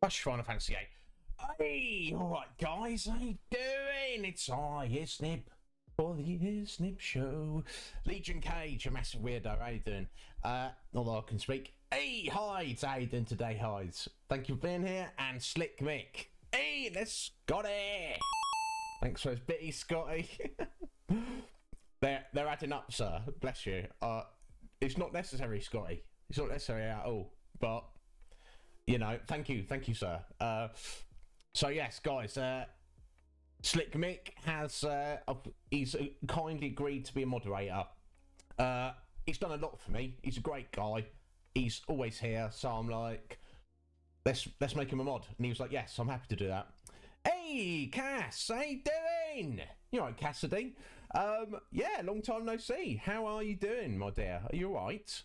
Bash Final Fantasy VIII. Hey, alright guys, how you doing? It's I, Iznib, for the Iznib Show. Legion Cage, a massive weirdo, how you doing? Although I can speak. Hey, Hides, how you doing today, Hides? Thank you for being here, and Slick Mick. Hey, there's Scotty. Thanks for those bitty, Scotty. They're adding up, sir, bless you. It's not necessary, Scotty. It's not necessary at all, but... You know, thank you, sir. So yes, guys, Slick Mick has he's kindly agreed to be a moderator. He's done a lot for me. He's a great guy. He's always here, so I'm like, let's make him a mod. And he was like, yes, I'm happy to do that. Hey, Cass, how you doing? You all right, Cassidy? Yeah, long time no see. How are you doing, my dear? Are you all right?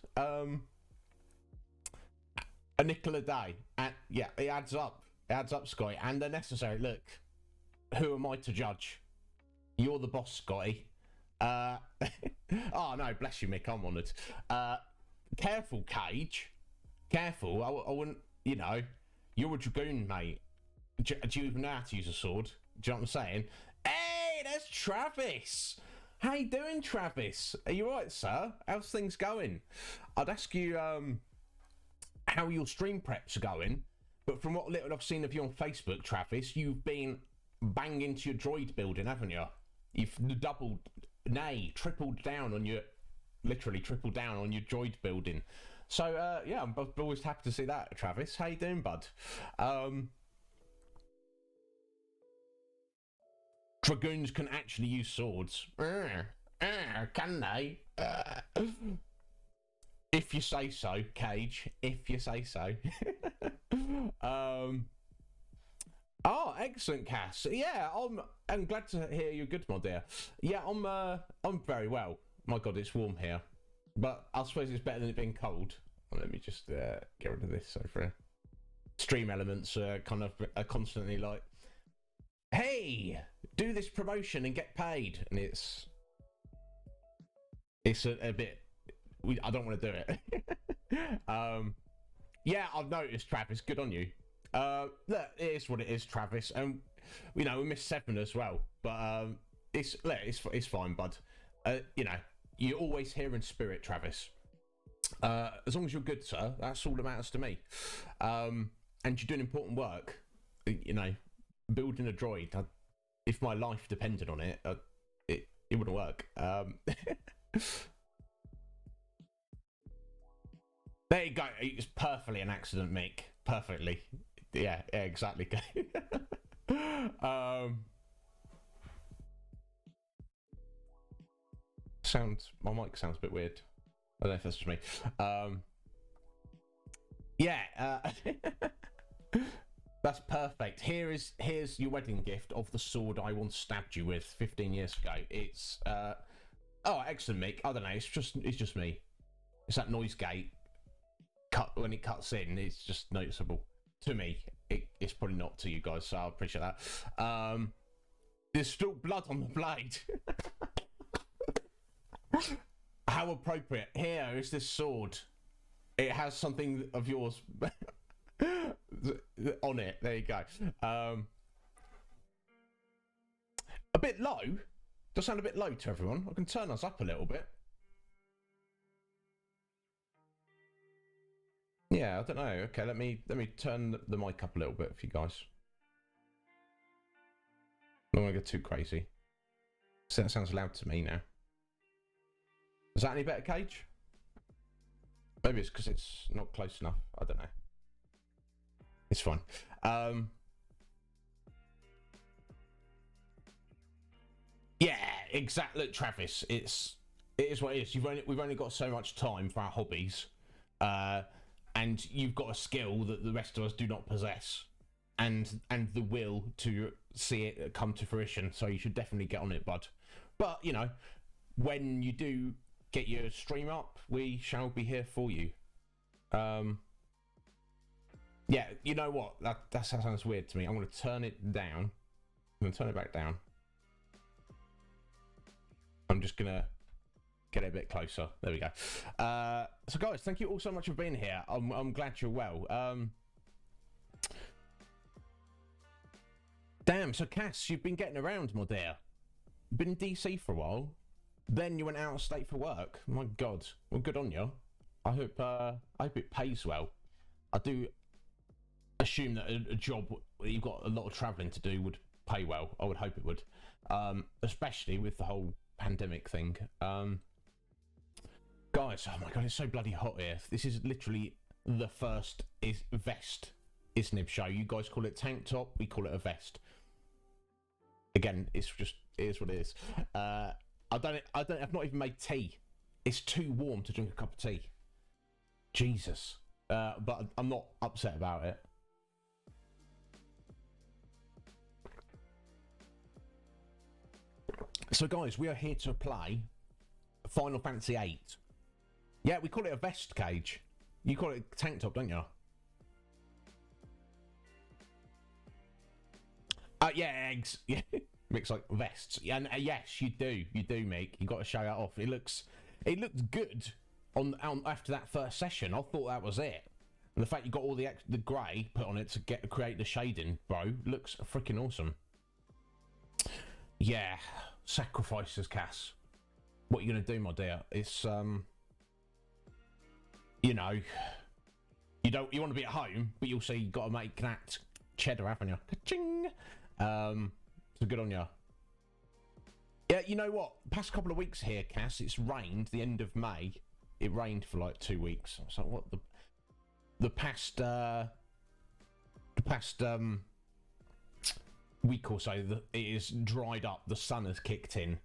A nickel a day, and yeah, it adds up. It adds up, Scotty. And they're necessary. Look, who am I to judge? You're the boss, Scotty. Oh no, bless you, Mick. I'm honoured. Careful, Cage. Careful. I wouldn't. You know, you're a dragoon, mate. Do you even know how to use a sword? Do you know what I'm saying? Hey, there's Travis. How you doing, Travis? Are you alright, sir? How's things going? I'd ask you how your stream preps are going, but from what little I've seen of you on Facebook, Travis, you've been banging to your droid building, haven't you? You've tripled down on your, literally tripled down on your droid building. So yeah, I'm always happy to see that, Travis. How you doing, bud? Dragoons can actually use swords. Can they? If you say so, Cage. If you say so. Oh, excellent, Cass. Yeah, I'm glad to hear you're good, my dear. Yeah, I'm very well. My God, it's warm here, but I suppose it's better than it being cold. Well, let me just get rid of this. So for stream elements, kind of are constantly like, "Hey, do this promotion and get paid," and it's a bit. I don't want to do it. Yeah, I've noticed, Travis. Good on you. Look, it is what it is, Travis. And you know, we missed 7 as well, but it's fine, bud. You know, you're always here in spirit, Travis. As long as you're good, sir, that's all that matters to me. And you're doing important work. You know, building a droid. If my life depended on it, it wouldn't work. There you go. It's perfectly an accident, Mick. Perfectly. Yeah, exactly. My mic sounds a bit weird. I don't know if that's just me. Yeah. That's perfect. Here's your wedding gift of the sword I once stabbed you with 15 years ago. It's oh, excellent, Mick. I don't know. It's just me. It's that noise gate. When it cuts in, it's just noticeable to me. It's probably not to you guys, so I appreciate that. There's still blood on the blade. How appropriate. Here is this sword. It has something of yours on it. There you go. A bit low. Does sound a bit low to everyone. I can turn us up a little bit. Yeah, I don't know. Okay, let me turn the mic up a little bit for you guys. I don't want to get too crazy. So that sounds loud to me now. Is that any better, Cage? Maybe it's because it's not close enough. I don't know. It's fine. Yeah, exactly. Look, Travis, it is what it is. We've only got so much time for our hobbies. And you've got a skill that the rest of us do not possess, and the will to see it come to fruition. So you should definitely get on it, bud. But you know, when you do get your stream up, we shall be here for you. Yeah, you know what? That sounds weird to me. I'm going to turn it down. I'm going to turn it back down. I'm just going to get it a bit closer. There we go. So guys, thank you all so much for being here. I'm glad you're well. Damn, so Cass, you've been getting around, my dear. You've been in DC for a while. Then you went out of state for work. My God. Well, good on you. I hope it pays well. I do assume that a job where you've got a lot of travelling to do would pay well. I would hope it would. Especially with the whole pandemic thing. Guys, oh my God, it's so bloody hot here. This is literally the first vest Iznib Show. You guys call it tank top, we call it a vest. Again, it is what it is. I've not even made tea. It's too warm to drink a cup of tea. Jesus. But I'm not upset about it. So guys, we are here to play Final Fantasy VIII. Yeah, we call it a vest cage. You call it tank top, don't you? Yeah, eggs. Yeah, mix like vests. Yeah, and yes, you do, Mick. You got to show that off. It looked good on after that first session. I thought that was it. And the fact you got all the grey put on it to create the shading, bro, looks freaking awesome. Yeah, sacrifices, Cass. What are you gonna do, my dear? It's you know, you want to be at home, but you also got to make that cheddar, haven't you? Ka-ching! So good on you. Yeah, you know what? Past couple of weeks here, Cass, it's rained. The end of May, it rained for like 2 weeks. So what the past week or so, it is dried up. The sun has kicked in.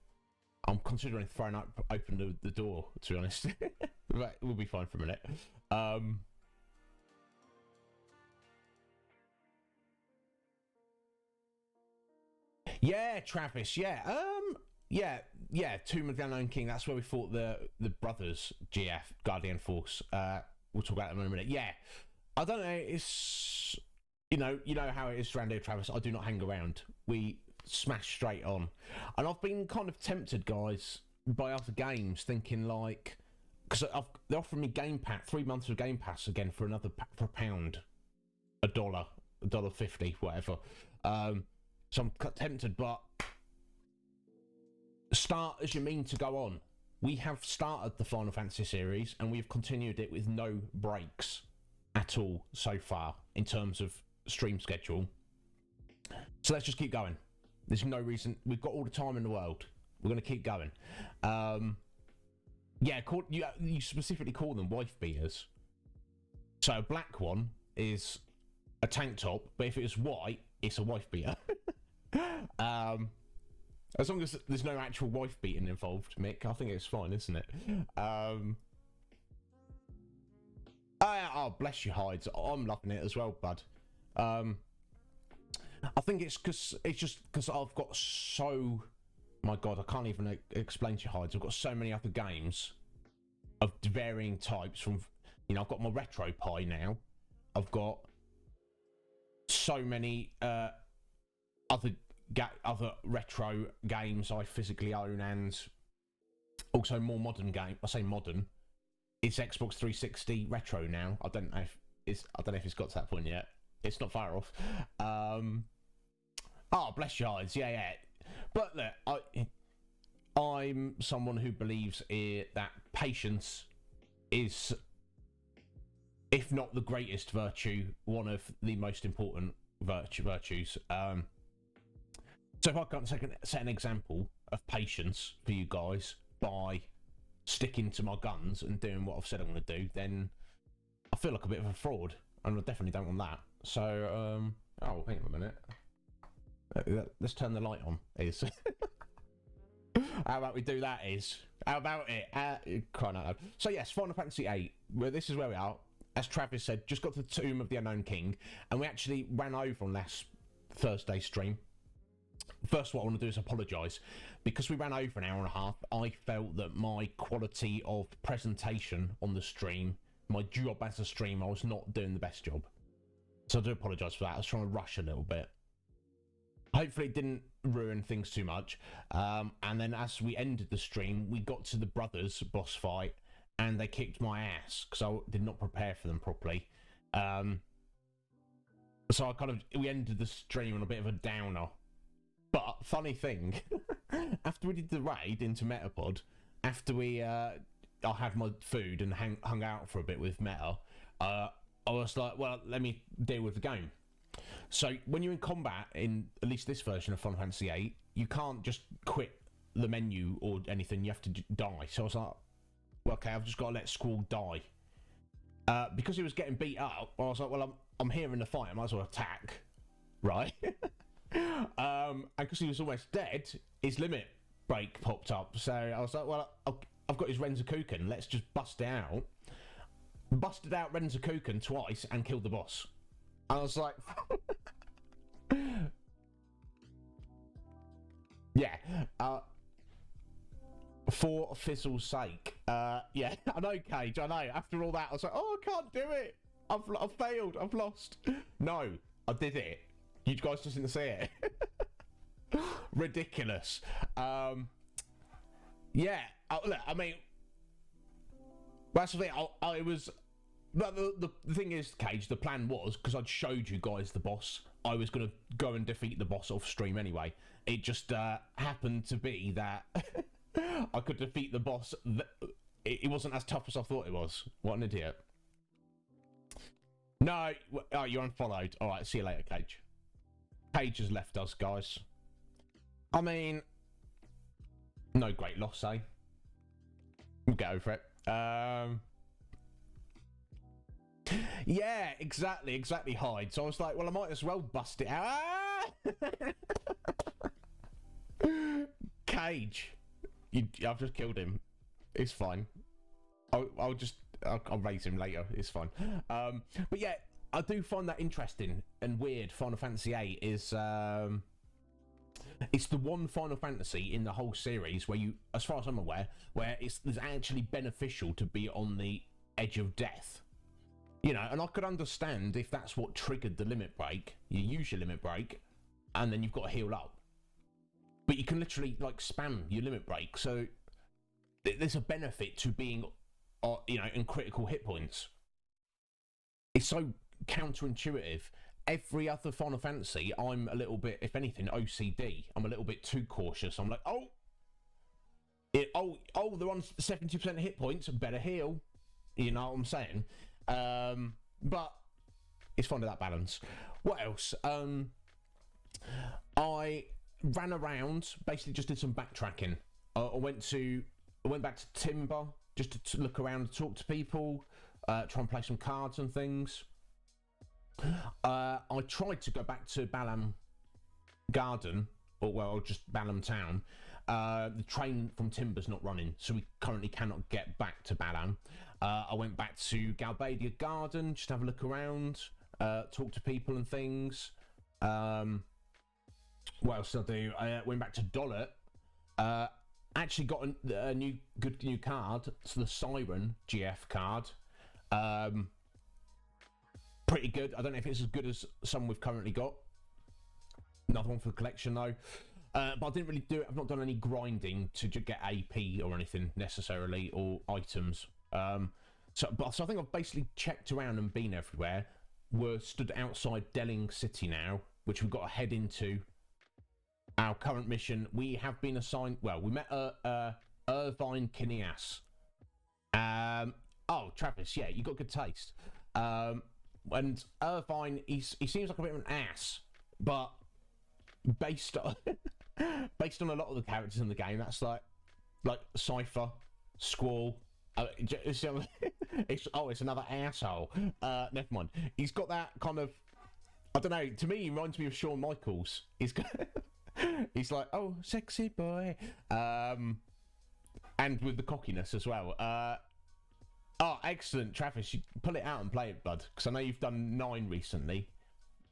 I'm considering throwing open the door, to be honest. But we'll be fine for a minute. Yeah, Travis. Yeah. Yeah. Tomb of the Unknown King. That's where we fought the brothers. GF Guardian Force. We'll talk about them in a minute. Yeah. I don't know. It's you know how it is around here, Travis. I do not hang around. We smash straight on, and I've been kind of tempted, guys, by other games, thinking like, because they're offering me Game Pass, 3 months of Game Pass again for another for £1, $1.50, whatever. So I'm tempted, but start as you mean to go on. We have started the Final Fantasy series, and we've continued it with no breaks at all so far in terms of stream schedule. So let's just keep going. There's no reason. We've got all the time in the world. We're going to keep going. Yeah, you specifically call them wife beaters. So a black one is a tank top, but if it was white, it's a wife beater. As long as there's no actual wife beating involved, Mick, I think it's fine, isn't it? Oh, bless your hides. I'm loving it as well, bud. I think it's just because I've got so... My God, I can't even explain to you, hides. I've got so many other games of varying types from... You know, I've got my Retro Pie now. I've got so many other retro games I physically own, and also more modern game. I say modern. It's Xbox 360 retro now. I don't know if it's got to that point yet. It's not far off. Oh, bless your eyes. Yeah. But look, I'm someone who believes that patience is, if not the greatest virtue, one of the most important virtues. So if I can set an example of patience for you guys by sticking to my guns and doing what I've said I'm going to do, then I feel like a bit of a fraud, and I definitely don't want that. So, oh, hang on a minute. Let's turn the light on. How about we do that? How about it? Crying out loud. So yes, Final Fantasy VIII. Well, this is where we are. As Travis said, just got to the Tomb of the Unknown King, and we actually ran over on last Thursday stream. First, what I want to do is apologise. Because we ran over an hour and a half, I felt that my quality of presentation on the stream, my job as a streamer, I was not doing the best job. So I do apologise for that. I was trying to rush a little bit. Hopefully it didn't ruin things too much. And then as we ended the stream, we got to the brothers boss fight, and they kicked my ass because I did not prepare for them properly. So we ended the stream on a bit of a downer. But funny thing, after we did the raid into Metapod, after I had my food and hung out for a bit with Meta, I was like, well, let me deal with the game. So when you're in combat, in at least this version of Final Fantasy VIII, you can't just quit the menu or anything. You have to die. So I was like, well, okay, I've just got to let Squall die. Because he was getting beat up, I was like, well, I'm here in the fight. I might as well attack, right? And because he was almost dead, his limit break popped up. So I was like, well, I've got his Renzakuken. Let's just bust it out. Busted out Renzakuken twice and killed the boss. And I was like, yeah. For Fizzle's sake, yeah, I know, Cage, I know. After all that, I was like, oh, I can't do it. I've failed. I've lost. No, I did it. You guys just didn't see it. Ridiculous. Yeah. Look, I mean, that's the thing. It was. But the thing is, Cage, the plan was, because I'd showed you guys the boss, I was going to go and defeat the boss off stream anyway. It just happened to be that I could defeat the boss. It wasn't as tough as I thought it was. What an idiot. No, oh, you're unfollowed. All right, see you later, Cage. Cage has left us, guys. I mean, no great loss, eh? We'll get over it. Yeah, exactly, Hyde. So I was like, well, I might as well bust it out. Cage. I've just killed him. It's fine. I'll raise him later. It's fine. But yeah, I do find that interesting and weird. Final Fantasy VIII is it's the one Final Fantasy in the whole series where you, as far as I'm aware, where it's actually beneficial to be on the edge of death. You know, and I could understand if that's what triggered the limit break. You use your limit break, and then you've got to heal up. But you can literally like spam your limit break, so there's a benefit to being, you know, in critical hit points. It's so counterintuitive. Every other Final Fantasy, I'm a little bit, if anything, OCD. I'm a little bit too cautious. I'm like, they're on 70% hit points. Better heal. You know what I'm saying? But it's finding that balance. What else? I ran around, basically just did some backtracking. I went back to Timber just to look around and talk to people, try and play some cards and things. I tried to go back to Balam Garden, or just Balam Town. The train from Timber's not running, so we currently cannot get back to Balam. I went back to Galbadia Garden, just have a look around, talk to people and things. What else did I do? I went back to Dollet. Actually got a good new card. It's the Siren GF card. Pretty good. I don't know if it's as good as some we've currently got. Another one for the collection though. But I didn't really do it. I've not done any grinding to get AP or anything necessarily, or items. So I think I've basically checked around and been everywhere. We're stood outside Delling City now, which we've got to head into. Our current mission, we have been assigned. Well, we met Irvine Kineas. Oh, Travis, yeah, you got good taste. And Irvine, he seems like a bit of an ass, but based on a lot of the characters in the game, that's like Cypher, Squall. It's another asshole. Never mind. He's got that kind of, I don't know. To me, he reminds me of Shawn Michaels. He's like, oh, sexy boy, and with the cockiness as well. Oh, excellent, Travis. You pull it out and play it, bud, because I know you've done 9 recently.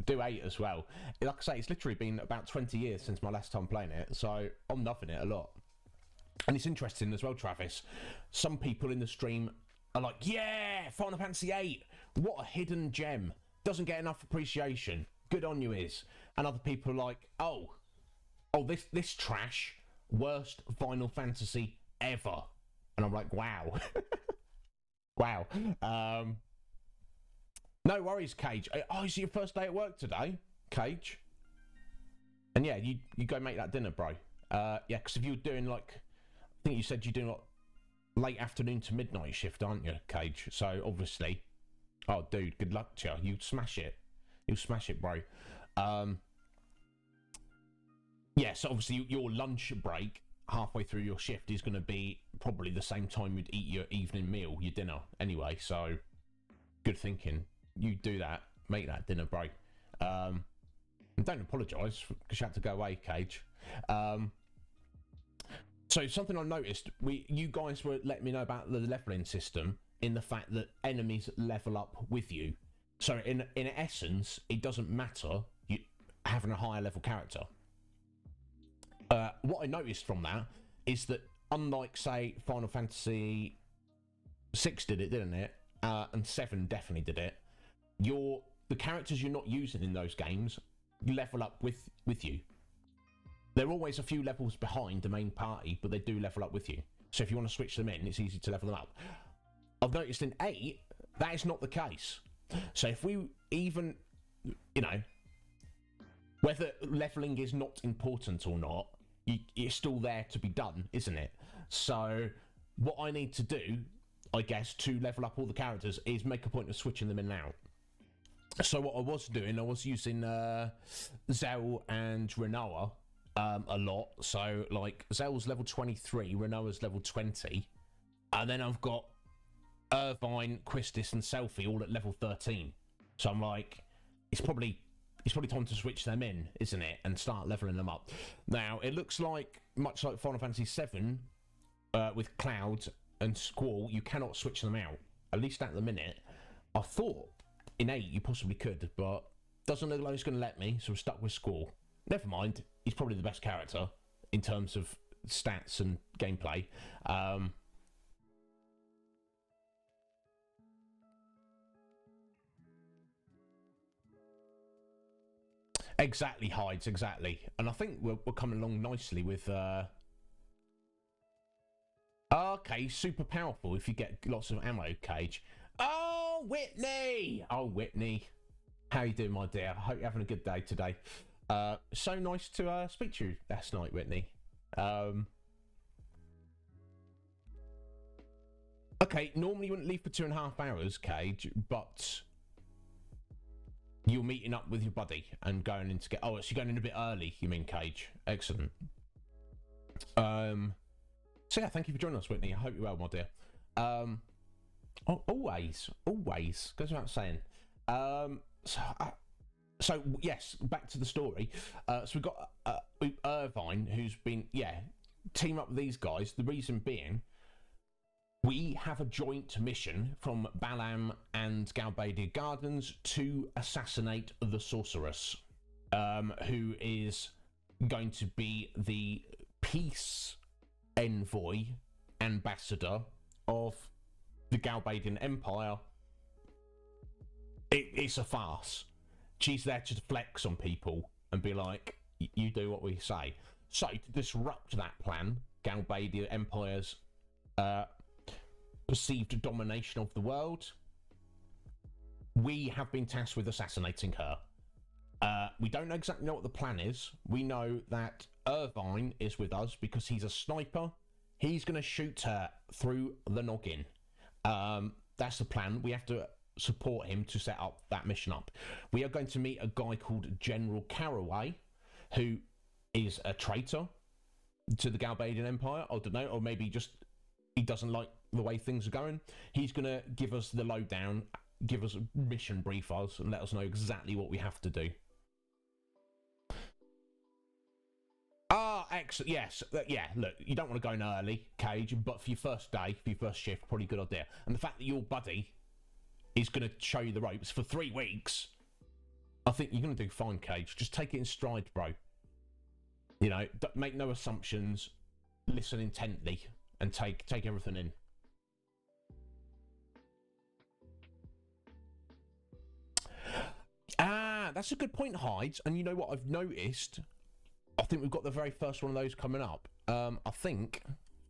Do 8 as well. Like I say, it's literally been about 20 years since my last time playing it, so I'm loving it a lot. And it's interesting as well, Travis. Some people in the stream are like, yeah, Final Fantasy VIII, what a hidden gem. Doesn't get enough appreciation. Good on you, is. And other people are like, oh, this trash, worst Final Fantasy ever. And I'm like, wow. Wow. No worries, Cage. Oh, is it your first day at work today, Cage? And yeah, you go make that dinner, bro. Yeah, because if you were doing like, I think you said you're doing like late afternoon to midnight shift, aren't you, Cage? So obviously, oh, dude, good luck to you. You smash it. You smash it, bro. Yeah, so obviously your lunch break halfway through your shift is going to be probably the same time you'd eat your evening meal, your dinner, anyway. So good thinking. You do that, make that dinner, bro. And don't apologise because you had to go away, Cage. So something I noticed, you guys were letting me know about the leveling system in the fact that enemies level up with you. So in essence, it doesn't matter you having a higher level character. What I noticed from that is that unlike, say, Final Fantasy VI did it, didn't it? And 7 definitely did it. The characters you're not using in those games level up with you. They're always a few levels behind the main party, but they do level up with you. So if you want to switch them in, it's easy to level them up. I've noticed in 8, that is not the case. So if we even, you know, whether leveling is not important or not, it's still there to be done, isn't it? So what I need to do, I guess, to level up all the characters is make a point of switching them in and out. So what I was doing, I was using Zell and Renoa a lot. So like Zell's level 23, Renoa's level 20, and then I've got Irvine, Quistis, and Selfie all at level 13. So I'm like, it's probably time to switch them in, isn't it, and start leveling them up. Now it looks like, much like Final Fantasy VII, with Cloud and Squall, you cannot switch them out. At least at the minute. I thought in 8 you possibly could, but doesn't look like it's going to let me, so I'm stuck with Squall. Never mind, he's probably the best character in terms of stats and gameplay. Exactly, Hides, exactly. And I think we're coming along nicely with... Okay, super powerful if you get lots of ammo, Cage. Oh, Whitney! Oh, Whitney. How you doing, my dear? I hope you're having a good day today. So nice to speak to you last night, Whitney. Okay, normally you wouldn't leave for 2.5 hours, Cage, but you're meeting up with your buddy and going in to get... Oh, so you're going in a bit early, you mean, Cage? Excellent. So yeah, thank you for joining us, Whitney. I hope you're well, my dear. Always goes without saying. So yes, back to the story. So we've got Irvine, who's been, team up with these guys. The reason being, we have a joint mission from Balam and Galbadia Gardens to assassinate the sorceress, who is going to be the peace envoy, ambassador of the Galbadian Empire. It's a farce. She's there to flex on people and be like, you do what we say. So to disrupt that plan, Galbadia Empire's perceived domination of the world, we have been tasked with assassinating her. We don't exactly know what the plan is. We know that Irvine is with us because he's a sniper. He's going to shoot her through the noggin. That's the plan. We have to support him to set up that mission up. We are going to meet a guy called General Caraway, who is a traitor to the Galbadian Empire. I don't know, or maybe just he doesn't like the way things are going. He's going to give us the lowdown, give us a mission brief us, and let us know exactly what we have to do. Excellent. Yes. Yeah, look, you don't want to go in early, Cage, but for your first day, for your first shift, probably a good idea. And the fact that your buddy is going to show you the ropes for 3 weeks, I think you're going to do fine, Cage. Just take it in stride, bro. You know, make no assumptions, listen intently, and take everything in. That's a good point, Hides. And you know what I've noticed? I think we've got the very first one of those coming up. I think...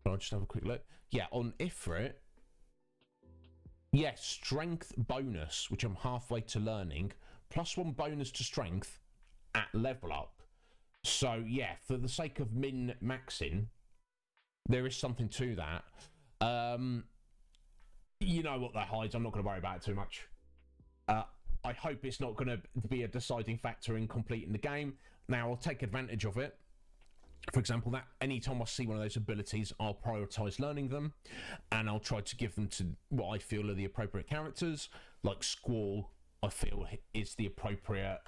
I'll just have a quick look. Yeah, on Ifrit, Yes, strength bonus, which I'm halfway to learning, +1 bonus to strength at level up. So yeah, for the sake of min-maxing, there is something to that. You know what that hides. I'm not going to worry about it too much. I hope it's not going to be a deciding factor in completing the game. Now, I'll take advantage of it. For example, that anytime I see one of those abilities, I'll prioritise learning them, and I'll try to give them to what I feel are the appropriate characters. Like Squall, I feel is the appropriate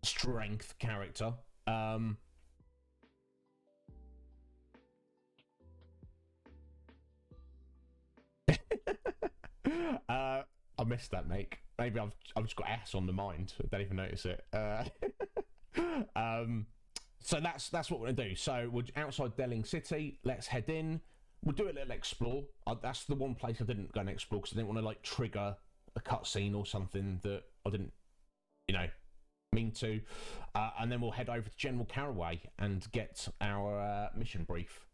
strength character. I missed that, mate. Maybe I've just got S on the mind. I don't even notice it. So that's what we're gonna do. So we're outside Delling City. Let's head in. We'll do a little explore. That's the one place I didn't go and explore because I didn't want to like trigger a cutscene or something that I didn't, mean to. And then we'll head over to General Caraway and get our mission brief.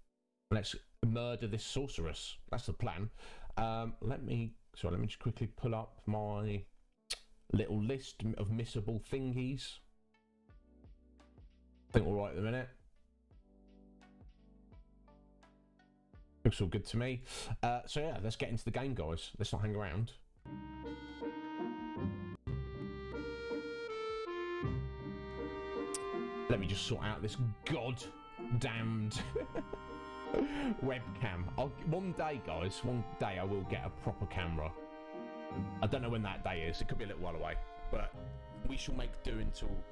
Let's murder this sorceress. That's the plan. Let me just quickly pull up my little list of missable thingies. I think we're right at the minute. Looks all good to me. So yeah, let's get into the game, guys. Let's not hang around. Let me just sort out this goddamned webcam. One day, guys, one day I will get a proper camera. I don't know when that day is. It could be a little while away, but we shall make do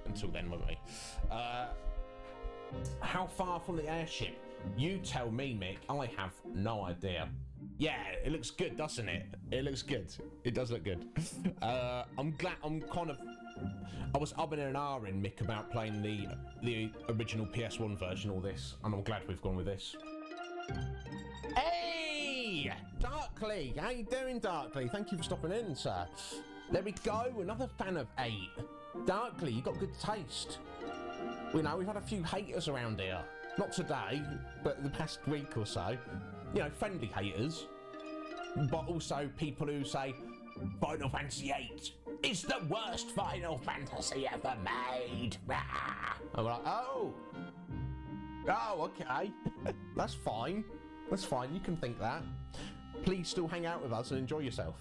until then, won't we? How far from the airship? You tell me, Mick. I have no idea. Yeah, it looks good, doesn't it? It looks good. It does look good. I'm glad. I was umming and ahhing, Mick, about playing the original PS1 version. All this, and I'm glad we've gone with this. Hey, Darkly, how you doing, Darkly? Thank you for stopping in, sir. There we go. Another fan of 8. Darkly, you got good taste. We've had a few haters around here. Not today, but the past week or so. Friendly haters. But also people who say, Final Fantasy VIII is the worst Final Fantasy ever made. I'm like, oh, okay. That's fine. That's fine. You can think that. Please still hang out with us and enjoy yourself.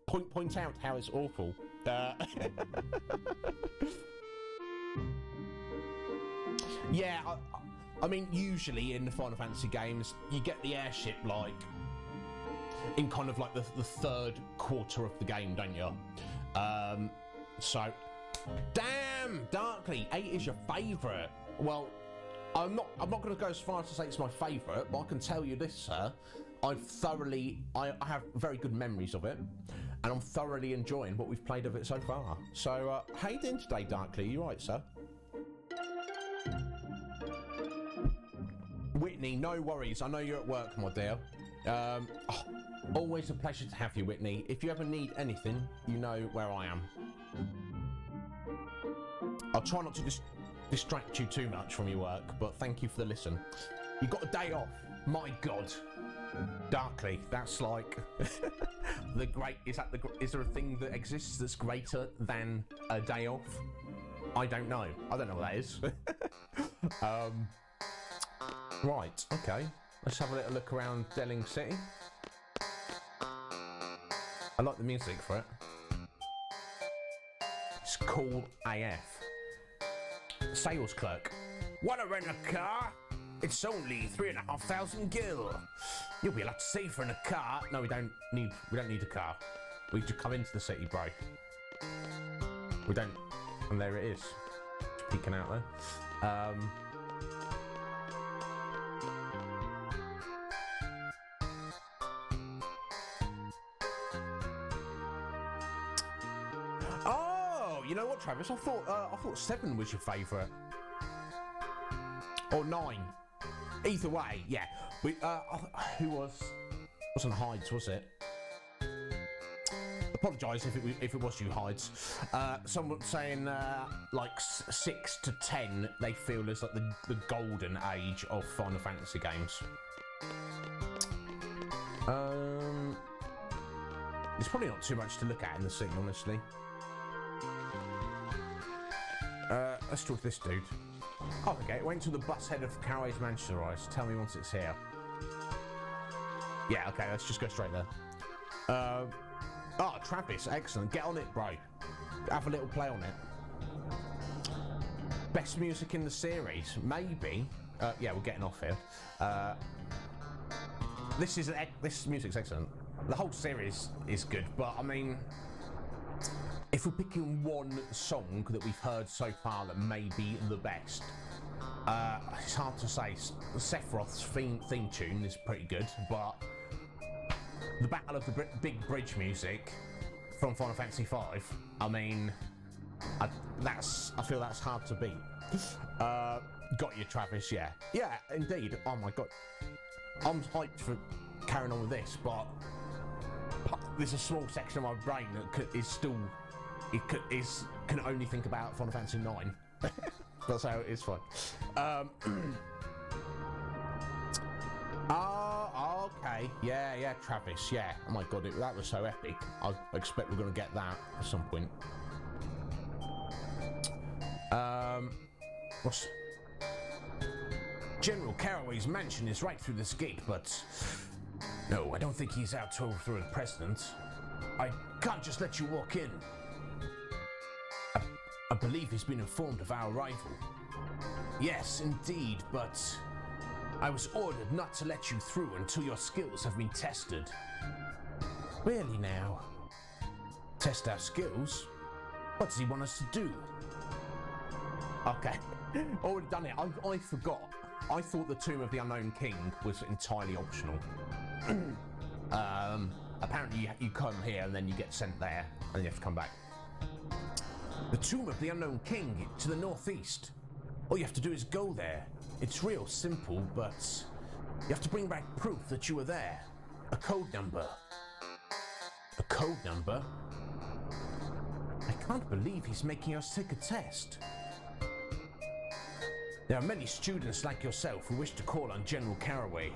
Point out how it's awful. Yeah, I mean, usually in the Final Fantasy games, you get the airship like in kind of like the third quarter of the game, don't you? So, damn, Darkly, 8 is your favourite. Well, I'm not going to go as far as to say it's my favourite, but I can tell you this, sir. I have very good memories of it, and I'm thoroughly enjoying what we've played of it so far. So, how you doing today, Darkly? You right, sir? Whitney, no worries. I know you're at work, my dear. Always a pleasure to have you, Whitney. If you ever need anything, you know where I am. I'll try not to distract you too much from your work, but thank you for the listen. You got a day off. My God. Darkly, that's like the great. Is there a thing that exists that's greater than a day off? I don't know. I don't know what that is. Right. Okay. Let's have a little look around Delling City. I like the music for it. It's cool AF. Sales clerk. Wanna rent a car? It's only 3,500 gil. You'll be a lot safer in a car. No, we don't need a car. We just come into the city, bro. We don't. And there it is. Just peeking out there. Oh, you know what, Travis? I thought 7 was your favourite. Or 9. Either way, yeah. Who wasn't Hides, was it? Apologise if it was you, Hides. Someone saying like 6 to 10 they feel is like the golden age of Final Fantasy games. There's probably not too much to look at in the scene, honestly. Let's talk to this dude. Oh, okay, wait until the bus head of Caraway's Manchester arrives. Tell me once it's here. Yeah, okay, let's just go straight there. Oh, Travis, excellent. Get on it, bro. Have a little play on it. Best music in the series? Maybe. Yeah, we're getting off here. This music's excellent. The whole series is good, but I mean, if we're picking one song that we've heard so far that may be the best, it's hard to say. Sephiroth's theme tune is pretty good, but the Battle of the Big Bridge music from Final Fantasy V, I mean, I feel that's hard to beat. Got you, Travis, yeah. Yeah, indeed. Oh my god. I'm hyped for carrying on with this, but there's a small section of my brain that can only think about Final Fantasy IX. That's how it is fine. Okay. Yeah, Travis, yeah. Oh my god, that was so epic. I expect we're going to get that at some point. What's... General Caraway's mansion is right through this gate, but... No, I don't think he's out to overthrow the president. I can't just let you walk in. I believe he's been informed of our arrival. Yes, indeed, but... I was ordered not to let you through until your skills have been tested. Really now? Test our skills? What does he want us to do? Okay, already done it. I forgot. I thought the Tomb of the Unknown King was entirely optional. Apparently you come here and then you get sent there and you have to come back. The Tomb of the Unknown King to the northeast. All you have to do is go there. It's real simple, but you have to bring back proof that you were there. A code number. A code number? I can't believe he's making us take a test. There are many students like yourself who wish to call on General Caraway.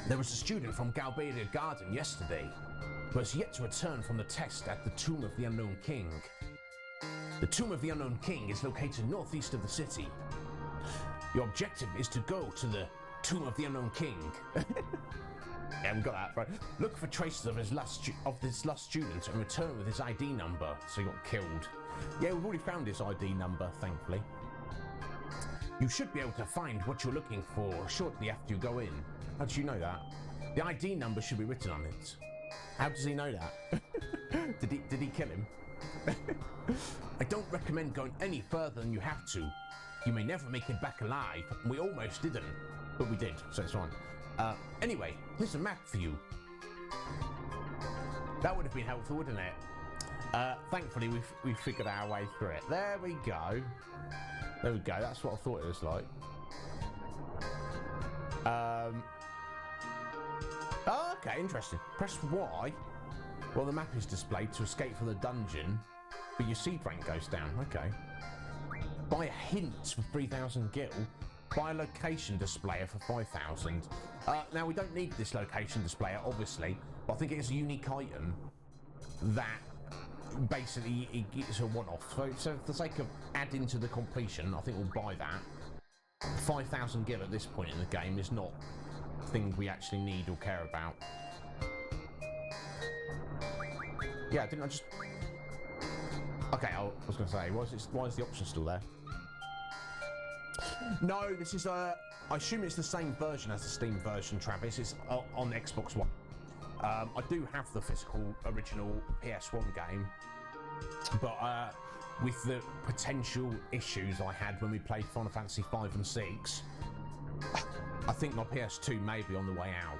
There was a student from Galbadia Garden yesterday who has yet to return from the test at the Tomb of the Unknown King. The Tomb of the Unknown King is located northeast of the city. Your objective is to go to the Tomb of the Unknown King. Yeah, we got that, right? Look for traces of this last student and return with his ID number, so he got killed. Yeah, we've already found his ID number, thankfully. You should be able to find what you're looking for shortly after you go in. How did you know that? The ID number should be written on it. How does he know that? Did he kill him? I don't recommend going any further than you have to. You may never make it back alive. We almost didn't, but we did, so it's fine. Anyway, here's a map for you. That would have been helpful, wouldn't it? Thankfully, we've figured our way through it. There we go. There we go. That's what I thought it was like. Oh, okay, interesting. Press Y while the map is displayed to escape from the dungeon, but your seed rank goes down. Okay. Buy a hint for 3,000 gil. Buy a location displayer for 5,000. Now, we don't need this location displayer, obviously, but I think it's a unique item that basically it's a one-off. So for the sake of adding to the completion, I think we'll buy that. 5,000 gil at this point in the game is not a thing we actually need or care about. Yeah, didn't I just... Okay, I was going to say, why is the option still there? No, this is I assume it's the same version as the Steam version, Travis. It's on Xbox One. I do have the physical original PS1 game, but with the potential issues I had when we played Final Fantasy V and VI, I think my PS2 may be on the way out.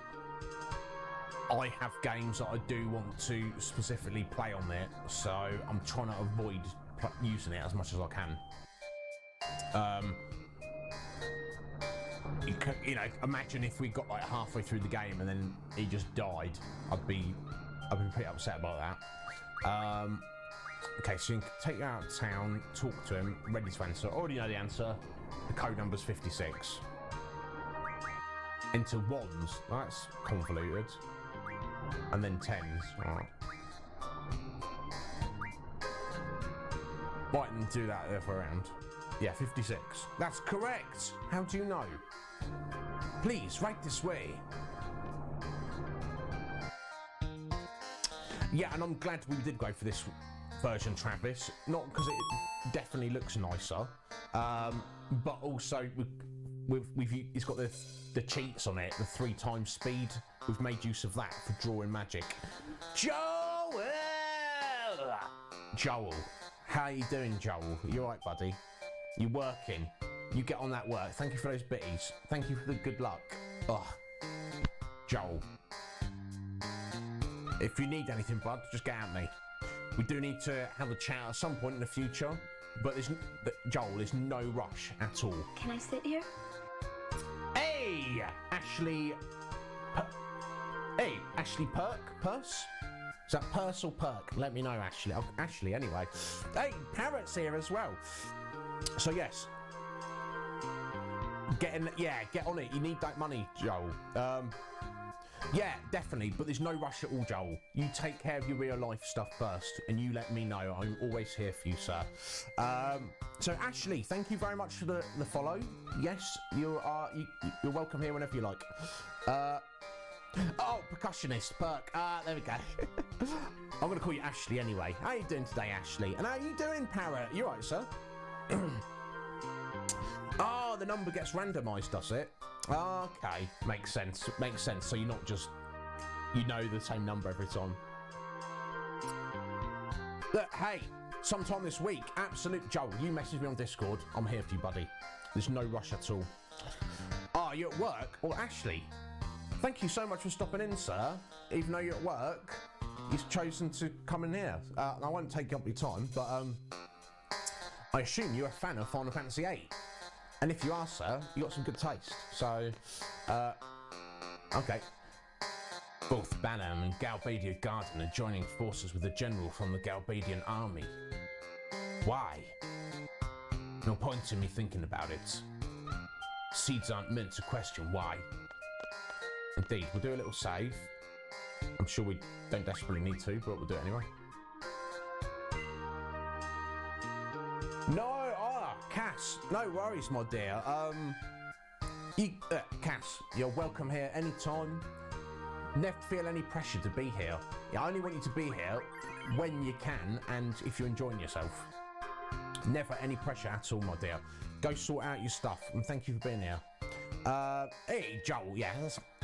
I have games that I do want to specifically play on there, so I'm trying to avoid using it as much as I can. You know, imagine if we got like halfway through the game and then he just died. I'd be pretty upset about that. Okay, so you can take you out of town, talk to him, ready to answer. Already know the answer. The code number's 56. Enter wands. That's convoluted. And then 10s. Right. Right, and do that the other round. Yeah, 56. That's correct. How do you know? Please, right this way. Yeah, and I'm glad we did go for this version, Travis. Not because it definitely looks nicer, but also it's got the cheats on it, the 3 times speed. We've made use of that for drawing magic. Joel! Joel. How you doing, Joel? You alright, buddy? You working? You get on that work. Thank you for those bitties. Thank you for the good luck. Oh, Joel. If you need anything, bud, just get at me. We do need to have a chat at some point in the future, but Joel, there's no rush at all. Can I sit here? Hey, Ashley. Hey, Ashley Purse? Is that Purse or Perk? Let me know, Ashley. Oh, Ashley, anyway. Hey, Parrot's here as well. So yes, get on it. You need that money, Joel. Yeah, definitely. But there's no rush at all, Joel. You take care of your real life stuff first, and you let me know. I'm always here for you, sir. So Ashley, thank you very much for the follow. Yes, you're welcome here whenever you like. Oh, percussionist, Perk. There we go. I'm going to call you Ashley anyway. How you doing today, Ashley? And how you doing, Parrot? You right, sir? Oh, the number gets randomised, does it? Okay, makes sense. Makes sense. So you're not just, the same number every time. Look, hey, sometime this week, absolute Joel, you message me on Discord. I'm here for you, buddy. There's no rush at all. Oh, you're at work? Well, Ashley, thank you so much for stopping in, sir. Even though you're at work, you've chosen to come in here. I won't take up your time, but I assume you're a fan of Final Fantasy VIII. And if you are, sir, you got some good taste. So, okay. Both Banham and Galbadia Garden are joining forces with a general from the Galbadian army. Why? No point in me thinking about it. Seeds aren't meant to question why. Indeed, we'll do a little save. I'm sure we don't desperately need to, but we'll do it anyway. No, Cass, no worries, my dear. Cass, you're welcome here anytime. Never feel any pressure to be here. I only want you to be here when you can and if you're enjoying yourself. Never any pressure at all, my dear. Go sort out your stuff, and thank you for being here. Hey, Joel, yeah,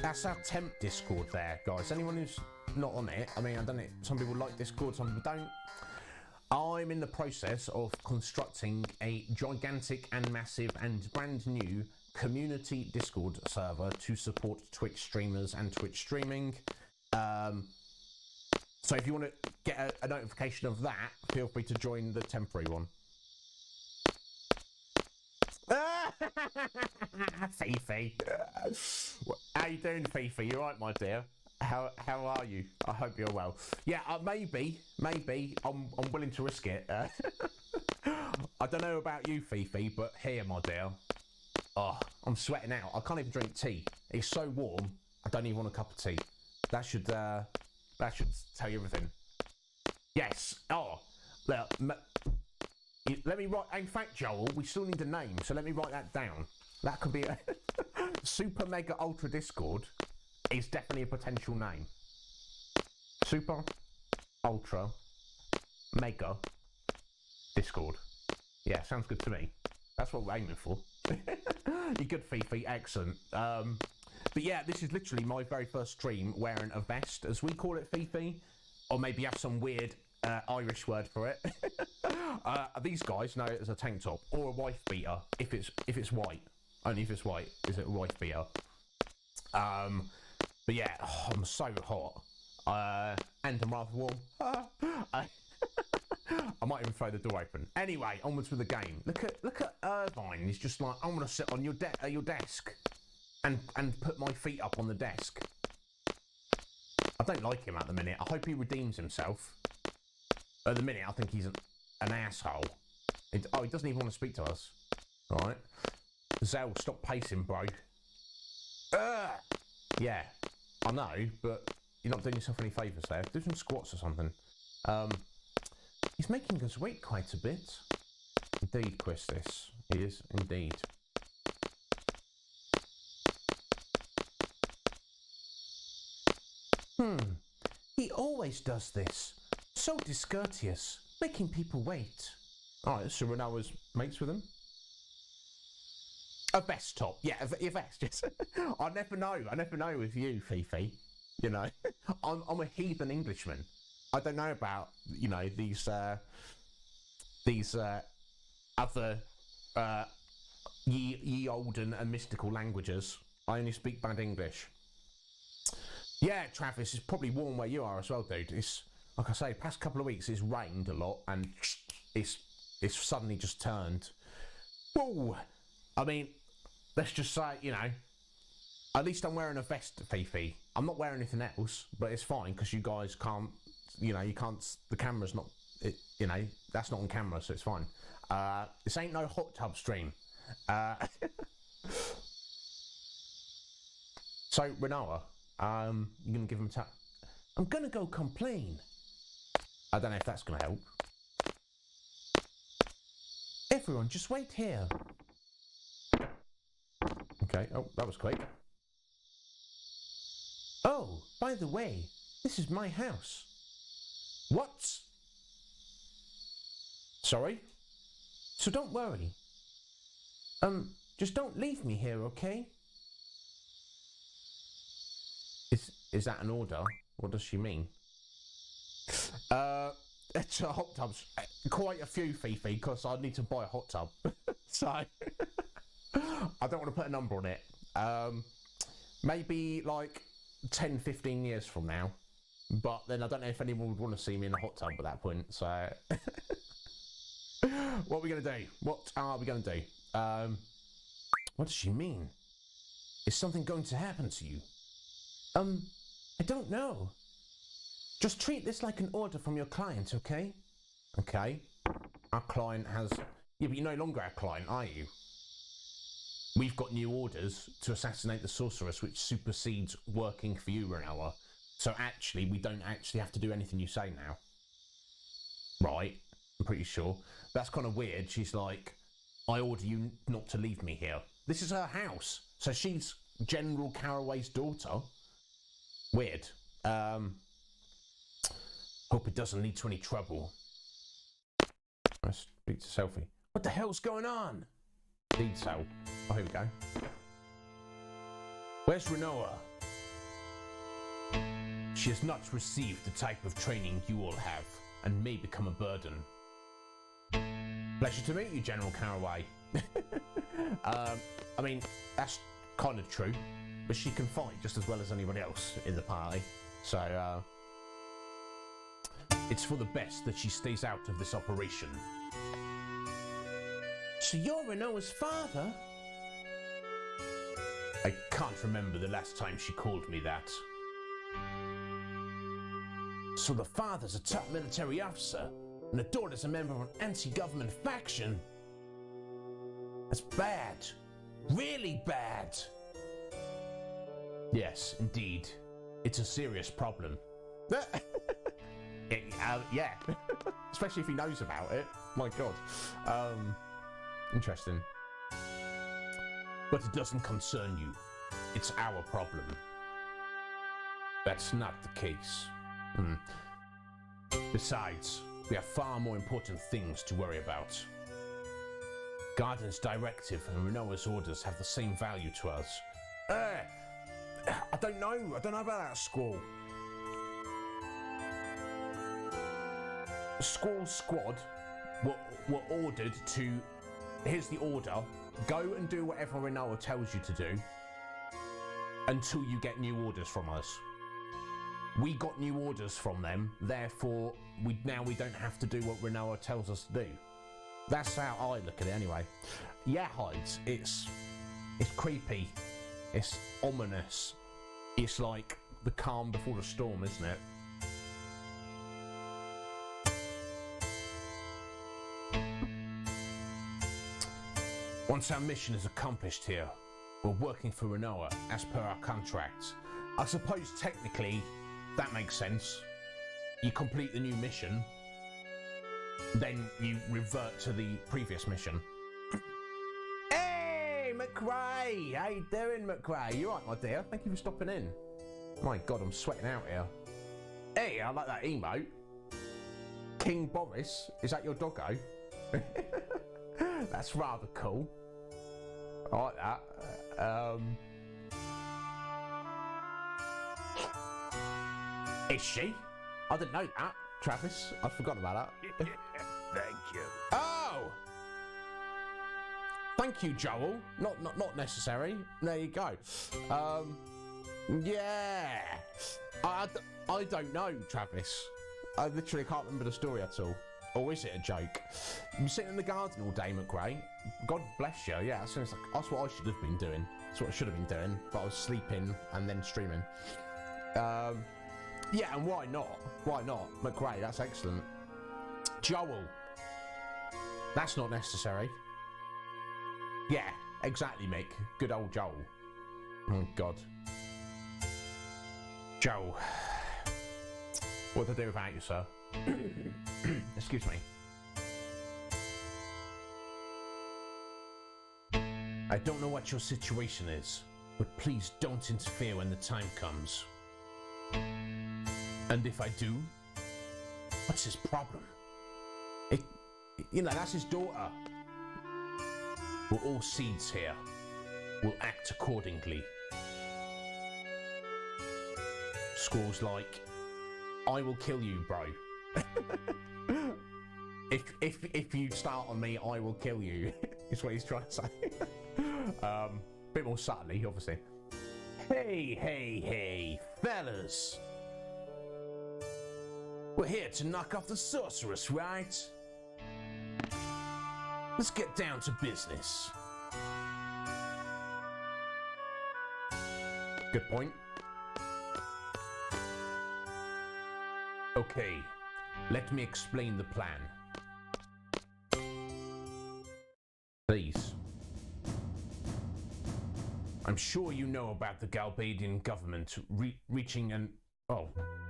that's our temp Discord there, guys. Anyone who's not on it, I mean, I don't know, some people like Discord, some people don't. I'm in the process of constructing a gigantic and massive and brand new community Discord server to support Twitch streamers and Twitch streaming. So if you want to get a notification of that, feel free to join the temporary one. Fifi. How you doing, Fifi? You alright, my dear? How are you? I hope you're well. Yeah, maybe I'm willing to risk it. I don't know about you, Fifi, but here, my dear. Oh, I'm sweating out. I can't even drink tea. It's so warm. I don't even want a cup of tea. That should tell you everything. Yes. Oh, look. Let me write. In fact, Joel, we still need a name, so let me write that down. That could be a Super Mega Ultra Discord. Is definitely a potential name. Super Ultra Mega Discord. Yeah, sounds good to me. That's what we're aiming for. You're good, Fifi. Excellent. But yeah, this is literally my very first stream wearing a vest, as we call it, Fifi. Or maybe have some weird Irish word for it. These guys know it as a tank top or a wife beater if it's white. Only if it's white is it a wife beater. But yeah, I'm so hot. And I'm rather warm. I might even throw the door open. Anyway, onwards with the game. Look at Irvine. He's just like, I'm gonna sit on your desk and put my feet up on the desk. I don't like him at the minute. I hope he redeems himself. At the minute, I think he's an asshole. He doesn't even want to speak to us. All right, Zell, stop pacing, bro. Yeah, I know, but you're not doing yourself any favours there. Do some squats or something. He's making us wait quite a bit. Indeed, Quistis. He is indeed. He always does this. So discourteous, making people wait. Alright, so Renoa's mates with him? A vest top. Yeah, a vest. Yes. I never know with you, Fifi. You know, I'm a heathen Englishman. I don't know about, you know, these other ye old and mystical languages. I only speak bad English. Yeah, Travis, it's probably warm where you are as well, dude. It's, like I say, past couple of weeks it's rained a lot and it's suddenly just turned. Whoa! I mean, let's just say, you know, at least I'm wearing a vest, Fifi. I'm not wearing anything else, but it's fine because you guys can't, you know, you can't, the camera's not, you know, that's not on camera, so it's fine. This ain't no hot tub stream. So, Renoa, you're gonna give him a tap. I'm gonna go complain. I don't know if that's gonna help. Everyone, just wait here. Okay, oh, that was quick. Oh, by the way, this is my house. What? Sorry? So don't worry. Just don't leave me here, okay? Is that an order? What does she mean? It's a hot tubs. Quite a few, Fifi, because I need to buy a hot tub. So, I don't want to put a number on it. Maybe like 10, 15 years from now. But then I don't know if anyone would want to see me in a hot tub at that point. So, what are we going to do? What are we going to do? What does she mean? Is something going to happen to you? I don't know. Just treat this like an order from your client, okay? Okay. Our client has... Yeah, but you're no longer our client, are you? We've got new orders to assassinate the sorceress, which supersedes working for you, Renoa. So actually, we don't actually have to do anything you say now. Right, I'm pretty sure. That's kind of weird. She's like, I order you not to leave me here. This is her house. So she's General Caraway's daughter. Weird. Hope it doesn't lead to any trouble. Let's speak to Selfie. What the hell's going on? Indeed so. Oh, here we go. Where's Renoa? She has not received the type of training you all have, and may become a burden. Pleasure to meet you, General Caraway. I mean, that's kind of true, but she can fight just as well as anybody else in the party. So, it's for the best that she stays out of this operation. So you're Renoa's father? I can't remember the last time she called me that. So the father's a top military officer, and the daughter's a member of an anti-government faction. That's bad. Really bad. Yes, indeed. It's a serious problem. Yeah. Especially if he knows about it. My God. Interesting. But it doesn't concern you. It's our problem. That's not the case. Besides, we have far more important things to worry about. Garden's directive and Renoa's orders have the same value to us. I don't know about that, Squall. The Squall squad were ordered to... Here's the order. Go and do whatever Renoa tells you to do until you get new orders from us. We got new orders from them, therefore we don't have to do what Renoa tells us to do. That's how I look at it anyway. Yeah, Hides, it's creepy. It's ominous. It's like the calm before the storm, isn't it? Once our mission is accomplished here, we're working for Renoa as per our contract. I suppose technically that makes sense. You complete the new mission, then you revert to the previous mission. Hey, McRae! How you doing, McRae? You alright, my dear? Thank you for stopping in. My God, I'm sweating out here. Hey, I like that emote. King Boris, is that your doggo? That's rather cool. I like that. Is she? I didn't know that, Travis. I'd forgotten about that. Thank you. Oh! Thank you, Joel. Not necessary. There you go. Yeah. I don't know, Travis. I literally can't remember the story at all. Or is it a joke? I'm sitting in the garden all day, McRae. God bless you. Yeah, that's what I should have been doing. That's what I should have been doing. But I was sleeping and then streaming. Yeah, and why not? Why not? McRae, that's excellent. Joel. That's not necessary. Yeah, exactly, Mick. Good old Joel. Oh, God. Joel. What to do without you, sir? Excuse me. I don't know what your situation is, but please don't interfere when the time comes. And if I do, what's his problem? That's his daughter. We're all seeds here. We'll act accordingly. Squall's like, I will kill you, bro. if you start on me, I will kill you. Is what he's trying to say. Bit more subtly, obviously. Hey, fellas. We're here to knock off the sorceress, right? Let's get down to business. Good point. Okay, let me explain the plan. Please. I'm sure you know about the Galbadian government reaching an... Oh,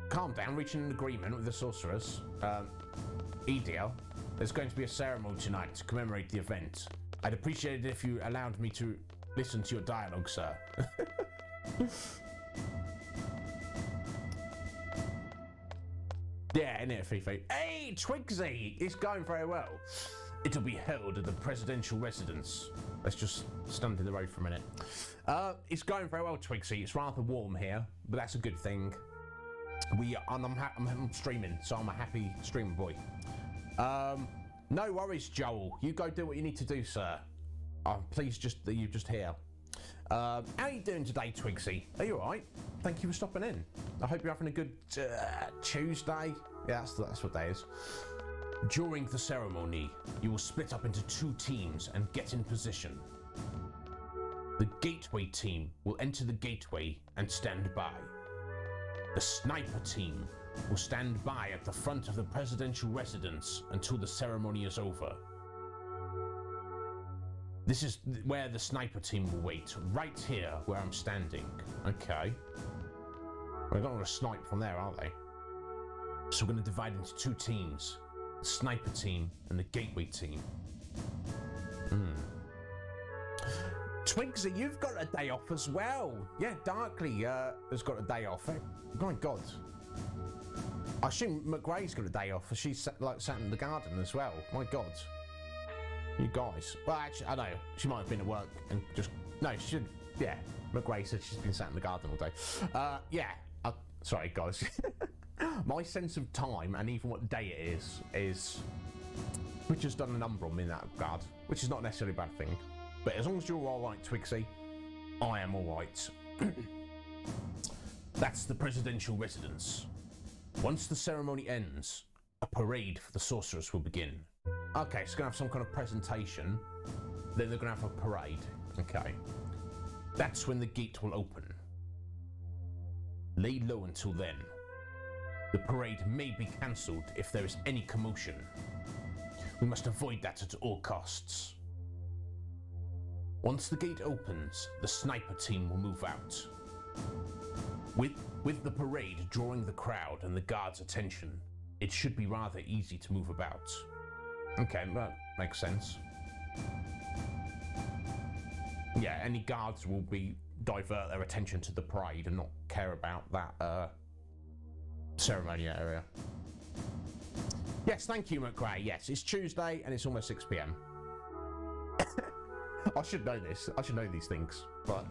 calm down, reaching an agreement with the sorceress. Edia, there's going to be a ceremony tonight to commemorate the event. I'd appreciate it if you allowed me to listen to your dialogue, sir. Yeah, innit, Fifi? Hey, Twigsy! It's going very well. It'll be held at the presidential residence. Let's just stand in the road for a minute. It's going very well, Twigsy. It's rather warm here, but that's a good thing. I'm streaming, so I'm a happy streamer boy. No worries, Joel. You go do what you need to do, sir. I'm pleased that you're just here. How are you doing today, Twigsy? Are you alright? Thank you for stopping in. I hope you're having a good Tuesday. Yeah, that's what day is. During the ceremony, you will split up into 2 teams and get in position. The gateway team will enter the gateway and stand by. The sniper team will stand by at the front of the presidential residence until the ceremony is over. This is where the sniper team will wait, right here where I'm standing. Okay. They're not going to snipe from there, are they? So we're going to divide into 2 teams. The sniper team and the gateway team. Twigsy, you've got a day off as well. Yeah, Darkly has got a day off. Oh my God. I assume McRae's got a day off, for she's sat in the garden as well. My God. You guys. Well, actually, I know. She might have been at work and just... No, she should... Yeah. McRae said she's been sat in the garden all day. Yeah. Sorry, guys. My sense of time and even what day it is... Which has done a number on me in that regard. Which is not necessarily a bad thing. But as long as you're alright, Twigsy, I am alright. That's the presidential residence. Once the ceremony ends, a parade for the sorceress will begin. Okay, so it's going to have some kind of presentation. Then they're going to have a parade. Okay. That's when the gate will open. Lay low until then. The parade may be cancelled if there is any commotion. We must avoid that at all costs. Once the gate opens, the sniper team will move out. With the parade drawing the crowd and the guards' attention, it should be rather easy to move about. Okay, that makes sense. Yeah, any guards will divert their attention to the parade and not care about that ceremony area. Yes, thank you, McRae. Yes, it's Tuesday and it's almost 6 p.m. I should know this. I should know these things, but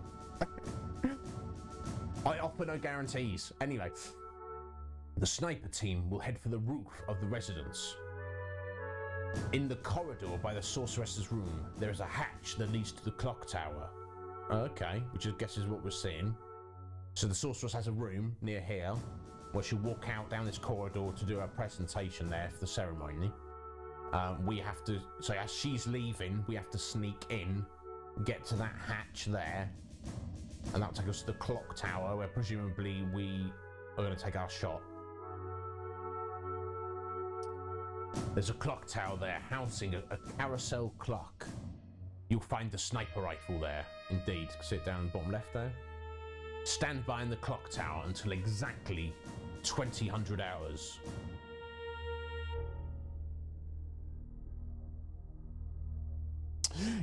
I offer no guarantees. Anyway, the sniper team will head for the roof of the residence. In the corridor by the sorceress's room, there is a hatch that leads to the clock tower. Okay, which I guess is what we're seeing. So the sorceress has a room near here, where she'll walk out down this corridor to do her presentation there for the ceremony. We have to, so as she's leaving, we have to sneak in, get to that hatch there, and that'll take us to the clock tower, where presumably we are going to take our shot. There's a clock tower there, housing a carousel clock. You'll find the sniper rifle there. Indeed, sit down in the bottom left there. Stand by in the clock tower until exactly 2000 hours.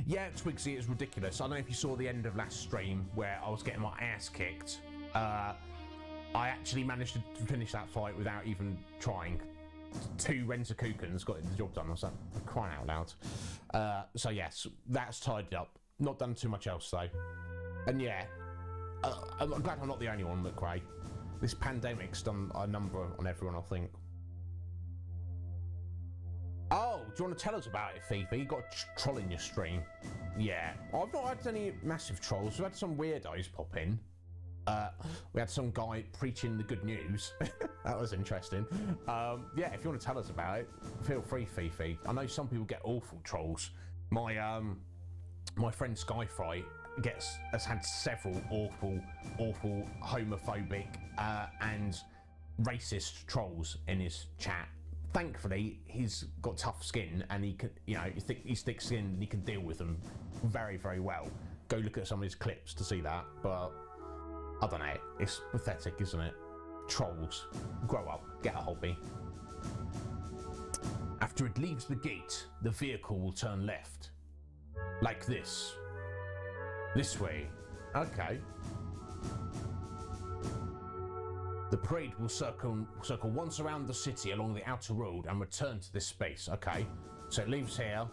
Yeah, Twigsy, it's ridiculous. I don't know if you saw the end of last stream where I was getting my ass kicked. I actually managed to finish that fight without even trying. 2 Rent-A-Cookens got the job done. I was like, crying out loud. So yes, that's tidied up. Not done too much else though. And yeah, I'm glad I'm not the only one, McRae. This pandemic's done a number on everyone, I think. Oh, do you want to tell us about it, Fifi? You got a troll in your stream. Yeah, I've not had any massive trolls. We've had some weirdos pop in. We had some guy preaching the good news. That was interesting. Yeah, if you want to tell us about it, feel free, Fifi. I know some people get awful trolls. My friend Skyfry has had several awful homophobic and racist trolls in his chat. Thankfully, he's got tough skin and he can, he's thick-skinned and he can deal with them very, very well. Go look at some of his clips to see that, but I don't know, it's pathetic, isn't it? Trolls. Grow up, get a hobby. After it leaves the gate, the vehicle will turn left. Like this. This way. Okay. The parade will circle once around the city along the outer road and return to this space. Okay. So it leaves here,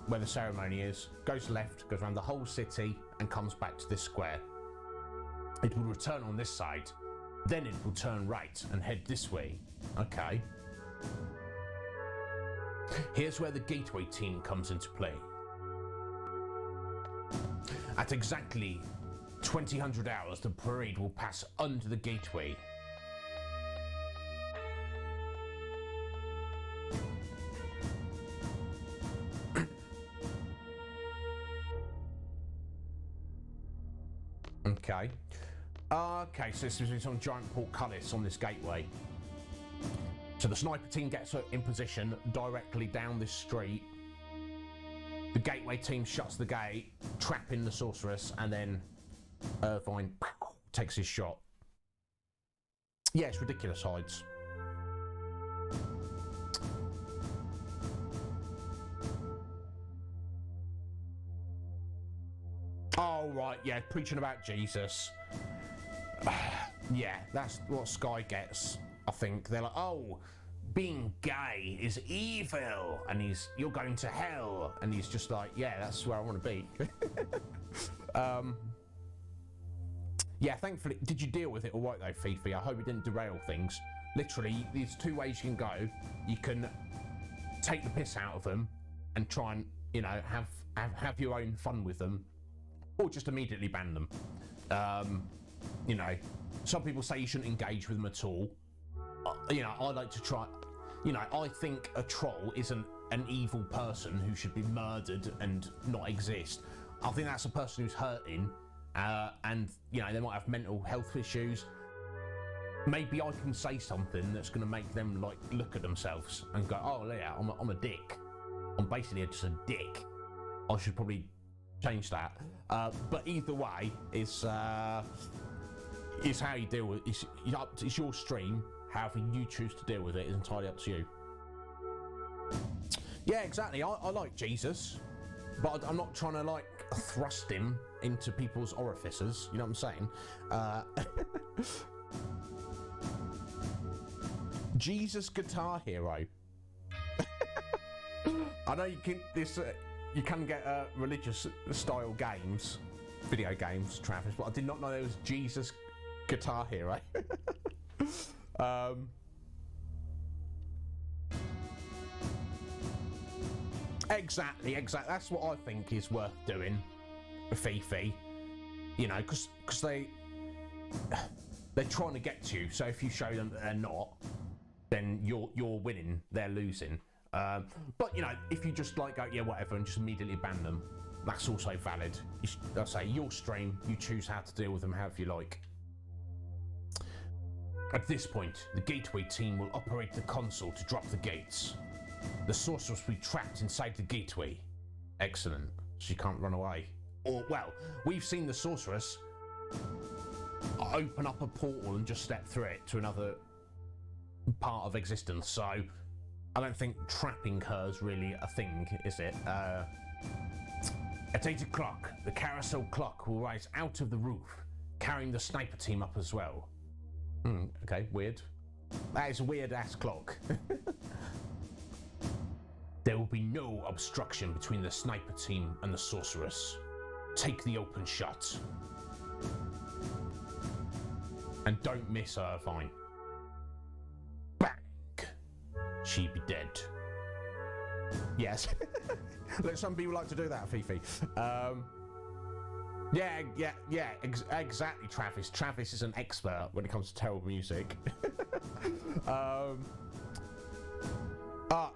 where the ceremony is, goes left, goes around the whole city, and comes back to this square. It will return on this side, then it will turn right and head this way. Okay. Here's where the gateway team comes into play. At exactly 2000 hours, the parade will pass under the gateway. Okay. Okay, so this is some giant portcullis on this gateway. So the sniper team gets in position directly down this street. The gateway team shuts the gate, trapping the sorceress, and then Irvine takes his shot. Yeah, it's ridiculous hides. Oh, right, yeah, preaching about Jesus. Yeah, that's what Sky gets, I think. They're like, oh, being gay is evil, and you're going to hell. And he's just like, yeah, that's where I want to be. Yeah, thankfully, did you deal with it all right though, Fifi? I hope it didn't derail things. Literally, there's 2 ways you can go. You can take the piss out of them and try and, have your own fun with them, or just immediately ban them. Some people say you shouldn't engage with them at all. I like to try. I think a troll isn't an evil person who should be murdered and not exist. I think that's a person who's hurting, and they might have mental health issues. Maybe I can say something that's going to make them look at themselves and go, "Oh yeah, I'm a dick. I'm basically just a dick. I should probably change that." But either way, it's it's how you deal with it. It's your stream. However you choose to deal with it is entirely up to you. Yeah, exactly. I like Jesus, but I'm not trying to like thrust him into people's orifices. You know what I'm saying? Jesus Guitar Hero. I know you can you can get religious style games, video games, Travis, but I did not know there was Jesus Guitar Hero. Exactly. That's what I think is worth doing, Fifi. You know, because they're trying to get to you. So if you show them that they're not, then you're winning, they're losing. But you know, if you just like go, yeah, whatever, and just immediately ban them, that's also valid. I say your stream, you choose how to deal with them however you like. At this point, the gateway team will operate the console to drop the gates. The sorceress will be trapped inside the gateway. Excellent. She can't run away. Or, well, we've seen the sorceress open up a portal and just step through it to another part of existence, so I don't think trapping her is really a thing, is it? At 8 o'clock, the carousel clock will rise out of the roof, carrying the sniper team up as well. Okay, weird. That is a weird-ass clock. There will be no obstruction between the sniper team and the sorceress. Take the open shot. And don't miss Irvine. Bang! She'd be dead. Yes. Look, some people like to do that, Fifi. Exactly, Travis. Travis is an expert when it comes to terrible music.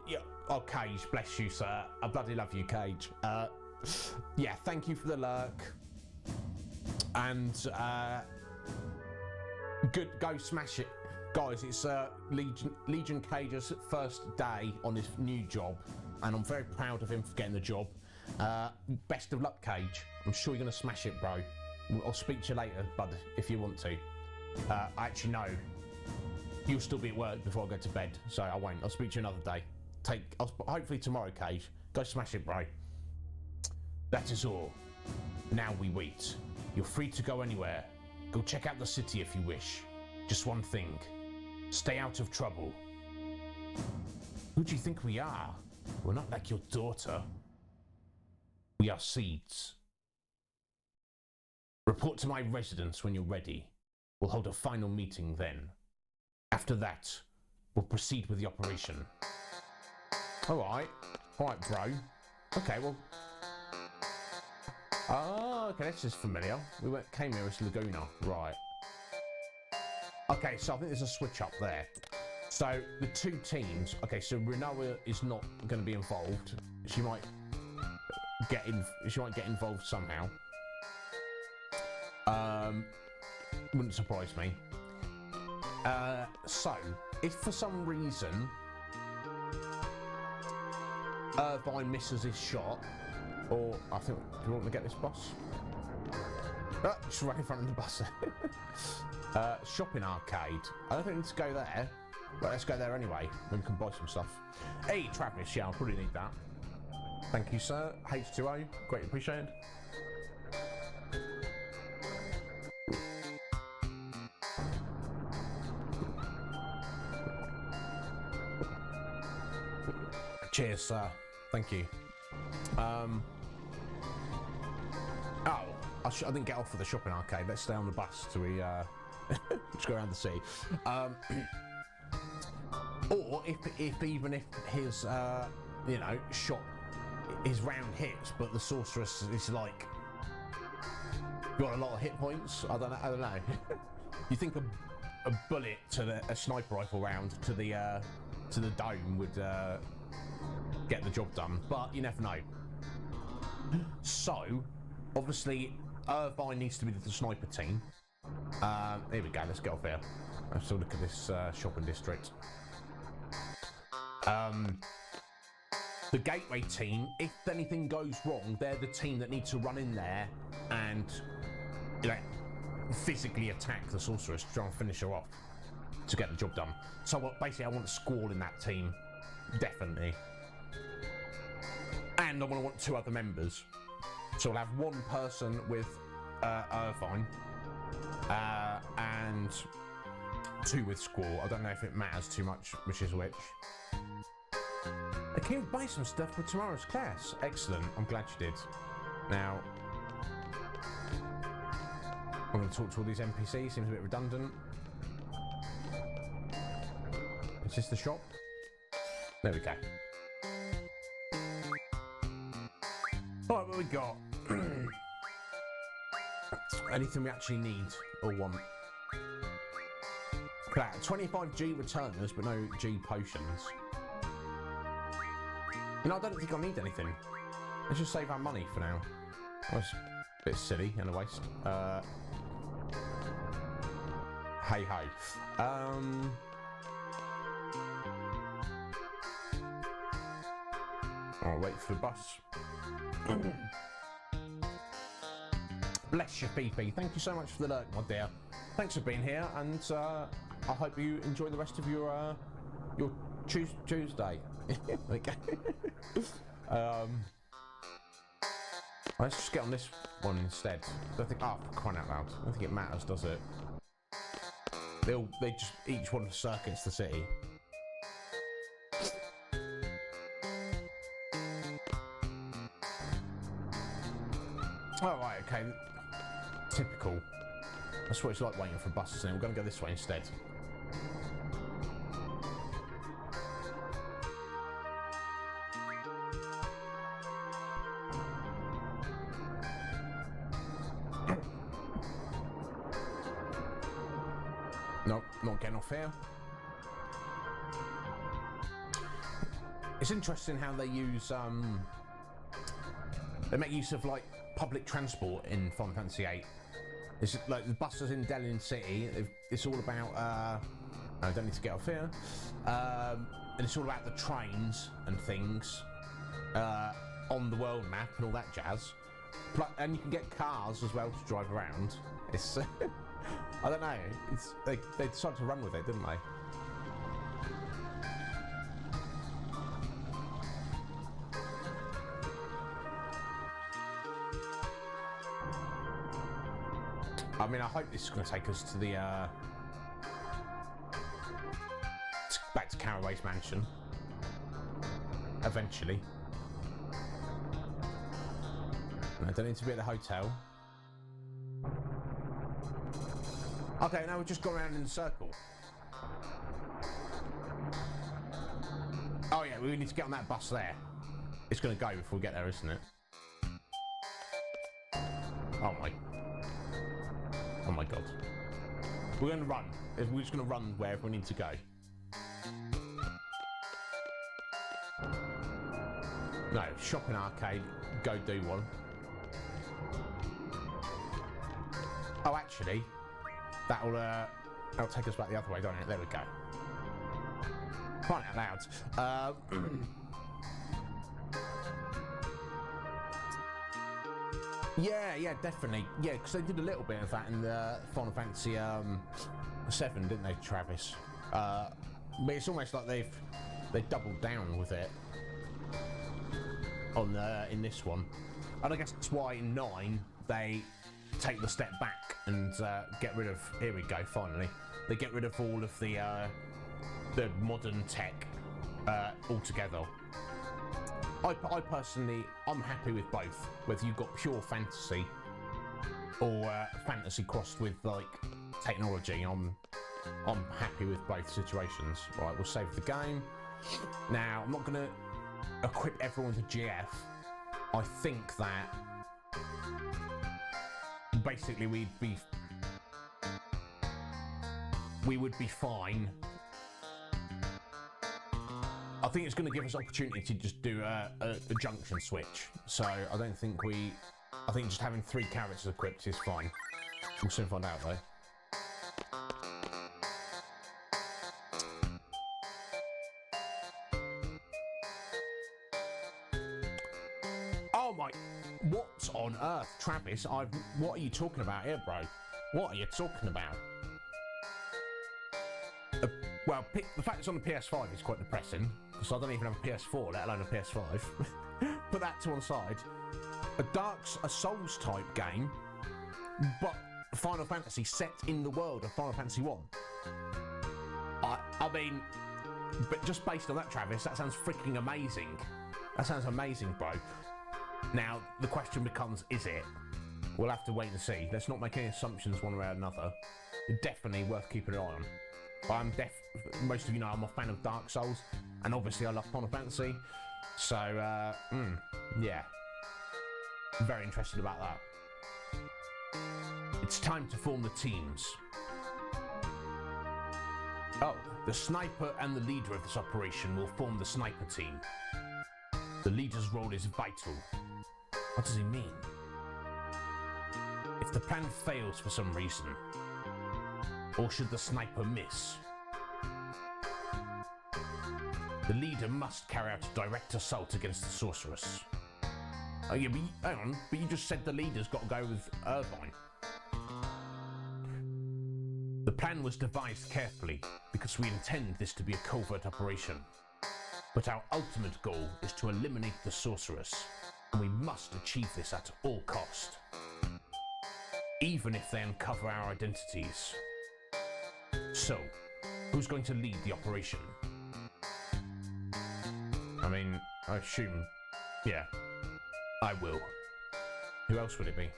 Yeah. Oh, Cage, bless you, sir. I bloody love you, Cage. Yeah, thank you for the lurk. And good, go smash it. Guys, it's Legion Cage's first day on this new job, and I'm very proud of him for getting the job. Best of luck, Cage. I'm sure you're going to smash it, bro. I'll speak to you later, bud, if you want to. Actually, no. You'll still be at work before I go to bed, so I won't. I'll speak to you another day. Hopefully tomorrow, Cage. Go smash it, bro. That is all. Now we wait. You're free to go anywhere. Go check out the city if you wish. Just one thing. Stay out of trouble. Who do you think we are? We're not like your daughter. We are seeds. Report to my residence when you're ready. We'll hold a final meeting then. After that, we'll proceed with the operation. Alright, bro. Okay, well. Oh, okay, this is familiar. We came here as Laguna, right. Okay, so I think there's a switch up there. So, the two teams, okay, so Rinoa is not going to be involved. She might get involved somehow. Wouldn't surprise me. So, if for some reason Irvine misses his shot, or I think, do you want to get this bus? Oh, just right in front of the bus. Shopping arcade. I don't think we need to go there, but let's go there anyway. Maybe we can buy some stuff. Hey, Travis, yeah, I'll probably need that. Thank you, sir. H2O, greatly appreciated. Cheers, sir. Thank you. I didn't get off of the shopping arcade. Let's stay on the bus till we just go around the city. Or if even if his shot, his round hits, but the sorceress is like got a lot of hit points. I don't know. You think a bullet to a sniper rifle round to the dome would get the job done, but you never know. So, obviously, Irvine needs to be the sniper team. Here we go, let's get off here. Let's have a look at this shopping district. The gateway team, if anything goes wrong, they're the team that need to run in there and physically attack the sorceress to try and finish her off to get the job done. So basically I want Squall in that team, definitely. And I'm going to want 2 other members. So I'll have 1 person with Irvine and 2 with Squall. I don't know if it matters too much which is which. I came to buy some stuff for tomorrow's class. Excellent, I'm glad you did. Now, I'm going to talk to all these NPCs, seems a bit redundant. Is this the shop? There we go. Alright, what we got? Anything we actually need or want? 25 G returners, but no G potions. You know, I don't think I need anything. Let's just save our money for now. That's a bit silly and a waste. Hey ho. I'll wait for the bus. Bless you, Fifi. Thank you so much for the lurk, my dear. Thanks for being here, and I hope you enjoy the rest of your Tuesday. Okay. Let's just get on this one instead. I don't think. Oh, for crying out loud! I don't think it matters, does it? They just each one circuits the city. Oh right, okay. Typical. That's what it's like waiting for buses. And we're going to go this way instead. Nope, not getting off here. It's interesting how they use they make use of like public transport in Final Fantasy VIII. It's like the buses in Delin City. It's all about. I don't need to get off here. And it's all about the trains and things on the world map and all that jazz. And you can get cars as well to drive around. It's I don't know. It's they decided to run with it, didn't they? I mean, I hope this is going to take us to the back to Caraway's mansion eventually. I don't need to be at the hotel. Okay, now we've just gone around in a circle. Oh yeah, we need to get on that bus there. It's going to go before we get there, isn't it? Oh my god. We're going to run. We're just going to run wherever we need to go. No, shopping arcade, go do one. Oh, actually, that'll take us back the other way, don't it? There we go. Crying out loud. Yeah, definitely. Yeah, because they did a little bit of that in the Final Fantasy VII, didn't they, Travis? But it's almost like they've doubled down with it on in this one, and I guess that's why in 9 they take the step back and get rid of. Here we go. Finally, they get rid of all of the modern tech altogether. I personally, I'm happy with both. Whether you've got pure fantasy or fantasy crossed with like technology, I'm happy with both situations. Right, we'll save the game. Now, I'm not going to equip everyone with a GF. I think that basically we would be fine. I think it's going to give us opportunity to just do a junction switch. So I don't think I think just having 3 characters equipped is fine. We'll soon find out though. Oh my, what on earth, Travis? What are you talking about here, bro? What are you talking about? Well, the fact it's on the PS5 is quite depressing, because I don't even have a PS4, let alone a PS5. Put that to one side. A Souls type game, but Final Fantasy set in the world of Final Fantasy I. I mean, but just based on that, Travis, that sounds freaking amazing. That sounds amazing, bro. Now, the question becomes, is it? We'll have to wait and see. Let's not make any assumptions one way or another. Definitely worth keeping an eye on. Most of you know I'm a fan of Dark Souls, and obviously I love Final Fantasy, so yeah, very interested about that. It's time to form the teams. Oh, the sniper and the leader of this operation will form the sniper team. The leader's role is vital. What does he mean? If the plan fails for some reason, or should the sniper miss, the leader must carry out a direct assault against the sorceress. Oh yeah, hang on, but you just said the leader's got to go with Irvine. The plan was devised carefully because we intend this to be a covert operation. But our ultimate goal is to eliminate the sorceress, and we must achieve this at all cost. Even if they uncover our identities. So, who's going to lead the operation? I mean, I assume, yeah, I will. Who else would it be?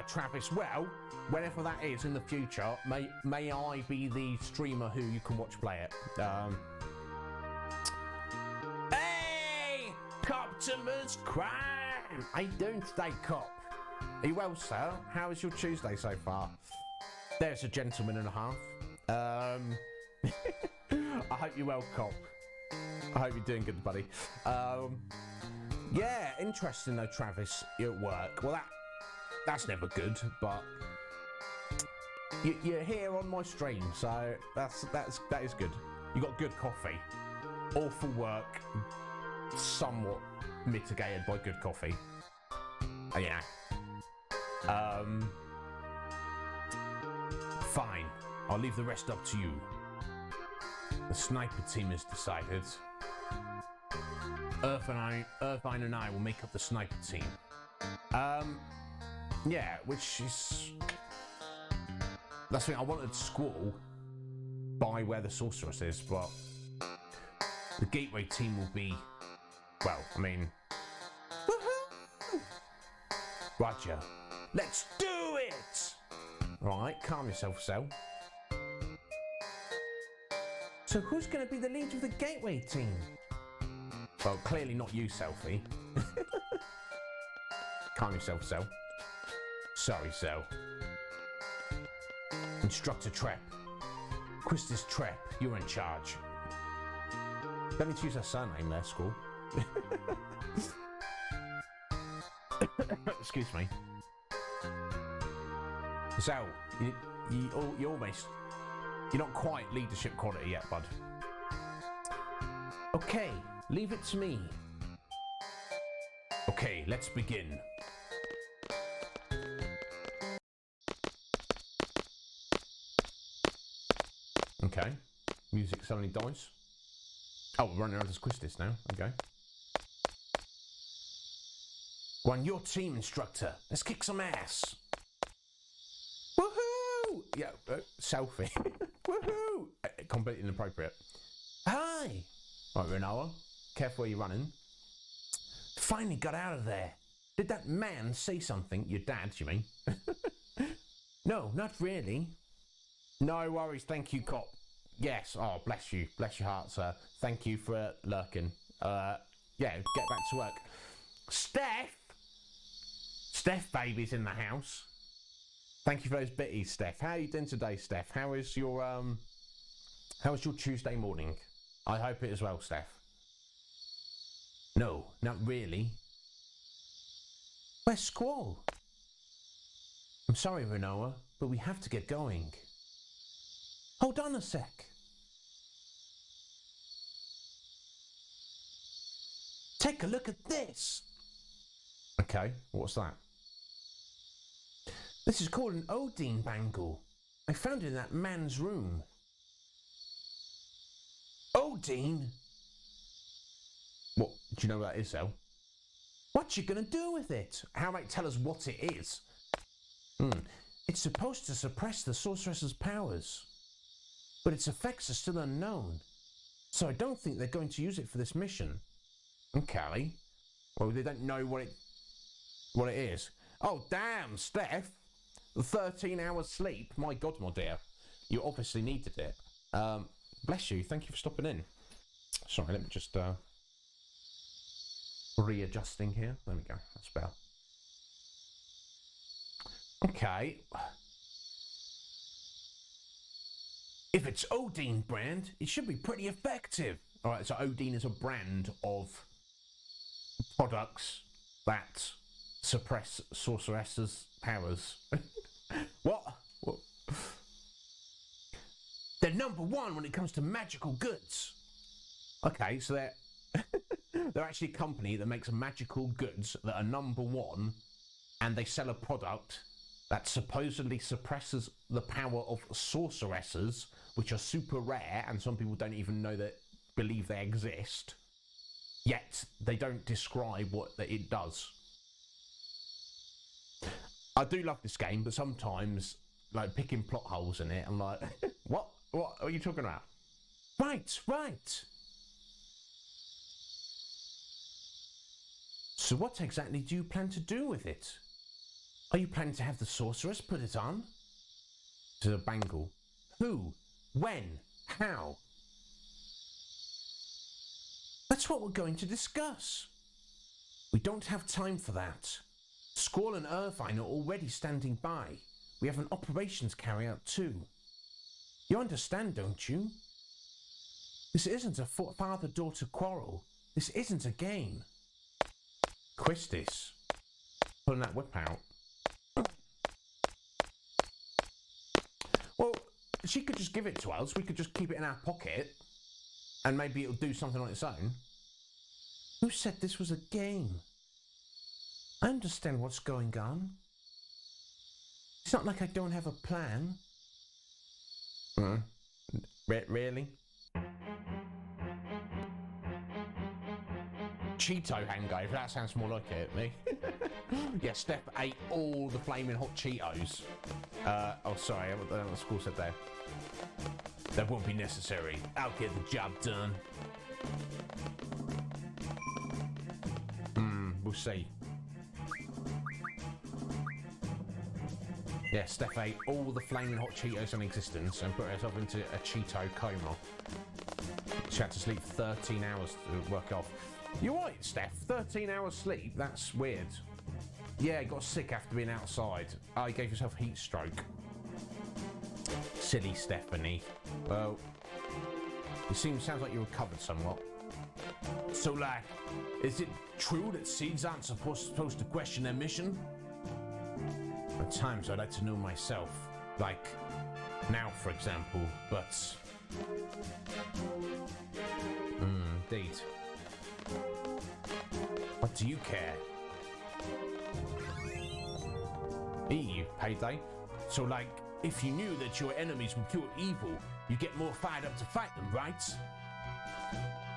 Travis, well, whenever that is in the future, may I be the streamer who you can watch play it. Hey! Coptimus crime! How you doing today, cop? Are you well, sir? How is your Tuesday so far? There's a gentleman and a half. I hope you're well, cop. I hope you're doing good, buddy. Yeah, interesting though, Travis, you're at work. Well, that's never good, but you're here on my stream, so that is good. You got good coffee. Awful work, somewhat mitigated by good coffee. Yeah. Fine. I'll leave the rest up to you. The sniper team is decided. Irvine and I will make up the sniper team. Yeah, which is... That's the thing, I wanted Squall by where the sorceress is, but the gateway team will be, well, I mean... Woohoo! Roger. Let's do it! Alright, calm yourself, Cell. So who's going to be the leader of the gateway team? Well, clearly not you, Selfie. Calm yourself, Cell. Sorry, Cell. Instructor Trep. Quistis Trep, you're in charge. Don't need to use her surname there, Squall. Excuse me. Cell, you almost... You're not quite leadership quality yet, bud. Okay, leave it to me. Okay, let's begin. Okay, music suddenly dies. Oh, we're running around as Quistis now, okay. We're on your team, instructor. Let's kick some ass. Woohoo! Yeah, selfie. Woohoo! Completely inappropriate. Hi! Right, Renoa, careful where you're running. Finally got out of there. Did that man say something? Your dad, you mean? No, not really. No worries, thank you, cop. Yes, oh, bless you. Bless your heart, sir. Thank you for lurking. Yeah, get back to work. Steph! Steph, baby's in the house. Thank you for those bitties, Steph. How are you doing today, Steph? How was your Tuesday morning? I hope it is well, Steph. No, not really. Where's Squall? I'm sorry, Renoa, but we have to get going. Hold on a sec. Take a look at this. Okay, what's that? This is called an Odin bangle. I found it in that man's room. Odin? What, do you know what that is, though? What you gonna do with it? How about you tell us what it is? It's supposed to suppress the sorceress's powers, but its effects are still unknown. So I don't think they're going to use it for this mission. Okay. Well, they don't know what it is. Oh, damn, Steph. 13 hours sleep. My God, my dear. You obviously needed it. Bless you. Thank you for stopping in. Sorry, let me just readjusting here. There we go. That's better. Okay. If it's Odin brand, it should be pretty effective. All right, so Odin is a brand of products that suppress sorceresses' powers. What? They're number one when it comes to magical goods. Okay, so they're actually a company that makes magical goods that are number one, and they sell a product that supposedly suppresses the power of sorceresses, which are super rare, and some people don't even believe they exist. Yet they don't describe what it does. I do love this game, but sometimes, like, picking plot holes in it, I'm like, what are you talking about? Right. So what exactly do you plan to do with it? Are you planning to have the sorceress put it on? To the bangle. Who? When? How? That's what we're going to discuss. We don't have time for that. Squall and Irvine are already standing by. We have an operations carry out too. You understand, don't you? This isn't a father-daughter quarrel. This isn't a game. Quistis. Pulling that whip out. Well, she could just give it to us. We could just keep it in our pocket. And maybe it'll do something on its own. Who said this was a game? I understand what's going on. It's not like I don't have a plan. Really? Cheeto hangover, that sounds more like it, me. Yeah, Steph ate all the flaming hot Cheetos. Oh, sorry, I don't know what the school said there. That won't be necessary. I'll get the job done. We'll see. Yeah, Steph ate all the flaming hot Cheetos in existence and put herself into a Cheeto coma. She had to sleep 13 hours to work off. You're right, Steph. 13 hours sleep? That's weird. Yeah, got sick after being outside. Oh, you gave yourself heat stroke. Silly Stephanie. Well, it sounds like you recovered somewhat. So, like, is it true that seeds aren't supposed to question their mission? At times, I'd like to know myself. Like, now, for example, but... indeed. What do you care? Eve, payday. So, like, if you knew that your enemies were pure evil, you'd get more fired up to fight them, right?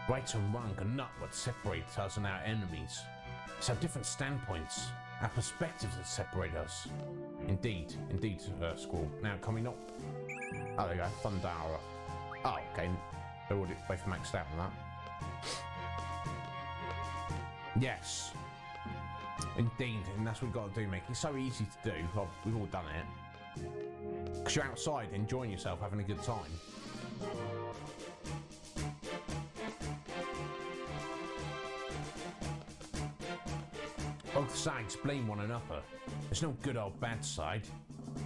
Right and wrong are not what separates us and our enemies. It's our different standpoints, our perspectives that separate us. Indeed, Squall. Now, can we not... Oh, there you go, Thundara. Oh, okay. They're already both maxed out on that. Yes. Indeed, and that's what we've got to do, Mick. It's so easy to do. Well, we've all done it. Because you're outside enjoying yourself, having a good time. Both sides blame one another. There's no good or bad side.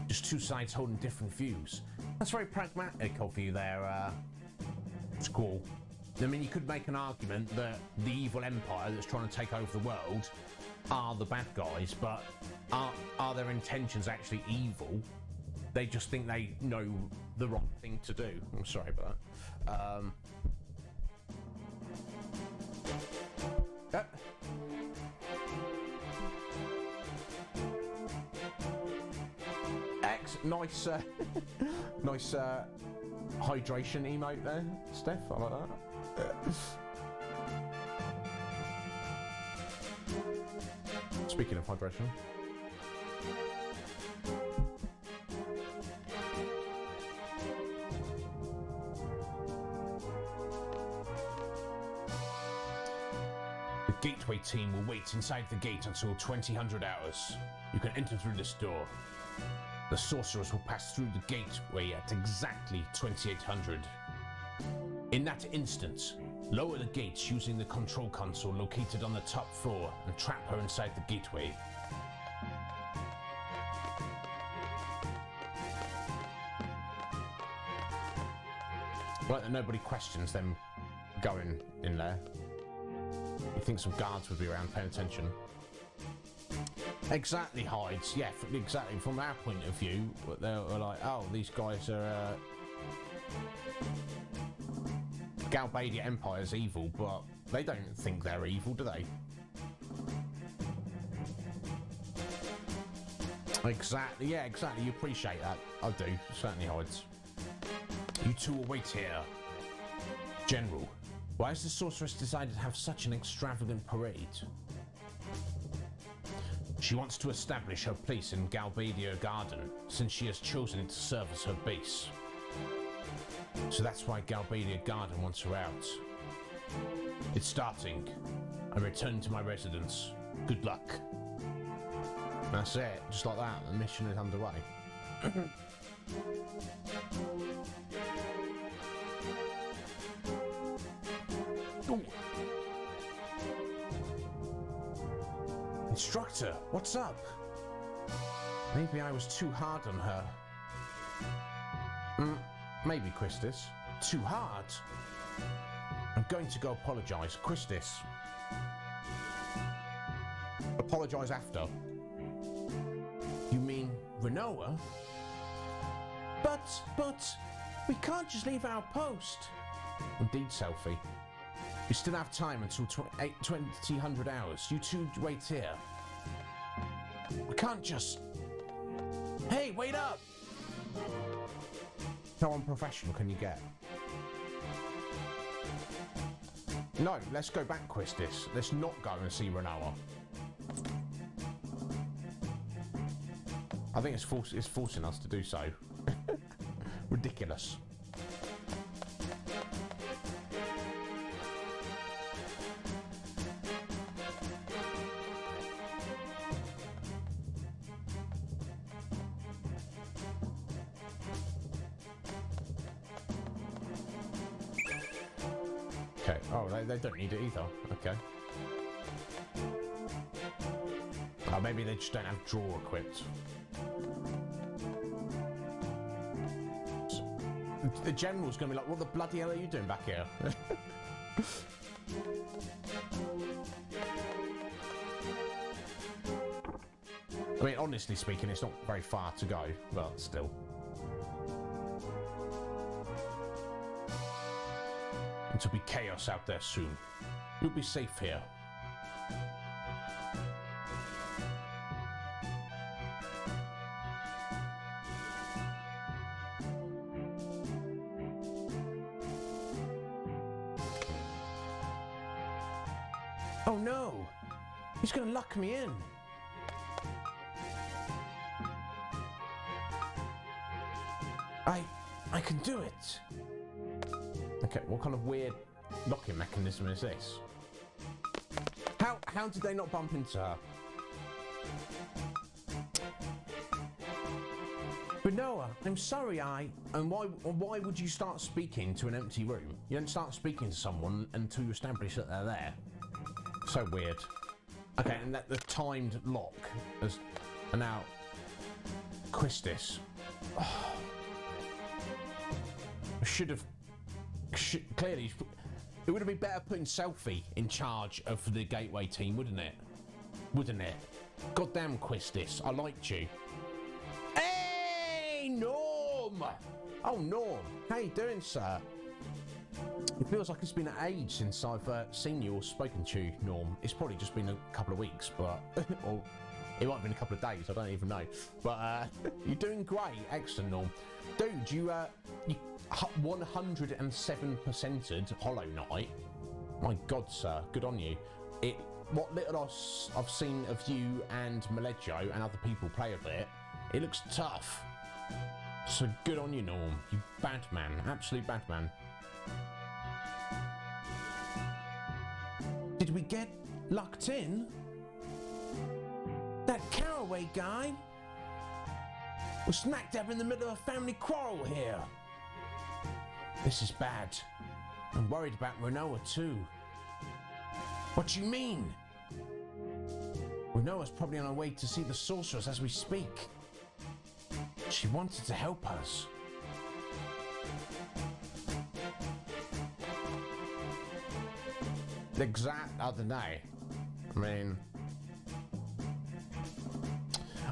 Just two sides holding different views. That's very pragmatic of you there, Squall. I mean, you could make an argument that the evil empire that's trying to take over the world are the bad guys, but are their intentions actually evil? They just think they know the wrong thing to do. I'm sorry about that. nice, nice hydration emote there, Steph. I like that. Speaking of hydration. The gateway team will wait inside the gate until 2000 hours. You can enter through this door. The sorcerers will pass through the gateway at exactly 2800. In that instant, lower the gates using the control console located on the top floor and trap her inside the gateway. Right, that nobody questions them going in there. You think some guards would be around paying attention. Exactly, Hides. Yeah, exactly. From our point of view, they were like, oh, these guys are... Galbadia Empire's evil, but they don't think they're evil, do they? Exactly, yeah, exactly. You appreciate that. I do, certainly, Hides. You two will wait here. General, why has the sorceress decided to have such an extravagant parade? She wants to establish her place in Galbadia Garden, since she has chosen it to serve as her base. So that's why Galbadia Garden wants her out. It's starting. I'm returning to my residence. Good luck. That's it. Just like that, the mission is underway. Ooh. Instructor, what's up? Maybe I was too hard on her. Maybe, Christus. Too hard? I'm going to go apologise. Christus. Apologise after. You mean Renoa? But, we can't just leave our post. Indeed, Selfie. We still have time until 2000 hours. You two wait here. We can't just... Hey, wait up! How unprofessional can you get? No, let's go back, Quistis. Let's not go and see Renoa. I think it's forcing us to do so. Ridiculous. Okay. Oh, they don't need it either. Okay. Oh, maybe they just don't have draw equipped. The general's gonna be like, what the bloody hell are you doing back here? I mean, honestly speaking, it's not very far to go, but still. It'll be chaos out there soon. You'll be safe here. Oh no! He's gonna lock me in! I can do it! Okay, what kind of weird locking mechanism is this? How did they not bump into her? But Noah, I'm sorry, and why would you start speaking to an empty room? You don't start speaking to someone until you establish that they're there. So weird. Okay, and that the timed lock is, and now Quistis. Oh. Clearly, it would have been better putting Selfie in charge of the gateway team, wouldn't it? Wouldn't it? Goddamn Quistis, I liked you. Hey, Norm! Oh, Norm, how you doing, sir? It feels like it's been an age since I've seen you or spoken to you, Norm. It's probably just been a couple of weeks, but... or It might have been a couple of days, I don't even know. But you're doing great, excellent, Norm. Dude, you 107%ed Hollow Knight. My God, sir, good on you. What little I've seen of you and Maleggio and other people play of it, it looks tough. So good on you, Norm. You bad man, absolute bad man. Did we get locked in? That Caraway guy was smack dab in the middle of a family quarrel here. This is bad. I'm worried about Renoa too. What do you mean? Renoa's probably on her way to see the sorceress as we speak. She wanted to help us. I don't know. I mean,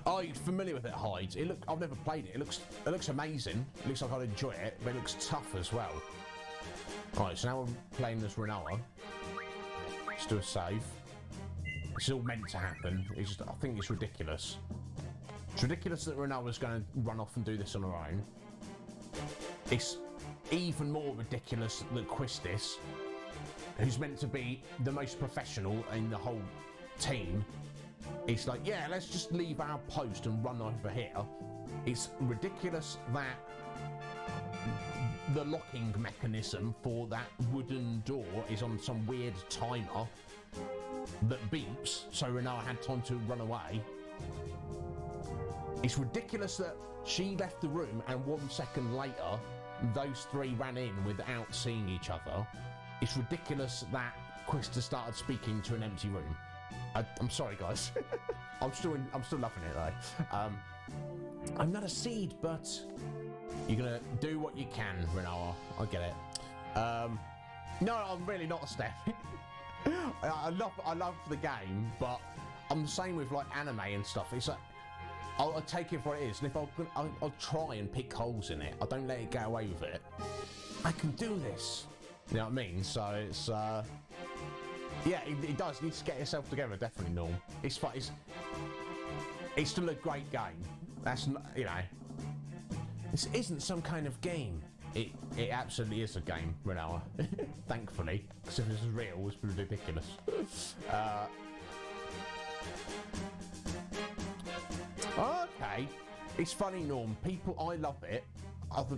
are you familiar with it, Hyde? I've never played it. It looks amazing. It looks like I'd enjoy it, but it looks tough as well. Alright, so now we're playing as Renoa. Let's do a save. This is all meant to happen. I think it's ridiculous. It's ridiculous that Renoa's going to run off and do this on her own. It's even more ridiculous that Quistis, who's meant to be the most professional in the whole team, it's like, yeah, let's just leave our post and run over here. It's ridiculous that the locking mechanism for that wooden door is on some weird timer that beeps, so Renoa had time to run away. It's ridiculous that she left the room and 1 second later those three ran in without seeing each other. It's ridiculous that Quista started speaking to an empty room. I'm sorry, guys. I'm still loving it though. I'm not a seed, but you're gonna do what you can, Renoa. I get it. No, I'm really not a step. I love the game, but I'm the same with like anime and stuff. It's like I'll take it for what it is, and if I'll try and pick holes in it. I don't let it get away with it. I can do this. You know what I mean? So it's yeah, it does. You need to get yourself together, definitely, Norm. It's fun. It's still a great game. That's not, you know. This isn't some kind of game. It absolutely is a game, Renoa. Thankfully, because if this is real, it's ridiculous. Okay, it's funny, Norm. I love it. Other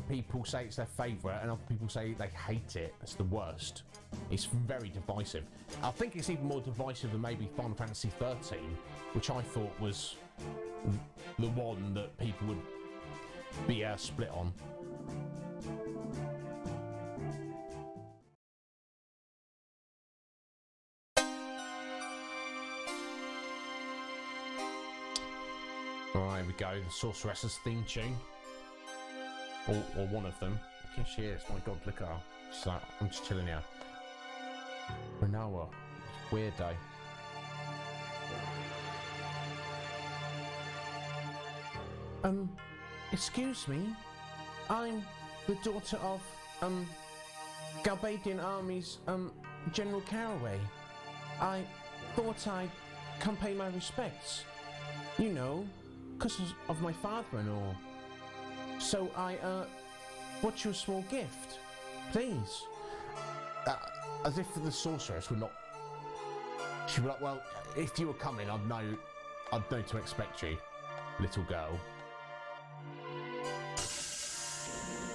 people say it's their favourite, and other people say they hate it. It's the worst. It's very divisive. I think it's even more divisive than maybe Final Fantasy XIII, which I thought was the one that people would be split on. Alright, here we go. The Sorceress's theme tune. Or one of them. Here she is. My God, look at her. She's like, I'm just chilling here. Renoa. It's a weird day. Excuse me. I'm the daughter of, Galbadian Army's, General Caraway. I thought I'd come pay my respects. You know, 'cause of my father and all. So I, brought you a small gift. Please. As if the sorceress would not... She'd be like, well, if you were coming, I'd know to expect you, little girl.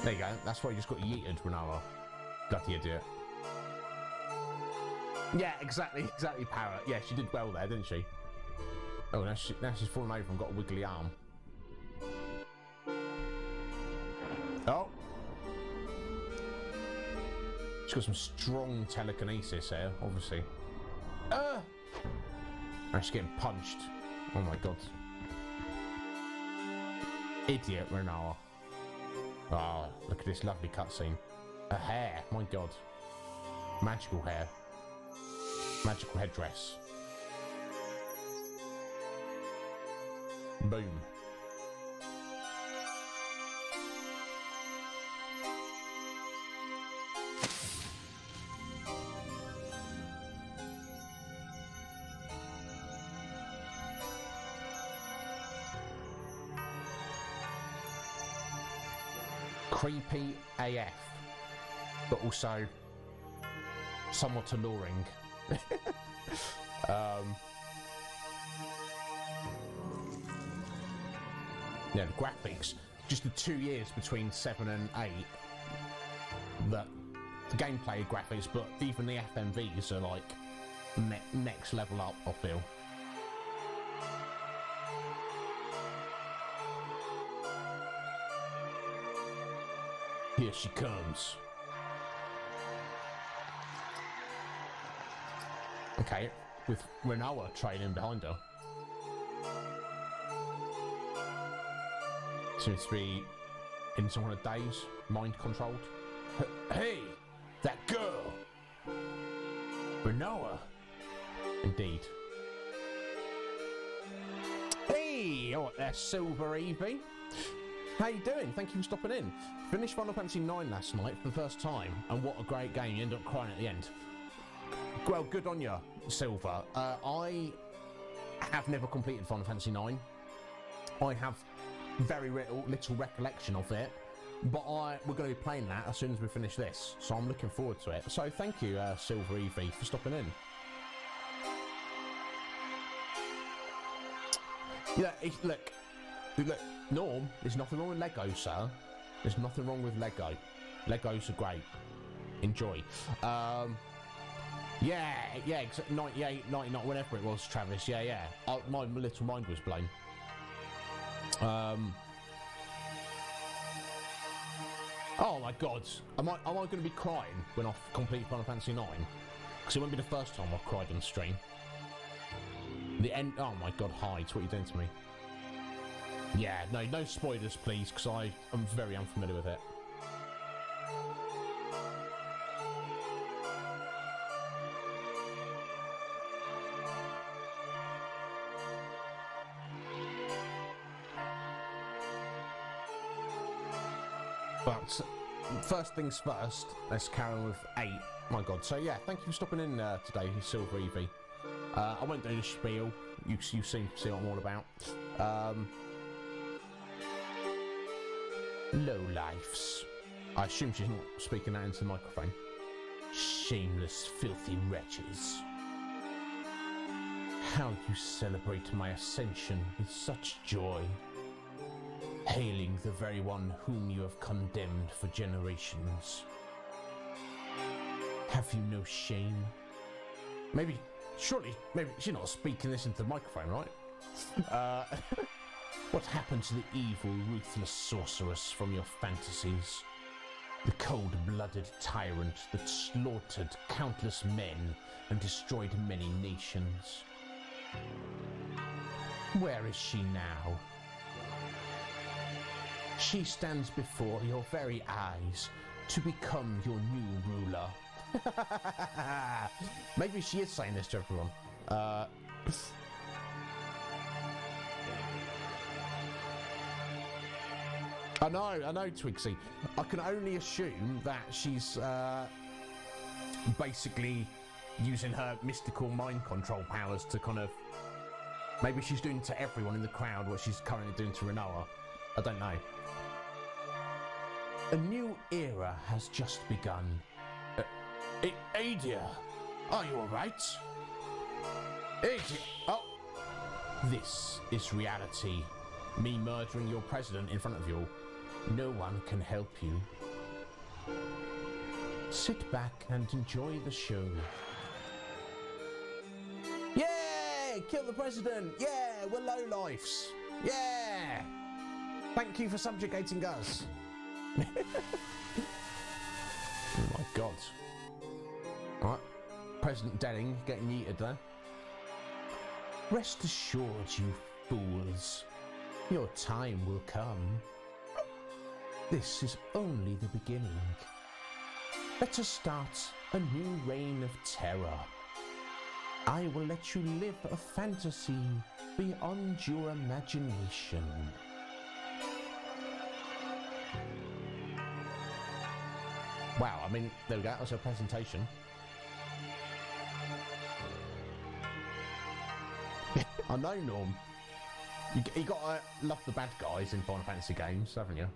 There you go. That's why you just got yeeted, Renoa. Bloody idiot. Yeah, exactly, Parrot. Yeah, she did well there, didn't she? Oh, now she's fallen over and got a wiggly arm. Oh! She's got some strong telekinesis here, obviously. Now she's getting punched. Oh my God. Idiot, Renoa. Oh, look at this lovely cutscene. Her hair, my God. Magical hair. Magical headdress. Boom. creepy AF, but also somewhat alluring. Yeah, the graphics, just the 2 years between 7 and 8, the gameplay graphics, but even the FMVs are like next level up, I feel. Here she comes. Okay, with Renoa trailing behind her. Seems to be in some kind of daze, mind controlled. Hey, that girl! Renoa! Indeed. Hey, oh, there's Silver Evie. How you doing? Thank you for stopping in. Finished Final Fantasy IX last night for the first time, and what a great game. You end up crying at the end. Well, good on you, Silver. I have never completed Final Fantasy IX. I have very little recollection of it, but we're going to be playing that as soon as we finish this, so I'm looking forward to it. So thank you, Silver Evie, for stopping in. Yeah, look, Norm, there's nothing wrong with Lego, sir. There's nothing wrong with Lego. Legos are great. Enjoy. Yeah, 98, 99, whenever it was, Travis. Yeah. My little mind was blown. Oh my God, am I going to be crying when I complete Final Fantasy IX? Because it won't be the first time I've cried on stream. The end. Oh my God, Hides, what are you doing to me? Yeah, no spoilers, please, because I am very unfamiliar with it. But first things first, let's carry on with 8. My God. So yeah, thank you for stopping in today, Silver Evie. I won't do the spiel. You seem to see what I'm all about. Lowlifes. I assume she's not speaking that into the microphone. Shameless, filthy wretches. How you celebrate my ascension with such joy. Hailing the very one whom you have condemned for generations. Have you no shame? Maybe she's not speaking this into the microphone, right? What happened to the evil, ruthless sorceress from your fantasies? The cold-blooded tyrant that slaughtered countless men and destroyed many nations. Where is she now? She stands before your very eyes to become your new ruler. Maybe she is saying this to everyone. I know, Twigsy. I can only assume that she's basically using her mystical mind control powers to kind of... Maybe she's doing to everyone in the crowd what she's currently doing to Renoa. I don't know. A new era has just begun. Adia, are you alright? Adia, oh. This is reality. Me murdering your president in front of you. No one can help you. Sit back and enjoy the show. Yeah! Kill the president! Yeah! We're lowlifes! Yeah! Thank you for subjugating us! Oh my God. Alright. President Denning getting yeeted there. Rest assured, you fools. Your time will come. This is only the beginning. Let us start a new reign of terror. I will let you live a fantasy beyond your imagination. Wow, I mean, there we go, that was her presentation. I know, Norm. You gotta love the bad guys in Final Fantasy games, haven't you?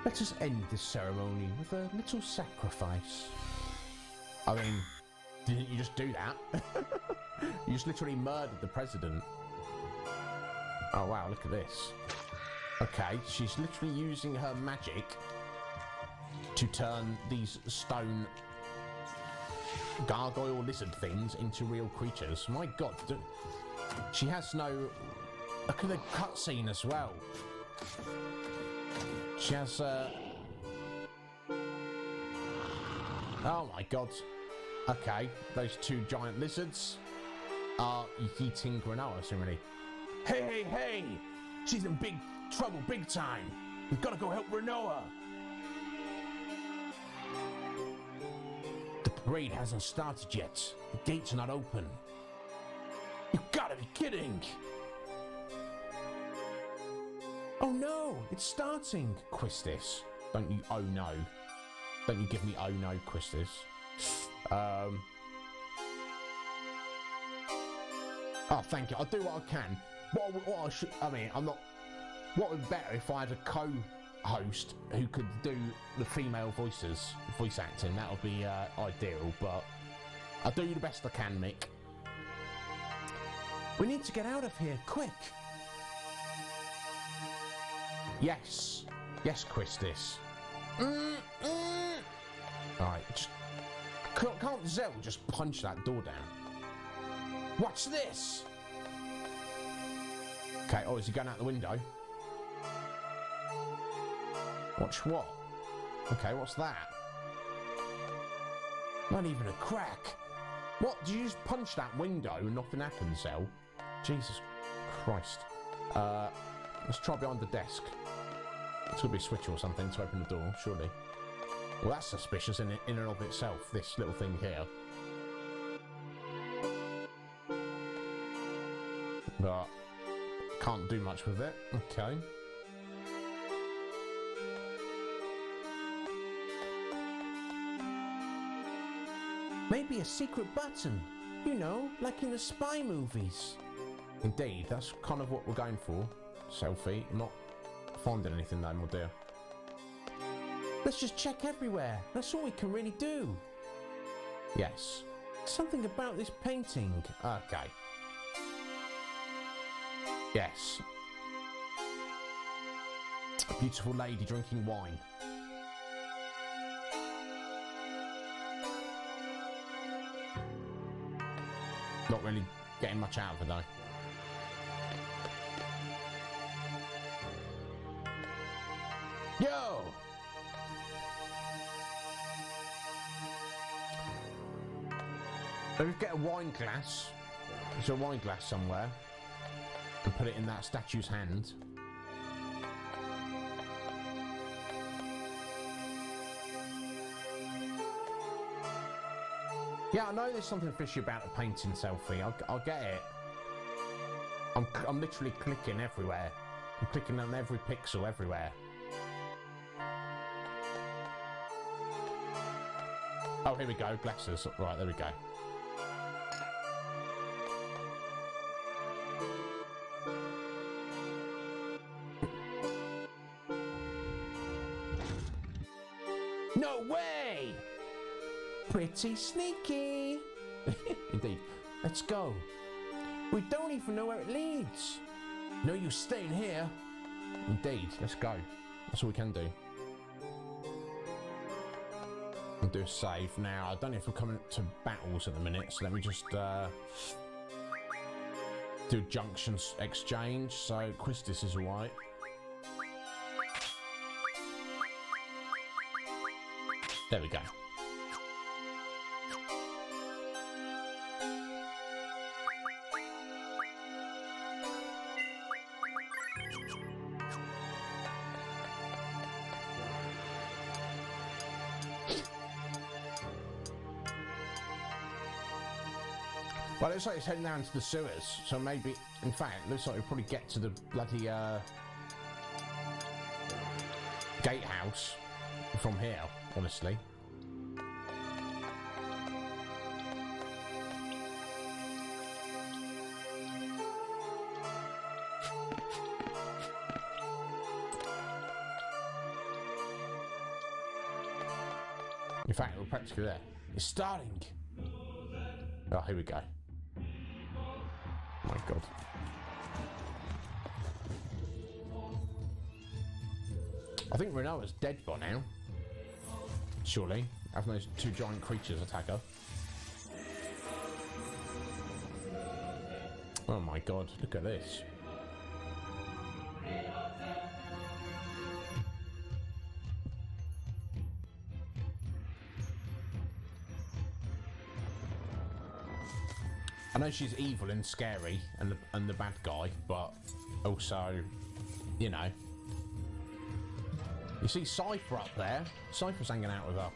Let us end this ceremony with a little sacrifice. I mean, didn't you just do that? You just literally murdered the president. Oh wow, look at this. Okay, she's literally using her magic to turn these stone gargoyle lizard things into real creatures. My god, she has no... Look at the cutscene as well. She has oh my god. Okay, those two giant lizards are eating granola, seemingly. Hey, hey, hey! She's in big trouble, big time! We've got to go help Renoa! The parade hasn't started yet. The gates are not open. You've got to be kidding! Oh no! It's starting! Quistis. Don't you oh no. Don't you give me oh no, Quistis. Oh, thank you. I'll do what I can. What I should... I mean, I'm not... What would be better if I had a co-host who could do the female voice acting. That would be ideal, but I'll do the best I can, Mick. We need to get out of here, quick! Yes. Yes, Quistis. Alright, just... Can't Zell just punch that door down? Watch this! Okay, oh, is he going out the window? Watch what? Okay, what's that? Not even a crack. What? Did you just punch that window and nothing happened, Zell? Jesus Christ. Let's try behind the desk. It's gonna be a switch or something to open the door, surely. Well, that's suspicious in and of itself, this little thing here. But can't do much with it. Okay. Maybe a secret button. You know, like in the spy movies. Indeed, that's kind of what we're going for. Selfie. I'm not finding anything though, my dear. Let's just check everywhere. That's all we can really do. Yes. Something about this painting. Okay. Yes. A beautiful lady drinking wine. Not really getting much out of it though. Yo! Let's get a wine glass. There's a wine glass somewhere. And put it in that statue's hand. Yeah, I know there's something fishy about the painting, Selfie. I'll get it. I'm literally clicking everywhere. I'm clicking on every pixel everywhere. Oh, here we go. Glasses. Right, there we go. No way! Pretty sneaky. Indeed. Let's go. We don't even know where it leads. No use staying here. Indeed. Let's go. That's all we can do. We'll do a save now. I don't know if we're coming to battles at the minute, so let me just do junctions exchange. So Quistis is alright. There we go. Well, it looks like it's heading down to the sewers, so maybe, in fact, it looks like we'll probably get to the bloody gatehouse from here, honestly. In fact, we're practically there. It's starting. Oh, here we go. My God. I think Renoa's dead by now. Surely, having those two giant creatures attack her. Oh my God, look at this. I know she's evil and scary and the bad guy, but also, you know. You see Cypher up there? Cypher's hanging out with her.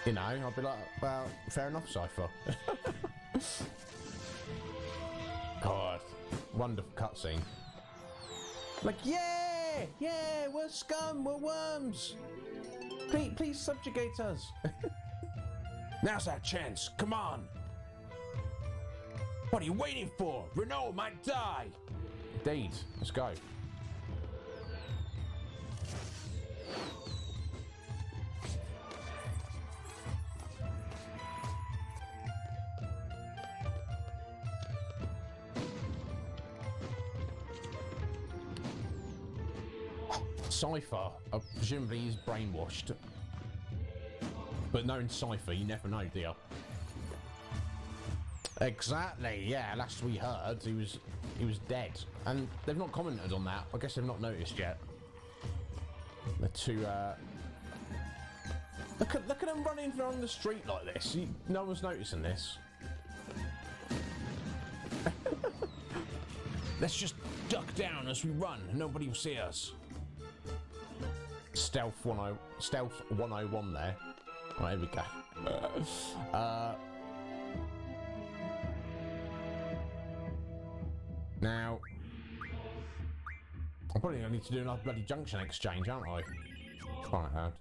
You know, I'll be like, well, fair enough, Cypher. God, wonderful cutscene. Like, yeah, we're scum, we're worms. Please subjugate us. Now's our chance, come on. What are you waiting for? Renault might die. Indeed, let's go. Cypher, presumably he's brainwashed. But knowing Cypher, you never know, do you? Exactly, yeah, last we heard, he was dead. And they've not commented on that. I guess they've not noticed yet. They're too, Look at them running around the street like this. No one's noticing this. Let's just duck down as we run. Nobody will see us. Stealth 101 there. Right, here we go. Now, I'm probably going to need to do another bloody junction exchange, aren't I? Quite hard.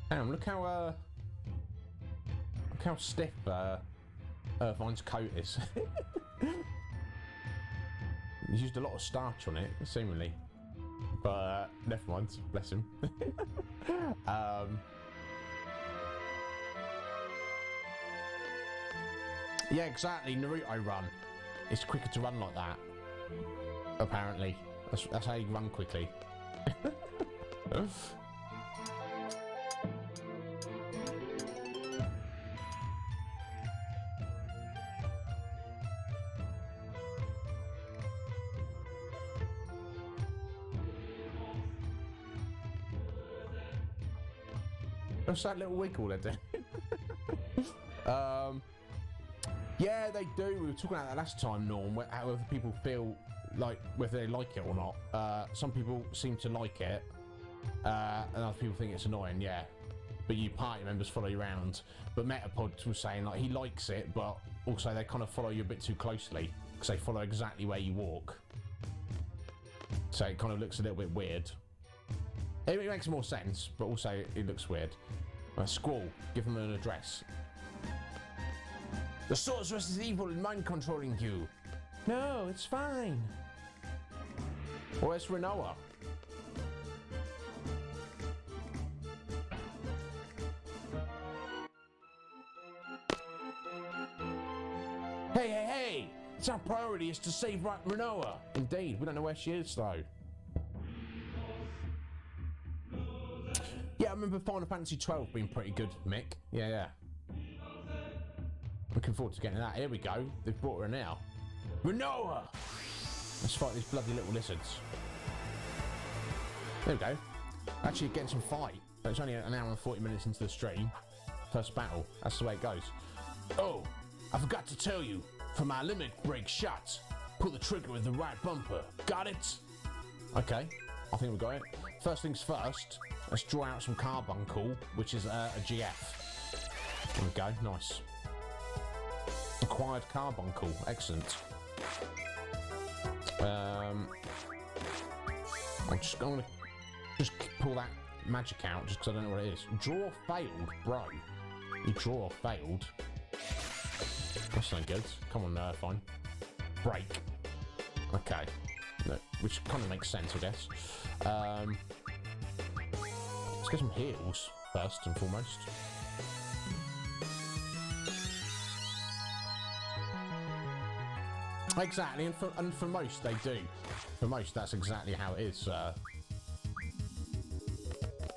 Damn, look how stiff Irvine's coat is. He's used a lot of starch on it, seemingly. But never mind, bless him. Yeah, exactly, Naruto run. It's quicker to run like that. Apparently. That's how you run quickly. What's that little wiggle they're doing? Yeah, they do. We were talking about that last time, Norm, how other people feel like, whether they like it or not. Some people seem to like it, and other people think it's annoying, yeah. But you party members follow you around. But Metapod was saying, like, he likes it, but also they kind of follow you a bit too closely, because they follow exactly where you walk. So it kind of looks a little bit weird. It makes more sense, but also it looks weird. Squall, give them an address. The sorceress is evil and mind controlling you. No, it's fine. Where's Renoa? Hey! It's our priority is to save Renoa. Indeed, we don't know where she is though. Yeah, I remember Final Fantasy XII being pretty good, Mick. Yeah. Looking forward to getting that. Here we go. They've brought her now. Renoa! Let's fight these bloody little lizards. There we go. Actually getting some fight. But it's only an hour and 40 minutes into the stream. First battle. That's the way it goes. Oh, I forgot to tell you. For my limit break shots, pull the trigger with the right bumper. Got it? Okay. I think we got it. First things first. Let's draw out some carbuncle, which is a GF. There we go, nice. Acquired carbuncle, excellent. gonna just pull that magic out just because I don't know what it is. Draw failed, bro. You draw failed. That's not good. Come on, fine. Break. Okay. No, which kind of makes sense, I guess. Let's get some heals first and foremost. Exactly, and for most they do. For most, that's exactly how it is,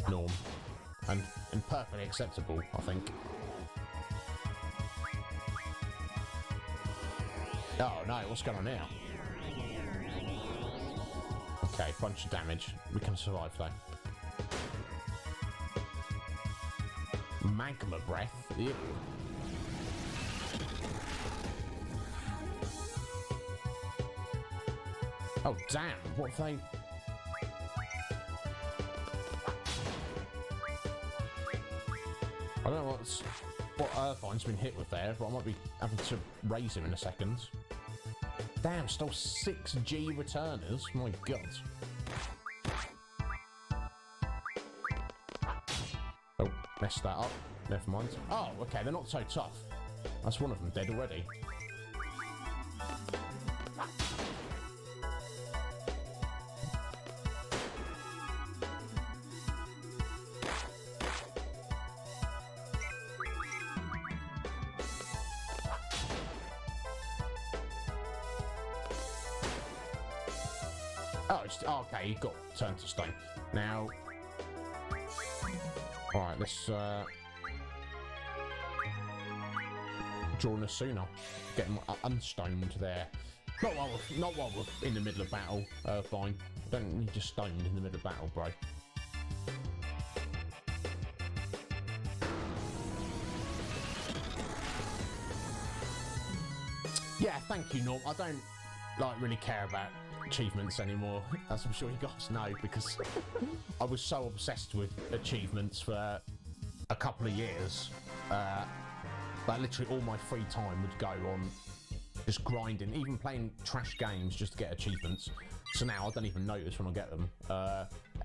Norm. And perfectly acceptable, I think. Oh no, what's going on now? Okay, bunch of damage. We can survive though. Magma breath. Ew. Oh damn, what have they... I don't know what Irvine's been hit with there, but I might be having to raise him in a second. Damn, stole 6G returners. My god. Oh, messed that up. Never mind. Oh, okay, they're not so tough. That's one of them dead already. Oh, okay, he got turned to stone. Now, alright, let's draw Nasuna. Get him unstoned there. Not while we're in the middle of battle, fine. Don't need you stoned in the middle of battle, bro. Yeah, thank you, Norm. I don't really care about achievements anymore, as I'm sure you guys know, because I was so obsessed with achievements for a couple of years that literally all my free time would go on just grinding, even playing trash games just to get achievements. So now I don't even notice when I get them.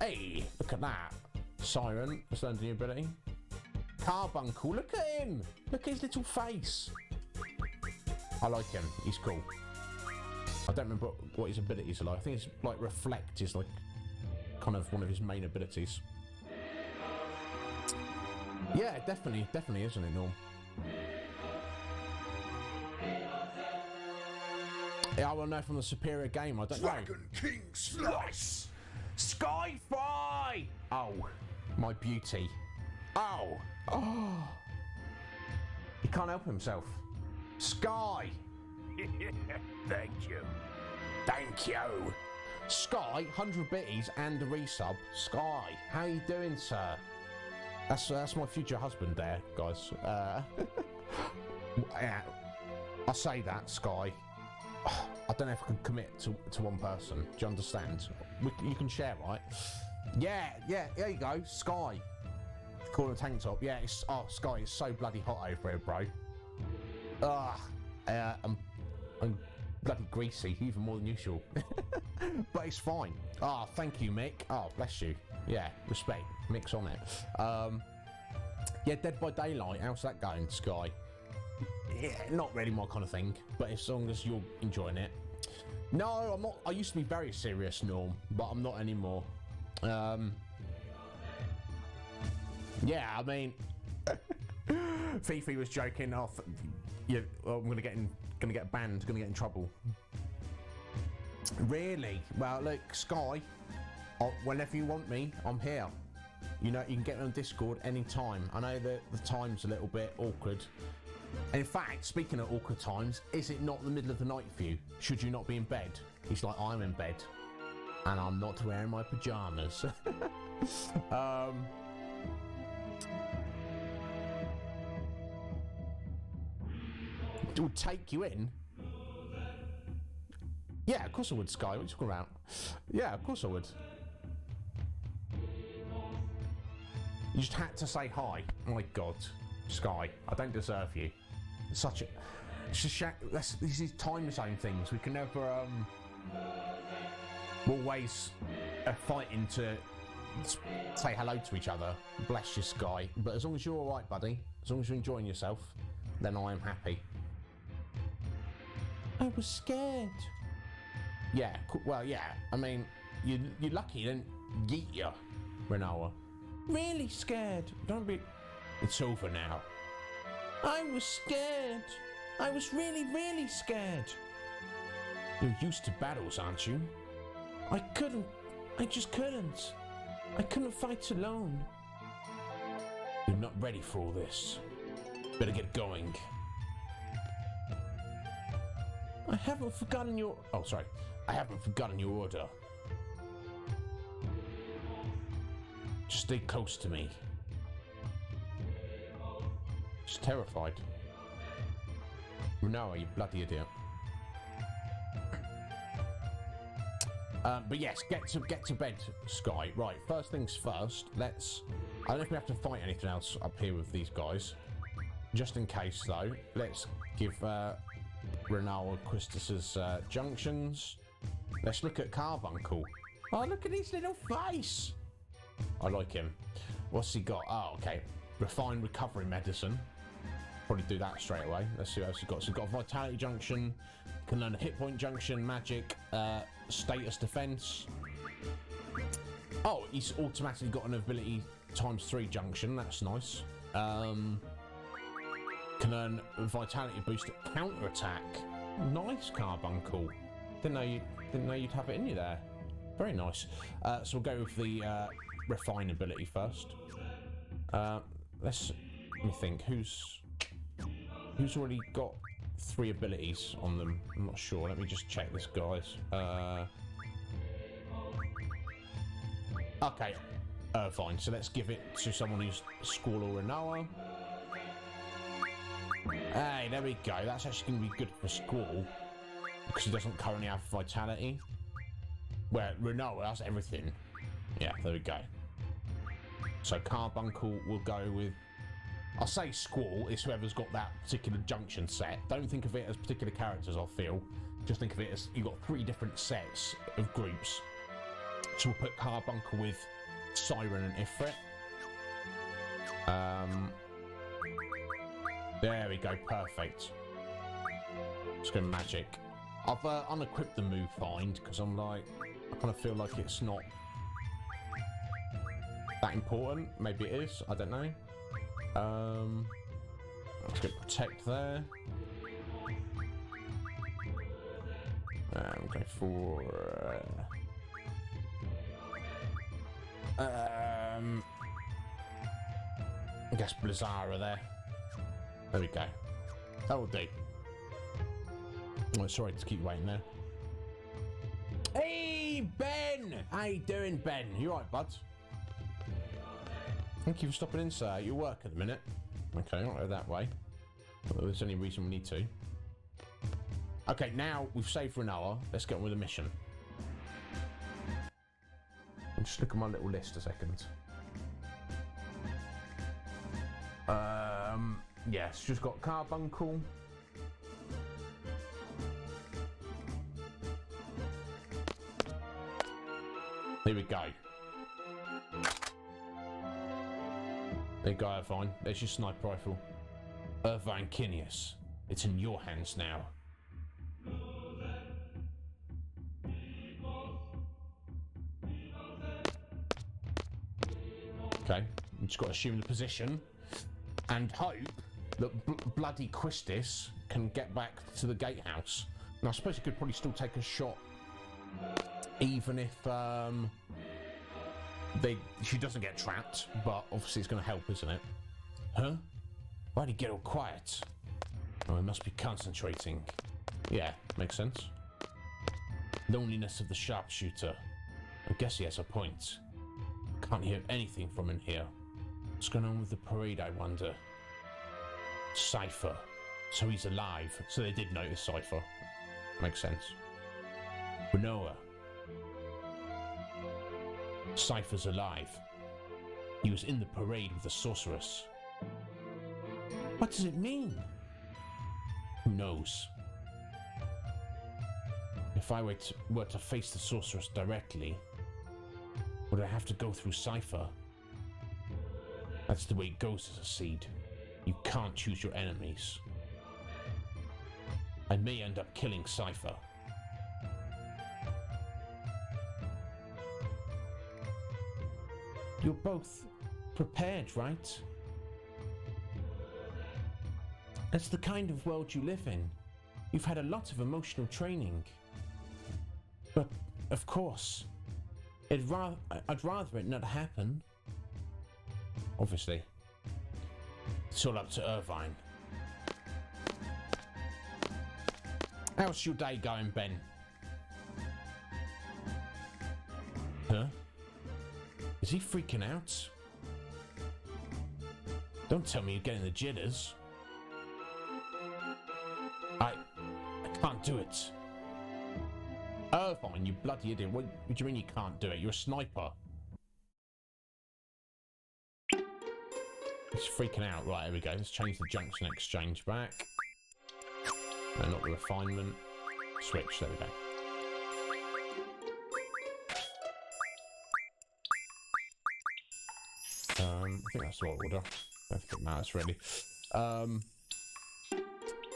Hey, look at that. Siren, let's learn a new ability. Carbuncle, look at him! Look at his little face. I like him, he's cool. I don't remember what his abilities are like. I think it's like Reflect is like kind of one of his main abilities. Yeah, definitely, isn't it, Norm? Yeah, I will know from the superior game. I don't know. Dragon King Slice! Skyfly! Oh, my beauty. Oh, he can't help himself. Sky. Thank you. Thank you. Sky, 100 bitties and a resub. Sky, how you doing, sir? That's my future husband there, guys. Yeah, I say that, Sky. I don't know if I can commit to one person. Do you understand? You can share, right? Yeah, there you go, Sky. Call him a tank top. Yeah, Sky, it's so bloody hot over here, bro. I'm bloody greasy, even more than usual. But it's fine. Thank you, Mick. Bless you. Yeah, respect. Mick's on it. Yeah, Dead by Daylight. How's that going, Sky? Yeah, not really my kind of thing, but as long as you're enjoying it. No, I'm not. I used to be very serious, Norm, but I'm not anymore. Yeah, I mean, Fifi was joking off. Yeah, I'm gonna get banned. Gonna get in trouble. Really? Well, look, Sky. Whenever you want me, I'm here. You know, you can get me on Discord anytime. I know that the time's a little bit awkward. In fact, speaking of awkward times, is it not the middle of the night for you? Should you not be in bed? He's like, I'm in bed, and I'm not wearing my pajamas. It would take you in. Yeah, of course I would, Sky. What are you talking about? Yeah, of course I would. You just had to say hi. Oh my God, Sky, I don't deserve you. Such a... It's just this is time zone things. We can never, we're always fighting to say hello to each other. Bless you, Sky. But as long as you're all right, buddy, as long as you're enjoying yourself, then I am happy. I was scared. Yeah, well, yeah. I mean, you're lucky, then yeet ya, Renoa. Really scared. Don't be. It's over now. I was scared. I was really, really scared. You're used to battles, aren't you? I couldn't. I just couldn't. I couldn't fight alone. You're not ready for all this. Better get going. I haven't forgotten your... Oh, sorry. I haven't forgotten your order. Just stay close to me. Just terrified. No, you bloody idiot. But yes, get to bed, Sky. Right, first things first, let's... I don't know if we have to fight anything else up here with these guys. Just in case, though, let's give Renoa Quistis's junctions. Let's look at Carbuncle. Oh, look at his little face! I like him. What's he got? Oh, okay. Refined Recovery Medicine. Probably do that straight away. Let's see what else he's got. So he's got a Vitality Junction. Can learn a Hit Point Junction, Magic, Status Defense. Oh, he's automatically got an ability ×3 junction. That's nice. Can earn a Vitality Boost, Counter Attack. Nice, Carbuncle. Didn't know you'd have it in you there. Very nice. So we'll go with the Refine ability first. Let me think. Who's already got 3 abilities on them? I'm not sure. Let me just check this, guys. Okay, fine. So let's give it to someone who's Squall or Renoa. Hey, there we go. That's actually going to be good for Squall because he doesn't currently have Vitality. Where Renoa has everything. Yeah, there we go. So Carbuncle will go with... I'll say Squall is whoever's got that particular junction set. Don't think of it as particular characters, I feel. Just think of it as you've got 3 different sets of groups. So we'll put Carbuncle with Siren and Ifrit. There we go, perfect. Let's go Magic. I've unequipped the move Find because I'm like, I kind of feel like it's not that important. Maybe it is, I don't know. Let's get Protect there. We'll go for I guess Blizzara there. There we go. That will do. Oh, sorry to keep you waiting there. Hey, Ben! How you doing, Ben? You alright, bud? Thank you for stopping in, sir. You work at the minute. Okay, I'll go that way. Well, there's any reason we need to. Okay, now we've saved Renoa. Let's get on with the mission. I'll just look at my little list a second. Yes, just got Carbuncle. Here we go. There you go, Irvine. There's your sniper rifle. Irvine Kinius. It's in your hands now. Okay, we just got to assume the position and hope that bloody Quistis can get back to the gatehouse. Now, I suppose he could probably still take a shot, even if she doesn't get trapped. But obviously, it's going to help, isn't it? Huh? Why'd he get all quiet? Oh, he must be concentrating. Yeah, makes sense. Loneliness of the sharpshooter. I guess he has a point. Can't hear anything from in here. What's going on with the parade, I wonder? Cypher. So he's alive. So they did notice Cypher. Makes sense. Renoa. Cypher's alive. He was in the parade with the sorceress. What does it mean? Who knows? If I were to face the sorceress directly, would I have to go through Cypher? That's the way it goes as a seed. You can't choose your enemies. I may end up killing Cypher. You're both prepared, right? That's the kind of world you live in. You've had a lot of emotional training. But, of course, I'd rather it not happen. Obviously. It's all up to Irvine. How's your day going, Ben? Huh? Is he freaking out? Don't tell me you're getting the jitters. I can't do it. Irvine, you bloody idiot. What do you mean you can't do it? You're a sniper. He's freaking out. Right, here we go. Let's change the junction exchange back. No, not the refinement. Switch, there we go. I think that's the right order. I don't think it matters really.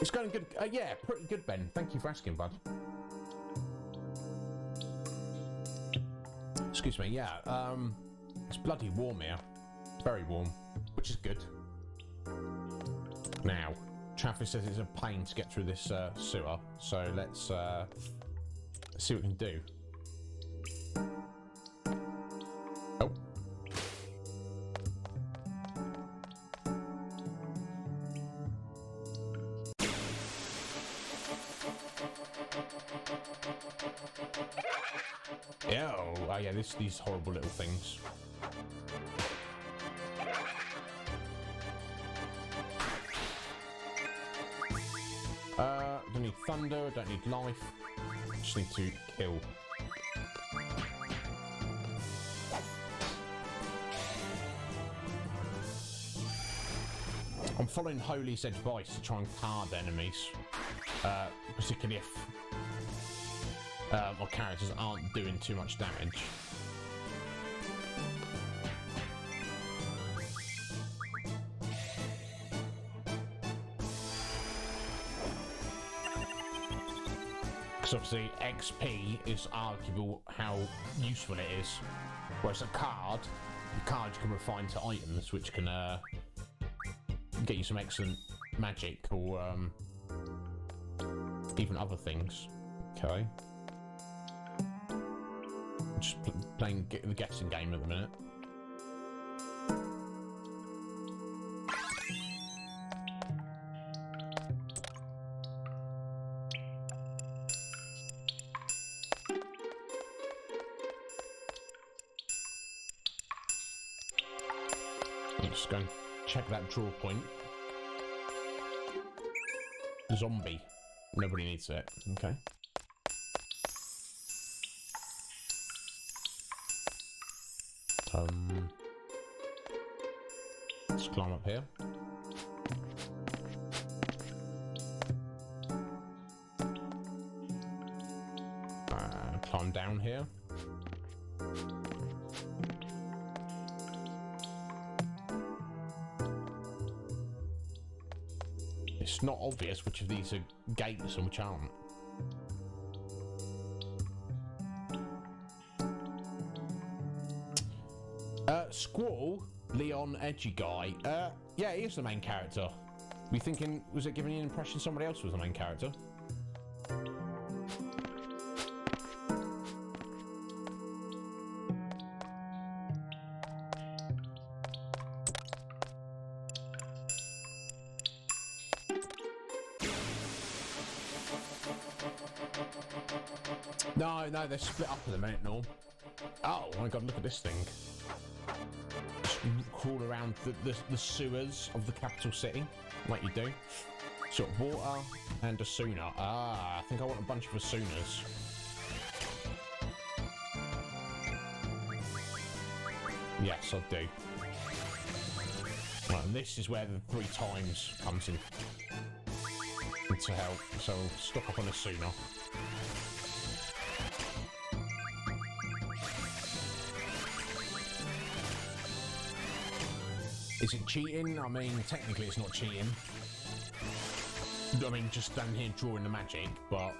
It's going good. Yeah, pretty good, Ben. Thank you for asking, bud. Excuse me. Yeah. It's bloody warm here. Very warm, which is good. Now, traffic says it's a pain to get through this sewer, so let's see what we can do. Oh. Oh yeah, these horrible little things. Don't need thunder, don't need life. Just need to kill. I'm following Holy's advice to try and card enemies, particularly if my characters aren't doing too much damage. Because obviously XP is arguable how useful it is, whereas a card you can refine to items which can get you some excellent magic or even other things. Okay. Just playing the guessing game at the minute. Let's go and check that draw point. Zombie. Nobody needs it. Okay. Let's climb up here. Climb down here. It's not obvious which of these are gates and which aren't. Squall, Leon, edgy guy. Yeah, he is the main character. Were you thinking, was it giving you an impression somebody else was the main character? No, they're split up at the minute, Norm. Oh my god, look at this thing. Just crawl around the sewers of the capital city, like you do. So water and Asuna. Ah, I think I want a bunch of Asunas. Yes, I do. Right, and this is where the 3 times comes in to help. So stock up on Asuna. Is it cheating? I mean, technically it's not cheating. I mean, just down here drawing the magic, but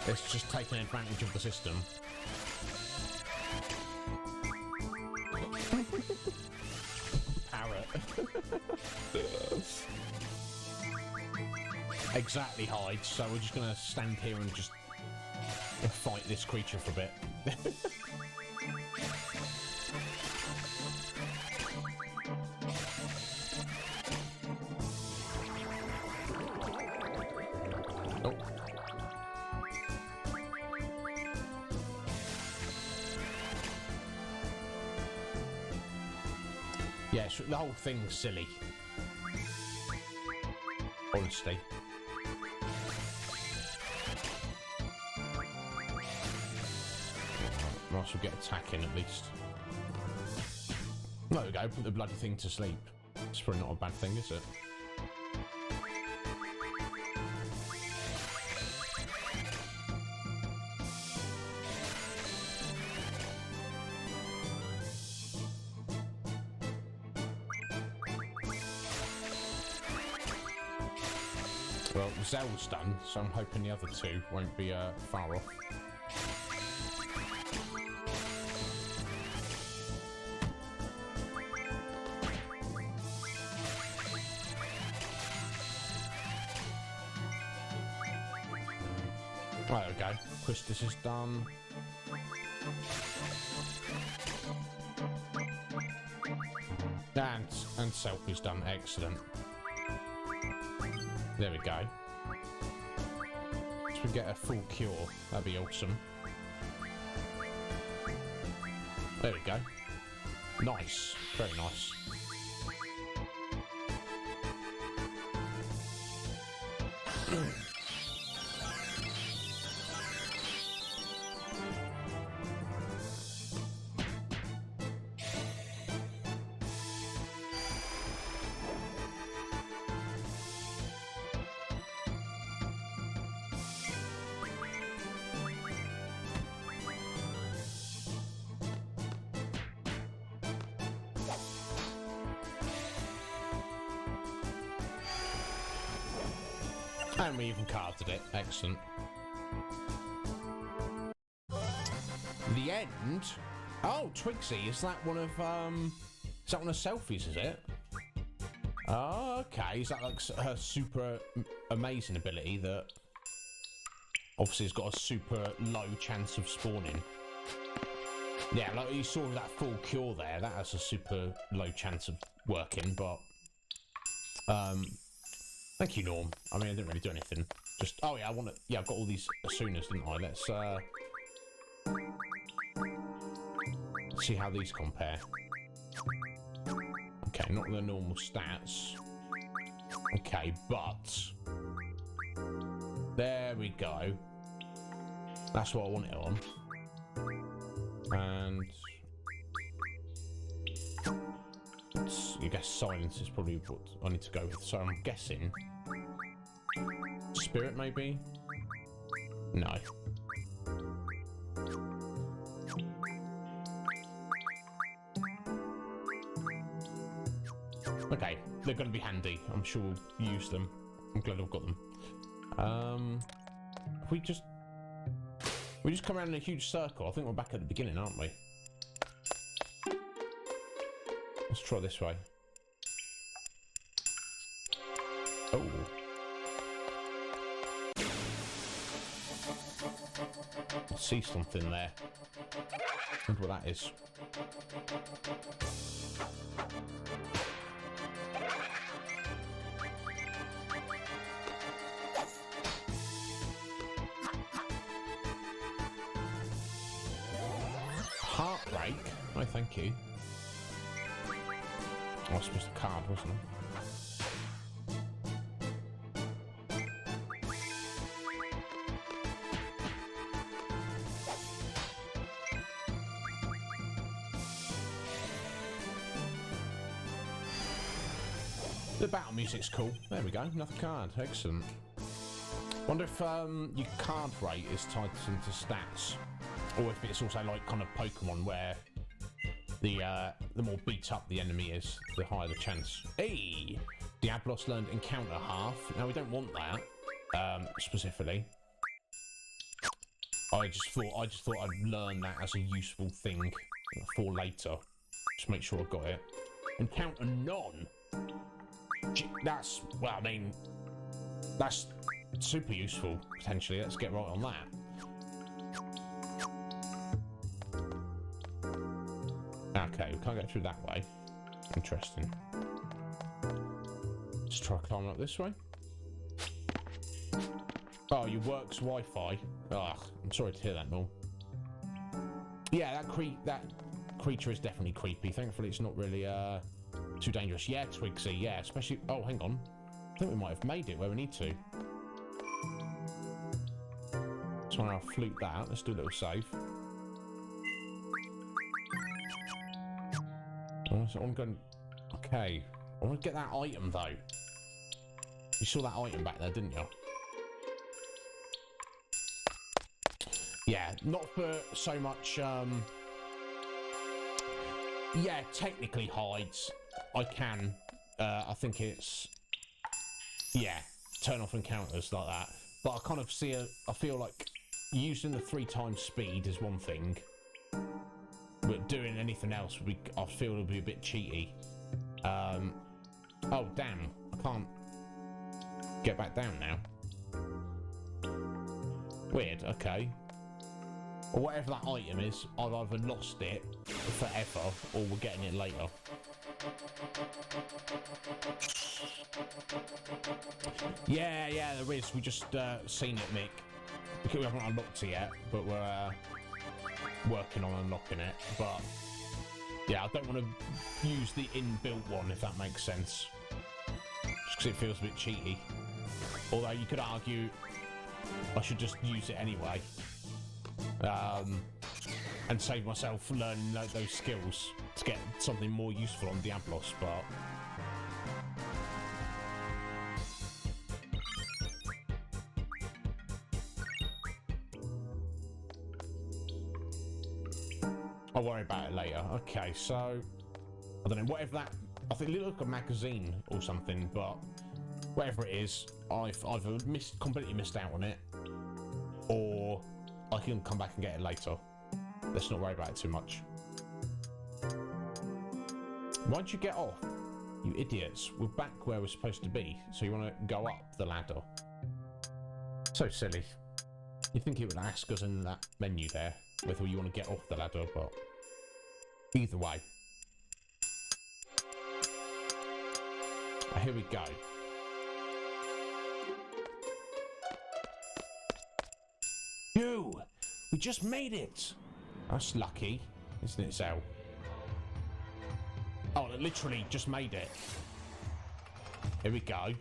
it's just taking advantage of the system. Parrot. Exactly, Hyde. So we're just gonna stand here and just fight this creature for a bit. Yeah, the whole thing's silly. Honestly. Might as well get attacking at least. There we go, put the bloody thing to sleep. It's probably not a bad thing, is it? Well, Zell's done, so I'm hoping the other two won't be far off. Oh, there we go. Christus is done. And Self is done. Excellent. There we go. So we get a full cure. That'd be awesome. There we go. Nice. Very nice. And we even carded it. Excellent. The end? Oh, Twigsy, is that one of Selfie's, is it? Oh, okay. Is that like her super amazing ability that obviously has got a super low chance of spawning? Yeah, like you saw that full cure there, that has a super low chance of working, but thank you, Norm. I mean, I didn't really do anything. Just, oh yeah, yeah, I've got all these Asunas, didn't I? Let's see how these compare. Okay, not the normal stats. Okay, but there we go. That's what I want it on. And I guess silence is probably what I need to go with. So I'm guessing spirit, maybe? No. Okay, they're going to be handy. I'm sure we'll use them. I'm glad I've got them. We just come around in a huge circle. I think we're back at the beginning, aren't we? Let's try this way. Oh. I see something there. I wonder what that is. Heartbreak? No, thank you. I was supposed to card, wasn't I? The battle music's cool. There we go, another card. Excellent. Wonder if your card rate is tied into stats, or if it's also like kind of Pokemon where the more beat up the enemy is, the higher the chance. Hey! Diablos learned encounter half. Now we don't want that, specifically. I just thought I'd learn that as a useful thing for later. Just make sure I got it. Encounter none. That's, well, I mean, that's super useful potentially. Let's get right on that. Okay, we can't get through that way. Interesting. Let's try climbing up this way. Oh, your works Wi-Fi. Ugh, I'm sorry to hear that, Noel. Yeah, that creature is definitely creepy. Thankfully, it's not really too dangerous. Yeah, Twigsy. Yeah, especially. Oh, hang on. I think we might have made it where we need to. So I'll flute that out. Let's do a little save. So I'm going. Okay, I want to get that item though. You saw that item back there, didn't you? Yeah, not for so much. Yeah, technically hides. I can. I think it's. Yeah, turn off encounters like that. But I kind of see I feel like using the 3 times speed is one thing. But doing anything else would be, I feel it'll be a bit cheaty. Oh damn, I can't get back down now. Weird, okay. Or whatever that item is, I've either lost it forever or we're getting it later. Yeah, there is. We just seen it, Mick. We haven't unlocked it yet, but we're working on unlocking it. But yeah, I don't want to use the inbuilt one, if that makes sense. Just because it feels a bit cheaty. Although you could argue I should just use it anyway. And save myself learning those skills to get something more useful on Diablos, but... I'll worry about it later. Okay, so... I don't know, whatever that... I think it looked like a magazine or something, but... Whatever it is, I've either completely missed out on it, or I can come back and get it later. Let's not worry about it too much. Why'd you get off? You idiots. We're back where we're supposed to be, so you want to go up the ladder. So silly. You think it would ask us in that menu there whether you want to get off the ladder, but either way. Here we go. You! We just made it! That's lucky, isn't it, Zell? Oh, I literally just made it. Here we go.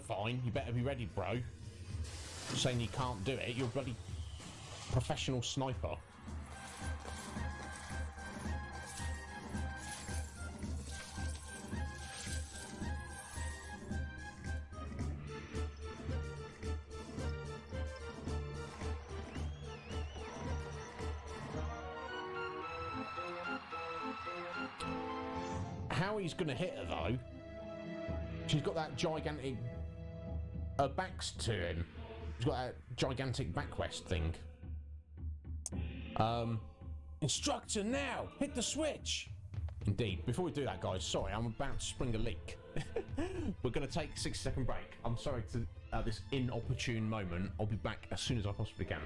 Fine. You better be ready, bro. Saying you can't do it. You're a bloody professional sniper. How he's going to hit her, though, she's got that gigantic backs to him. She's got that gigantic backwest thing. Instructor now! Hit the switch! Indeed. Before we do that, guys, sorry, I'm about to spring a leak. We're going to take a 60-second break. I'm sorry to this inopportune moment. I'll be back as soon as I possibly can.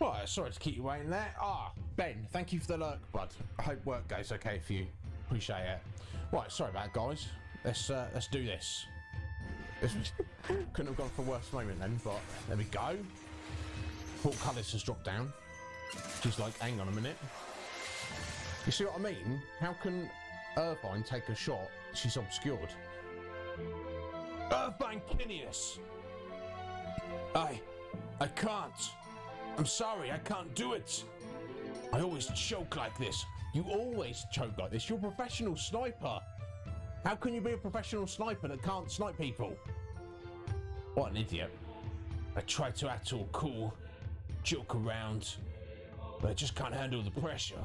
Right, sorry to keep you waiting there. Ben, thank you for the lurk, bud. I hope work goes okay for you. Appreciate it. Right, sorry about it, guys. Let's do this. Couldn't have gone for a worse moment then, but there we go. Portcullis has dropped down. She's like, hang on a minute. You see what I mean? How can Irvine take a shot? She's obscured. Irvine Kinius! I can't. I'm sorry, I can't do it. I always choke like this. You always choke like this. You're a professional sniper. How can you be a professional sniper that can't snipe people? What an idiot. I try to act all cool, joke around, but I just can't handle the pressure.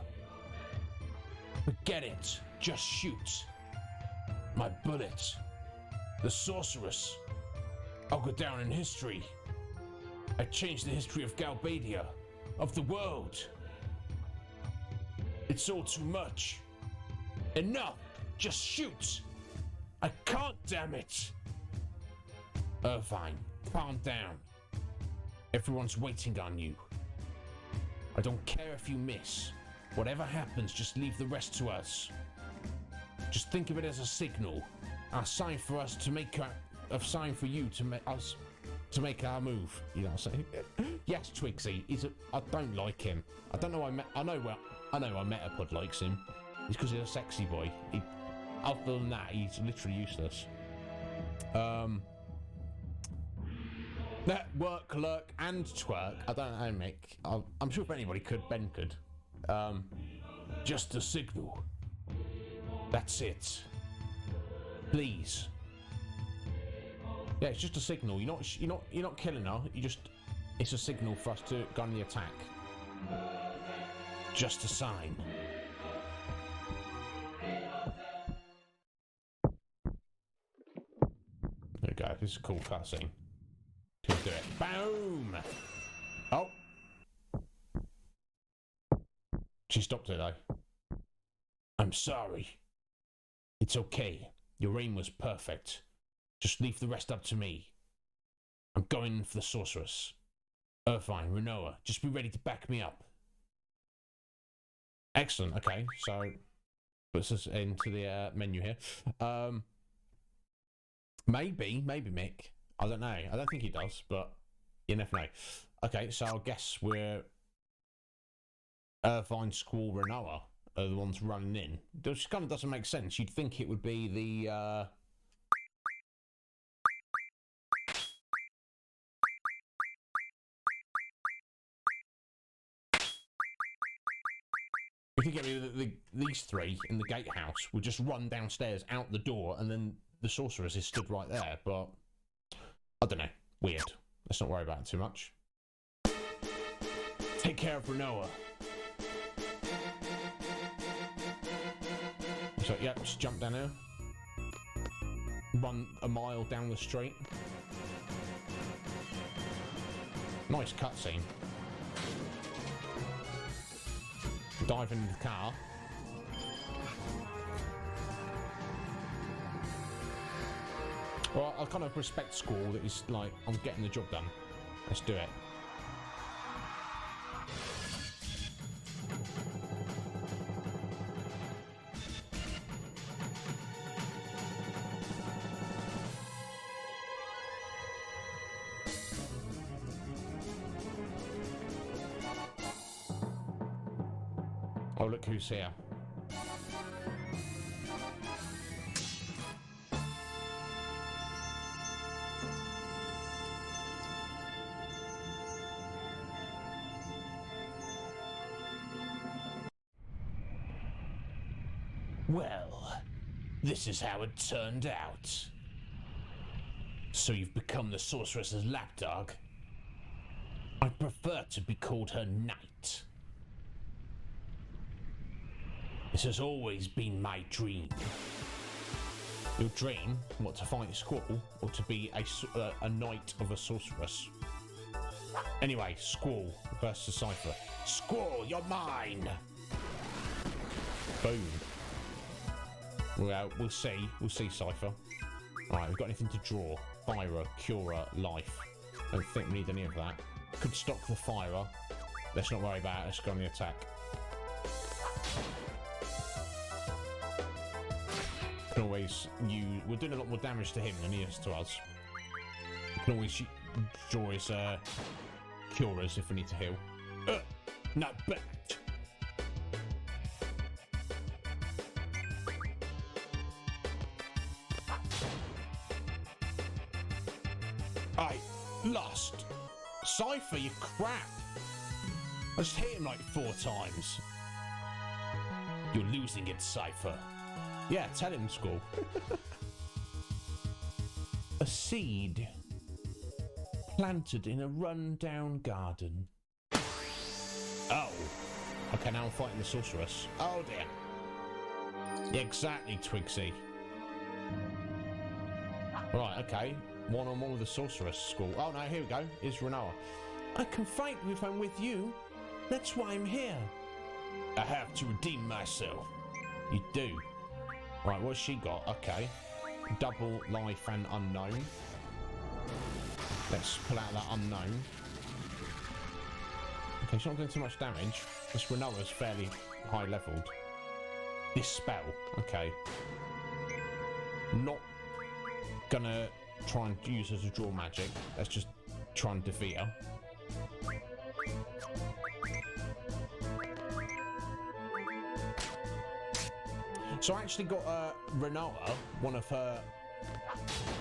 Forget it. Just shoot. My bullet. The sorceress. I'll go down in history. I changed the history of Galbadia, of the world. It's all too much. Enough! Just shoot! I can't, damn it! Irvine, calm down. Everyone's waiting on you. I don't care if you miss. Whatever happens, just leave the rest to us. Just think of it as a signal. A sign for us to make a sign for you to make us to make our move. You know what I'm saying? Yes, Twigsy. I don't like him. I don't know. I know Metapod likes him. It's because he's a sexy boy. Other than that, he's literally useless. That work, lurk, and twerk. I don't know, Mick. I'm sure if anybody could, Ben could. Just a signal. That's it. Please. Yeah, it's just a signal. You're not killing her. It's a signal for us to go on the attack. Just a sign. There we go. This is a cool cutscene. Let's do it. Boom! Oh. She stopped it though. I'm sorry. It's okay. Your aim was perfect. Just leave the rest up to me. I'm going in for the sorceress. Irvine, Renoa, just be ready to back me up. Excellent. Okay, so puts us into the menu here. Maybe Mick. I don't know. I don't think he does, but you never know. Okay, so I guess we're Irvine, Squall, Renoa are the ones running in. Which kind of doesn't make sense. You'd think it would be the if you get me these three in the gatehouse would just run downstairs out the door, and then the sorceress is stood right there. But I don't know. Weird. Let's not worry about it too much. Take care of Renoa. So yeah, just jump down here. Run a mile down the street. Nice cutscene. Dive into the car. Well, I kind of respect Squall that he's like, I'm getting the job done. Let's do it. Oh, look who's here. Well, this is how it turned out. So you've become the sorceress's lapdog? I prefer to be called her knight. This has always been my dream. Your dream? What, to fight Squall? Or to be a knight of a sorceress? Anyway, Squall versus Cypher. Squall, you're mine! Boom. Well, we'll see. We'll see, Cypher. Alright, we've got anything to draw. Fire, Cura, Life. Don't think we need any of that. Could stock the Fire. let's not worry about it. Let's go on the attack. Can always use... We're doing a lot more damage to him than he is to us. We can always draw his curers if we need to heal. Not bad. I lost. Cypher, you crap. I just hit him like 4 times. You're losing it, Cypher. Yeah, tell him, Skull. A seed planted in a run-down garden. Oh. Okay, now I'm fighting the sorceress. Oh, dear. Yeah, exactly, Twigsy. Right, okay. One-on-one with the sorceress, Skull. Oh, no, here we go. It's Renoa. I can fight if I'm with you. That's why I'm here. I have to redeem myself. You do. Right, what's she got? Okay. Double life and unknown. Let's pull out that unknown. Okay, she's not doing too much damage. This Renoa's fairly high leveled. This spell. Okay. Not gonna try and use her to draw magic. Let's just try and defeat her. So I actually got Renoa, one of her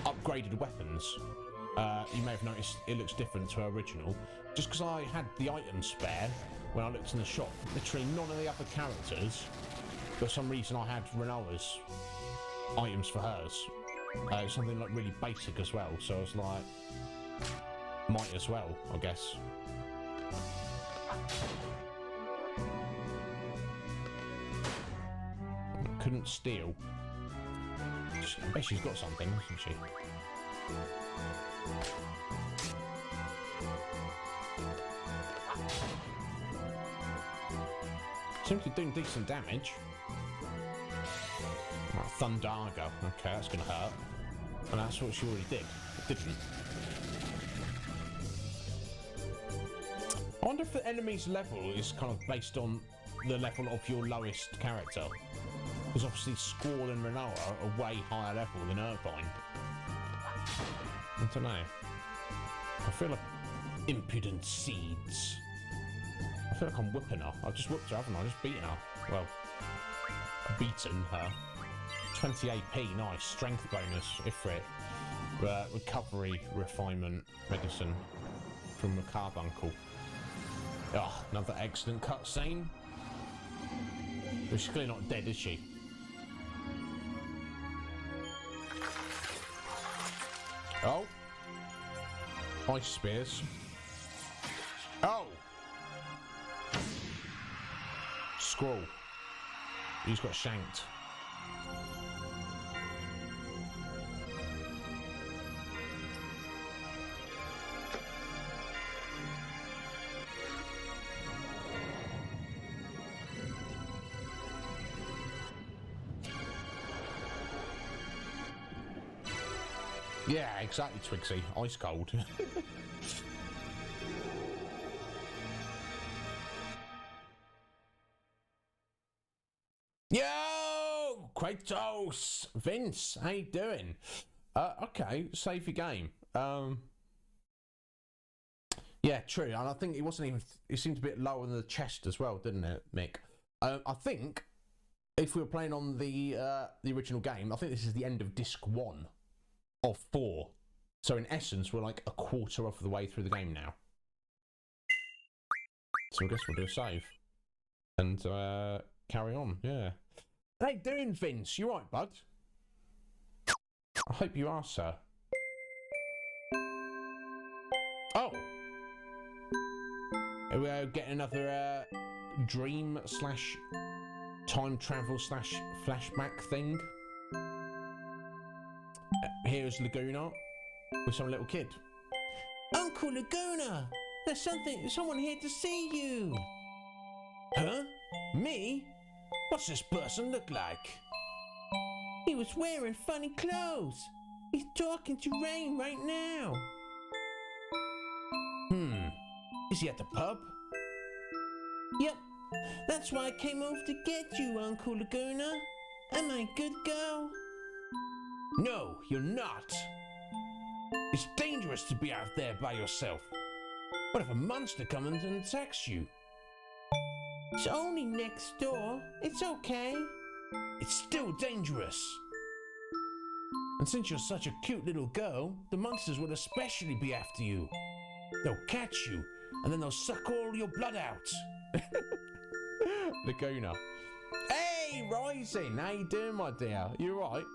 upgraded weapons. You may have noticed it looks different to her original. Just because I had the item spare when I looked in the shop. Literally none of the other characters. For some reason I had Renoa's items for hers. Something like really basic as well. So I was like, might as well, I guess. Couldn't steal. I bet she's got something, hasn't she? Seems to be doing decent damage. Oh, Thundarga. Okay, that's gonna hurt. And that's what she already did. It didn't. I wonder if the enemy's level is kind of based on the level of your lowest character. Because obviously Squall and Renoa are way higher level than Irvine. I don't know. I feel like impudent seeds. I feel like I'm whipping her. I've just whipped her, haven't I? I've just beaten her. Well, beaten her. 20 AP, nice. Strength bonus, Ifrit. Recovery, refinement, medicine from the carbuncle. Oh, another excellent cutscene. But she's clearly not dead, is she? Oh. Ice spears. Oh! Squall. He's got shanked. Yeah, exactly, Twigsy. Ice cold. Yo! Kratos! Vince, how you doing? Okay, save your game. Yeah, true. And I think it wasn't even... It seemed a bit lower in the chest as well, didn't it, Mick? I think if we were playing on the original game, I think this is the end of disc 1 of 4. So in essence, we're like a quarter of the way through the game now. So I guess we'll do a save. And carry on, yeah. How you doing, Vince? You right, bud? I hope you are, sir. Oh! We're getting another dream slash time travel slash flashback thing. Here's Laguna with some little kid. Uncle Laguna! There's someone here to see you! Huh? Me? What's this person look like? He was wearing funny clothes. He's talking to Rain right now. Is he at the pub? Yep, that's why I came over to get you, Uncle Laguna. Am I a good girl? No, you're not. It's dangerous to be out there by yourself. What if a monster comes and attacks you? It's only next door. It's okay. It's still dangerous. And since you're such a cute little girl, the monsters will especially be after you. They'll catch you, and then they'll suck all your blood out. Laguna. Hey, Rising, how you doing, my dear? You alright?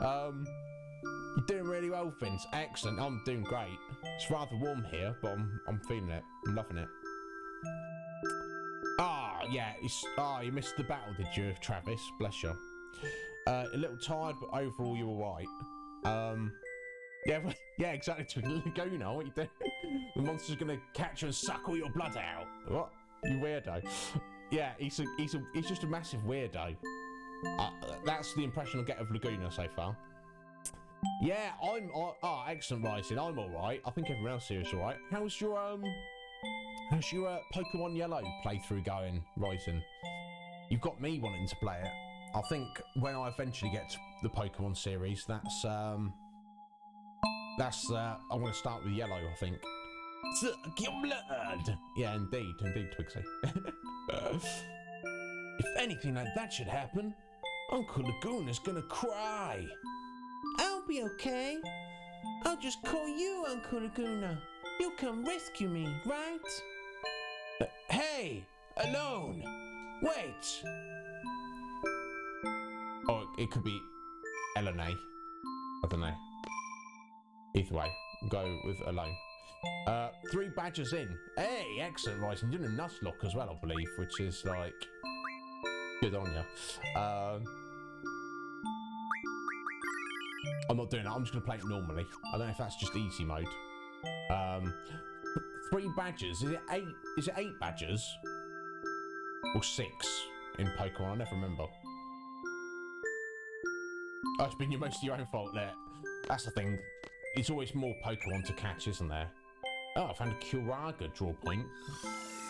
You're doing really well, Vince. Excellent. I'm doing great. It's rather warm here, but I'm feeling it. I'm loving it. Yeah. You missed the battle, did you, Travis? Bless you. A little tired, but overall you were right. Yeah, exactly. Laguna, what you doing? The monster's gonna catch you and suck all your blood out. What? You weirdo. Yeah, he's just a massive weirdo. That's the impression I get of Laguna so far. Yeah, excellent, Rising. I'm all right. I think everyone else here is all right. How's your Pokemon Yellow playthrough going, Rising? You've got me wanting to play it. I think when I eventually get to the Pokemon series, that's I'm going to start with Yellow, I think. Suck your blood. Yeah, indeed, Twixie. If anything like that should happen, Uncle Laguna's gonna cry. I'll be okay. I'll just call you Uncle Laguna. You'll come rescue me, right? Hey, Alone. Wait. Oh, it could be Elena. I don't know. Either way, go with Alone. 3 badges in. Hey, excellent, Rising. You're doing a Nuzlocke as well, I believe, which is like good on you. I'm not doing that. I'm just gonna play it normally. I don't know if that's just easy mode. 3 badges. Is it 8 badges? Or 6 in Pokemon? I never remember. Oh, it's been most of your own fault there. That's the thing. It's always more Pokemon to catch, isn't there? Oh, I found a Curaga draw point.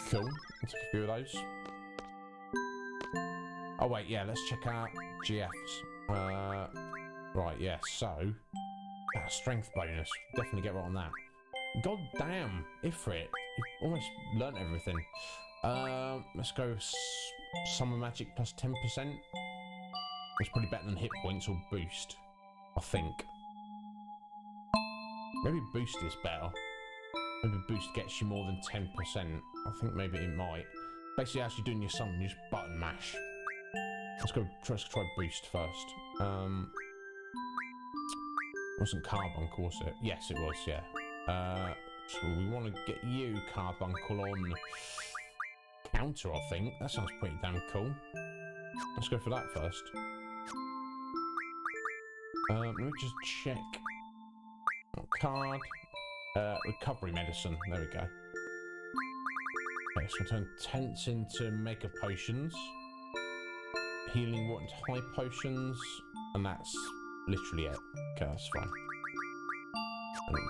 Cool. Let's take a few of those. Oh, wait, yeah, let's check out GFs. Right, yeah, so... strength bonus. Definitely get right on that. God damn, Ifrit. You've almost learnt everything. Let's go Summer Magic plus 10%. It's probably better than hit points or boost, I think. Maybe boost is better. Maybe boost gets you more than 10%. I think maybe it might. Basically, as you're doing your summon, you just button mash. Let's try boost first. Wasn't Carbuncle, was it? Yes, it was, yeah. So we want to get you, Carbuncle, on counter, I think. That sounds pretty damn cool. Let's go for that first. Let me just check. Card. Recovery medicine. There we go. Okay, so turn Tense into Mega Potions. Healing Water into High Potions. And that's literally it. Okay, that's fine.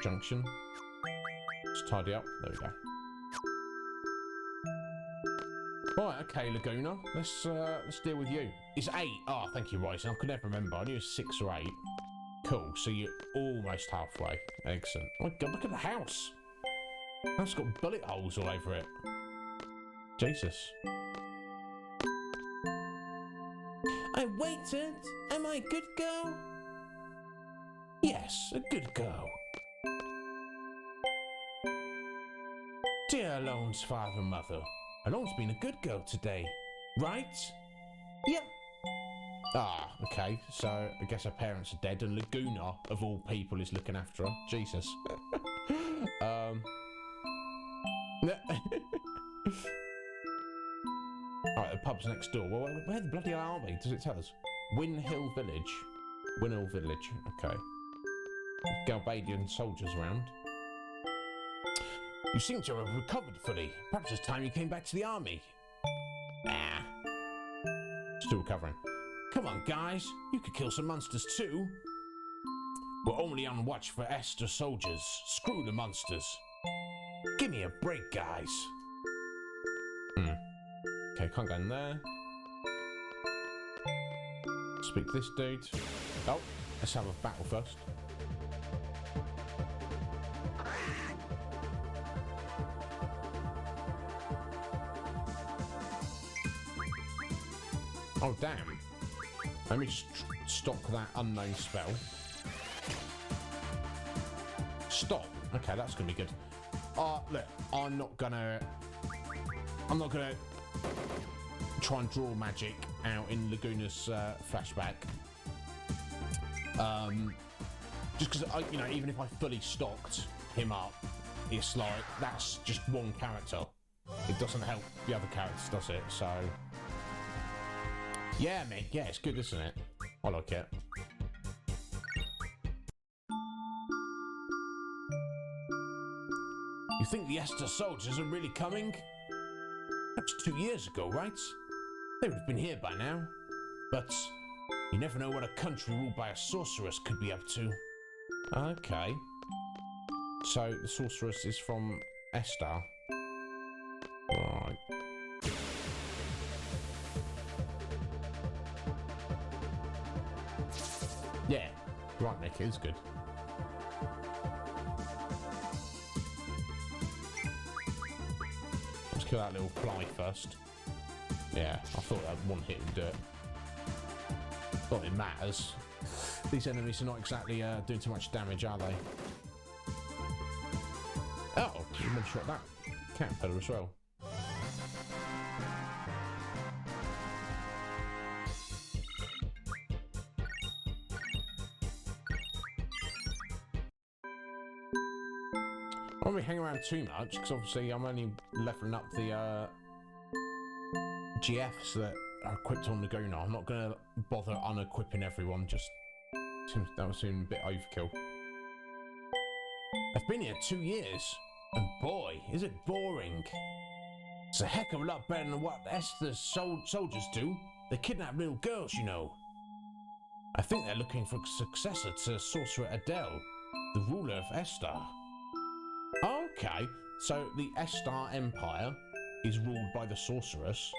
Junction. Just tidy up. There we go. Right, okay, Laguna. Let's deal with you. It's 8. Oh, thank you, Rising. I could never remember. I knew it was 6 or 8. Cool. So you're almost halfway. Excellent. Oh my God, look at the house. That's got bullet holes all over it. Jesus. I waited. Am I a good girl? Yes, a good girl. Dear Alone's father and mother, Alone's been a good girl today, right? Yep. Ah, okay, so I guess her parents are dead and Laguna, of all people, is looking after her. Jesus. Alright, the pub's next door. Well, where the bloody hell are we? Does it tell us? Win Hill Village. Win Hill Village, okay. Galbadian soldiers around. You seem to have recovered fully. Perhaps it's time you came back to the army. Ah. Still recovering. Come on, guys. You could kill some monsters too. We're only on watch for Esther soldiers. Screw the monsters. Give me a break, guys. Okay, can't go in there. Speak to this dude. Oh, let's have a battle first. Oh, damn. Let me just stock that unknown spell. Stop. Okay, that's gonna be good. Look, I'm not gonna try and draw magic out in Laguna's flashback. Just because you know, even if I fully stocked him up, it's like that's just one character. It doesn't help the other characters, does it? So yeah, mate. Yeah, it's good, isn't it? I like it. You think the Esther soldiers are really coming? That's 2 years ago, right? They would have been here by now. But you never know what a country ruled by a sorceress could be up to. Okay. So the sorceress is from Esther. Right. Yeah. Right, Nick, it is good. Let's kill that little fly first. Yeah, I thought that one hit would do it. Not that it matters. These enemies are not exactly doing too much damage, are they? Oh, you one-shot that caterpillar as well. I won't be hanging around too much because obviously I'm only leveling up the GFs that are equipped on the Laguna. I'm not going to bother unequipping everyone, just that would seem a bit overkill. I've been here 2 years, and boy, is it boring. It's a heck of a lot better than what Esther's soldiers do. They kidnap little girls, you know. I think they're looking for a successor to Sorcerer Adele, the ruler of Esther. Okay, so the Esther Empire is ruled by the sorceress,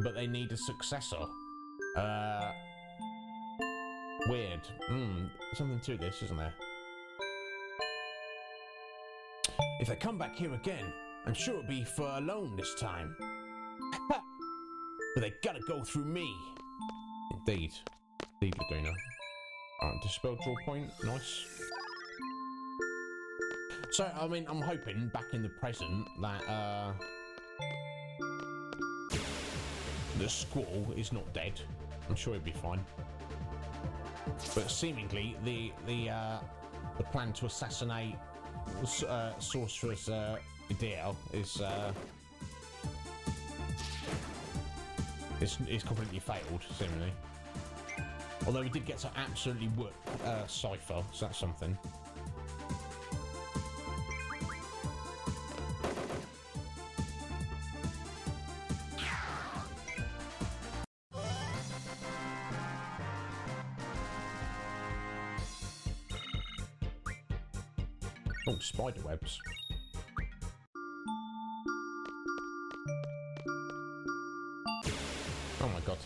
but they need a successor. Weird. Something to this, isn't there? If they come back here again, I'm sure it'll be for a loan this time. But they gotta go through me. Indeed. Indeed, Laguna. Alright, dispel draw point. Nice. So, I mean, I'm hoping back in the present that the squall is not dead. I'm sure he'll be fine. But seemingly, the plan to assassinate Sorceress Adele is completely failed, seemingly. Although we did get to absolutely whoop Cypher, so that's something. Oh, spider webs. Oh my god.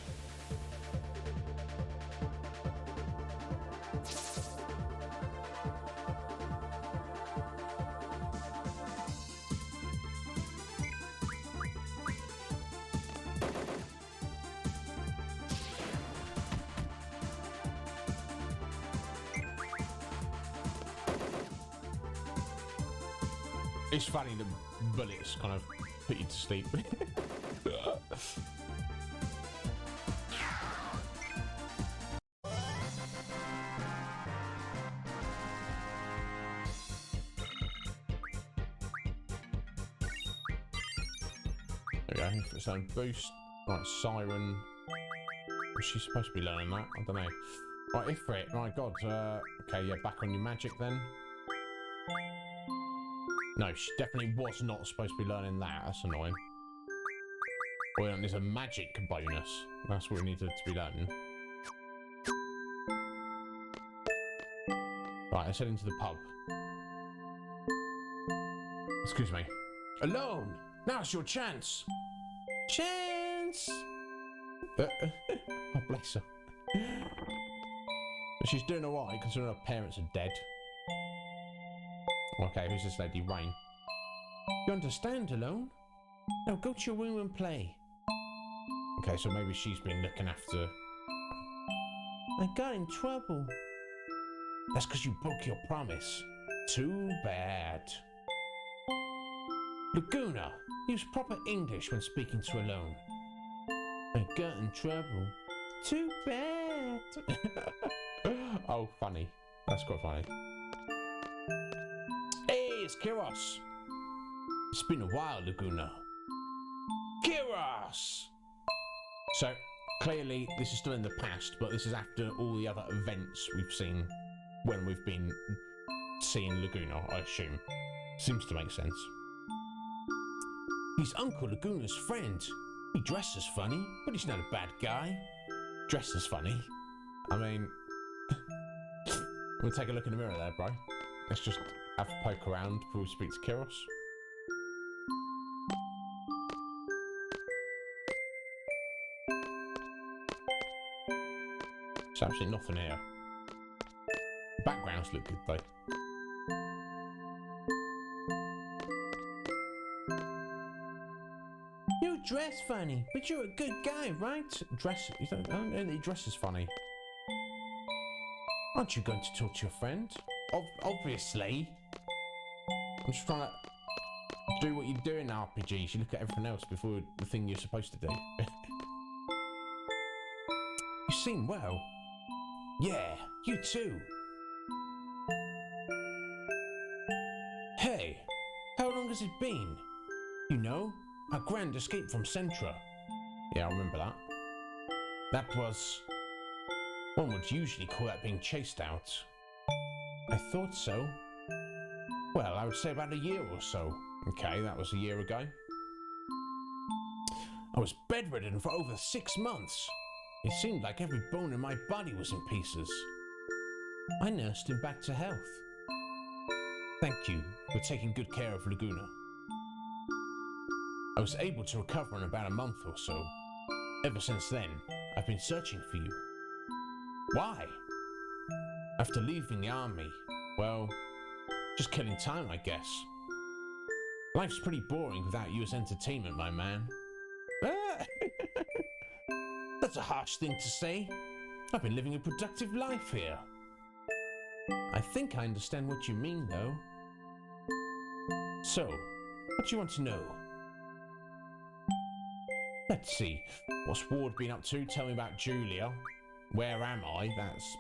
It's funny the bullets kind of put you to sleep. There we go, its own boost. Right, Siren. Was she supposed to be learning that? I don't know. Right, Ifrit, my god. Okay, yeah, back on your magic then. No, she definitely was not supposed to be learning that. That's annoying. Well, there's a magic bonus. That's what we needed to be learning. Right, let's head into the pub. Excuse me. Alone! Now's your chance! Chance! Oh, bless her. But she's doing alright considering her parents are dead. Okay, who's this lady? Rain. You understand, Alone? Now go to your room and play. Okay, so maybe she's been looking after... I got in trouble. That's because you broke your promise. Too bad. Laguna, use proper English when speaking to Alone. I got in trouble. Too bad. Oh, funny. That's quite funny. Hey, it's Kiros. It's been a while, Laguna. Kiros! So, clearly, this is still in the past, but this is after all the other events we've seen when we've been seeing Laguna, I assume. Seems to make sense. He's Uncle Laguna's friend. He dresses funny, but he's not a bad guy. Dresses funny? I mean... we'll take a look in the mirror there, bro. Let's just have a poke around before we speak to Kiros. There's absolutely nothing here. The backgrounds look good though. You dress funny, but you're a good guy, right? I don't think he dresses funny. Aren't you going to talk to your friend? Obviously. I'm just trying to do what you do in RPGs. You look at everything else before the thing you're supposed to do. You seem well. Yeah, you too. Hey, how long has it been? You know, our grand escape from Centra. Yeah, I remember that. That was... one would usually call that being chased out. I thought so. Well, I would say about a year or so. Okay, that was a year ago. I was bedridden for over 6 months. It seemed like every bone in my body was in pieces. I nursed him back to health. Thank you for taking good care of Laguna. I was able to recover in about a month or so. Ever since then, I've been searching for you. Why? After leaving the army, well, just killing time, I guess. Life's pretty boring without you as entertainment, my man. That's a harsh thing to say. I've been living a productive life here. I think I understand what you mean, though. So, what do you want to know? Let's see. What's Ward been up to? Tell me about Julia. Where am I? That's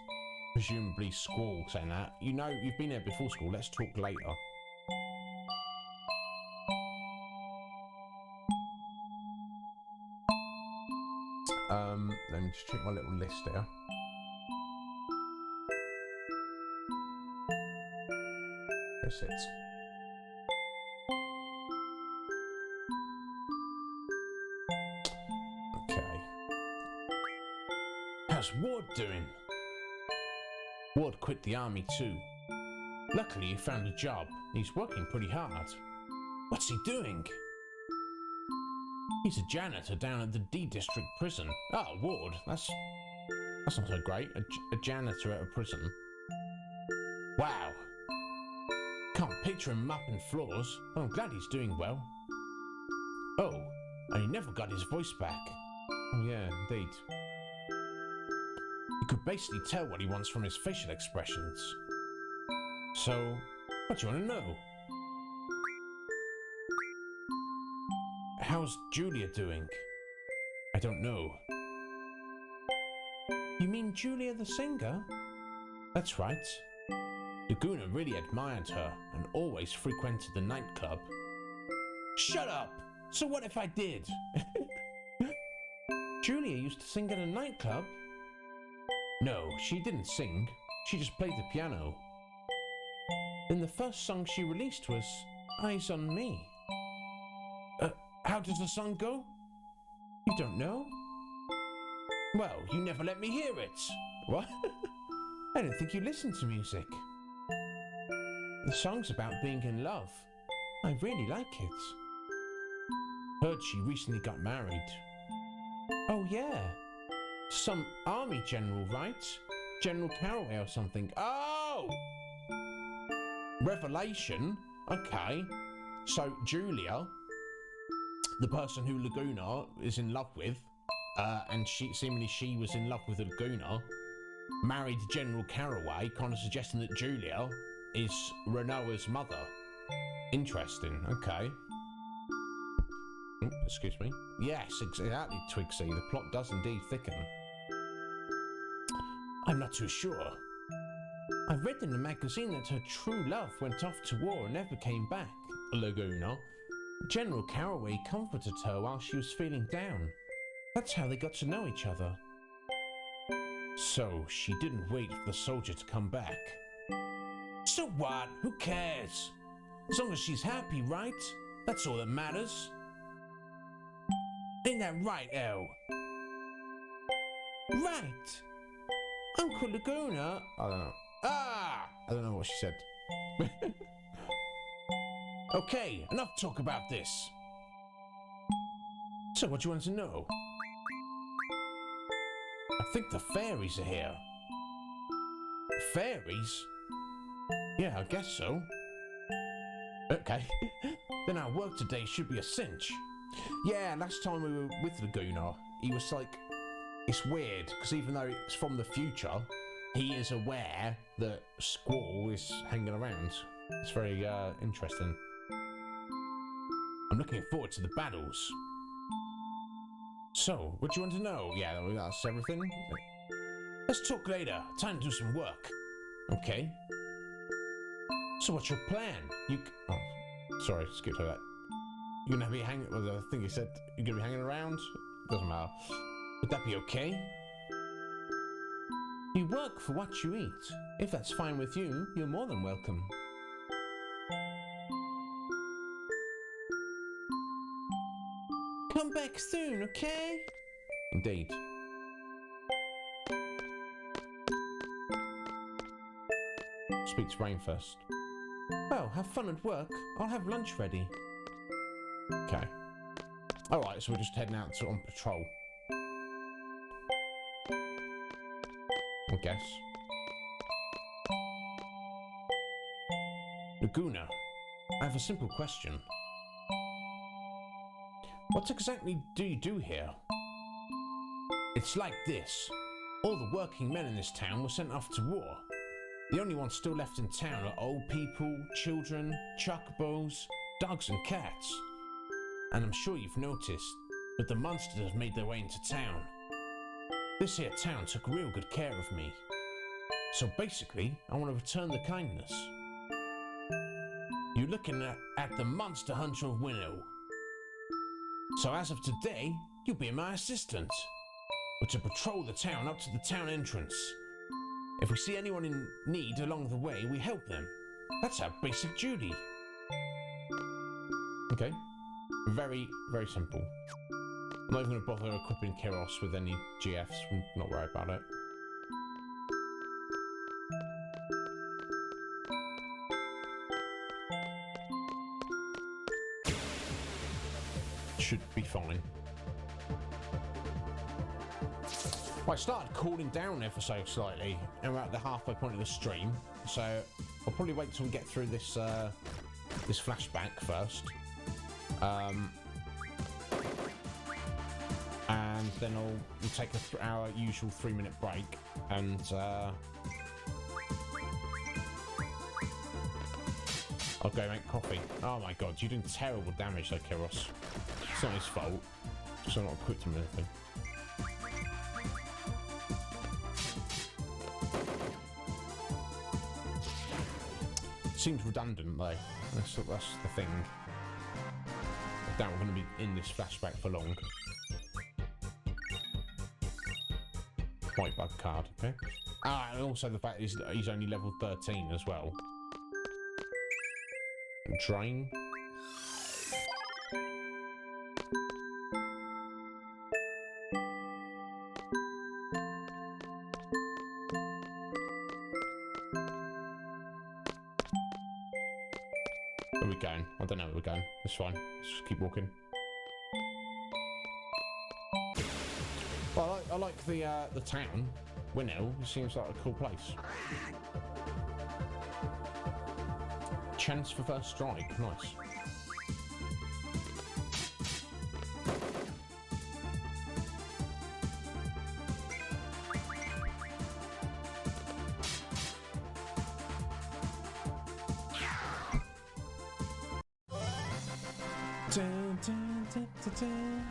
presumably Squall saying that. You know, you've been there before, Squall. Let's talk later. Let me just check my little list here. Where's it? Okay. How's Ward doing? Ward quit the army too. Luckily he found a job. He's working pretty hard. What's he doing? He's a janitor down at the D District prison. Oh, Ward, that's not so great. A janitor at a prison. Wow. Can't picture him mopping floors, but I'm glad he's doing well. Oh, and he never got his voice back. Oh yeah, indeed. You could basically tell what he wants from his facial expressions. So, what do you want to know? How's Julia doing? I don't know. You mean Julia the singer? That's right. Laguna really admired her and always frequented the nightclub. Shut up! So what if I did? Julia used to sing at a nightclub? No, she didn't sing. She just played the piano. Then the first song she released was Eyes on Me. How does the song go? You don't know? Well, you never let me hear it. What? I don't think you listen to music. The song's about being in love. I really like it. Heard she recently got married. Oh yeah. Some army general, right? General Caraway or something. Oh! Revelation? Okay. So Julia, the person who Laguna is in love with, and she was in love with Laguna, married General Caraway, kind of suggesting that Julia is Renoa's mother. Interesting, okay. Excuse me. Yes, exactly, Twigsy. The plot does indeed thicken. I'm not too sure. I read in the magazine that her true love went off to war and never came back, Laguna. General Caraway comforted her while she was feeling down. That's how they got to know each other. So, she didn't wait for the soldier to come back. So what? Who cares? As long as she's happy, right? That's all that matters. Ain't that right, El? Right! Uncle Laguna... I don't know. I don't know what she said. Okay, enough talk about this. So, what do you want to know? I think the fairies are here. Fairies? Yeah, I guess so. Okay. Then our work today should be a cinch. Yeah, last time we were with Laguna, he was like... It's weird, because even though it's from the future, he is aware that Squall is hanging around. It's very interesting. I'm looking forward to the battles. So, what do you want to know? Yeah, that's everything. Let's talk later. Time to do some work. Okay. So what's your plan? Oh, sorry, skipped over that. You're gonna be hanging... Well, I think he said you're gonna be hanging around? Doesn't matter. Would that be okay? You work for what you eat. If that's fine with you, you're more than welcome. Come back soon, okay? Indeed. Speak to Rain first. Well, have fun at work. I'll have lunch ready. Okay. Alright, so we're just heading out on patrol. I guess. Laguna, I have a simple question. What exactly do you do here? It's like this. All the working men in this town were sent off to war. The only ones still left in town are old people, children, chockabos, dogs and cats. And I'm sure you've noticed, but the monsters have made their way into town. This here town took real good care of me. So basically, I want to return the kindness. You're looking at the monster hunter of Winnow. So as of today, you'll be my assistant. We're to patrol the town up to the town entrance. If we see anyone in need along the way, we help them. That's our basic duty. Okay. Very, very simple. I'm not even going to bother equipping Kiros with any GFs. I'm not worried about it. Should be fine. Well, I started cooling down ever so slightly, and we're at the halfway point of the stream, so I'll probably wait till we get through this this flashback first, and then we'll take our usual 3-minute break, and I'll go make coffee. Oh my god, you're doing terrible damage though, Kiros. It's not his fault, just I'm not equipped him with anything. Seems redundant though. That's the thing. I doubt we're going to be in this flashback for long. White bug card, okay. Ah, and also the fact is that he's only level 13 as well. Drain. Where are we going? I don't know where we're going. It's fine. Let's just keep walking. I like the town. Winnow seems like a cool place. Chance for first strike, nice. Dun, dun, dun, dun, dun.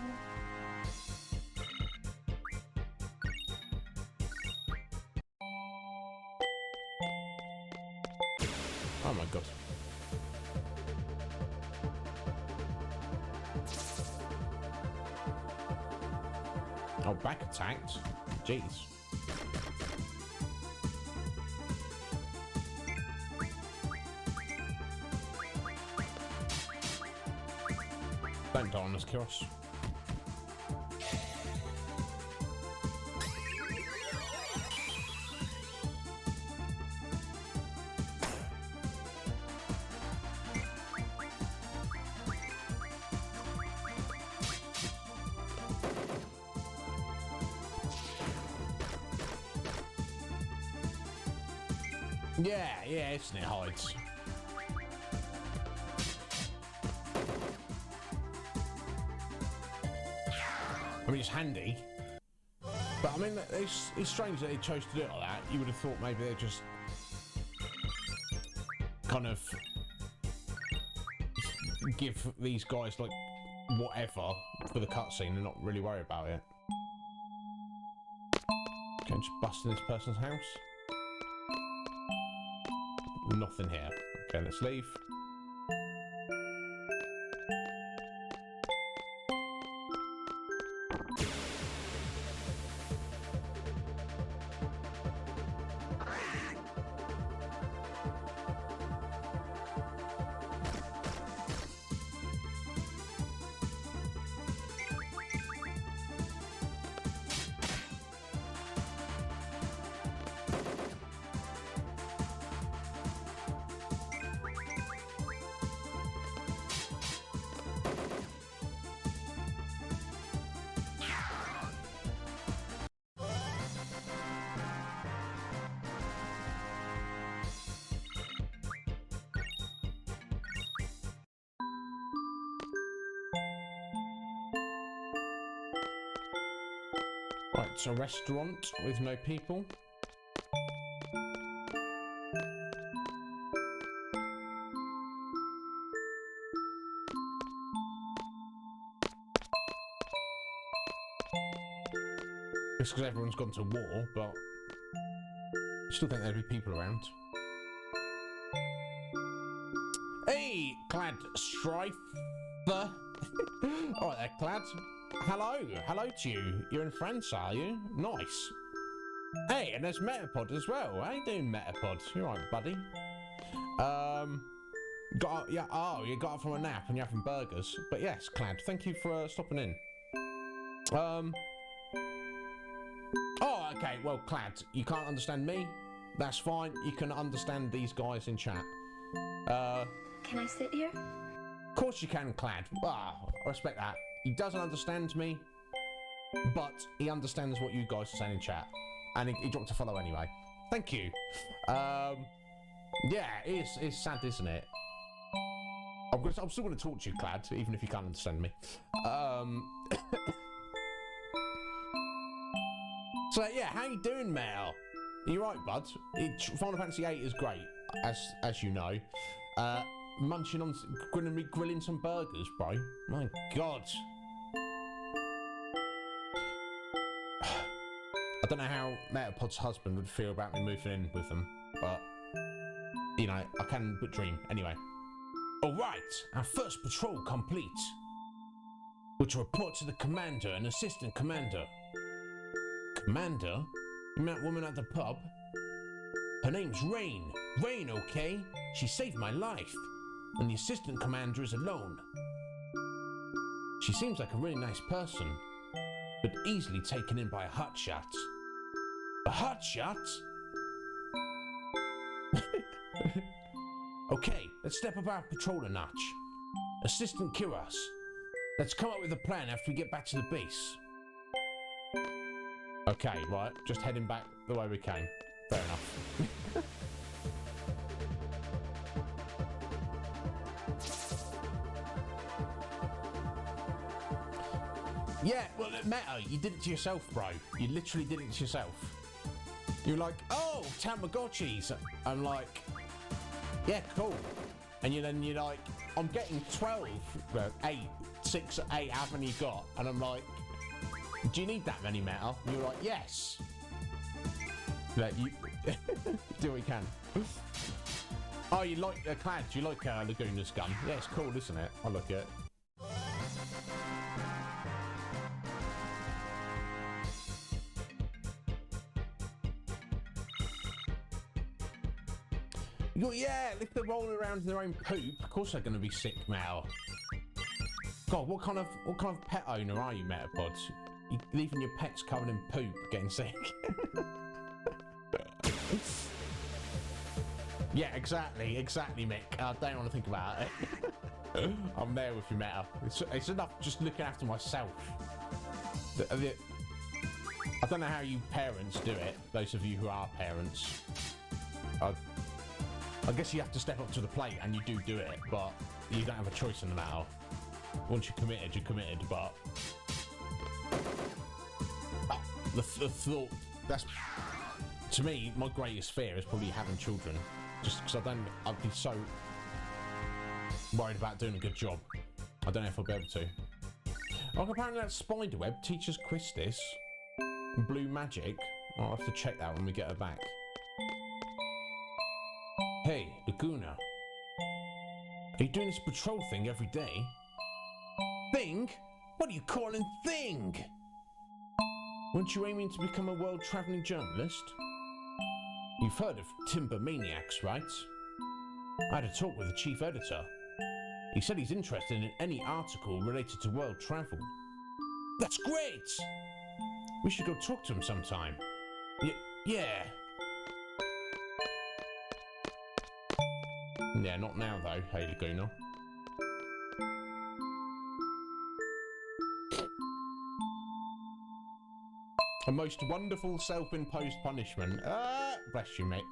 Oh my god. Oh, back attacked? Jeez. Don't die on this, Kiros. Yeah, isn't it, hides? I mean, it's handy. But I mean, it's strange that they chose to do it like that. You would have thought maybe they'd just kind of give these guys, like, whatever for the cutscene and not really worry about it. Okay, just bust in this person's house. Nothing here. Okay, let's leave. Right, it's a restaurant with no people. It's because everyone's gone to war, but I still think there'd be people around. Hey, Clad Strife. Alright there, Clad. Hello to you. You're in France, are you? Nice. Hey, and there's Metapod as well. How you doing, Metapod? You alright, buddy? You got up from a nap and you're having burgers. But yes, Clad, thank you for stopping in. Oh, okay, well, Clad, you can't understand me. That's fine. You can understand these guys in chat. Can I sit here? Of course you can, Clad. I respect that. He doesn't understand me, but he understands what you guys are saying in chat. And he dropped a follow anyway. Thank you. Yeah, it's sad, isn't it? I'm still going to talk to you, Clad, even if you can't understand me. So, yeah, how you doing, Mel? You right, bud? Final Fantasy VIII is great, as you know. Munching on, grilling some burgers, bro. My God. I don't know how Metapod's husband would feel about me moving in with them, but, you know, I can but dream. Anyway. Alright, our first patrol complete. We're to report to the commander and assistant commander. Commander? You mean that woman at the pub? Her name's Rain. Rain, okay? She saved my life. And the assistant commander is alone. She seems like a really nice person, but easily taken in by a hotshot. A hotshot? Okay, let's step up our patrol a notch. Assistant Kiras, let's come up with a plan after we get back to the base. Okay, right. Just heading back the way we came. Fair enough. Yeah, well, Meta, you did it to yourself, bro. You literally did it to yourself. You're like, oh, Tamagotchis. I'm like, yeah, cool. And you're like, I'm getting 12, 8, 6, 8, how many you got? And I'm like, do you need that many, Meta? And you're like, yes. Like, you do what you can. Oh, you like the Clads? You like Laguna's gun? Yeah, it's cool, isn't it? I look at it. Yeah, if they're rolling around in their own poop, of course they're going to be sick, Mel. God, what kind of pet owner are you, Metapods? You leaving your pets covered in poop, getting sick. Yeah, exactly, Mick. I don't want to think about it. I'm there with you, Meta. It's enough just looking after myself. I don't know how you parents do it. Those of you who are parents. I guess you have to step up to the plate, and you do it, but you don't have a choice in the matter. Once you're committed, but... The thought... That's... To me, my greatest fear is probably having children. Just because I'd be so worried about doing a good job. I don't know if I'll be able to. Oh, apparently that spiderweb teaches Quistis blue magic. I'll have to check that when we get her back. Hey, Laguna. Are you doing this patrol thing every day? Thing? What are you calling thing? Weren't you aiming to become a world-travelling journalist? You've heard of timber maniacs, right? I had a talk with the chief editor. He said he's interested in any article related to world travel. That's great! We should go talk to him sometime. Yeah. Yeah, not now though, hey Laguna. A most wonderful self-imposed punishment. Bless you, Mick.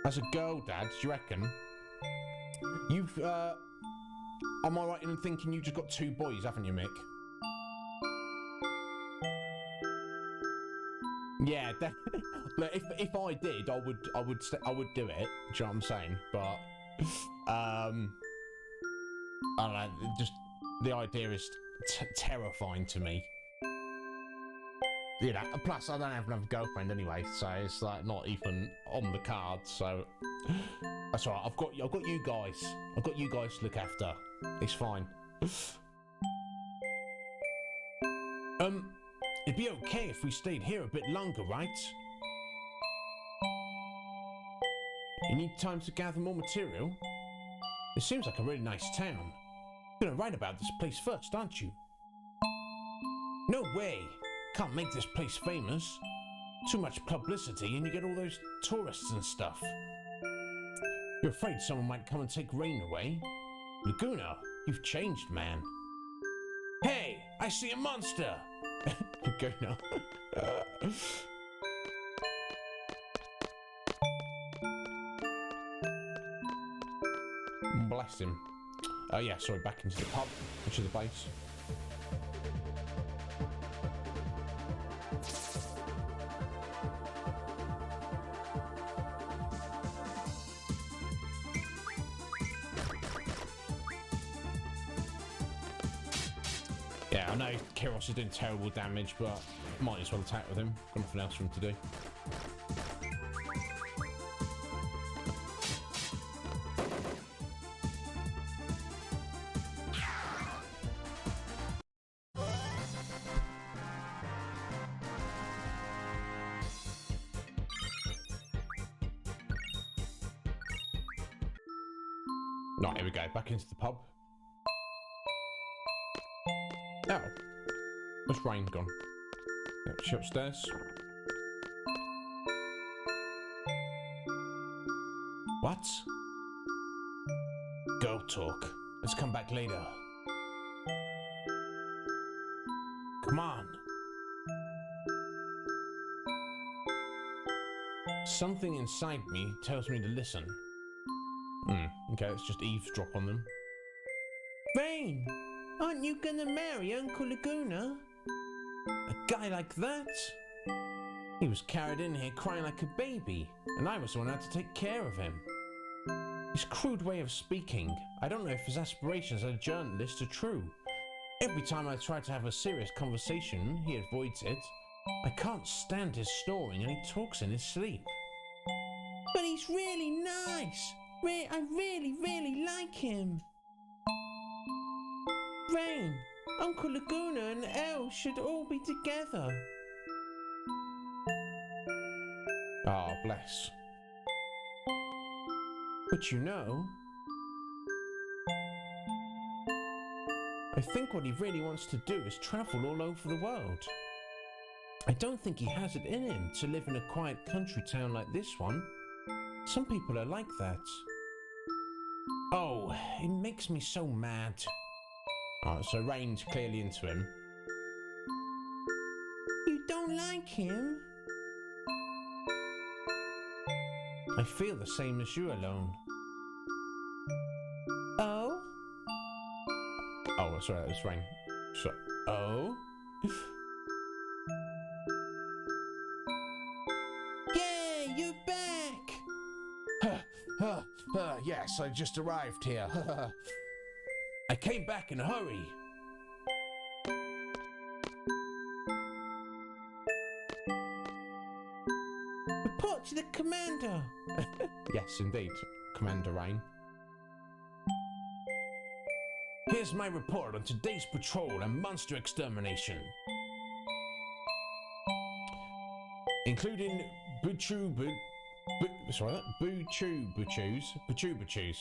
As a girl, Dad, do you reckon? You've, am I right in thinking you just got 2 boys, haven't you, Mick? Yeah, look, if I did, I would do it. Do you know what I'm saying? But I don't know. Just the idea is terrifying to me. You know. Plus, I don't have another girlfriend anyway, so it's like not even on the cards. So that's all right. I've got you guys. I've got you guys to look after. It's fine. It'd be okay if we stayed here a bit longer, right? You need time to gather more material? It seems like a really nice town. You're gonna write about this place first, aren't you? No way! Can't make this place famous. Too much publicity and you get all those tourists and stuff. You're afraid someone might come and take Rain away? Laguna, you've changed, man. Hey! I see a monster! Laguna. Bless him. Oh yeah, sorry, back into the pub, which is the base. Yeah, I know Kiros is doing terrible damage, but might as well attack with him. Got nothing else for him to do. Right, here we go. Back into the pub. Oh. Where's Rain gone? Yep, she upstairs. What? Girl talk. Let's come back later. Come on. Something inside me tells me to listen. Okay, let's just eavesdrop on them. Rain, aren't you gonna marry Uncle Laguna? A guy like that? He was carried in here crying like a baby, and I was the one who had to take care of him. His crude way of speaking, I don't know if his aspirations as a journalist are true. Every time I try to have a serious conversation, he avoids it. I can't stand his snoring, and he talks in his sleep. But he's really nice. I really, really like him. Rain, Uncle Laguna and Elle should all be together. Ah, bless. But you know, I think what he really wants to do is travel all over the world. I don't think he has it in him to live in a quiet country town like this one. Some people are like that. Oh, it makes me so mad. Oh, so Rain's clearly into him. You don't like him? I feel the same as you alone. Oh? Oh, sorry, that was Rain. So, oh? Yeah, you're back! Yes, I just arrived here. I came back in a hurry. Report to the commander. Yes, indeed, Commander Rain. Here's my report on today's patrol and monster extermination. Including Buchus,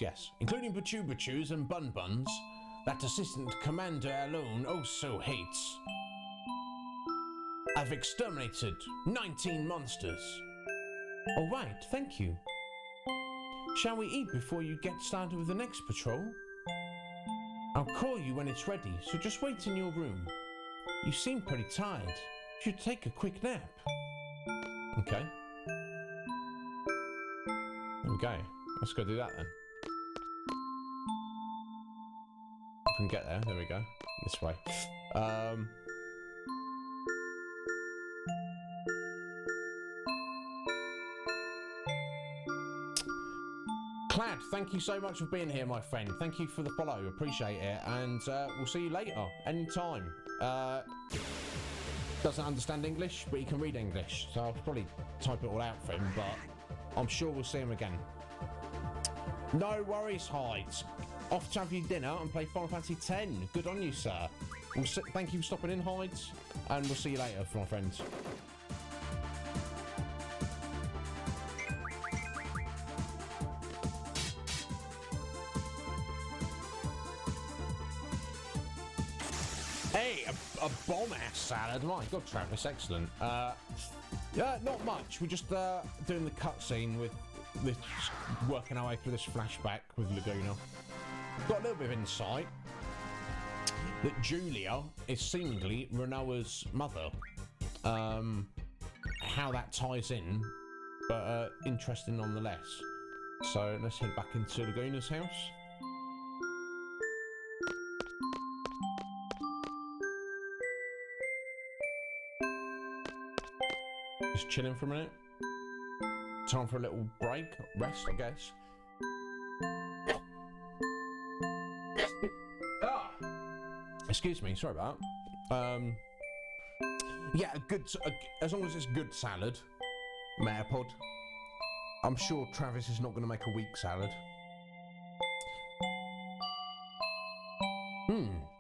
yes. Including Buchus and Bun Buns, that Assistant Commander Alone oh so hates. I've exterminated 19 monsters. All right, thank you. Shall we eat before you get started with the next patrol? I'll call you when it's ready, so just wait in your room. You seem pretty tired. You should take a quick nap. Okay. There we go. Let's go do that then. If we can get there we go. This way. Clad, thank you so much for being here, my friend. Thank you for the follow. Appreciate it. And we'll see you later. Anytime. Doesn't understand English, but he can read English. So I'll probably type it all out for him, but I'm sure we'll see him again. No worries, Hides. Off to have your dinner and play Final Fantasy X. Good on you, sir. Thank you for stopping in, Hides. And we'll see you later, my friends. Hey, a bomb-ass salad. My God, Travis, excellent. Yeah, not much. We're just doing the cutscene with this, working our way through this flashback with Laguna. Got a little bit of insight that Julia is seemingly Renoa's mother. How that ties in, but interesting nonetheless. So let's head back into Laguna's house. Just chilling for a minute. Time for a little break, rest, I guess. Excuse me, sorry about that. Yeah, as long as it's good salad, Metapod. I'm sure Travis is not going to make a weak salad.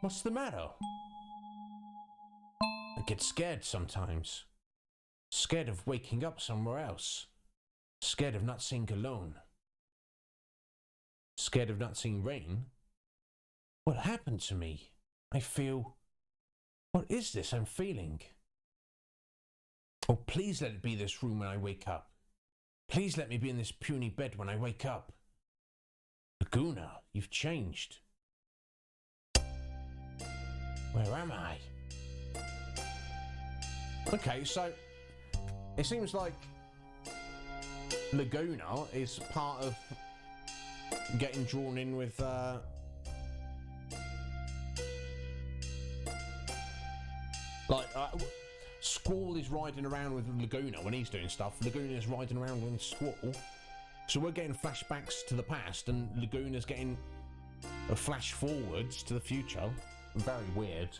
What's the matter? I get scared sometimes. Scared of waking up somewhere else. Scared of not seeing Alone. Scared of not seeing Rain. What happened to me? I feel... What is this I'm feeling? Oh, please let it be this room when I wake up. Please let me be in this puny bed when I wake up. Laguna, you've changed. Where am I? Okay, so... It seems like Laguna is part of getting drawn in with Squall is riding around with Laguna when he's doing stuff. Laguna is riding around with Squall. So we're getting flashbacks to the past, and Laguna's getting a flash forwards to the future. Very weird.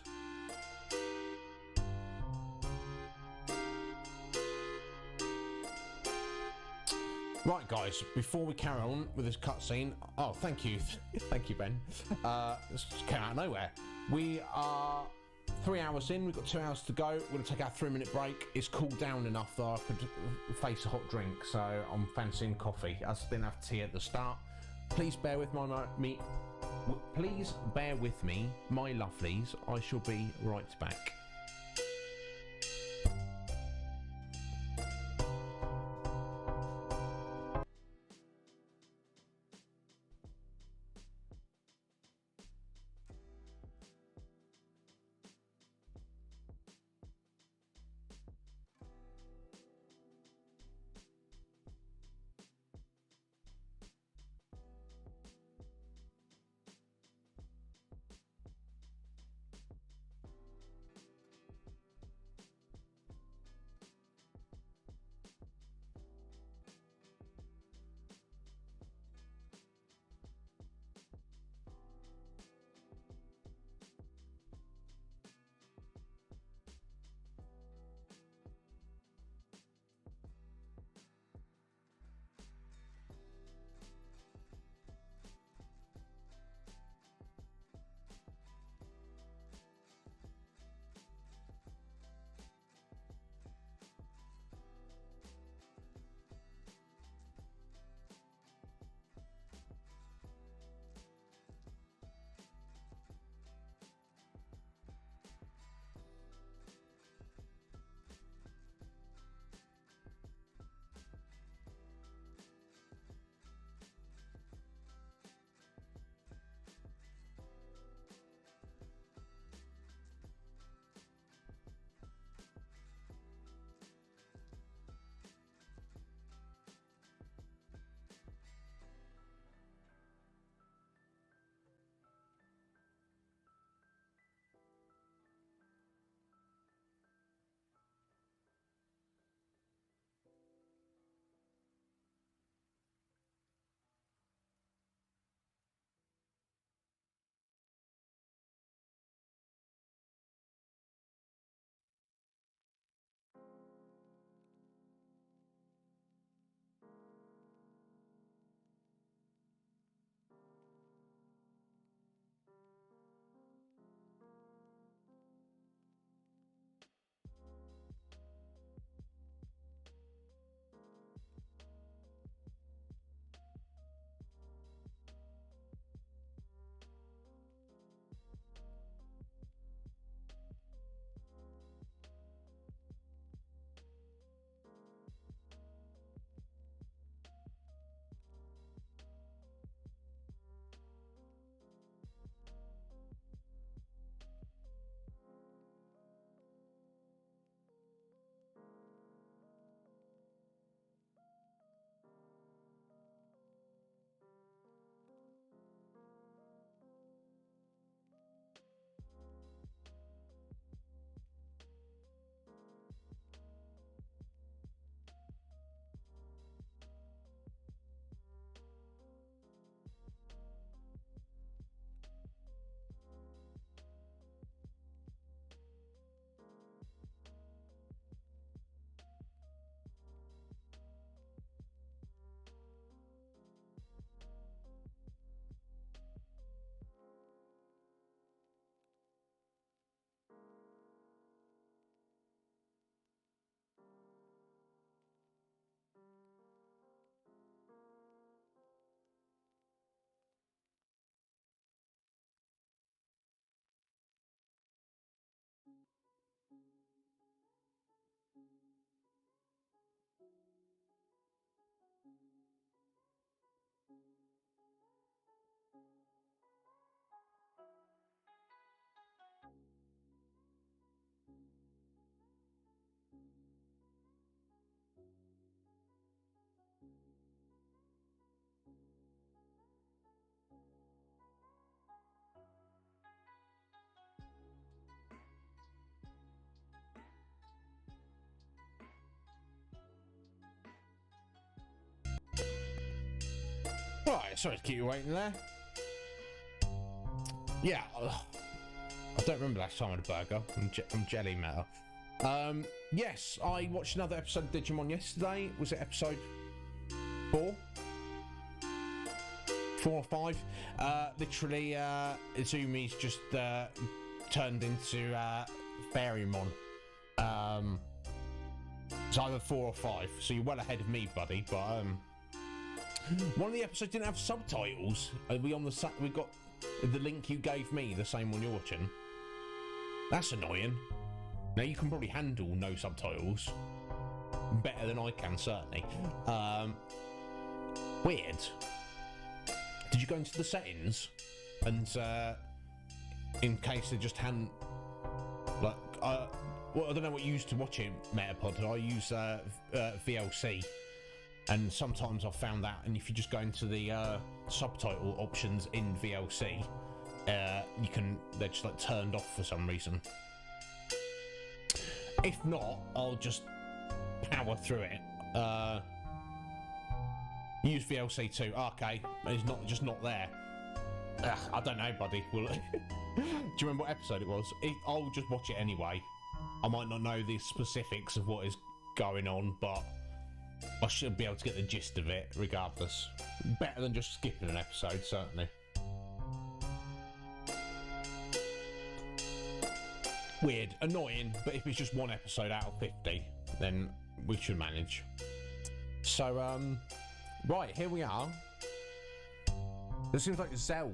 Right, guys, before we carry on with this cutscene, oh, thank you. Thank you, Ben. This just came out of nowhere. We are 3 hours in, we've got 2 hours to go. We're going to take our 3-minute break. It's cooled down enough that I could face a hot drink, so I'm fancying coffee. I didn't have tea at the start. Please bear with Please bear with me, my lovelies. I shall be right back. Right, sorry to keep you waiting there. Yeah, I don't remember last time I had a burger. I'm jelly matter. Yes, I watched another episode of Digimon yesterday. Was it episode 4? 4 or 5? Literally, Izumi's just turned into Fairymon. It's either 4 or 5, so you're well ahead of me, buddy. But one of the episodes didn't have subtitles. We got the link you gave me, the same one you're watching. That's annoying. Now you can probably handle no subtitles better than I can, certainly. Weird. Did you go into the settings and in case they just hadn't well, I don't know what you used to watch it, Metapod. I use VLC, and sometimes I've found that, and if you just go into the subtitle options in VLC, they're just like turned off for some reason. If not, I'll just power through it. Use VLC too. Okay, it's just not there. I don't know, buddy. Well, do you remember what episode it was? I'll just watch it anyway. I might not know the specifics of what is going on, but I should be able to get the gist of it regardless. Better than just skipping an episode, certainly. Weird, annoying, but if it's just one episode out of 50, then we should manage. So, right, here we are. It seems like Zell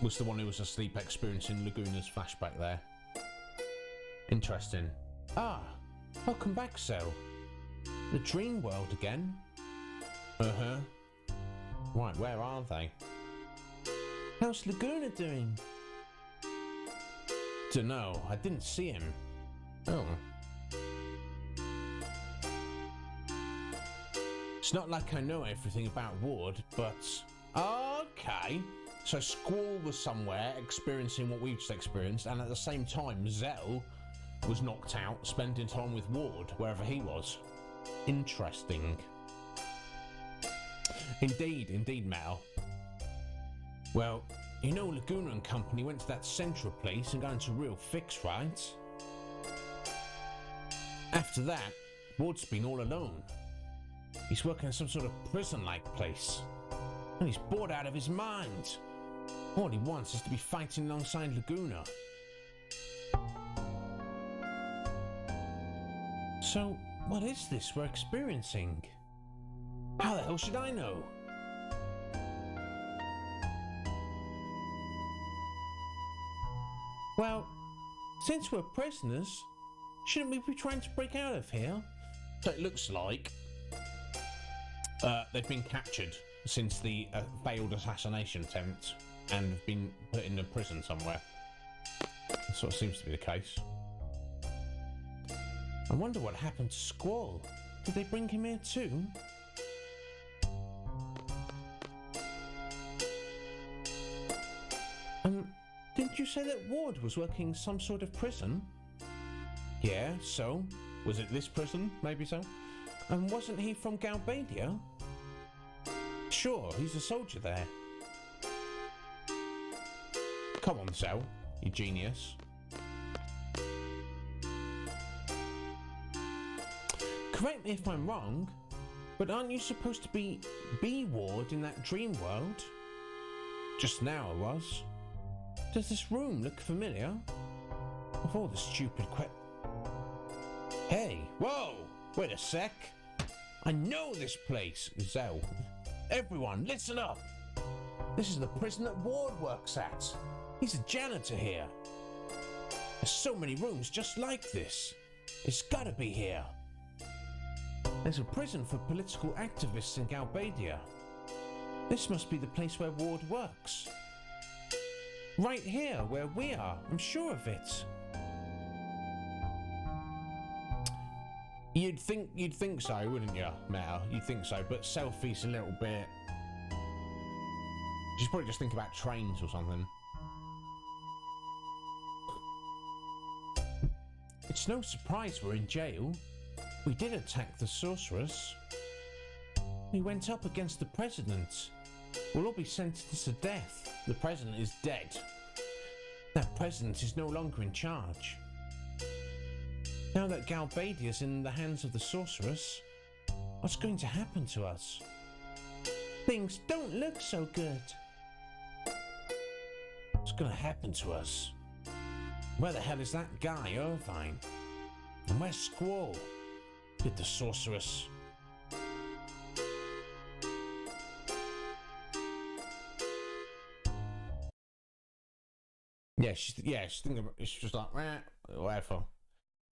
was the one who was asleep experiencing Laguna's flashback there. Interesting. Ah, welcome back, Zell. The dream world again? Uh-huh. Right, where are they? How's Laguna doing? Dunno, I didn't see him. Oh. It's not like I know everything about Ward, but... Okay. So Squall was somewhere experiencing what we've just experienced, and at the same time, Zell was knocked out, spending time with Ward, wherever he was. Interesting. Indeed, Mal. Well, you know Laguna and company went to that central place and got into a real fix, right? After that, Ward's been all alone. He's working in some sort of prison-like place. And he's bored out of his mind. All he wants is to be fighting alongside Laguna. So, what is this we're experiencing? How the hell should I know? Well, since we're prisoners, shouldn't we be trying to break out of here? So it looks like they've been captured since the failed assassination attempt and have been put in a prison somewhere. That sort of seems to be the case. I wonder what happened to Squall. Did they bring him here too? Didn't you say that Ward was working some sort of prison? Yeah, so? Was it this prison? Maybe so. And wasn't he from Galbadia? Sure, he's a soldier there. Come on, Zell, you genius. Correct me if I'm wrong, but aren't you supposed to be Ward in that dream world? Just now I was. Does this room look familiar? Of all the stupid Hey, whoa! Wait a sec. I know this place, Zell. Everyone, listen up. This is the prison that Ward works at. He's a janitor here. There's so many rooms just like this. It's gotta be here. There's a prison for political activists in Galbadia. This must be the place where Ward works. Right here, where we are, I'm sure of it. You'd think so, wouldn't you, Meta? You'd think so, but Selfie's a little bit... She's probably just thinking about trains or something. It's no surprise we're in jail. We did attack the sorceress. We went up against the president, We'll all be sentenced to death. The president is dead. That president is no longer in charge. Now that Galbadia is in the hands of the sorceress, what's going to happen to us? Things don't look so good. What's going to happen to us? Where the hell is that guy, Irvine? And where's Squall? With the sorceress? She's thinking about, it's just like, whatever.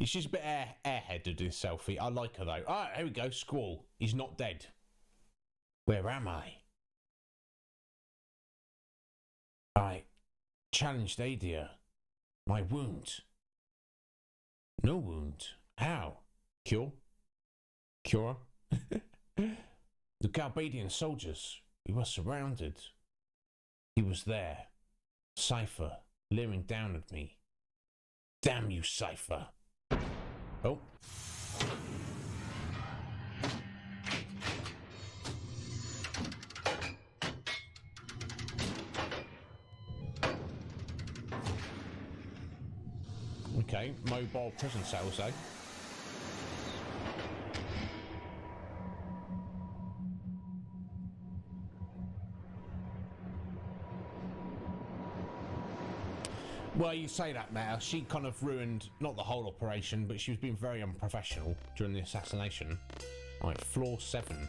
She's a bit airheaded in selfie. I like her though. Alright, here we go, Squall. He's not dead. Where am I? I challenged Adia. My wound. No wound. How? Cure? The Galbadian soldiers. We were surrounded. He was there. Cypher, leering down at me. Damn you, Cypher. Oh. Okay, mobile prison cells, eh? Well, you say that, Meta. She kind of ruined, not the whole operation, but she was being very unprofessional during the assassination. Right, floor 7.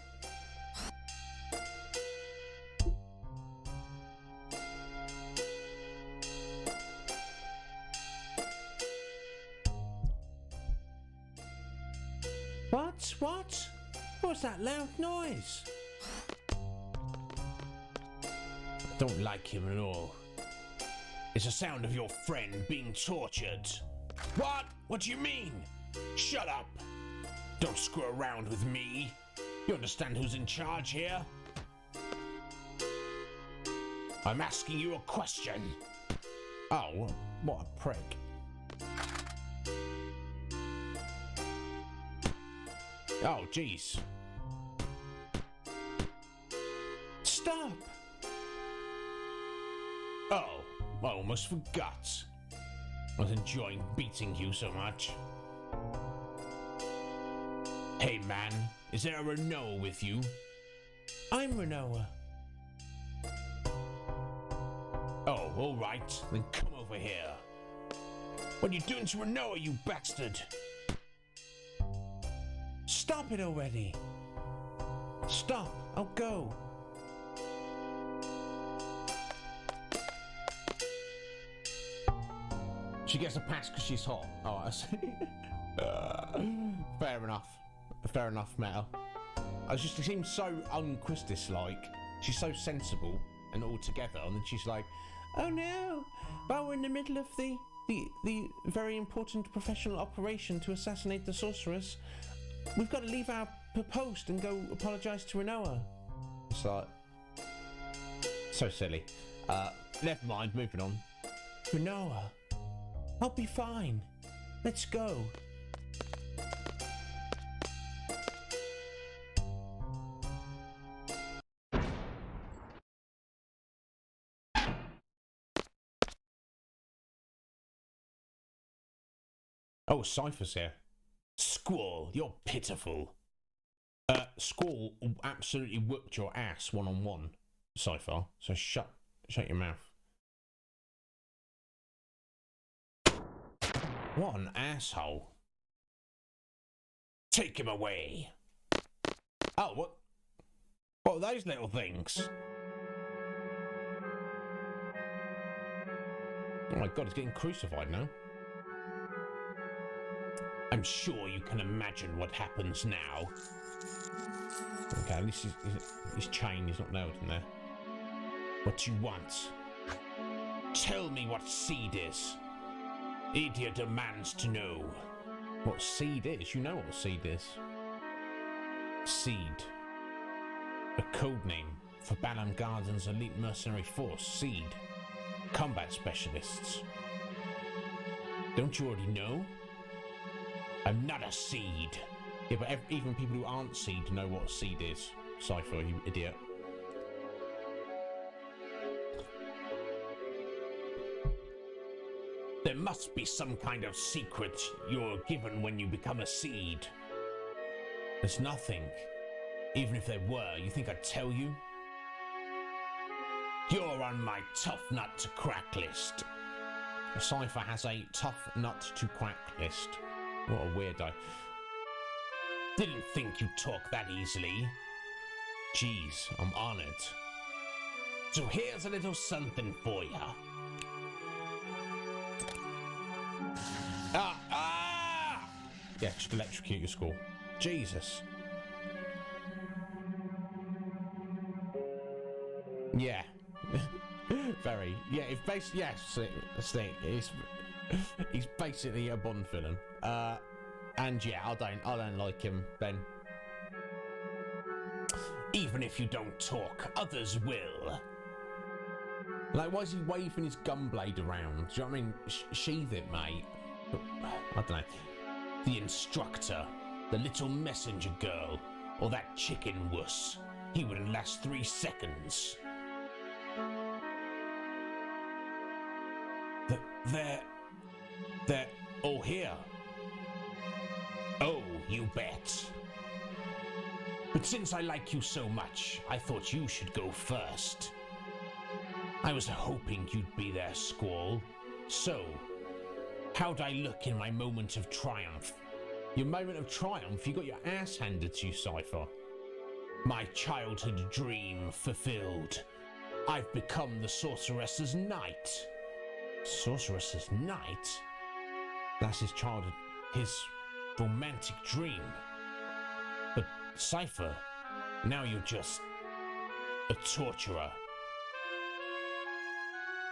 What? What's that loud noise? I don't like him at all. It's the sound of your friend being tortured. What? What do you mean? Shut up. Don't screw around with me. You understand who's in charge here? I'm asking you a question. Oh, what a prick. Oh, jeez. Stop! Oh, I almost forgot. I was enjoying beating you so much. Hey man, is there a Renoa with you? I'm Renoa. Oh, alright, then come over here. What are you doing to Renoa, you bastard? Stop it already. Stop, I'll go. She gets a pass because she's hot. Oh, I see. Fair enough. Fair enough, Meta. She seems so un-Christus-like. She's so sensible and all together, and then she's like, oh no, but we're in the middle of the very important professional operation to assassinate the sorceress. We've got to leave our post and go apologise to Renoa. It's like, so silly. Never mind, moving on. Renoa, I'll be fine. Let's go. Oh, Cypher's here. Squall, you're pitiful. Squall absolutely whooped your ass one-on-one, Cypher. So shut your mouth. What an asshole. Take him away. Oh, what are those little things? Oh my god, he's getting crucified now. I'm sure you can imagine what happens now. Okay, at least his chain is not nailed in there. What do you want? Tell me what seed is. Idia demands to know. What seed is? You know what seed is. Seed. A code name for Balam Garden's elite mercenary force, Seed. Combat specialists. Don't you already know? I'm not a seed. Yeah, but even people who aren't seed know what seed is. Cypher, you idiot. There must be some kind of secret you're given when you become a seed. There's nothing. Even if there were, you think I'd tell you? You're on my tough nut to crack list. Cypher has a tough nut to crack list. What a weirdo. Didn't think you'd talk that easily. Jeez, I'm honored. So here's a little something for ya. Ah! Yeah, just electrocute your skull. Jesus. Yeah. Very. Yeah, it's basically, yes, he's basically a Bond villain. And yeah, I don't like him, Ben. Even if you don't talk, others will. Like, why is he waving his gunblade around? Do you know what I mean? Sheathe it, mate. I don't know. The instructor, the little messenger girl, or that chicken wuss. He wouldn't last 3 seconds. They're all here. Oh, you bet. But since I like you so much, I thought you should go first. I was hoping you'd be there, Squall. So, how'd I look in my moment of triumph? Your moment of triumph? You got your ass handed to you, Cypher. My childhood dream fulfilled. I've become the Sorceress's Knight. Sorceress's Knight? That's his childhood, his romantic dream. But Cypher, now you're just a torturer.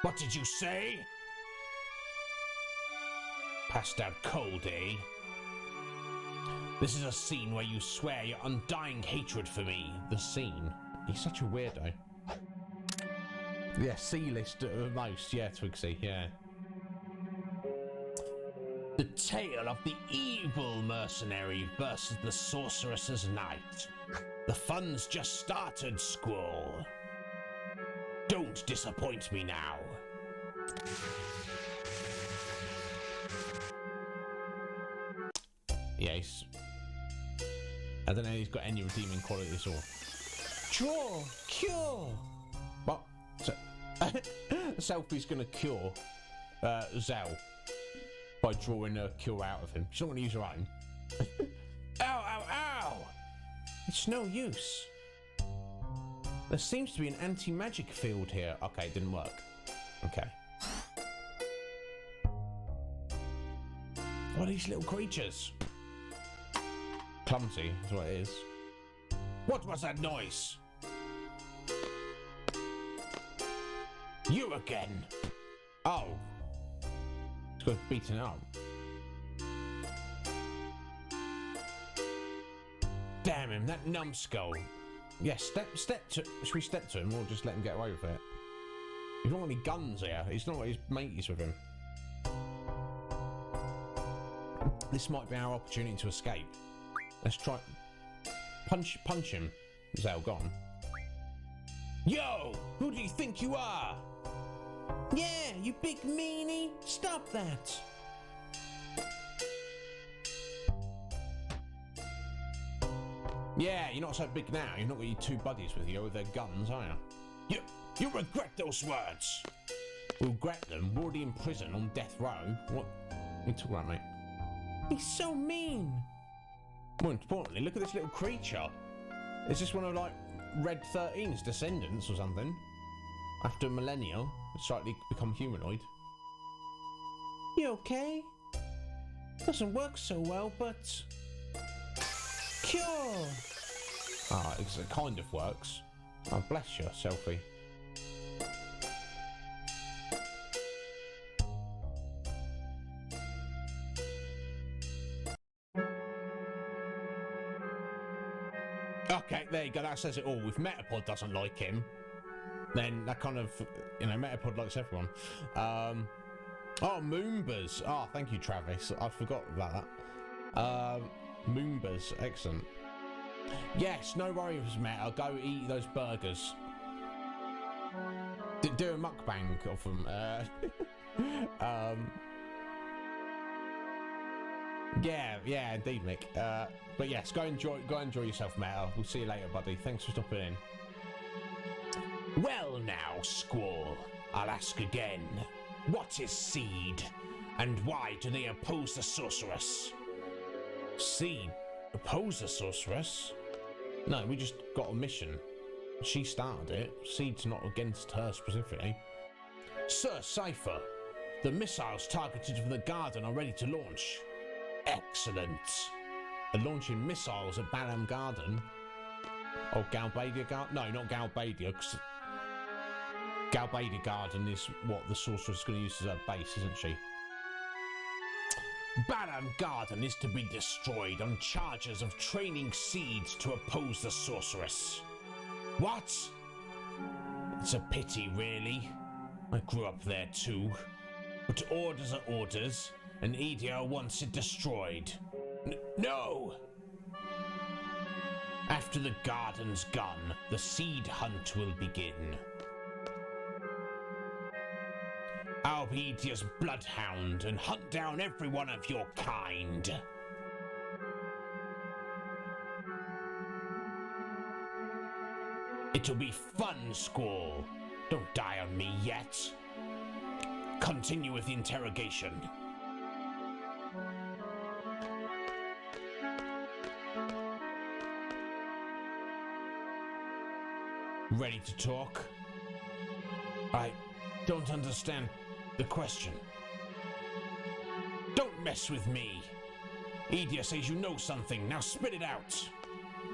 What did you say? Passed out cold, eh? This is a scene where you swear your undying hatred for me. The scene. He's such a weirdo. Yeah, C-list at most. Yeah, Twigsy, yeah. The tale of the evil mercenary versus the sorceress's knight. The fun's just started, Squall. Don't disappoint me now. Yeah, I don't know if he's got any redeeming qualities or... Draw! Cure! What? So, Selfie's gonna cure Zell by drawing a cure out of him. She's not gonna use her own. Ow, ow, ow! It's no use. There seems to be an anti-magic field here. Okay, it didn't work. Okay. What are these little creatures? Clumsy is what it is. What was that noise? You again. Oh. It's got beaten up. Damn him, that numbskull. Yes, should we step to him or just let him get away with it? He's not got any guns here. He's not got his mateys with him. This might be our opportunity to escape. Let's try. Punch him. Zell gone. Yo! Who do you think you are? Yeah, you big meanie. Stop that. Yeah, you're not so big now. You've not got your two buddies with you with their guns, are you? You regret those words. We'll regret them. We're already in prison on death row. What are you talking about, mate? He's so mean. More importantly, look at this little creature. Is this one of like Red 13's descendants or something? After a millennia, slightly become humanoid. You okay? Doesn't work so well, but cure. Ah, it kind of works. Oh, bless you, Selfie. Okay, there you go. That says it all. If Metapod doesn't like him, then that kind of, Metapod likes everyone. Oh, Moombas. Oh, thank you, Travis. I forgot about that. Moombas, excellent. Yes, no worries, Meta. Go eat those burgers. Do a mukbang of them. Yeah, indeed, Mick. But yes, go enjoy yourself, Meta. We'll see you later, buddy. Thanks for stopping in. Well now, Squall, I'll ask again. What is Seed? And why do they oppose the sorceress? Seed oppose the sorceress? No, we just got a mission. She started it. Seed's not against her specifically. Sir Cypher, the missiles targeted for the garden are ready to launch. Excellent. They're launching missiles at Balam Garden. Or Galbadia Garden? No, not Galbadia, because Galbadia Garden is what the sorceress is going to use as her base, isn't she? Balam Garden is to be destroyed on charges of training Seeds to oppose the sorceress. What? It's a pity, really. I grew up there too. But orders are orders, and Edia wants it destroyed. No! After the garden's gone, the Seed hunt will begin. I'll be Edia's bloodhound and hunt down every one of your kind. It'll be fun, Squall. Don't die on me yet. Continue with the interrogation. Ready to talk? I don't understand the question. Don't mess with me. Edia says you know something. Now spit it out.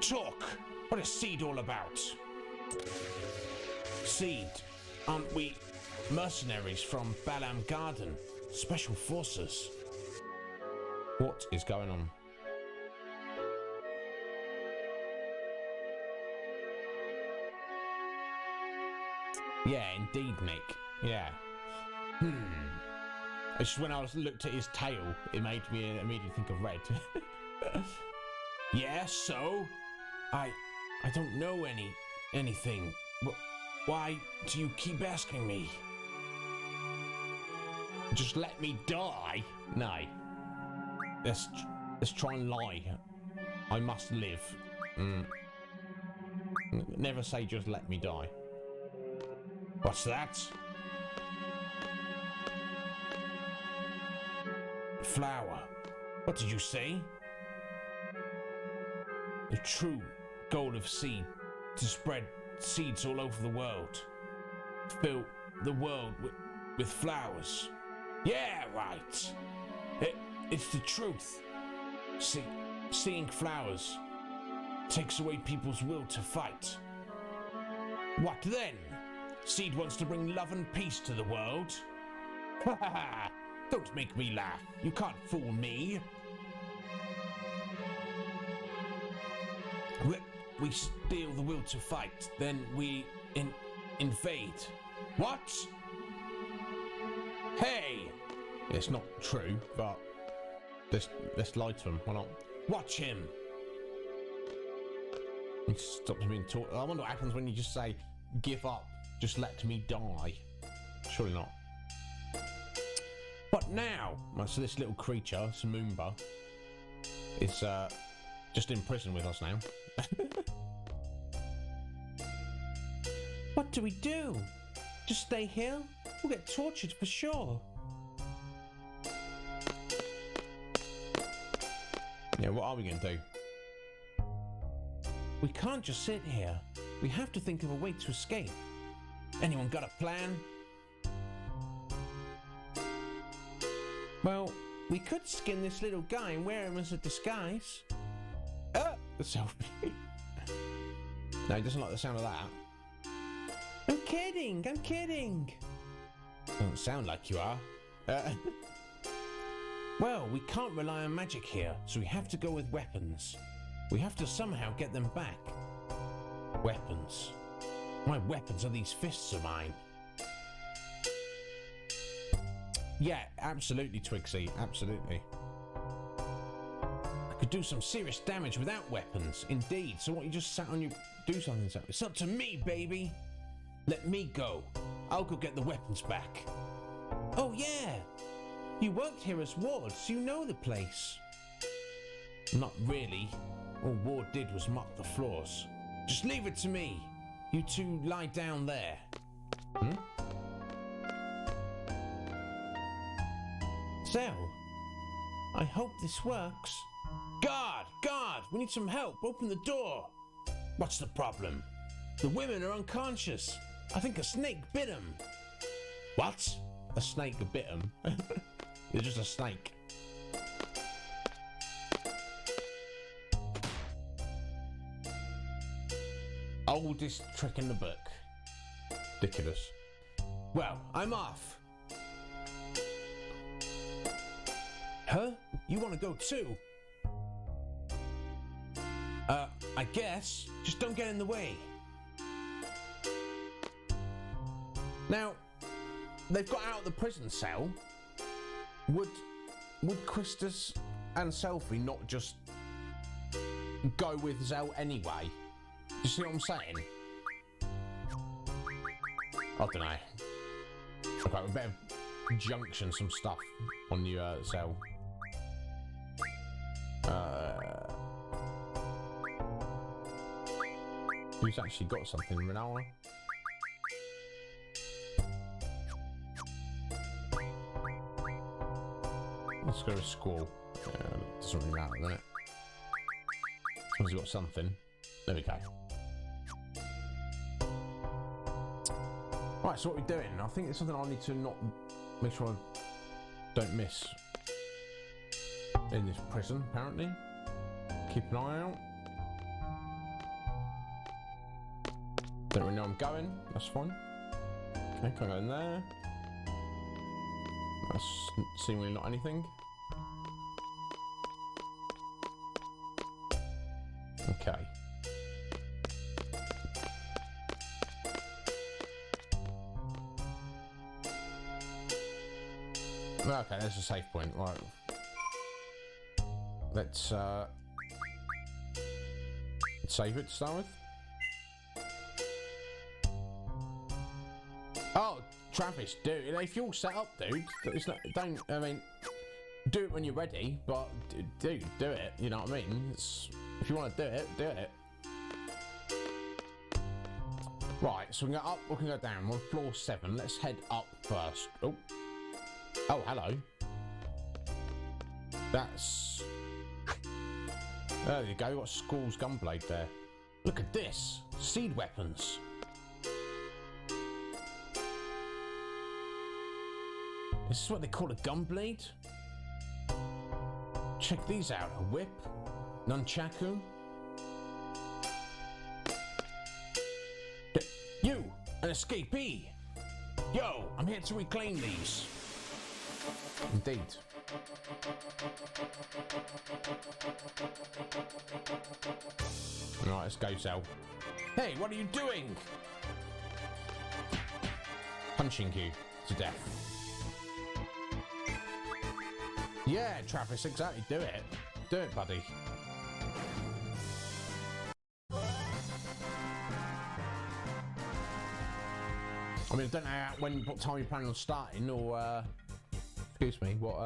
Talk. What is Seed all about? Seed, aren't we mercenaries from Balam Garden? Special forces. What is going on? Yeah, indeed, Nick. Yeah. It's just when I looked at his tail, it made me immediately think of Red. Yeah, so? I don't know anything. Why do you keep asking me? Just let me die? No. Let's try and lie. I must live. Never say just let me die. What's that? Flower. What did you say? The true goal of Seed, to spread seeds all over the world. Fill the world with flowers. Yeah, right. It's the truth. Seeing flowers takes away people's will to fight. What then? Seed wants to bring love and peace to the world? Ha ha ha! Don't make me laugh. You can't fool me. We steal the will to fight, then we invade. What? Hey! It's not true, but let's lie to him. Why not? Watch him. He stops being taught. I wonder what happens when you just say, "Give up. Just let me die." Surely not. What now? Right, so this little creature, Samumba, is just in prison with us now. What do we do? Just stay here? We'll get tortured for sure. Yeah, what are we going to do? We can't just sit here. We have to think of a way to escape. Anyone got a plan? Well, we could skin this little guy and wear him as a disguise. The selfie. No, he doesn't like the sound of that. I'm kidding. Doesn't sound like you are. Well, we can't rely on magic here, so we have to go with weapons. We have to somehow get them back. Weapons. My weapons are these fists of mine. Yeah, absolutely, Twigsy. Absolutely. I could do some serious damage without weapons, indeed. So what, you just sat on your... Do something. It's up to me, baby. Let me go. I'll go get the weapons back. Oh, yeah. You worked here as wards, so you know the place. Not really. All Ward did was mop the floors. Just leave it to me. You two lie down there. So, I hope this works. Guard, we need some help. Open the door. What's the problem? The women are unconscious. I think a snake bit them. What? A snake bit them? You're just a snake. Oldest trick in the book. Ridiculous. Well, I'm off. Huh? You want to go too? I guess. Just don't get in the way. Now, they've got out of the prison cell. Would Quistis and Selphie not just go with Zell anyway? You see what I'm saying? I don't know. Okay, we better junction some stuff on you, Zell. Who's actually got something, Renala? Let's go with Squall. Doesn't really matter, does it? Someone's got something. There we go. Right, so what we're doing, I think it's something I need to not make sure I don't miss in this prison, apparently. Keep an eye out. Don't really know I'm going, that's fine. Okay, can't go in there. That's seemingly not anything. Okay. Okay, there's a safe point, right. Let's save it to start with. Oh, Travis, dude, if you're all set up, dude, it's not, don't, I mean, do it when you're ready, but dude, do it, you know what I mean? It's, if you want to do it, do it. Right, so we can go up, we can go down. We're on floor 7. Let's head up first. Oh, hello. That's... There you go, got Squall's gunblade there. Look at this, seed weapons. This is what they call a gunblade? Check these out, a whip, nunchaku. You, an escapee. Yo, I'm here to reclaim these. Indeed. Right, let's go, Zell. Hey, what are you doing? Punching you to death. Yeah, Travis, exactly. Do it. Do it, buddy. I mean, I don't know what time you're planning on starting, or excuse me, what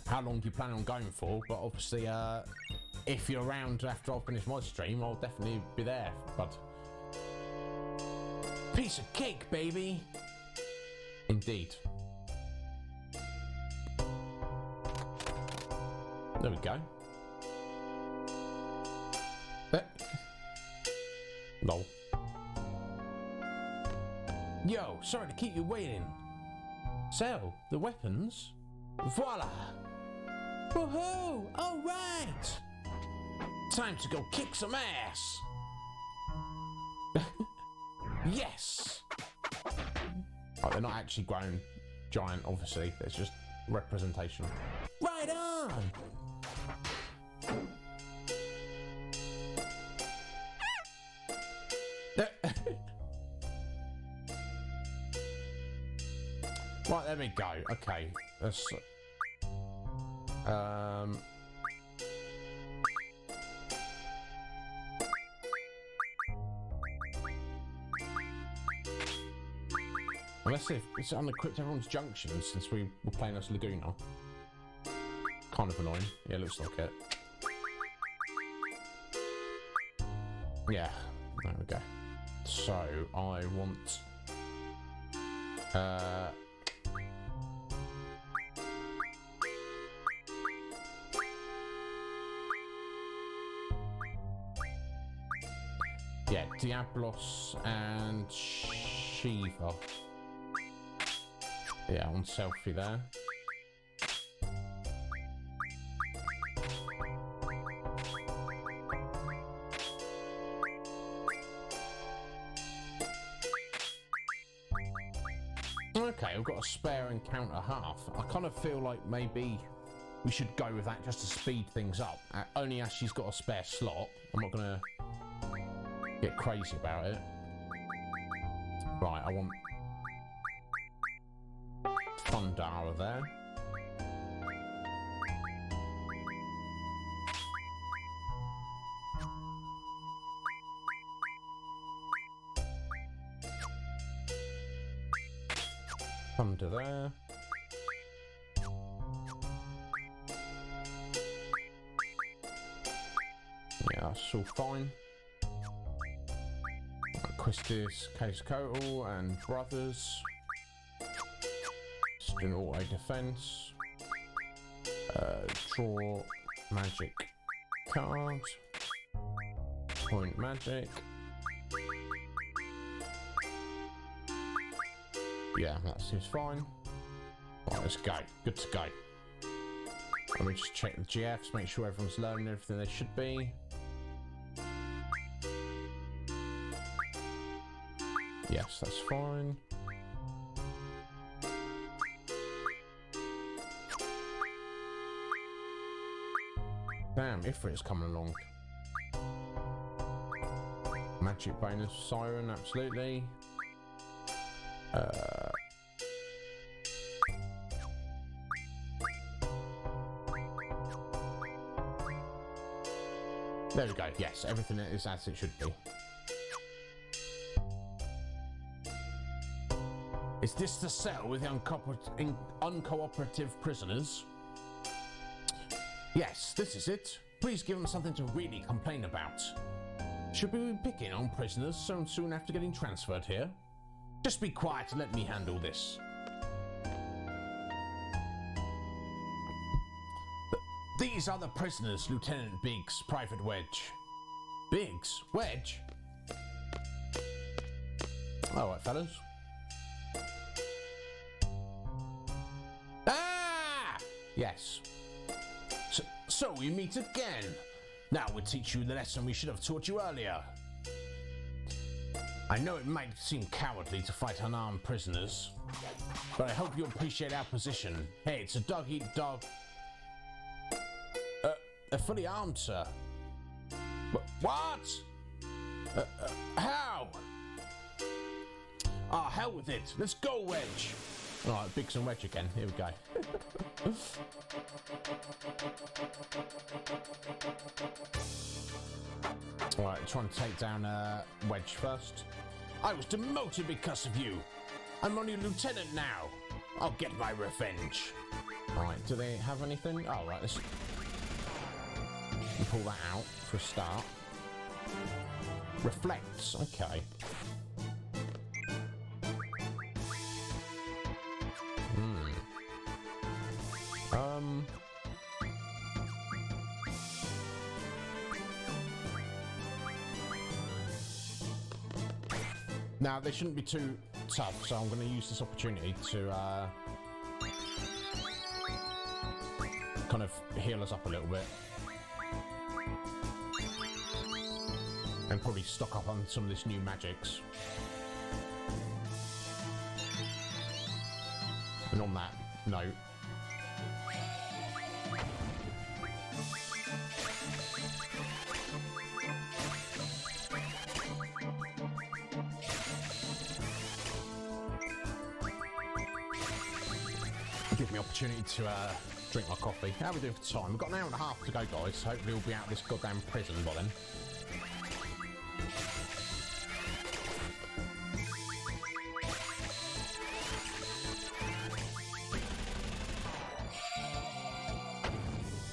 how long you plan on going for. But obviously, if you're around after I finish my stream, I'll definitely be there. But piece of cake, baby. Indeed. There we go. Lol. Yo, sorry to keep you waiting. So, the weapons? Voila! Woohoo! All right! Time to go kick some ass! Yes! Oh, they're not actually grown giant, obviously. It's just representation. Right on! Right, there we go. Okay, let's let's see if it's unequipped everyone's junctions since we were playing as Laguna. Kind of annoying. Yeah, looks like it. Yeah, there we go. So, I want... yeah, Diablos and Shiva. Yeah, on selfie there. Okay, I've got a spare encounter half. I kind of feel like maybe we should go with that just to speed things up. Only as she's got a spare slot. I'm not going to get crazy about it. Right, I want Thundara there. Thunder there. Yeah, that's all fine. Quistis, Case Kotal and Brothers. Student auto defense. Draw magic cards. Point magic. Yeah, that seems fine. Right, let's go. Good to go. Let me just check the GFs, make sure everyone's learning everything they should be. Yes, that's fine. Damn, Ifrit's coming along. Magic bonus, Siren, absolutely. There we go. Yes, everything is as it should be. Is this the cell with the uncooperative prisoners? Yes, this is it. Please give them something to really complain about. Should we be picking on prisoners so soon after getting transferred here? Just be quiet and let me handle this. These are the prisoners, Lieutenant Biggs, Private Wedge. Biggs? Wedge? Alright, fellas. Ah! Yes. So we meet again. Now we'll teach you the lesson we should have taught you earlier. I know it might seem cowardly to fight unarmed prisoners, but I hope you appreciate our position. Hey, it's a dog-eat-dog. They're fully armed, sir. What? How? Ah, hell with it. Let's go, Wedge. All right, Biggs and Wedge again. Here we go. All right, trying to take down Wedge first. I was demoted because of you. I'm only a lieutenant now. I'll get my revenge. All right, do they have anything? Oh, right, let's pull that out for a start. Reflects, okay. Now, they shouldn't be too tough, so I'm going to use this opportunity to kind of heal us up a little bit. And probably stock up on some of this new magics. And on that note, give me opportunity to drink my coffee. How are we doing for time? We've got an hour and a half to go, guys. Hopefully we'll be out of this goddamn prison by then.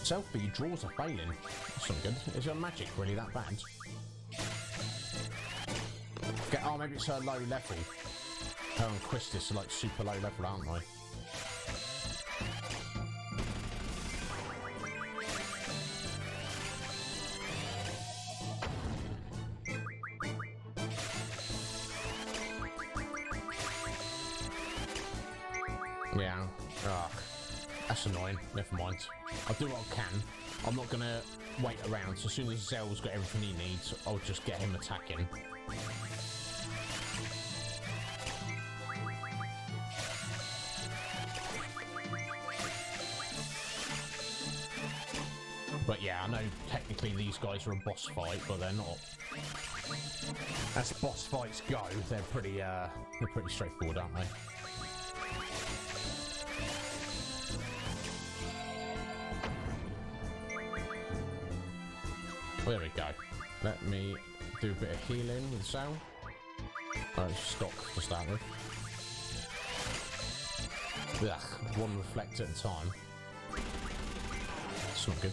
Selfie draws are failing. That's not good. Is your magic really that bad? Okay, oh, maybe it's her low level. Her and Christus are like super low level, aren't they? Yeah. Ugh. That's annoying. Never mind. I'll do what I can. I'm not gonna wait around. So as soon as Zell's got everything he needs, I'll just get him attacking. But yeah, I know technically these guys are a boss fight, but they're not. As boss fights go, they're pretty straightforward, aren't they? There we go. Let me do a bit of healing with Zell. Stock to start with. Ugh, one reflect at a time. It's not good.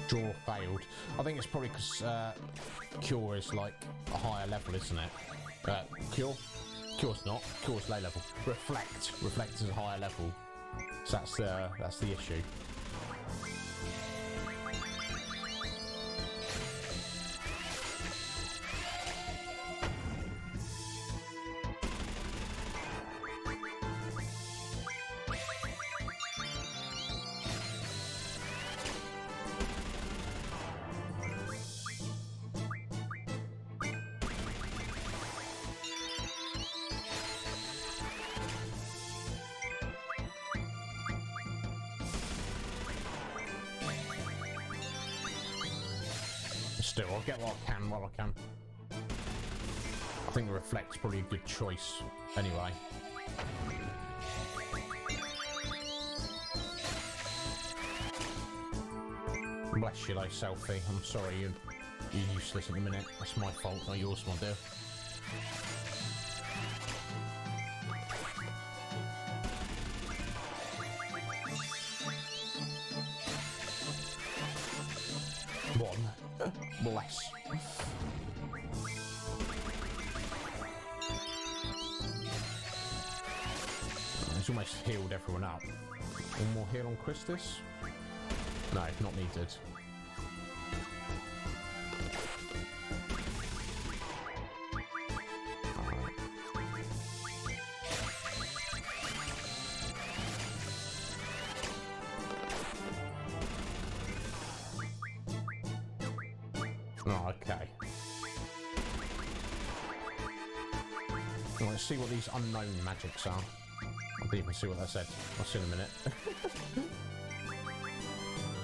Draw failed. I think it's probably because Cure is like a higher level, isn't it? Cure? Cure's not. Cure's low level. Reflect is a higher level. So that's the issue. Still, I'll get what I can while I can. I think the Reflect's probably a good choice anyway. Bless you though, Selfie. I'm sorry you're useless at the minute. That's my fault, not yours, my dear. Bless. He's almost healed everyone up. One more heal on Christus? No, not needed. Oh, okay. Well, let's see what these unknown magics are. I didn't even see what that said. I'll see in a minute.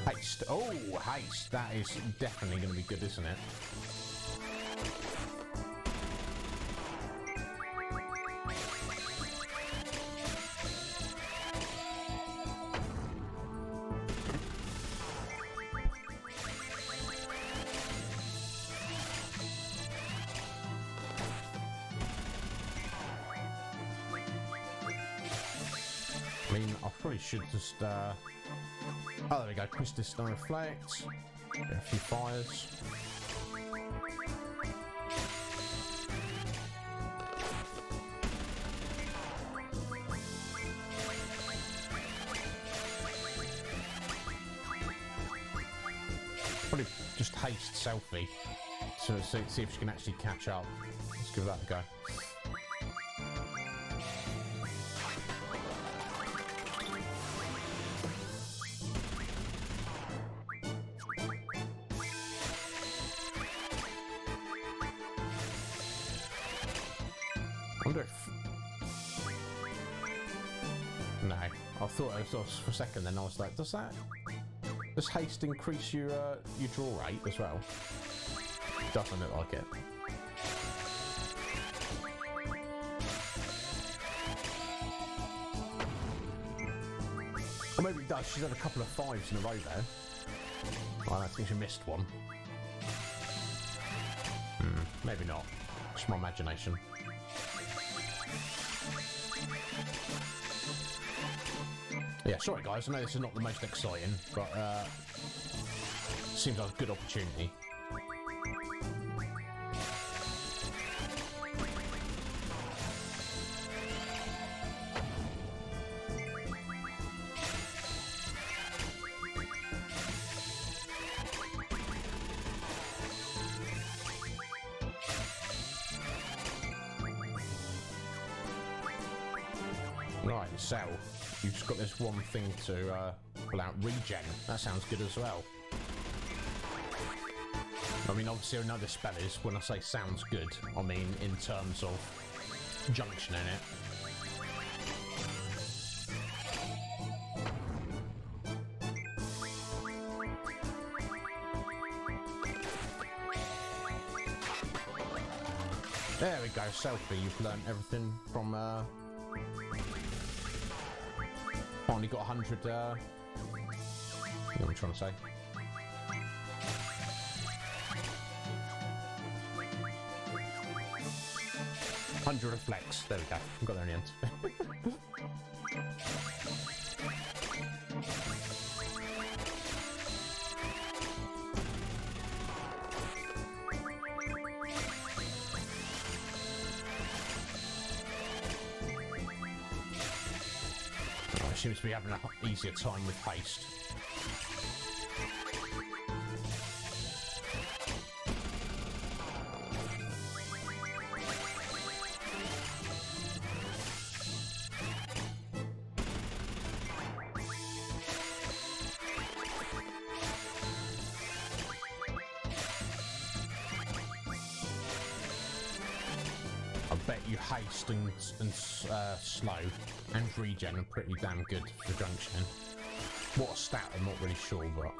Haste. Oh, haste. That is definitely going to be good, isn't it? I mean, I probably should just, oh, there we go, Christus no reflect, get a few fires. Probably just haste Selfie, to see if she can actually catch up. Let's give that a go. I thought it was for a second, then I was like, does haste increase your draw rate as well? Doesn't look like it. Or maybe it does. She's had a couple of 5s in a row there. Well, I think she missed one. Maybe not. It's my imagination. Yeah, sorry guys, I know this is not the most exciting, but seems like a good opportunity. Right, so you've just got this one thing to pull out. Regen. That sounds good as well. I mean, obviously another spell is, when I say sounds good, I mean in terms of junction in it. There we go, Selfie, you've learned everything from finally got 100 what am I trying to say? Reflex. There we go. Got there in the end. Oh, seems to be having an easier time with haste. I bet you haste and slow and regen are pretty damn good for junction. What a stat, I'm not really sure, but...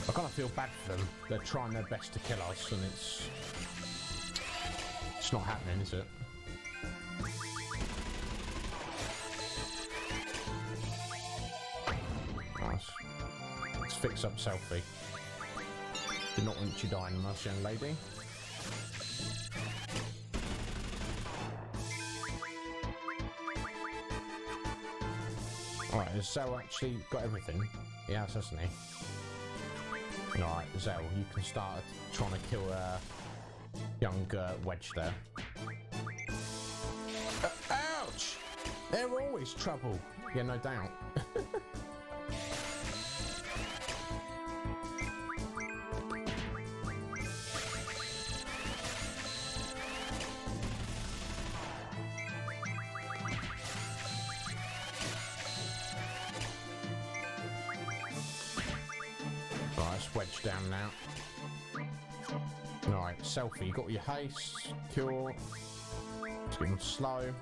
I kind of feel bad for them. They're trying their best to kill us, and it's not happening, is it? Nice. Let's fix up Selfie. Did not want you dying, nice young lady. Alright, has Zell actually got everything? He has, hasn't he? Alright, Zell, you can start trying to kill young Wedge there. Ouch! They're always trouble. Yeah, no doubt. Wedge down now. Alright, Selfie, you got your haste, cure. Just getting slow.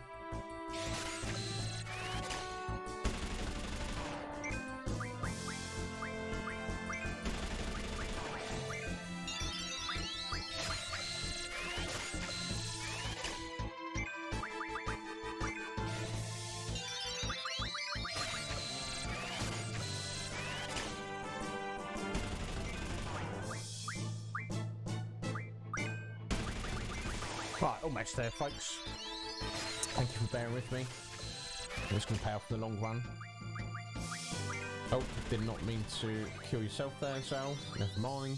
Right, almost there, folks. Thank you for bearing with me. It's going to pay off in the long run. Oh, did not mean to kill yourself there, Zell. Never mind.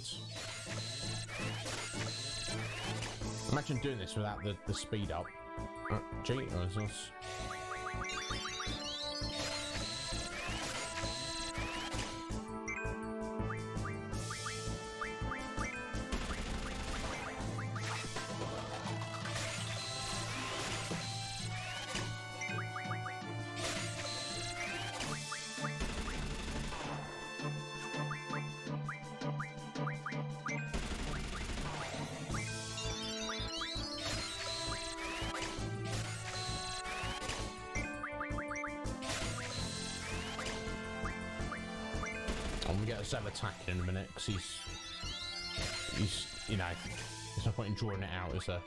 Imagine doing this without the speed up. Gee, I'm gonna get Zell attacking in a minute because he's, you know, there's no point in drawing it out, is there?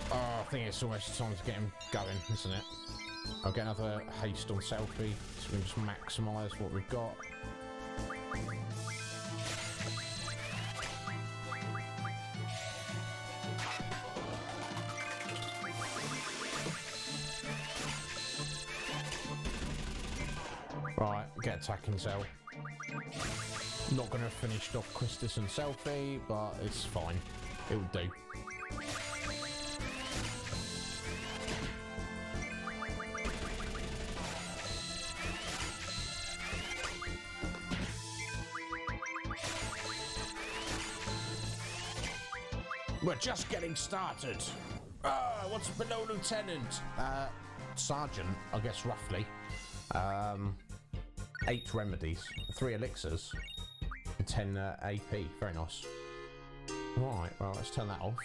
I think it's almost time to get him going, isn't it? I'll get another haste on selfie so we can just maximise what we've got. Right, get attacking Zell. Not going to have finished off Quistis and selfie, but it's fine. It'll do. We're just getting started. What's below Lieutenant? Sergeant, I guess roughly. 8 remedies, 3 elixirs, and 10 AP. Very nice. Right, well, let's turn that off.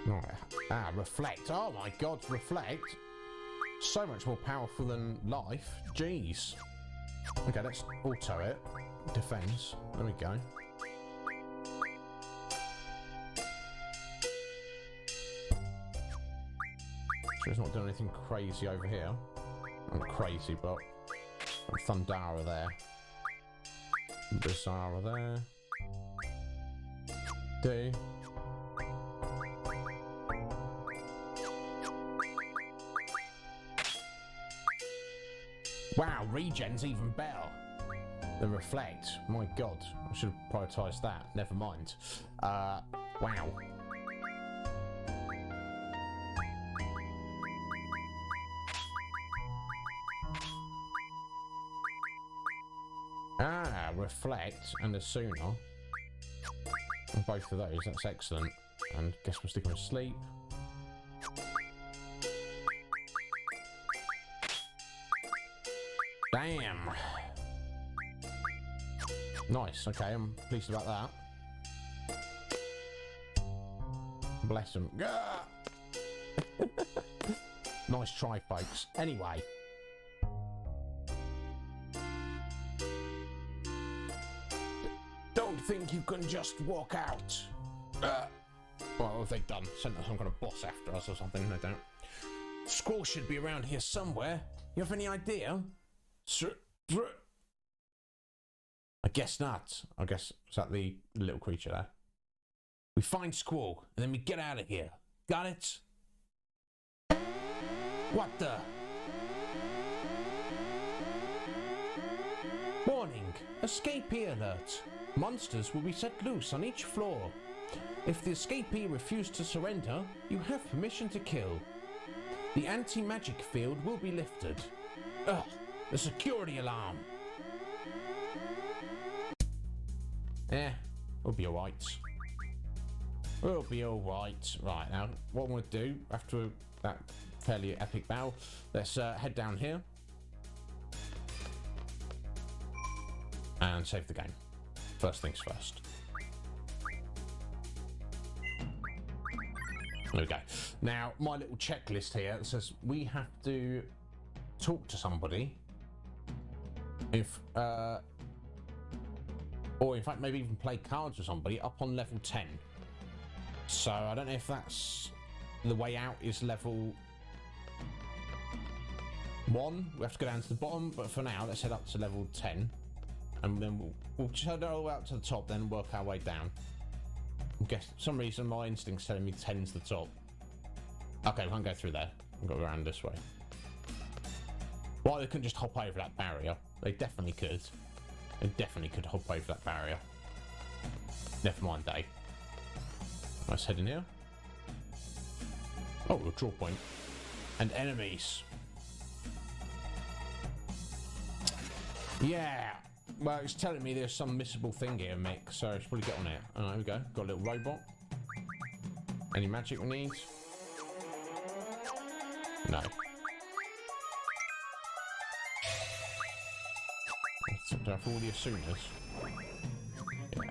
Right. Reflect. Oh my god, reflect. So much more powerful than life. Jeez. Okay, let's auto it. Defense. There we go. Sure it's not doing anything crazy over here. Not crazy, but Thundara there. Bizarre there. D. Wow, regen's even better than reflect. My god, I should have prioritised that. Never mind. Wow. Reflect and Asuna. And both of those, that's excellent. And guess we'll stick him asleep. Damn. Nice, okay, I'm pleased about that. Bless him. Nice try, folks. Anyway. Don't think you can just walk out. What have they done? Sent some kind of boss after us or something, no doubt. Squall should be around here somewhere. You have any idea? I guess not. I guess, is that the little creature there? We find Squall, and then we get out of here. Got it? What the? Warning! Escapee alert! Monsters will be set loose on each floor. If the escapee refuse to surrender, you have permission to kill. The anti-magic field will be lifted. Ugh! The security alarm! We'll be alright. We'll be alright. Right, now, what I'm going to do after that fairly epic battle, let's head down here. And save the game. First things first. There we go. Now, my little checklist here says we have to talk to somebody. If, or in fact, maybe even play cards with somebody up on level 10. So I don't know if that's the way out is level 1. We have to go down to the bottom, but for now, let's head up to level 10. And then we'll just head all the way up to the top, then work our way down. I guess for some reason my instinct's telling me 10's the top. Okay, we can't go through there. We've got to go around this way. Well, they couldn't just hop over that barrier. They definitely could. They definitely could hop over that barrier. Never mind, Dave. Let's head in here. Oh, a draw point. And enemies. Yeah. Well, it's telling me there's some missable thing here, Mick, so I should probably get on it. Oh, there we go. Got a little robot. Any magic we need? No. Do I have all the assumas? Yeah.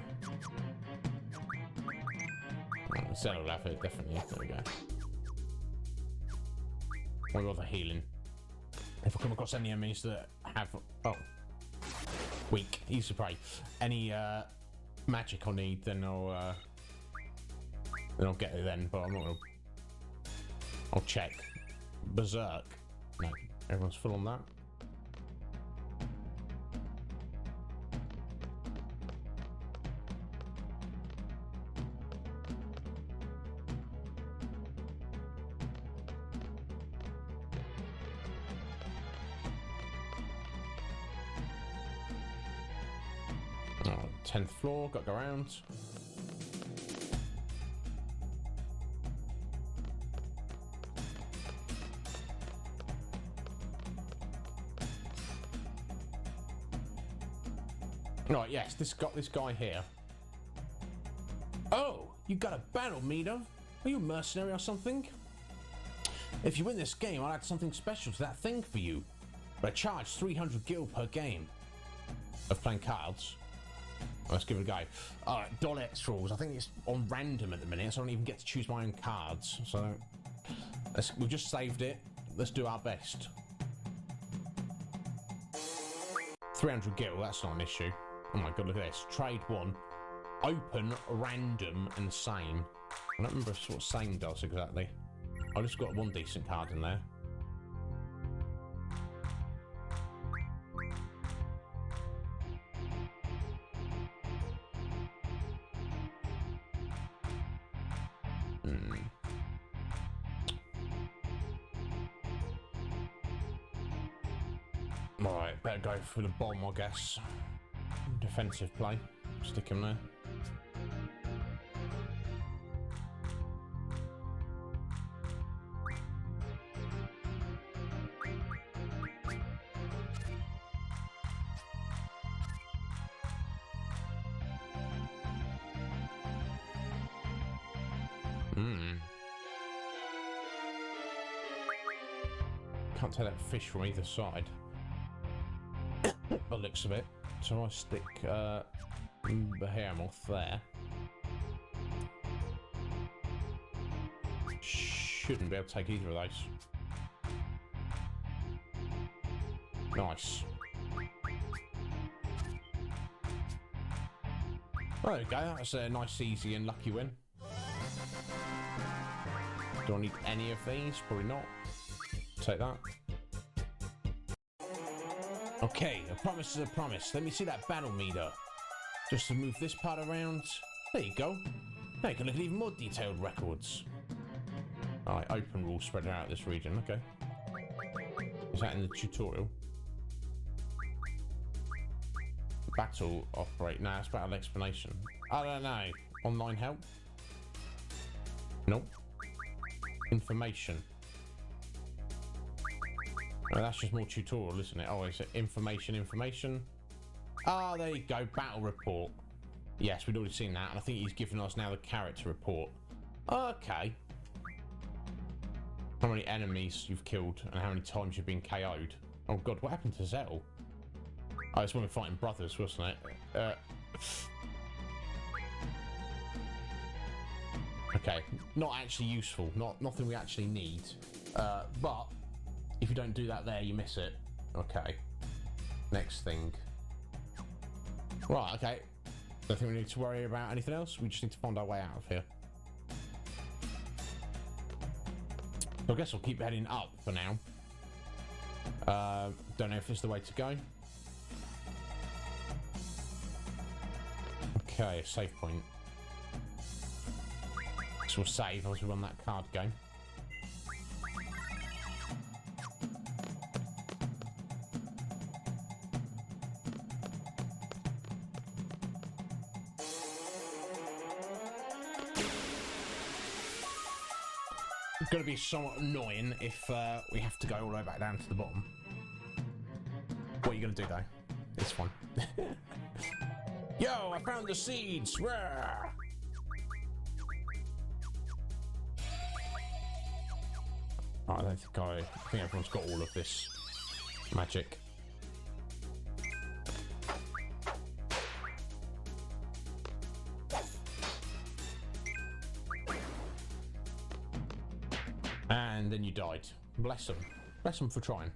Oh, Zell will have it, definitely. There we go. What about the healing? If I come across any enemies that have... Oh. Weak. Easy to pray. Any magic I need, then I'll get it then, but I'm not gonna... I'll check. Berserk. No. Everyone's full on that. Oh, 10th floor, got to go around. Right, yes, this guy here. Oh, you got a battle meter? Are you a mercenary or something? If you win this game, I'll add something special to that thing for you. But I charge 300 gil per game of playing cards. Let's give it a go. Alright, dollar extras. I think it's on random at the minute, so I don't even get to choose my own cards. So we've just saved it. Let's do our best. 300 gil, that's not an issue. Oh my god, look at this. Trade 1. Open, random, and same. I don't remember what same does exactly. I just got one decent card in there. Right, better go for the bomb, I guess. Defensive play. Stick him there. Can't take that fish from either side. By the looks of it. So I stick the Behemoth there. Shouldn't be able to take either of those. Nice. Well, there we go. That's a nice, easy and lucky win. Do I need any of these? Probably not. Take that. Okay, a promise is a promise. Let me see that battle meter. Just to move this part around. There you go. Now you can look at even more detailed records. Alright, open rules spread out this region. Okay. Is that in the tutorial? Battle operate. Nah, it's battle explanation. I don't know. Online help? Nope. Information. Oh, that's just more tutorial, isn't it? Oh, is it information? Ah, there you go. Battle report. Yes, we'd already seen that, and I think he's giving us now the character report. Okay. How many enemies you've killed and how many times you've been KO'd. Oh god, what happened to Zell? Oh, it's when we were fighting brothers, wasn't it? Okay, not actually useful. Nothing we actually need. But if you don't do that there, you miss it. Okay. Next thing. Right, okay. Don't think we need to worry about anything else. We just need to find our way out of here. So I guess I'll keep heading up for now. Don't know if it's the way to go. Okay, save point. So we'll save as we run that card game. going to be somewhat annoying if we have to go all the way back down to the bottom. What are you going to do, though? It's fine. Yo, I found the seeds! Rah! Oh, I think everyone's got all of this magic. And then you died. Bless them. Bless them for trying.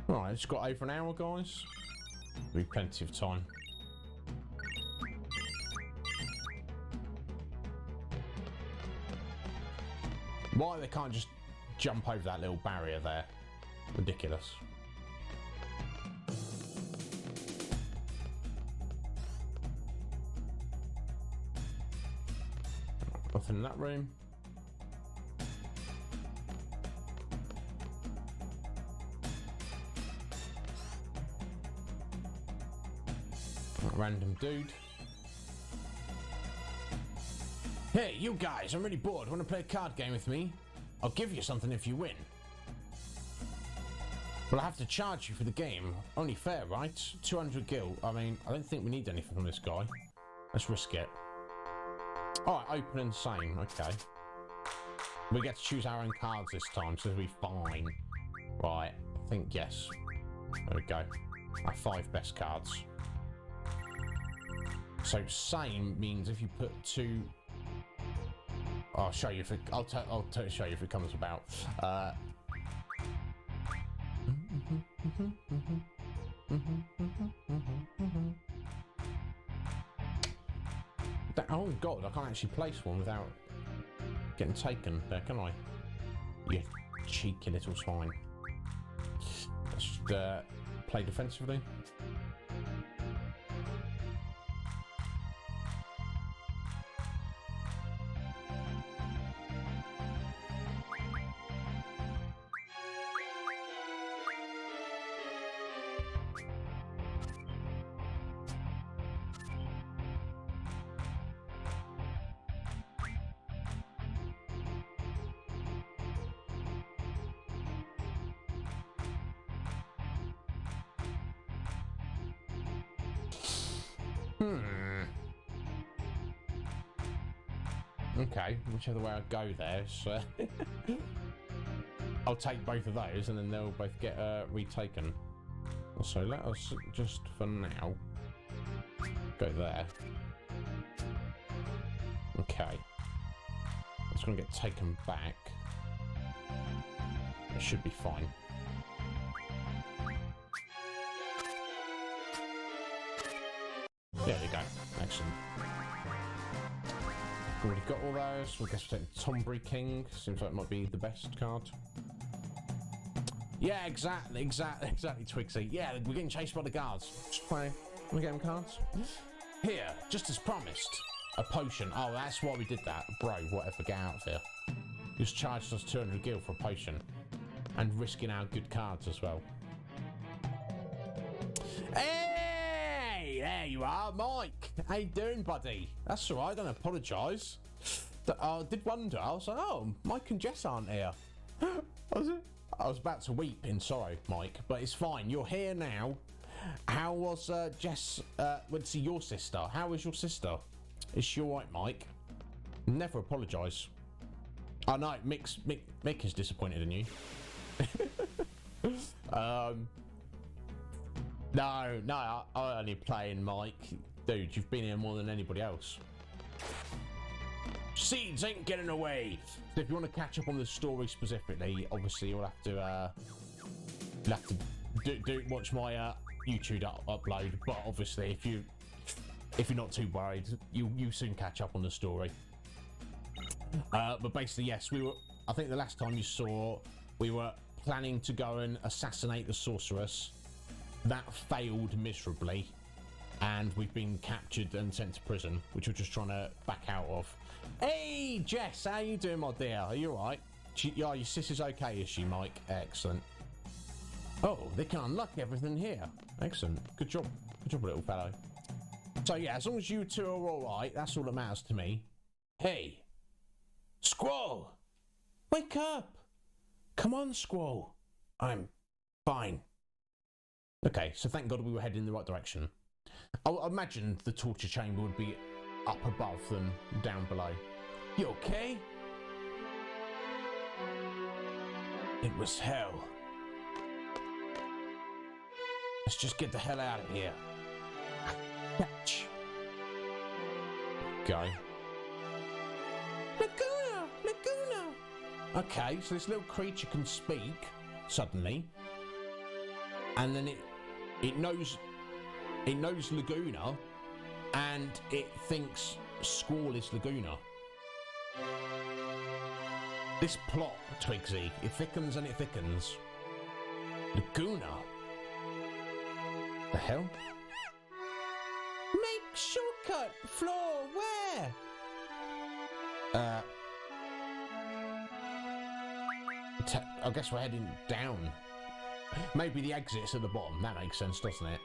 Alright, it's got over an hour, guys. There'll be plenty of time. Why they can't just jump over that little barrier there? Ridiculous. Nothing in that room. Random dude. Hey, you guys, I'm really bored. Want to play a card game with me? I'll give you something if you win. But I have to charge you for the game. Only fair, right? 200 gil. I mean, I don't think we need anything from this guy. Let's risk it. Alright, open and same. Okay. We get to choose our own cards this time, so it'll be fine. Right, I think yes. There we go. Our 5 best cards. So same means if you put 2, I'll show you if it. I'll show you if it comes about. Oh god, I can't actually place one without getting taken there, can I? You cheeky little swine. Let's just play defensively. Okay, whichever way I go there, so I'll take both of those and then they'll both get retaken. So let us just for now go there. Okay. It's gonna get taken back. It should be fine. There we go. Excellent. Already got all those. I guess we'll take Tombury King. Seems like it might be the best card. Yeah, exactly, Twigsy. Yeah, we're getting chased by the guards. Just play. We get them cards. Here, just as promised, a potion. Oh, that's why we did that, bro. Whatever, get out of here. Just charged us 200 gil for a potion, and risking our good cards as well. Hey, there you are, Mike. How you doing, buddy? That's all right. Don't apologise. I did wonder. I was like, oh, Mike and Jess aren't here. I was about to weep in sorrow, Mike, but it's fine. You're here now. How was Jess? Went to see your sister. How is your sister? Is she all right, Mike? Never apologise. I know Mick is disappointed in you. No, I only playing, Mike. Dude, you've been here more than anybody else. Seeds ain't getting away. So if you want to catch up on the story specifically, obviously you'll have to watch my YouTube upload. But obviously, if you're not too worried, you soon catch up on the story. But basically, yes, I think the last time you saw, we were planning to go and assassinate the sorceress. That failed miserably, and we've been captured and sent to prison, which we're just trying to back out of. Hey, Jess, how you doing, my dear? Are you alright? Yeah, your sis is okay, is she, Mike? Excellent. Oh, they can unlock everything here. Excellent. Good job, little fellow. So yeah, as long as you two are alright, that's all that matters to me. Hey, Squall! Wake up! Come on, Squall. I'm fine. Okay, so thank God we were heading in the right direction. I imagined the torture chamber would be up above than down below. You okay? It was hell. Let's just get the hell out of here. Catch. Okay. Laguna! Laguna! Okay, so this little creature can speak suddenly, and then it knows Laguna, and it thinks Squall is Laguna. This plot, Twigsy, it thickens and it thickens. Laguna? The hell? Make shortcut! Floor, where? I guess we're heading down. Maybe the exit's at the bottom. That makes sense, doesn't it?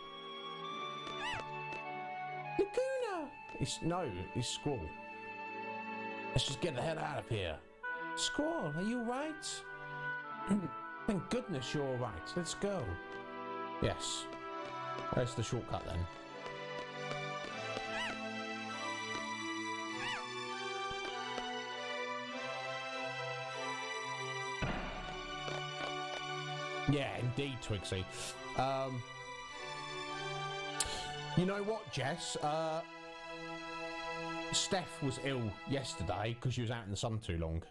Laguna! It's Squall. Let's just get the hell out of here. Squall, are you alright? Thank goodness you're alright. Let's go. Yes. Where's the shortcut then? Yeah, indeed, Twigsy. You know what, Jess? Steph was ill yesterday because she was out in the sun too long.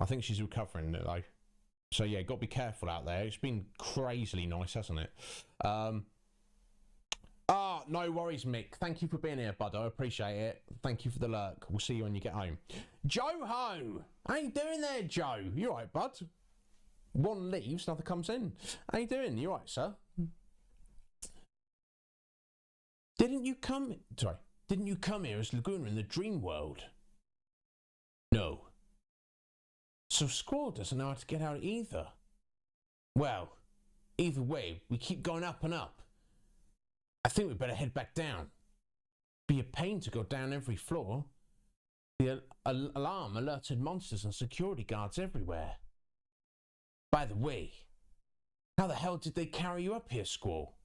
I think she's recovering though. So yeah, got to be careful out there. It's been crazily nice, hasn't it? No worries, Mick. Thank you for being here, bud. I appreciate it. Thank you for the lurk. We'll see you when you get home. Joe-ho! How you doing there, Joe? You alright, bud? One leaves, another comes in. How you doing? You alright, sir? Didn't you come here as Laguna in the dream world? No. So Squall doesn't know how to get out either. Well, either way, we keep going up and up. I think we better head back down. Be a pain to go down every floor. The alarm alerted monsters and security guards everywhere. By the way, how the hell did they carry you up here, Squall?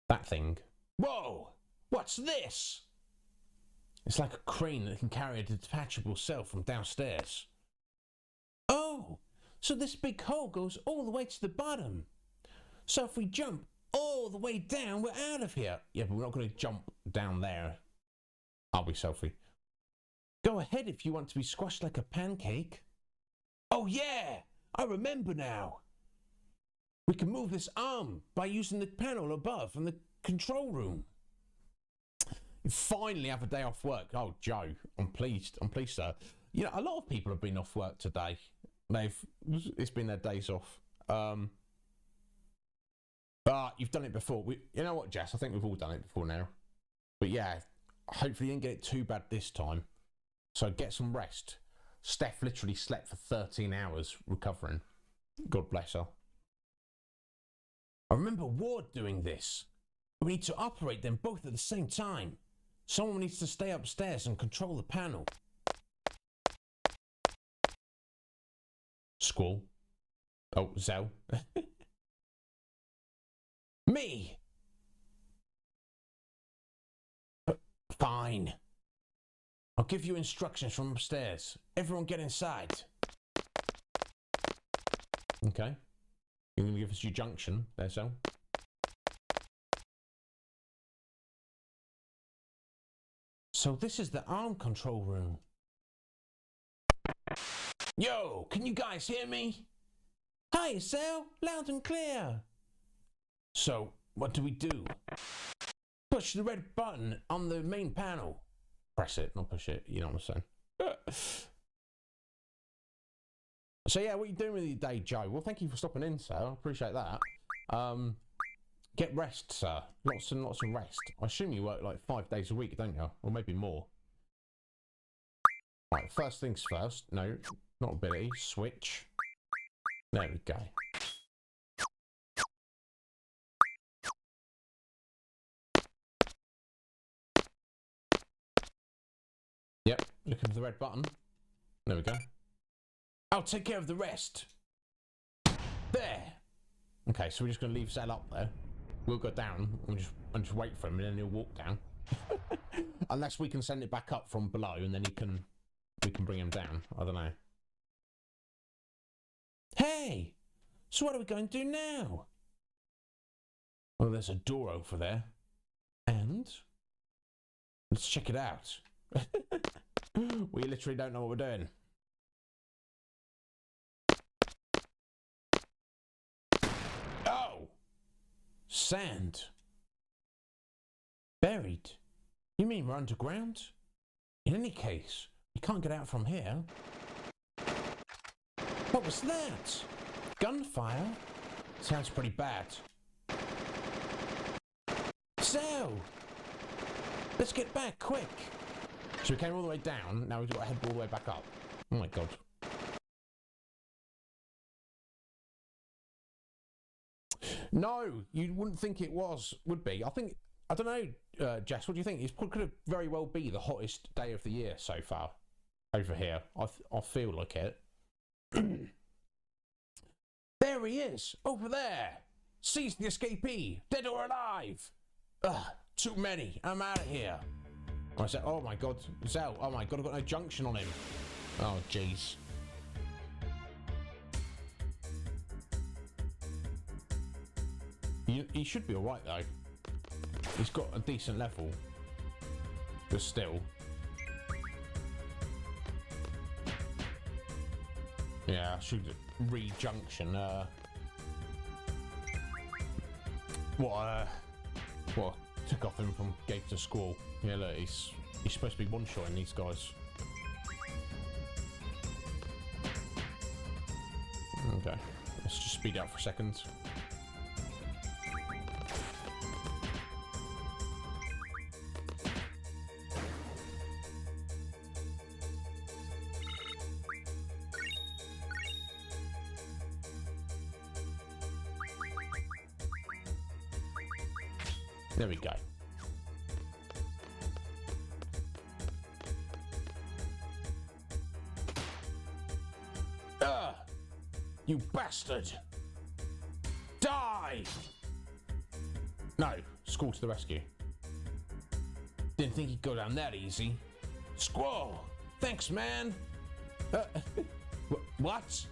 That thing. Whoa! What's this? It's like a crane that can carry a detachable cell from downstairs. Oh, so this big hole goes all the way to the bottom. So if we jump all the way down, we're out of here. Yeah, but we're not going to jump down there, are we, Sophie? Go ahead if you want to be squashed like a pancake. Oh yeah, I remember now. We can move this arm by using the panel above in the control room. You finally have a day off work. Oh, Joe, I'm pleased, sir. You know, a lot of people have been off work today. It's been their days off. But you've done it before. You know what, Jess? I think we've all done it before now. But yeah, hopefully you didn't get it too bad this time. So get some rest. Steph literally slept for 13 hours recovering. God bless her. I remember Ward doing this. We need to operate them both at the same time. Someone needs to stay upstairs and control the panel. Squall. Oh, Zell. Me! Fine. I'll give you instructions from upstairs. Everyone get inside. Okay. You're going to give us your junction there, Zell? So this is the arm control room. Yo, can you guys hear me? Hi, Zell. Loud and clear. So, what do we do? Push the red button on the main panel. Press it, not push it. You know what I'm saying? So yeah, what are you doing with your day, Joe? Well, thank you for stopping in, sir. I appreciate that. Get rest, sir. Lots and lots of rest. I assume you work like 5 days a week, don't you? Or maybe more. Right, first things first. No, not ability. Switch. There we go. Yep, looking for the red button. There we go. I'll take care of the rest. There. Okay, so we're just going to leave Zell up there. We'll go down and just wait for him, and then he'll walk down. Unless we can send it back up from below, and then we can bring him down. I don't know. Hey! So what are we going to do now? Well, there's a door over there. And let's check it out. We literally don't know what we're doing. Oh! Sand. Buried. You mean we're underground? In any case, we can't get out from here. What was that? Gunfire? Sounds pretty bad. So, let's get back quick. So we came all the way down, now we've got to head all the way back up. Oh my god. No, you wouldn't think it would be. I don't know, Jess, what do you think? It could have very well be the hottest day of the year so far over here. I feel like it. There he is, over there. Seize the escapee, dead or alive. Ugh, too many. I'm out of here. I said, oh my god, Zell. Oh my god, I've got no junction on him. Oh jeez. He should be alright though. He's got a decent level. But still. Yeah, I should re-junction. What took off him from Gate to Squall. Yeah, look, he's supposed to be one-shotting these guys. Okay, let's just speed up for a second. There we go. You bastard! Die! No, Squall to the rescue. Didn't think he'd go down that easy. Squall! Thanks, man! What?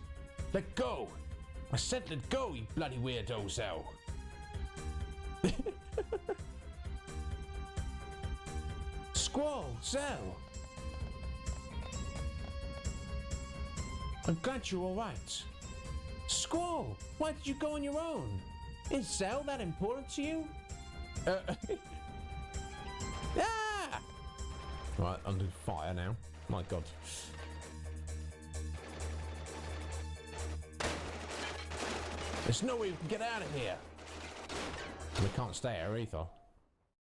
Let go! I said let go, you bloody weirdo, Zell. Squall, Zell. I'm glad you're alright. Squall, why did you go on your own? Is Zell that important to you? Ah! Right, under fire now. My god. There's no way we can get out of here. We can't stay here either.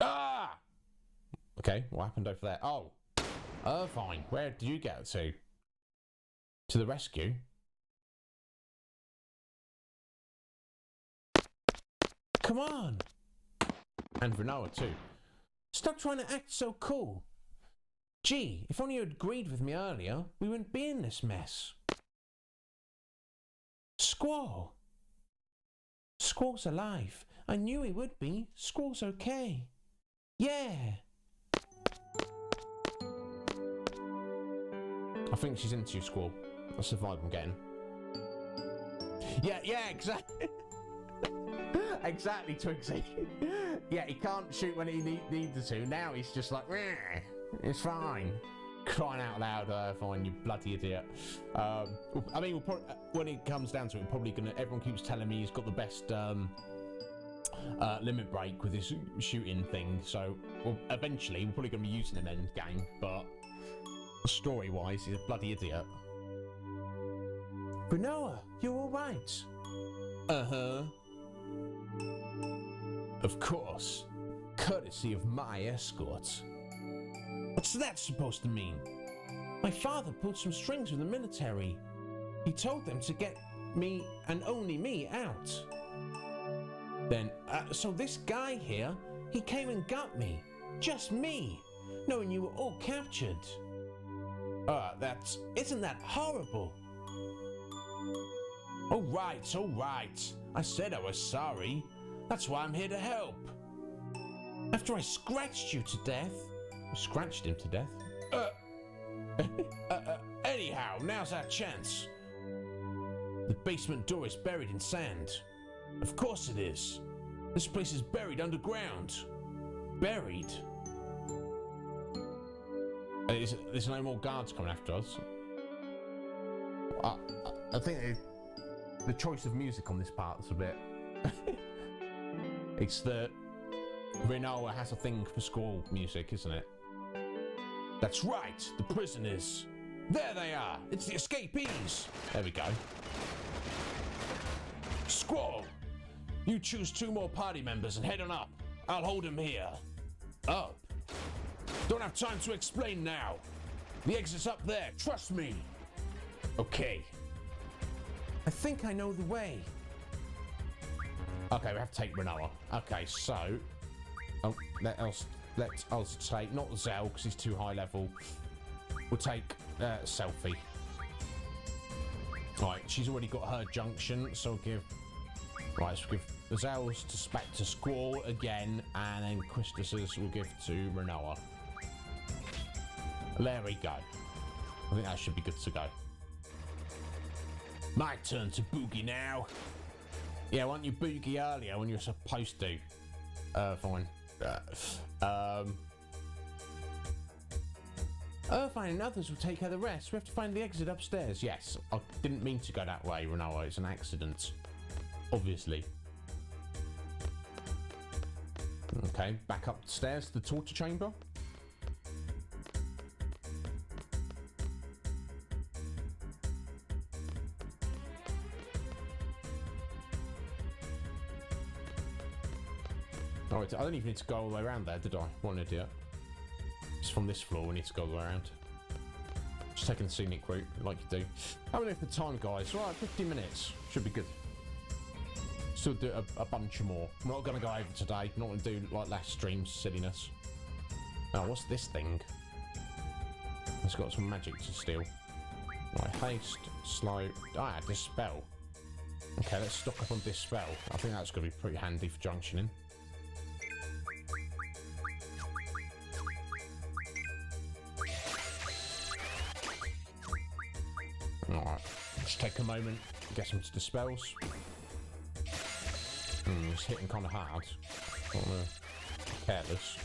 Ah! Okay, what happened over there? Oh, Irvine, where did you get to? To the rescue? Come on! And Renoa too. Stop trying to act so cool. Gee, if only you had agreed with me earlier, we wouldn't be in this mess. Squall! Squall's alive. I knew he would be. Squall's okay. Yeah! I think she's into you, Squall. That's the vibe I'm getting. Yeah, exactly. Exactly, Twigsy. Yeah, he can't shoot when he needs to. Now he's just like, meh, it's fine. Crying out loud, fine, you bloody idiot. I mean, we'll probably, when it comes down to it, we're probably gonna. Everyone keeps telling me he's got the best limit break with his shooting thing. So, eventually, we're probably gonna be using him end game. But story-wise, he's a bloody idiot. Renoa, you're all right. Uh-huh. Of course. Courtesy of my escort. What's that supposed to mean? My father pulled some strings with the military. He told them to get me and only me out. Then, so this guy here, he came and got me. Just me. Knowing you were all captured. Isn't that horrible? All right. I said I was sorry. That's why I'm here to help. After I scratched you to death. You scratched him to death? Anyhow, now's our chance. The basement door is buried in sand. Of course it is. This place is buried underground. Buried? There's no more guards coming after us. I think the choice of music on this part is a bit... It's the... Renoa has a thing for squall music, isn't it? That's right, the prisoners. There they are. It's the escapees. There we go. Squall, you choose 2 more party members and head on up. I'll hold them here. Up. Don't have time to explain now. The exit's up there, trust me. Okay. I think I know the way. Okay, we have to take Renoa. Okay, so... Oh, let us take... Not Zell, because he's too high level. We'll take Selfie. Right, she's already got her junction, so we'll give... Right, so we'll give Zell's back to Squall again, and then Quistis's we'll give to Renoa. There we go. I think that should be good to go. My turn to boogie now. Yeah, why don't you boogie earlier when you're supposed to? Fine. Irvine and others will take care of the rest. We have to find the exit upstairs. Yes, I didn't mean to go that way, Renoa. It's an accident. Obviously. Okay, back upstairs to the torture chamber. Oh, I don't even need to go all the way around there, did I? What an idiot. It's from this floor, we need to go all the way around. Just taking the scenic route, like you do. How many for time, guys? Right, 50 minutes. Should be good. Still do a bunch more. I'm not going to go over today. I'm not going to do, like, last stream's silliness. Now, what's this thing? It's got some magic to steal. Right, haste, slow... Ah, dispel. Okay, let's stock up on dispel. I think that's going to be pretty handy for junctioning. Alright, let's take a moment, get some dispels. It's hitting kind of hard. Don't want to be careless.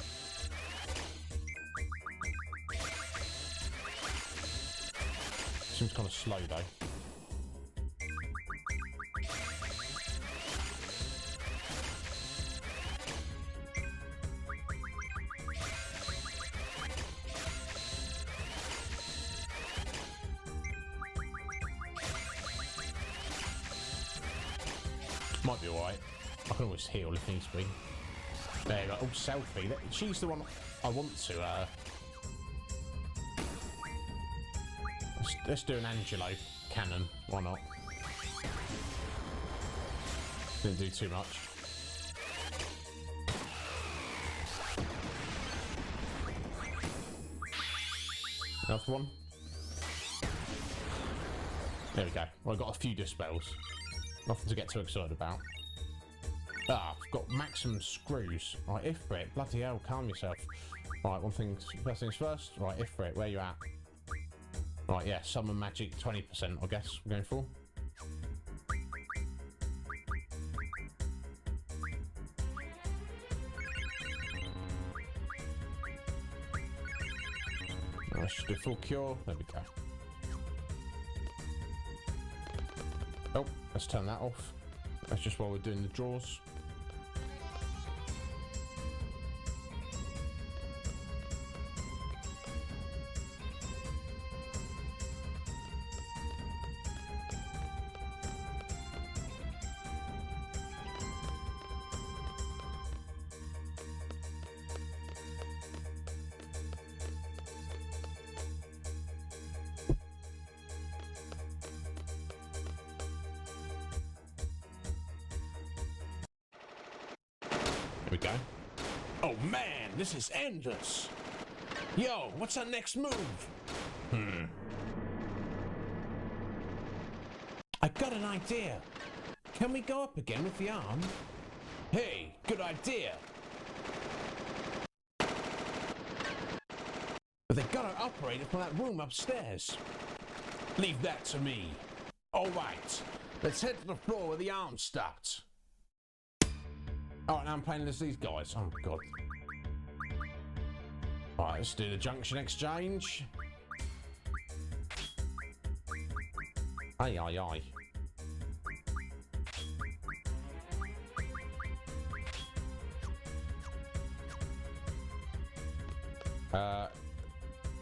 Seems kind of slow though. Might be alright. I can always heal if needs be. There you go. Oh, Selfie. She's the one I want to. Let's do an Angelo cannon. Why not? Didn't do too much. Another one. There we go. Well, I got a few dispels. Nothing to get too excited about. Ah, I've got maximum screws. Right, Ifrit, bloody hell, calm yourself. Right, first things first. Right, Ifrit, where you at? Right, yeah, summon magic 20%, I guess we're going for. Let's just do full cure. There we go. Oh, let's turn that off. That's just while we're doing the draws. We go. Oh man, this is endless. Yo, what's our next move? got an idea. Can we go up again with the arm? Hey, good idea. But they've got to operate it from that room upstairs. Leave that to me. All right, let's head to the floor where the arm stopped. All right, now I'm playing as these guys. Oh, God. All right, let's do the junction exchange. Aye, aye, aye.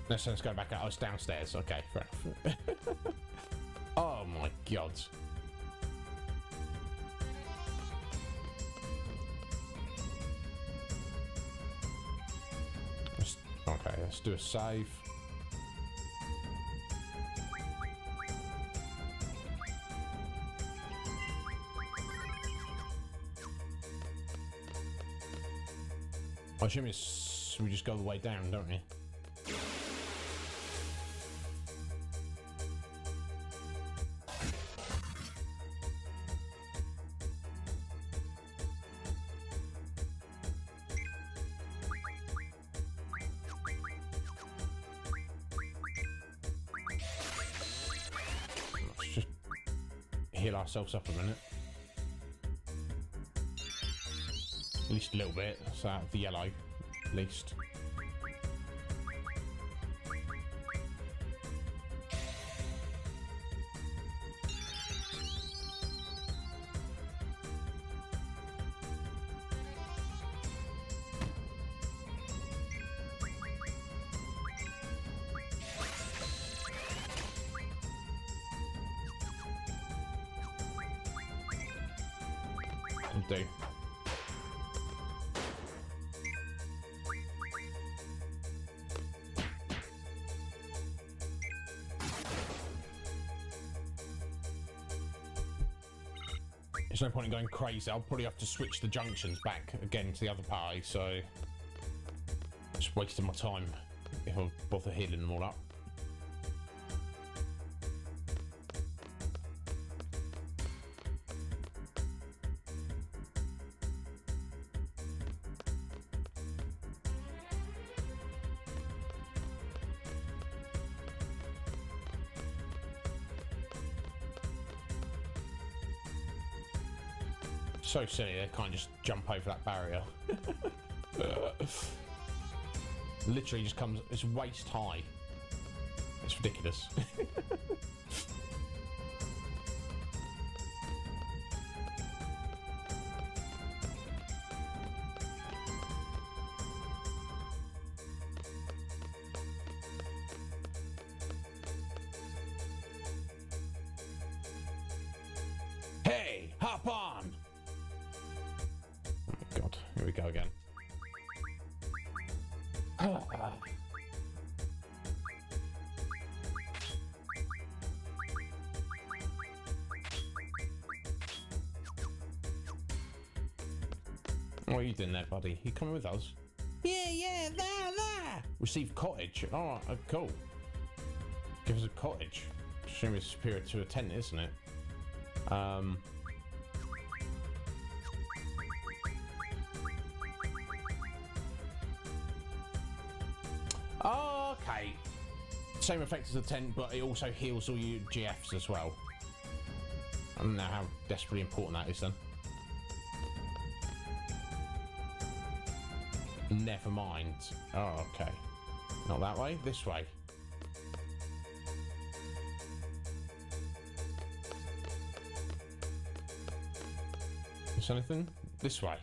Let's go back out. I was downstairs. Okay, fair enough. Oh my God. Okay, let's do a save. I assume it's we just go the way down, don't we? Let's just heal ourselves up a minute. At least a little bit, so out of the yellow, at least. Do. There's no point in going crazy. I'll probably have to switch the junctions back again to the other party, so just wasting my time if I bother healing them all up. So silly, they can't just jump over that barrier. Literally just comes, it's waist high. It's ridiculous. Hey, hop on! God, here we go again. What are you doing there, buddy? You coming with us? Yeah, there! Receive cottage. Oh, cool. Give us a cottage. Assume it's superior to a tent, isn't it? Oh, okay. Same effect as the tent, but it also heals all your GFs as well. I don't know how desperately important that is then. Never mind. Oh, okay. Not that way, this way. Is anything? This way.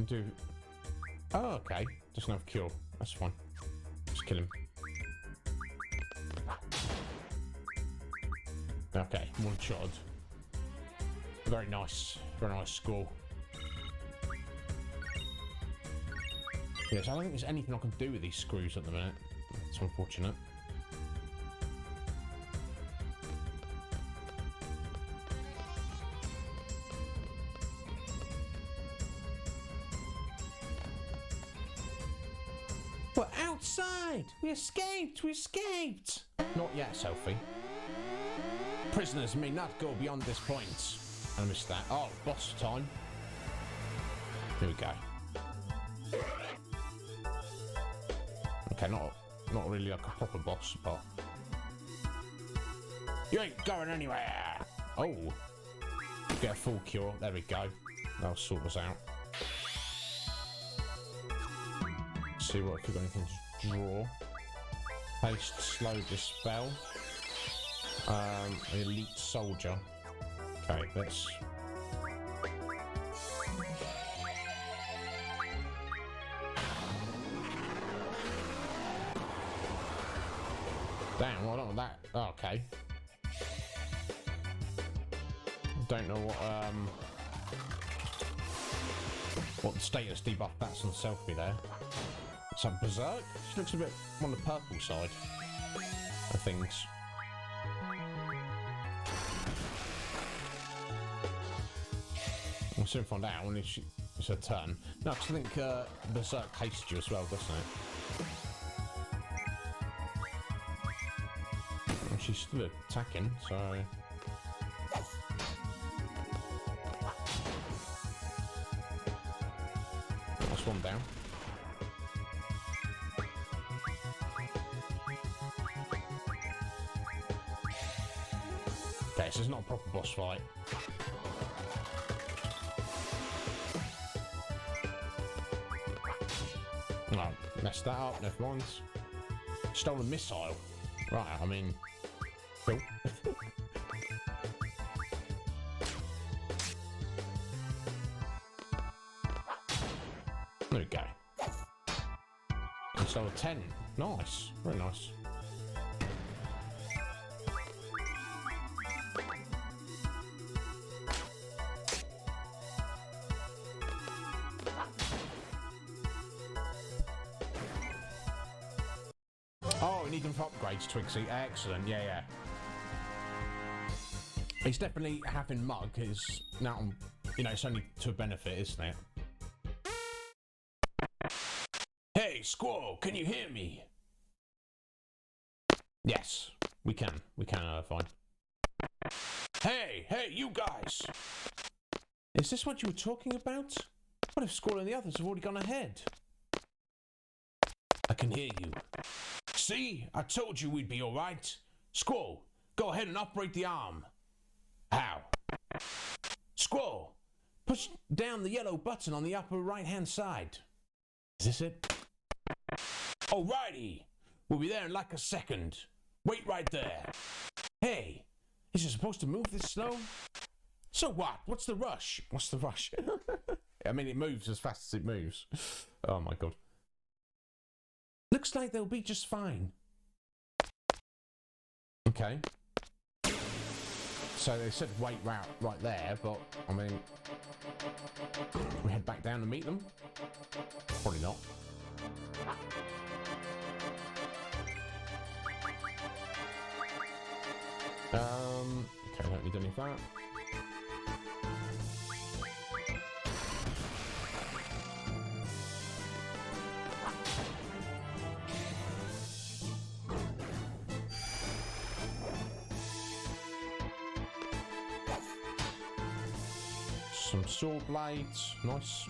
Do. Oh, okay. Just enough cure. That's fine. Just kill him. Okay, one shot. Very nice score. Yes, I don't think there's anything I can do with these screws at the minute. It's unfortunate. did! We escaped! We escaped! Not yet, Sophie. Prisoners may not go beyond this point. I missed that. Oh, boss time. Here we go. Okay, not really like a proper boss, but... You ain't going anywhere! Oh. Get a full cure. There we go. That'll sort us out. See what if we've got anything to draw. Haste, slow, dispel. Elite soldier. Okay, let's... Damn, well, not that. Oh, okay. Don't know what the status debuff that's on Selfie there. Some Berserk? She looks a bit on the purple side of things. We'll soon find out when it's her turn. No, because I think Berserk hastes you as well, doesn't it? And she's still attacking, so... That's one down. Okay, so it's not a proper boss fight. No, messed that up, never mind. Stole a missile. Right, I mean... Cool. There we go. And stole a 10. Nice. Very nice. Oh, we need them for upgrades, Twixie. Excellent, yeah. It's definitely having Mug is now, you know, it's only to a benefit, isn't it? Hey, Squall, can you hear me? Yes, we can. We can, fine. Hey, you guys! Is this what you were talking about? What if Squall and the others have already gone ahead? I can hear you. See? I told you we'd be alright. Squall, go ahead and operate the arm. How? Squall, push down the yellow button on the upper right-hand side. Is this it? Alrighty. We'll be there in like a second. Wait right there. Hey, is it supposed to move this slow? So what? What's the rush? What's the rush? I mean, it moves as fast as it moves. Oh my god. Looks like they'll be just fine. Okay. So they said wait right there, but I mean, we head back down to meet them? Probably not. Okay, don't need any of that. Some sword blades, nice.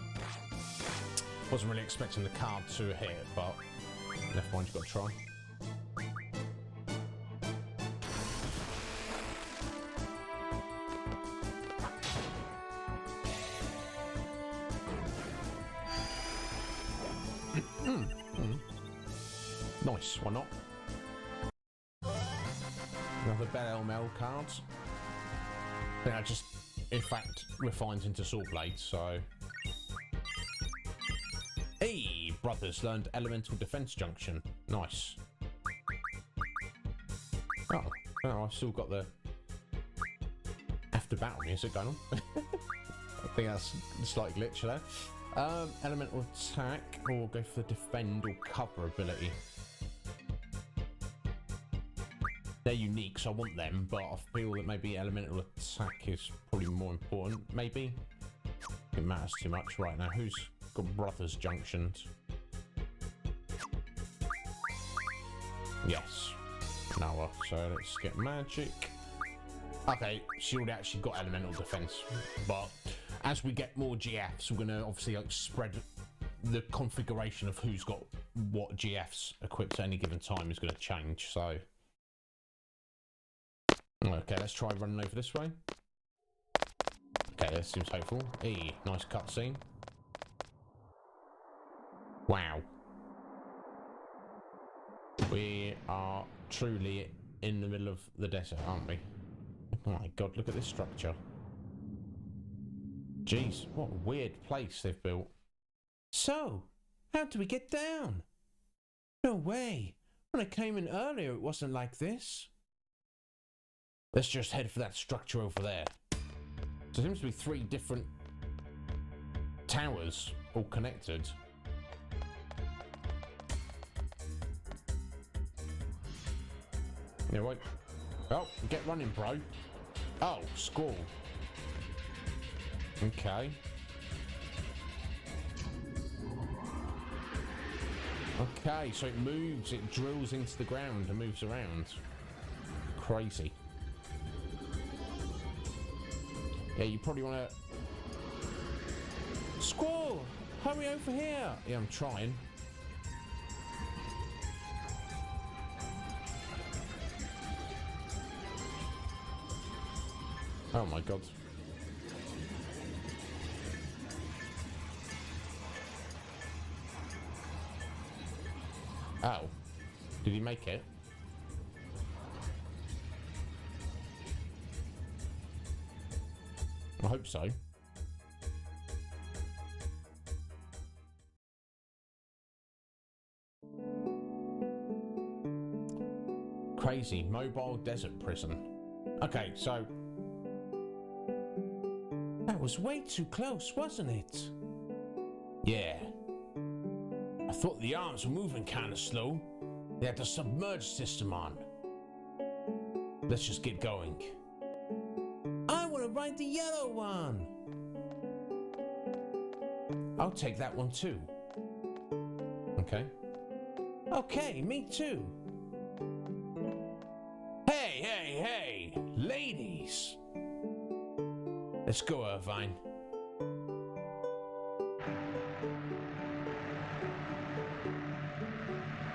Wasn't really expecting the card to hit, but never mind, you've got to try. Nice, why not? Another Bell Mel card. I think I just, in fact, refines into sword blades, so... Hey, brothers learned elemental defense junction. Nice. Oh, I've still got the after battle music going on. I think that's a slight glitch there. Elemental attack, or go for the defend or cover ability. They're unique, so I want them, but I feel that maybe elemental attack is probably more important, maybe? It matters too much right now. Who's got brothers junctions? Yes. Noah. So let's get magic. Okay, she already actually got elemental defense, but as we get more GFs, we're gonna obviously like spread the configuration of who's got what GFs equipped at any given time is gonna change. So, okay, let's try running over this way. Okay, this seems hopeful. Hey, nice cutscene. Wow. We are truly in the middle of the desert, aren't we? Oh my god, look at this structure. Jeez, what a weird place they've built. So, how do we get down? No way. When I came in earlier, it wasn't like this. Let's just head for that structure over there. So there seems to be 3 different towers all connected. Yeah, wait. Oh, get running, bro. Oh, squall. Okay. Okay, so it moves, it drills into the ground and moves around. Crazy. Yeah, you probably want to... Squall! Hurry over here! Yeah, I'm trying. Oh my god. Oh. Did he make it? I hope so. Crazy. Mobile desert prison. Okay, so... That was way too close, wasn't it? Yeah. I thought the arms were moving kind of slow. They had the submerged system on. Let's just get going. I want to ride the yellow one. I'll take that one too. Okay. Okay, me too. Hey, hey, hey, ladies. Let's go, Irvine.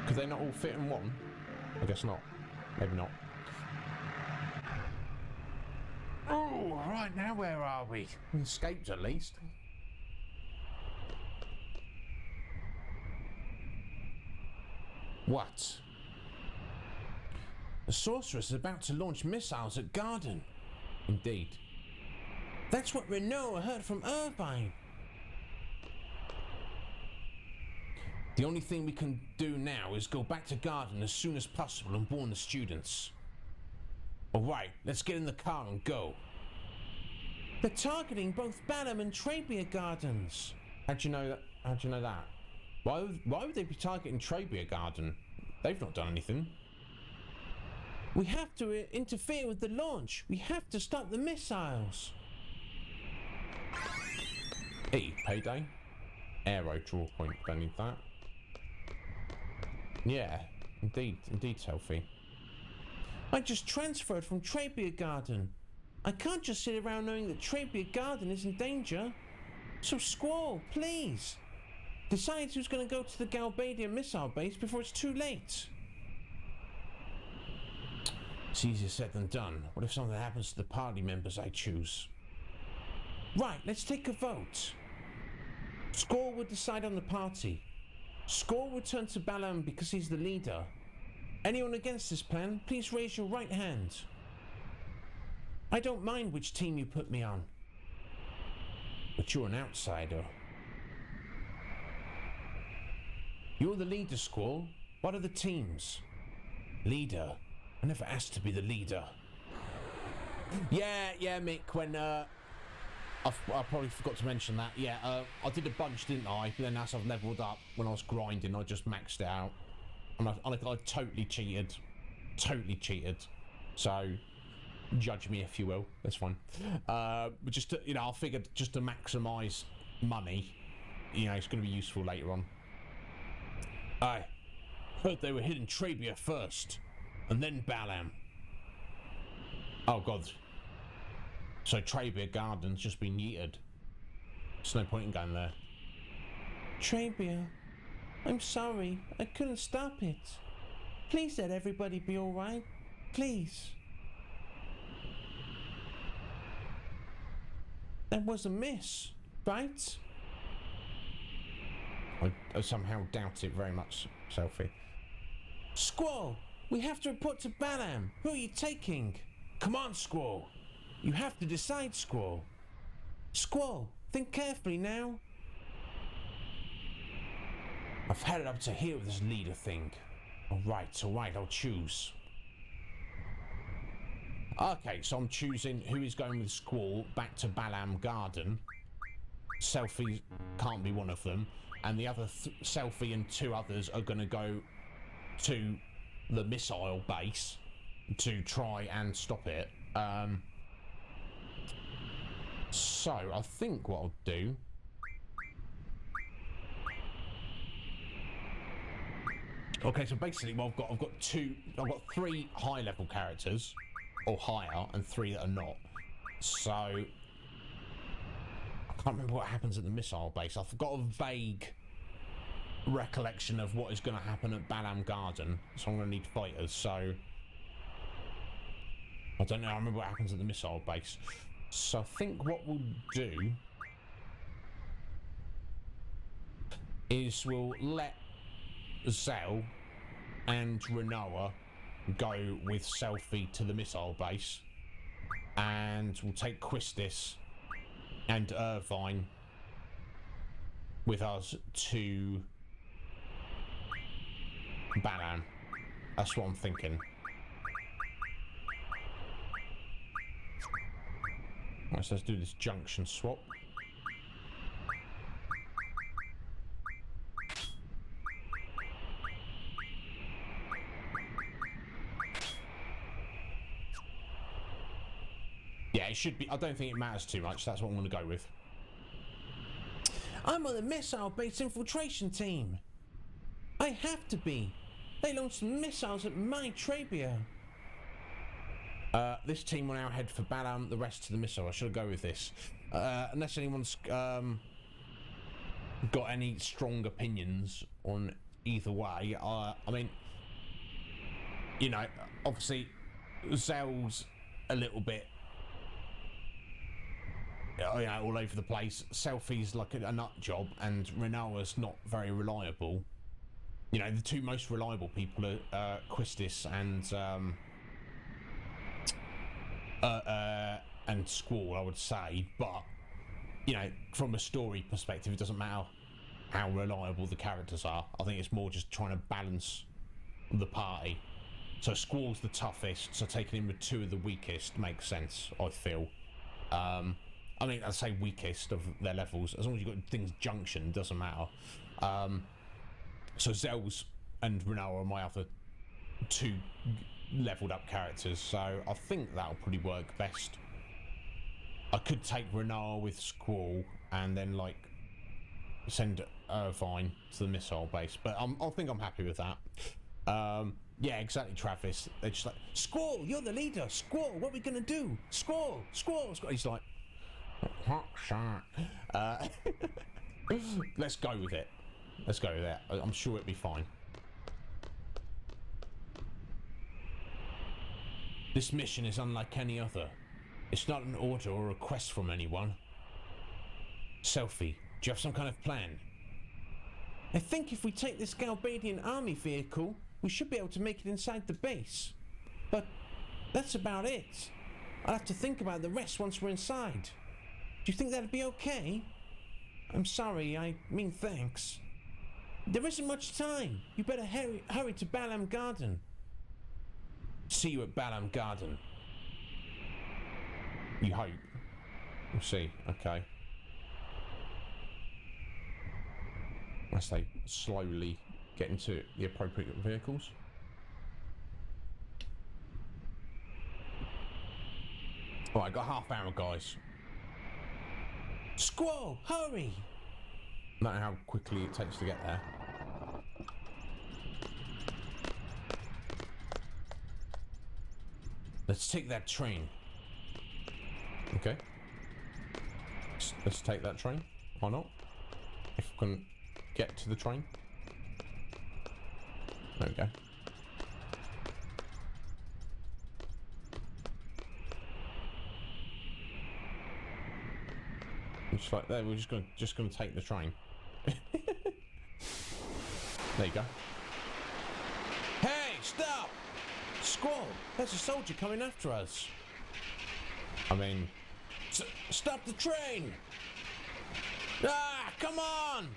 Could they not all fit in one? I guess not. Maybe not. Oh, right now where are we? We escaped at least. What? The sorceress is about to launch missiles at Garden. Indeed. That's what Renault heard from Irvine. The only thing we can do now is go back to Garden as soon as possible and warn the students. Alright, let's get in the car and go. They're targeting both Balham and Trabier Gardens. How'd you know that? How'd you know that? Why would they be targeting Trabier Garden? They've not done anything. We have to interfere with the launch. We have to stop the missiles. Hey, payday. Aero draw point, don't need that. Yeah, indeed, healthy. I just transferred from Trabier Garden. I can't just sit around knowing that Trabier Garden is in danger. So Squall, please. Decide who's going to go to the Galbadia missile base before it's too late. It's easier said than done. What if something happens to the party members I choose? Right, let's take a vote. Squall would decide on the party. Squall would turn to Balham because he's the leader. Anyone against this plan, please raise your right hand. I don't mind which team you put me on. But you're an outsider. You're the leader, Squall. What are the teams? Leader. I never asked to be the leader. Yeah, Mick, when, I probably forgot to mention that. Yeah, I did a bunch, didn't I? But then as I've leveled up, when I was grinding, I just maxed it out. And I totally cheated. Totally cheated. So, judge me if you will. That's fine. But just to, I figured just to maximise money, it's going to be useful later on. Aye. Heard they were hitting Trabia first, and then Balam. Oh god. So Trabia Garden's just been yeeted. There's no point in going there. Trabia, I'm sorry. I couldn't stop it. Please let everybody be alright. Please. That was a miss, right? I somehow doubt it very much, Selfie. Squall, we have to report to Balam. Who are you taking? Come on, Squall. You have to decide, Squall. Squall, think carefully now. I've had it up to here with this leader thing. Alright, I'll choose. Okay, so I'm choosing who is going with Squall back to Balam Garden. Selfie can't be one of them. And the other Selfie and two others are going to go to the missile base to try and stop it. So I think what I'll do okay, so basically what I've got three high level characters or higher and three that are not. So I can't remember what happens at the missile base. I've got a vague recollection of what is going to happen at Balam Garden, so I'm going to need fighters. So I don't know. I remember what happens at the missile base. So I think what we'll do is we'll let Zell and Renoa go with Selfie to the missile base, and we'll take Quistis and Irvine with us to Balan. That's what I'm thinking. Right, so let's do this junction swap. Yeah, it should be. I don't think it matters too much. That's what I'm going to go with. I'm on the missile base infiltration team. I have to be. They launched missiles at my Trabia. This team will now head for Balam, the rest to the missile. I should go with this. Unless anyone's got any strong opinions on either way. I mean, you know, obviously, Zell's a little bit, you know, all over the place. Selfie's like a nut job, and Renoa's not very reliable. You know, the two most reliable people are Quistis and Squall, I would say. But, you know, from a story perspective, it doesn't matter how reliable the characters are. I think it's more just trying to balance the party. So Squall's the toughest, so taking him with two of the weakest makes sense, I feel. I mean, I'd say weakest of their levels. As long as you've got things junction, doesn't matter. So Zell's and Renoa are my other two leveled up characters, so I think that'll probably work best. I could take Renoa with Squall and then like send Irvine to the missile base, but I think I'm happy with that. Yeah, exactly, Travis. They're just like, Squall, you're the leader. Squall, what are we gonna do? Squall, Squall, Squall. He's like, let's go with it. Let's go with that. I'm sure it'll be fine. This mission is unlike any other. It's not an order or a request from anyone. Selfie, do you have some kind of plan? I think if we take this Galbadian army vehicle, we should be able to make it inside the base. But that's about it. I'll have to think about the rest once we're inside. Do you think that'd be okay? I'm sorry, I mean thanks. There isn't much time. You better hurry to Balam Garden. See you at Balam Garden. You hope. We'll see. Okay. As they slowly get into the appropriate vehicles. Alright, got half hour, guys. Squall, hurry! I don't know how quickly it takes to get there. Let's take that train. Okay. Let's take that train. Why not? If we can get to the train. There we go. Just like there, we're just gonna take the train. There you go. Hey, stop! Squall, there's a soldier coming after us. I mean, Stop the train! Ah, come on!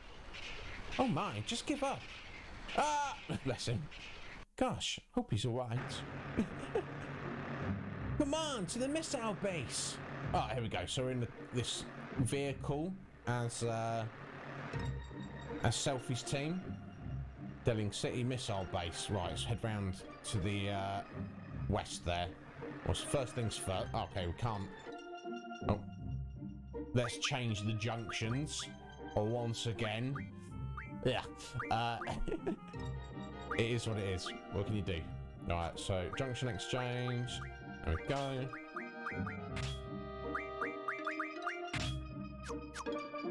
Oh my, just give up. Ah, bless him. gosh, hope he's alright. Come on, to the missile base. Oh, here we go. So we're in this vehicle as Selfie's team. Delling City Missile Base. Right, let's head round to the west there. What's first things first? Okay, we can't. Oh. Let's change the junctions once again. Yeah. It is what it is. What can you do? Alright, so junction exchange. There we go.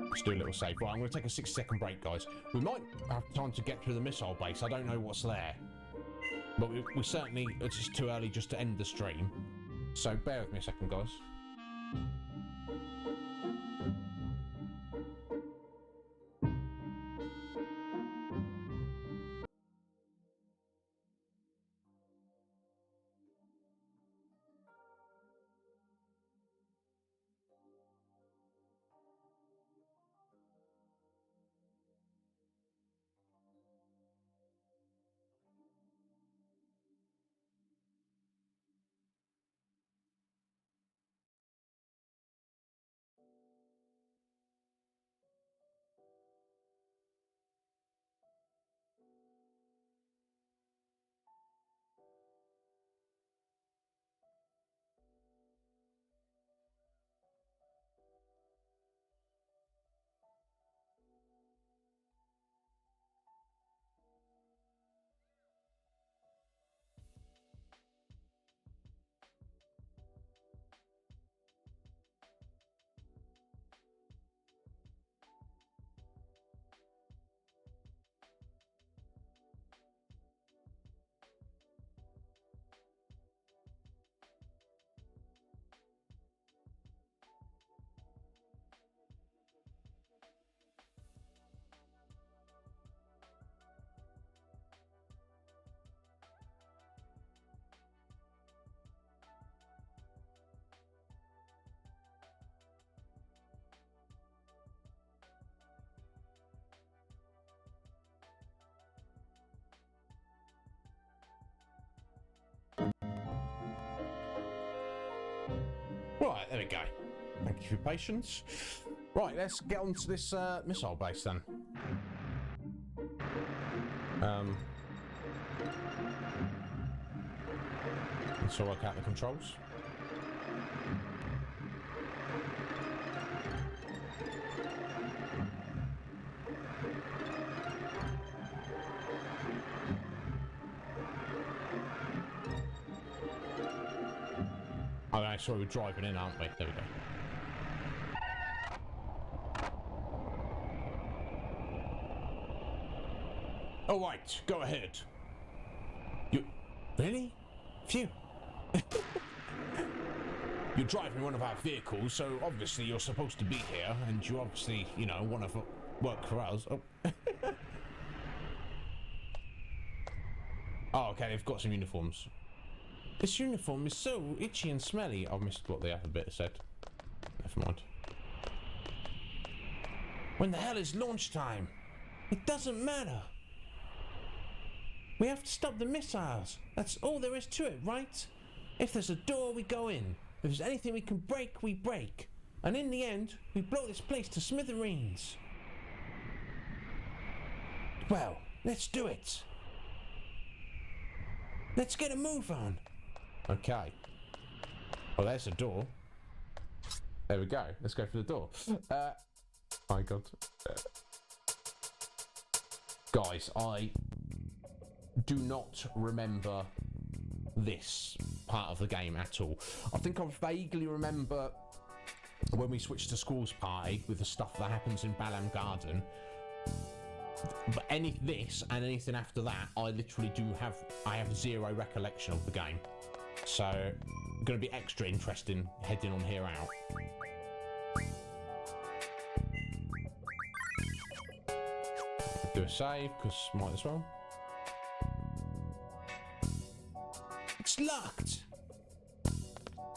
Let's do a little save. Right, I'm going to take a 6-second break, guys. We might have time to get through the missile base. I don't know what's there. But we certainly... It's just too early just to end the stream. So bear with me a second, guys. Right, there we go. Thank you for your patience. Right, let's get on to this missile base then. Let's work out the controls. Okay, sorry, we're driving in, aren't we? There we go. All right, go ahead. You really? Phew. You're driving one of our vehicles, so obviously you're supposed to be here, and you obviously, you know, want to work for us. Oh. Oh, okay, they've got some uniforms. This uniform is so itchy and smelly. I've missed what the alphabet said. Never mind. When the hell is launch time? It doesn't matter. We have to stop the missiles. That's all there is to it, right? If there's a door, we go in. If there's anything we can break, we break. And in the end, we blow this place to smithereens. Well, let's do it. Let's get a move on. Okay. Well, there's a door. There we go. Let's go for the door. My God. Guys, I do not remember this. part of the game at all. I think I vaguely remember when we switched to Squall's party with the stuff that happens in Balam Garden. But this and anything after that, I literally have zero recollection of the game. So, going to be extra interesting heading on here out. Do a save, because might as well. It's locked.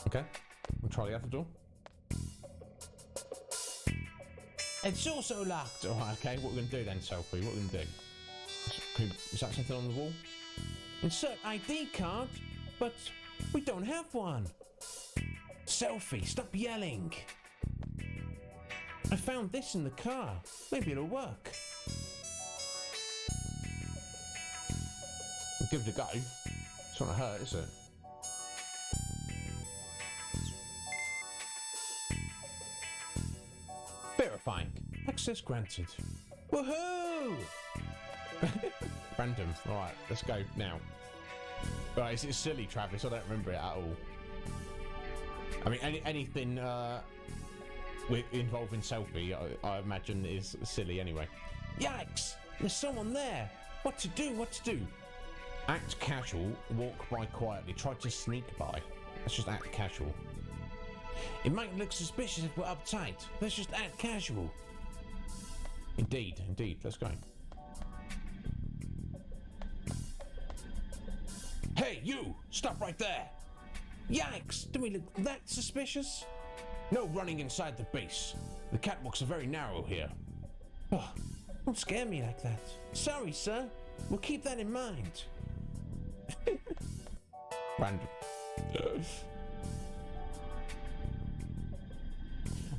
Okay, we'll try the other door. It's also locked. Alright, okay, what are we going to do then, Selfie? What are we going to do? Is that something on the wall? Insert ID card, but we don't have one. Selfie, stop yelling. I found this in the car. Maybe it'll work. We'll give it a go. It's not going to hurt, is it? Verifying. Access granted. Woohoo! Random. Alright, let's go now. Right, it's silly, Travis. I don't remember it at all. I mean, anything involving Selfie, I imagine is silly anyway. Yikes! There's someone there. What to do? What to do? Act casual, walk by quietly, try to sneak by. Let's just act casual. It might look suspicious if we're uptight. Let's just act casual. Indeed, let's go. Hey, you! Stop right there! Yikes! Do we look that suspicious? No running inside the base. The catwalks are very narrow here. Oh, don't scare me like that. Sorry, sir. We'll keep that in mind. Random.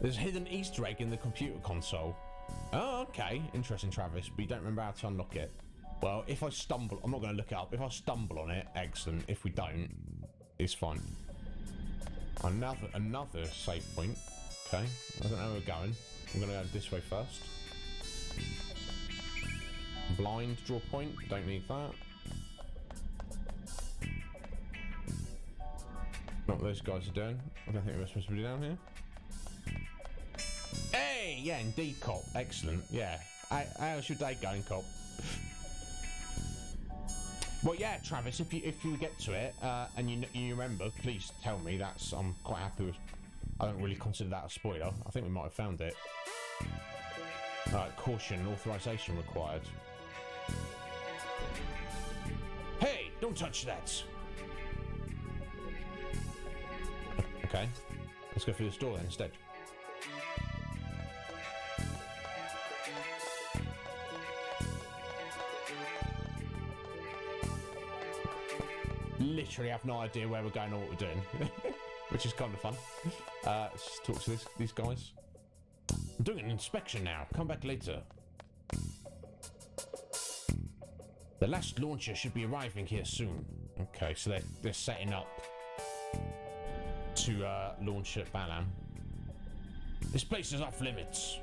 There's a hidden Easter egg in the computer console. Oh, okay. Interesting, Travis, but you don't remember how to unlock it. Well, if I stumble, I'm not going to look it up. If I stumble on it, excellent. If we don't, it's fine. Another save point. Okay, I don't know where we're going. I'm going to go this way first. Blind, draw point. Don't need that. Not what those guys are doing. I don't think we're supposed to be down here. Hey, yeah, indeed, cop. Excellent. Yeah. How's your day going, cop? Well, yeah, Travis. If you get to it and you remember, please tell me. I'm quite happy with. I don't really consider that a spoiler. I think we might have found it. Caution, authorization required. Hey, don't touch that. Okay, let's go through this door then instead. Literally have no idea where we're going or what we're doing, which is kind of fun. Let's just talk to these guys. I'm doing an inspection now. Come back later. The last launcher should be arriving here soon. Okay, so they're setting up to launch at Balam. This place is off limits.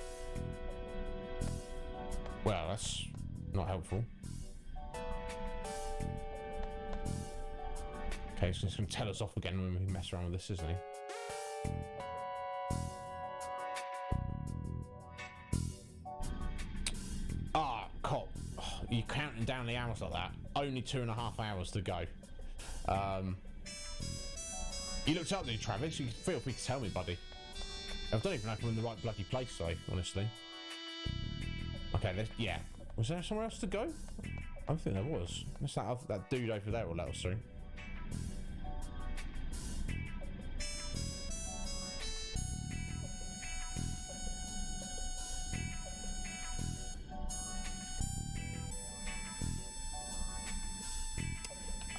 Well, that's not helpful. Okay, so he's going to tell us off again when we mess around with this, isn't he? Cop. Oh, you're counting down the hours like that. Only 2.5 hours to go. You looked up there, Travis. You feel free to tell me, buddy. I don't even know if we're in the right bloody place, though, honestly. Okay, yeah. Was there somewhere else to go? I don't think there was. What's that dude over there will let us through.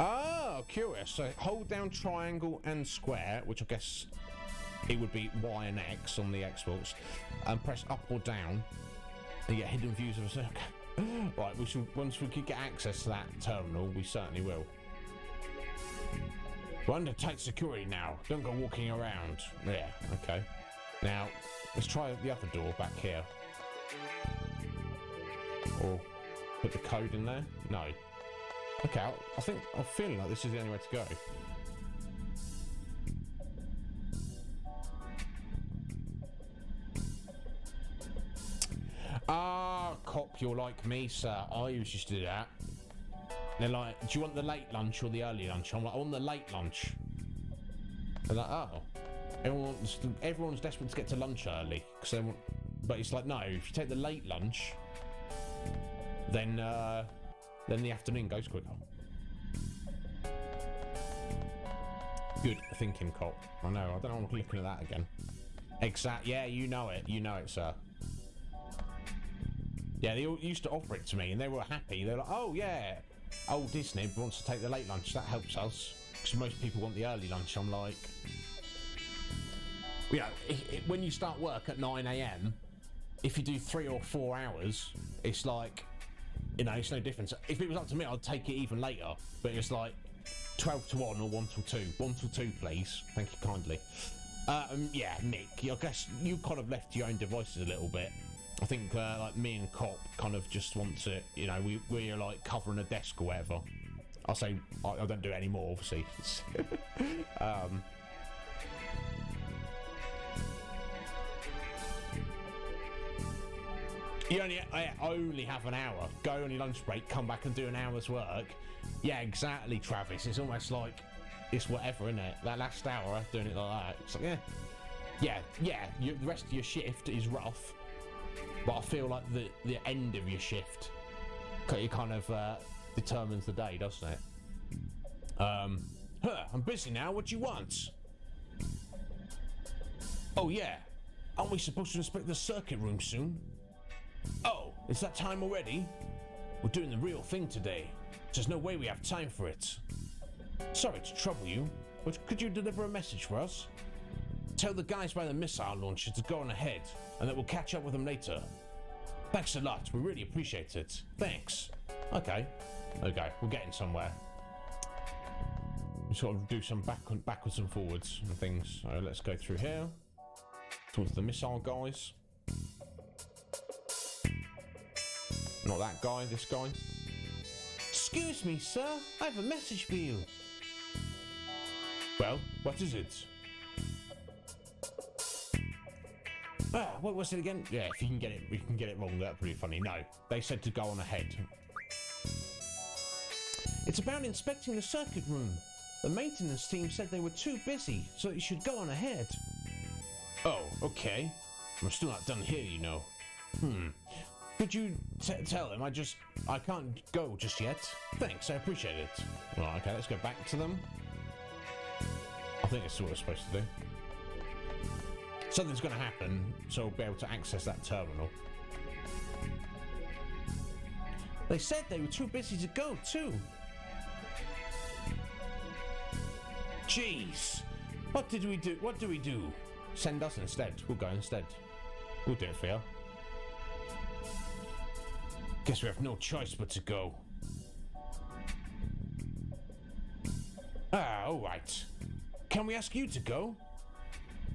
Oh, curious. So hold down triangle and square, which I guess it would be Y and X on the Xbox, and press up or down and get hidden views of a circle. Right, once we could get access to that terminal, we certainly will. We're under tight security now. Don't go walking around. Yeah, okay. Now, let's try the other door back here. Or put the code in there? No. Okay, I'm feeling like this is the only way to go. Ah, cop, you're like me, sir. I used to do that. They're like, do you want the late lunch or the early lunch? I'm like, I want the late lunch. They're like, oh. Everyone's desperate to get to lunch early. Cause they want, but it's like, no, if you take the late lunch, then the afternoon goes quicker. Good thinking, cop. I know, I don't know why I'm looking at that again. Exact, yeah, you know it, sir. Yeah, they all used to offer it to me and they were happy. They're like, oh yeah, old Iznib wants to take the late lunch, that helps us. Because most people want the early lunch. I'm like, yeah, when you start work at 9 AM, if you do 3 or 4 hours, it's like, you know, it's no difference. If it was up to me, I'd take it even later. But it's like 12 to 1 or 1 till 2. 1 till 2, please. Thank you kindly. Yeah, Nick, I guess you kind of left to your own devices a little bit. I think, like, me and Cop kind of just want to, you know, we're like covering a desk or whatever. I'll say, I don't do it anymore, obviously. You only have an hour. Go on your lunch break, come back and do an hour's work. Yeah, exactly, Travis. It's almost like it's whatever, isn't it? That last hour, doing it like that. It's like, yeah. The rest of your shift is rough, but I feel like the end of your shift, it kind of determines the day, doesn't it? I'm busy now. What do you want? Oh yeah, aren't we supposed to inspect the circuit room soon? Oh, it's that time already? We're doing the real thing today. There's no way we have time for it. Sorry to trouble you, but could you deliver a message for us? Tell the guys by the missile launcher to go on ahead, and that we'll catch up with them later. Thanks a lot, we really appreciate it. Thanks. Okay, we're getting somewhere. We sort of do some backwards and forwards and things. So let's go through here. Towards the missile guys. Not that guy, this guy. Excuse me, sir. I have a message for you. Well, what is it? What was it again? Yeah, if you can get it wrong, that'd be funny. No, they said to go on ahead. It's about inspecting the circuit room. The maintenance team said they were too busy, so you should go on ahead. Oh, okay. I'm still not done here, you know. Could you Tell them I can't go just yet. Thanks, I appreciate it. Right, okay, let's go back to them. I think it's what we're supposed to do. Something's going to happen, so we'll be able to access that terminal. They said they were too busy to go, too. Jeez! What do we do? Send us instead. We'll go instead. We'll do it for you. Guess we have no choice but to go. Alright. Can we ask you to go?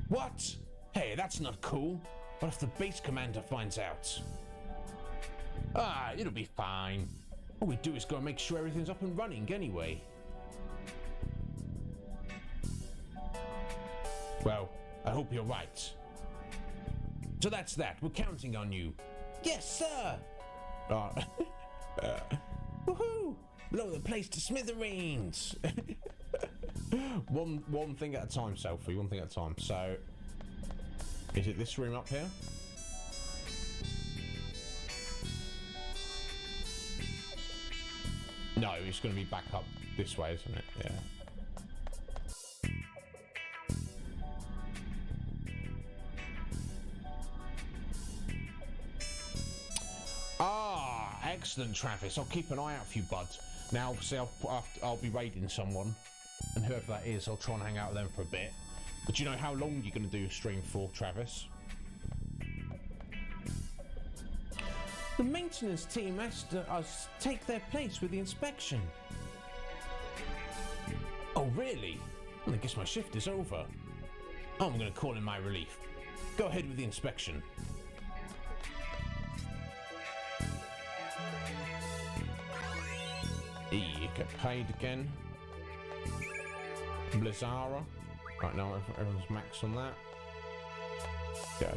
What? Hey, that's not cool. What if the base commander finds out? It'll be fine. All we do is go and make sure everything's up and running anyway. Well, I hope you're right. So that's that. We're counting on you. Yes, sir! Woohoo! Blow the place to smithereens! One thing at a time, Selfie. One thing at a time. So, is it this room up here? No, it's going to be back up this way, isn't it? Yeah. Excellent, Travis. I'll keep an eye out for you, bud. Now, obviously, I'll be raiding someone, and whoever that is, I'll try and hang out with them for a bit. But do you know how long you're going to do a stream for, Travis? The maintenance team asked us to take their place with the inspection. Oh, really? Well, I guess my shift is over. Oh, I'm going to call in my relief. Go ahead with the inspection. Get paid again. Blizzara. Right now, everyone's max on that. Go.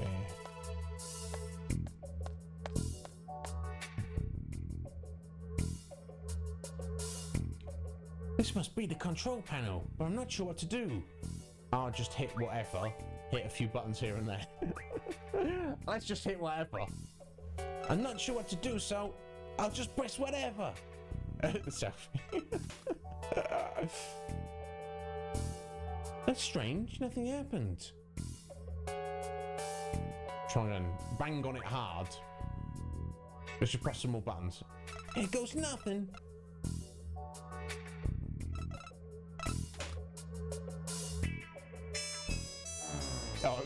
This must be the control panel, but I'm not sure what to do. I'll just hit whatever. Hit a few buttons here and there. Let's just hit whatever. I'm not sure what to do, so I'll just press whatever. Selfie. That's strange, nothing happened. Try and bang on it hard. Let's just press some more buttons. Here goes nothing. Oh,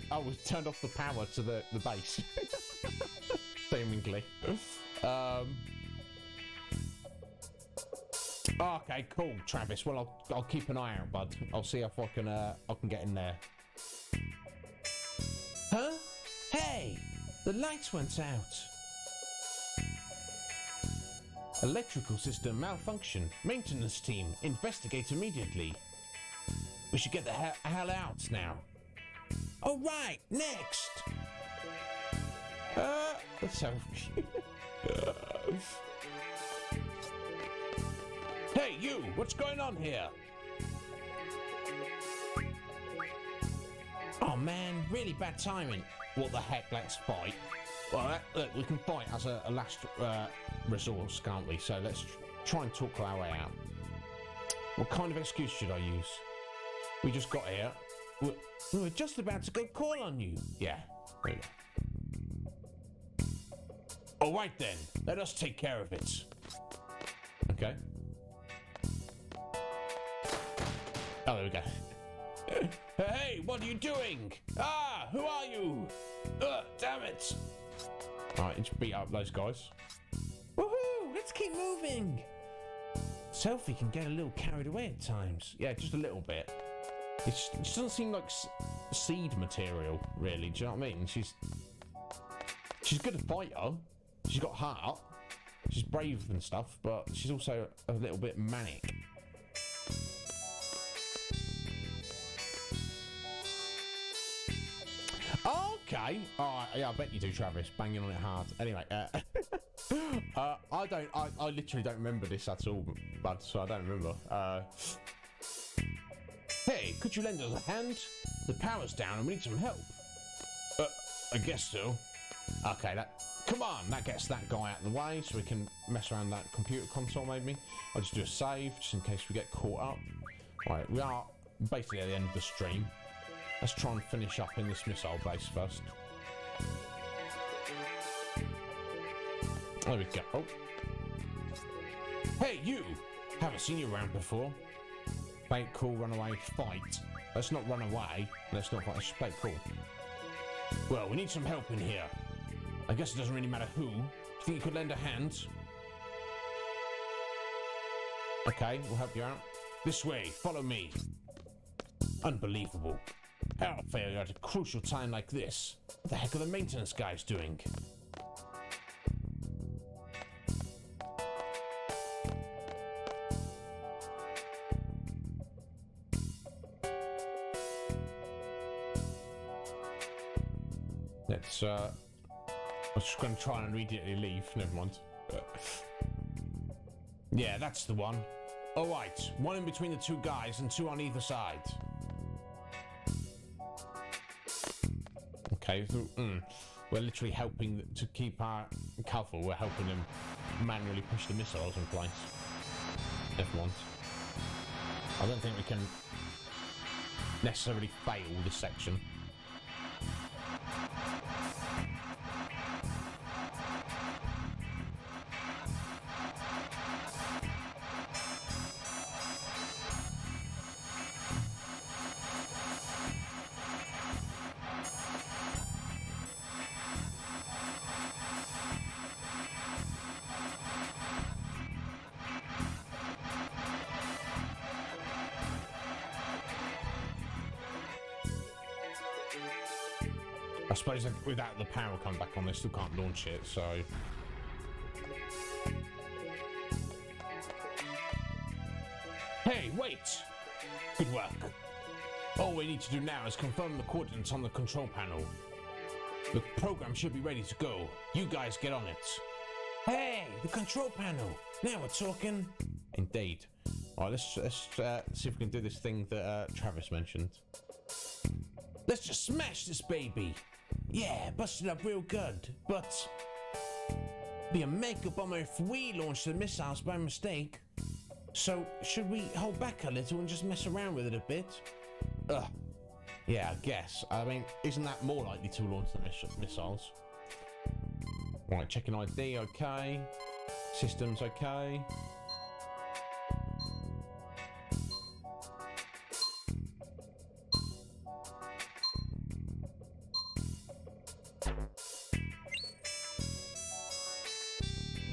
I was turned off the power to the base. Seemingly. Okay, cool, Travis. Well, I'll keep an eye out, bud. I'll see if I can get in there. Huh? Hey, the lights went out. Electrical system malfunction. Maintenance team, investigate immediately. We should get the hell out now. All right, next. That's so. Hey, you! What's going on here? Oh man, really bad timing. What the heck? Let's fight. Well, look, we can fight as a last resource, can't we? So let's try and talk our way out. What kind of excuse should I use? We just got here. We were just about to go call on you. Yeah. There you go. All right then, let us take care of it. Okay. Oh, there we go. Hey, what are you doing? Ah, who are you? Damn it! Alright, let's beat up those guys. Woohoo! Let's keep moving. Sophie can get a little carried away at times. Yeah, just a little bit. It doesn't seem like seed material, really. Do you know what I mean? She's good at fighter. She's got heart. She's brave and stuff, but she's also a little bit manic. Okay. Alright, yeah, I bet you do, Travis. Banging on it hard. Anyway, I literally don't remember this at all, bud, so I don't remember. Hey, could you lend us a hand? The power's down and we need some help. I guess so. Okay, come on, that gets that guy out of the way so we can mess around that computer console maybe. I'll just do a save just in case we get caught up. Right, we are basically at the end of the stream. Let's try and finish up in this missile base first. There we go. Oh. Hey, you! Haven't seen you around before. Play it cool, run away, fight. Let's not run away. Let's not fight. Let's just play it cool. Well, we need some help in here. I guess it doesn't really matter who. Do you think you could lend a hand? Okay, we'll help you out. This way, follow me. Unbelievable. Power failure at a crucial time like this. What the heck are the maintenance guys doing? I'm just going to try and immediately leave. Never mind. Yeah, that's the one. All right, one in between the two guys and two on either side. Okay, so, we're literally helping to keep our cover. We're helping them manually push the missiles in place. Never mind. I don't think we can necessarily fail this section. I suppose without the power coming back on, they still can't launch it, so... Hey, wait! Good work. All we need to do now is confirm the coordinates on the control panel. The program should be ready to go. You guys get on it. Hey, the control panel. Now we're talking. Indeed. Alright, let's see if we can do this thing that Travis mentioned. Let's just smash this baby! Yeah, bust it up real good, but... be a mega bomber if we launch the missiles by mistake. So, should we hold back a little and just mess around with it a bit? Ugh. Yeah, I guess. I mean, isn't that more likely to launch the missiles? Right, checking ID, okay. Systems, okay.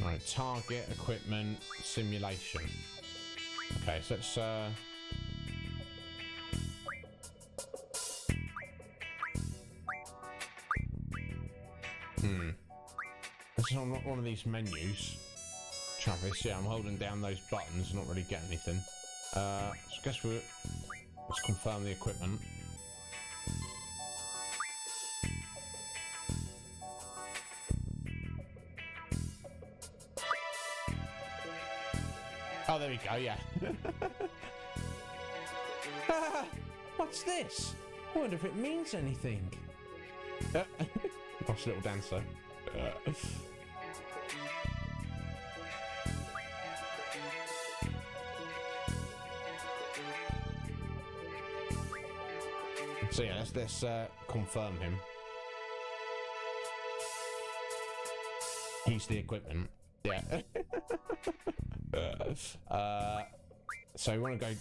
Right, target, equipment, simulation. Okay, so let's This is on one of these menus. Travis, yeah, I'm holding down those buttons, not really getting anything. So I guess let's confirm the equipment. Oh, there we go, yeah. What's this? I wonder if it means anything. Nice little dancer. So yeah, let's confirm him. He's the equipment. Yeah. So we want to go.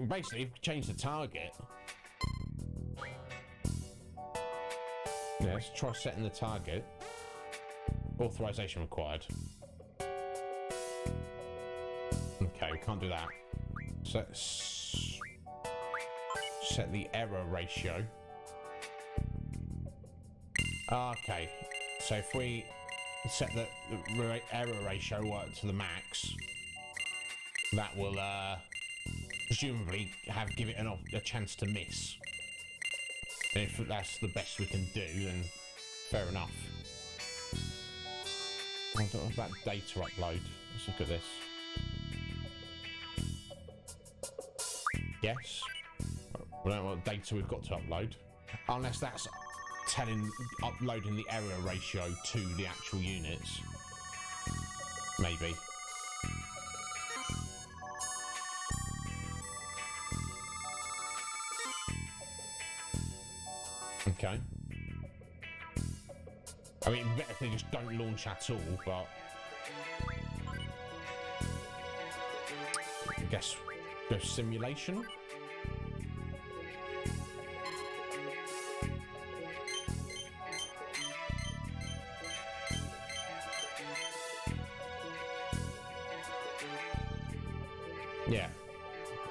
Basically, change the target. Yeah, let's try setting the target. Authorization required. Okay, we can't do that. So let's set the error ratio. Okay, so if we set the error ratio to the max, that will presumably give it a chance to miss. And if that's the best we can do, then fair enough. I don't know about data upload. Let's look at this. Yes. We don't know what data we've got to upload. Unless that's uploading the error ratio to the actual units. Maybe. Okay. I mean, better if they just don't launch at all, but I guess go simulation. Yeah.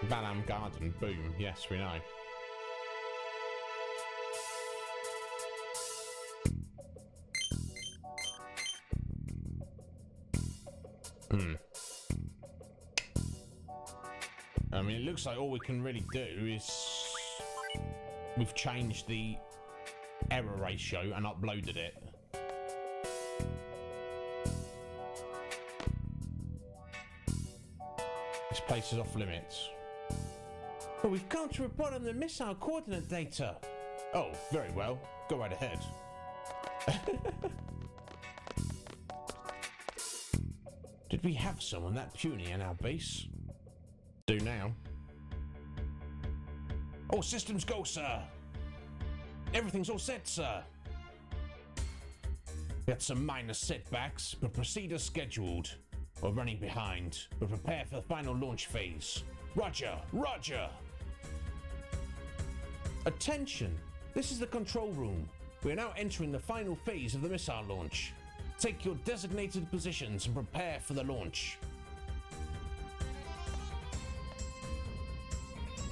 Balam Garden, boom. Yes, we know. I mean, it looks like all we can really do is we've changed the error ratio and uploaded it. This place is off limits. But we've come to report on the missile coordinate data. Oh, very well. Go right ahead. Did we have someone that puny in our base? Do now. All systems go, sir. Everything's all set, sir. We had some minor setbacks, but proceed as scheduled. We're running behind, but prepare for the final launch phase. Roger, roger! Attention! This is the control room. We are now entering the final phase of the missile launch. Take your designated positions and prepare for the launch.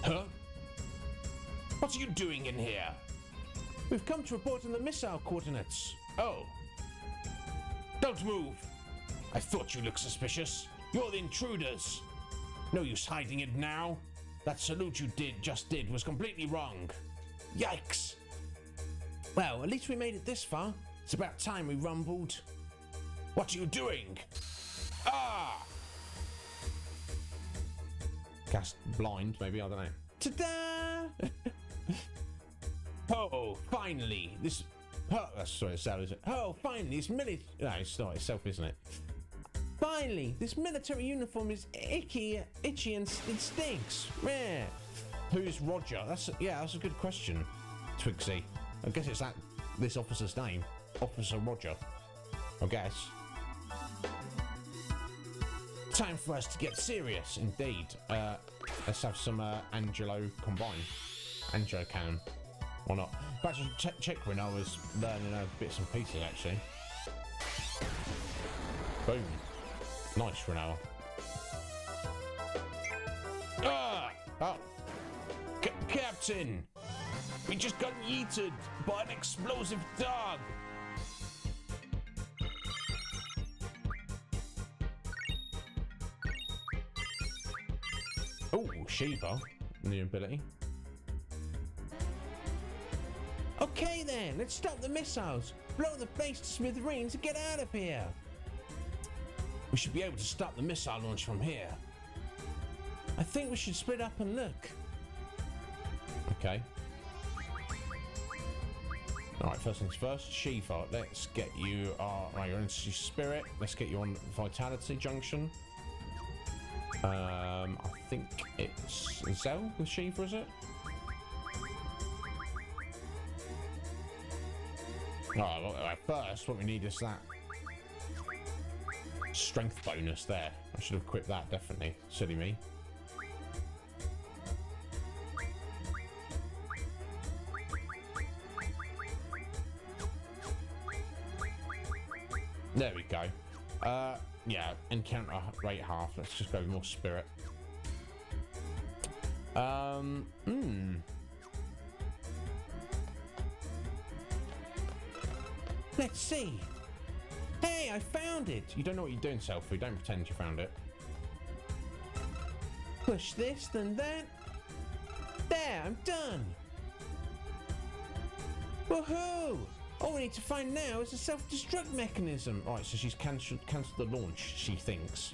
Huh? What are you doing in here? We've come to report on the missile coordinates. Oh. Don't move. I thought you looked suspicious. You're the intruders. No use hiding it now. That salute you just did was completely wrong. Yikes. Well, at least we made it this far. It's about time we rumbled. What are you doing? Ah! Cast blind, maybe, I don't know. Ta-da! Oh, finally! This... Oh, that's what it sounds, is it? Oh, finally, this military... No, it's not itself, isn't it? Finally, this military uniform is itchy, and it stinks. Yeah. Who's Roger? That's a good question, Twigsy. I guess it's this officer's name. Officer Roger. I guess. Time for us to get serious. Indeed. Let's have some Angelo combine. Angelo cannon. Or not. In fact, I should check when I was learning bits and pieces, actually. Boom. Nice, Renella. Ah! Oh. Captain! We just got yeeted by an explosive dog! Oh, Shiva. New ability. Okay then, let's stop the missiles, blow the base to smithereens and get out of here. We should be able to stop the missile launch from here. I think we should split up and look. Okay. Alright, first things first, Shiva, let's get you right, you're into spirit, let's get you on vitality junction. I think it's Zell with Shiva, is it? Oh, well, first what we need is that strength bonus there. I should have equipped that, definitely. Silly me. There we go. Yeah, encounter rate half. Let's just go with more spirit. Let's see. Hey, I found it. You don't know what you're doing, Selfie. Don't pretend you found it. Push this, then that. There, I'm done. Woohoo! All we need to find now is a self-destruct mechanism. Right, so she's cancelled the launch, she thinks.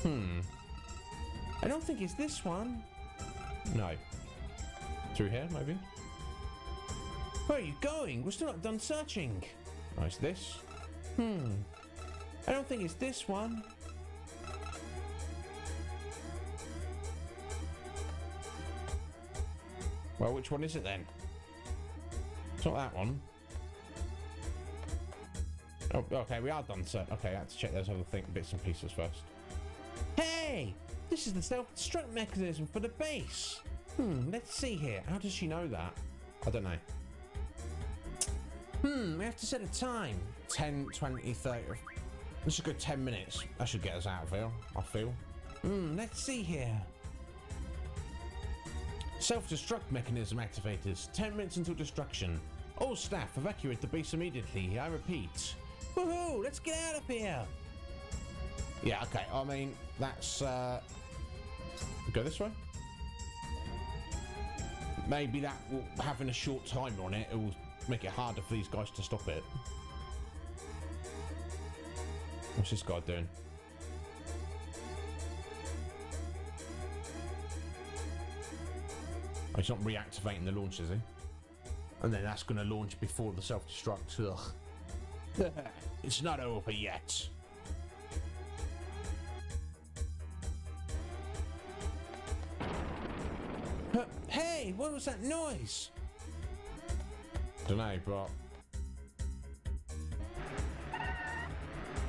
I don't think it's this one. No. Through here, maybe? Where are you going? We're still not done searching. Oh, it's this? I don't think it's this one. Well, which one is it then? It's not that one. Oh, okay, we are done, sir. Okay, I have to check those other bits and pieces first. Hey! This is the self-destruct mechanism for the base. Let's see here. How does she know that? I don't know. We have to set a time. 10, 20, 30. Let's just go 10 minutes. That should get us out of here, I feel. Let's see here. Self-destruct mechanism activated. 10 minutes until destruction. All staff evacuate the base immediately. I repeat. Woohoo! Let's get out of here. Yeah, okay. I mean, that's... Go this way? Maybe that will, having a short timer on it, it will make it harder for these guys to stop it. What's this guy doing? Oh, he's not reactivating the launch, is he? And then that's going to launch before the self-destruct. Ugh. It's not over yet. Hey, what was that noise? Don't know, but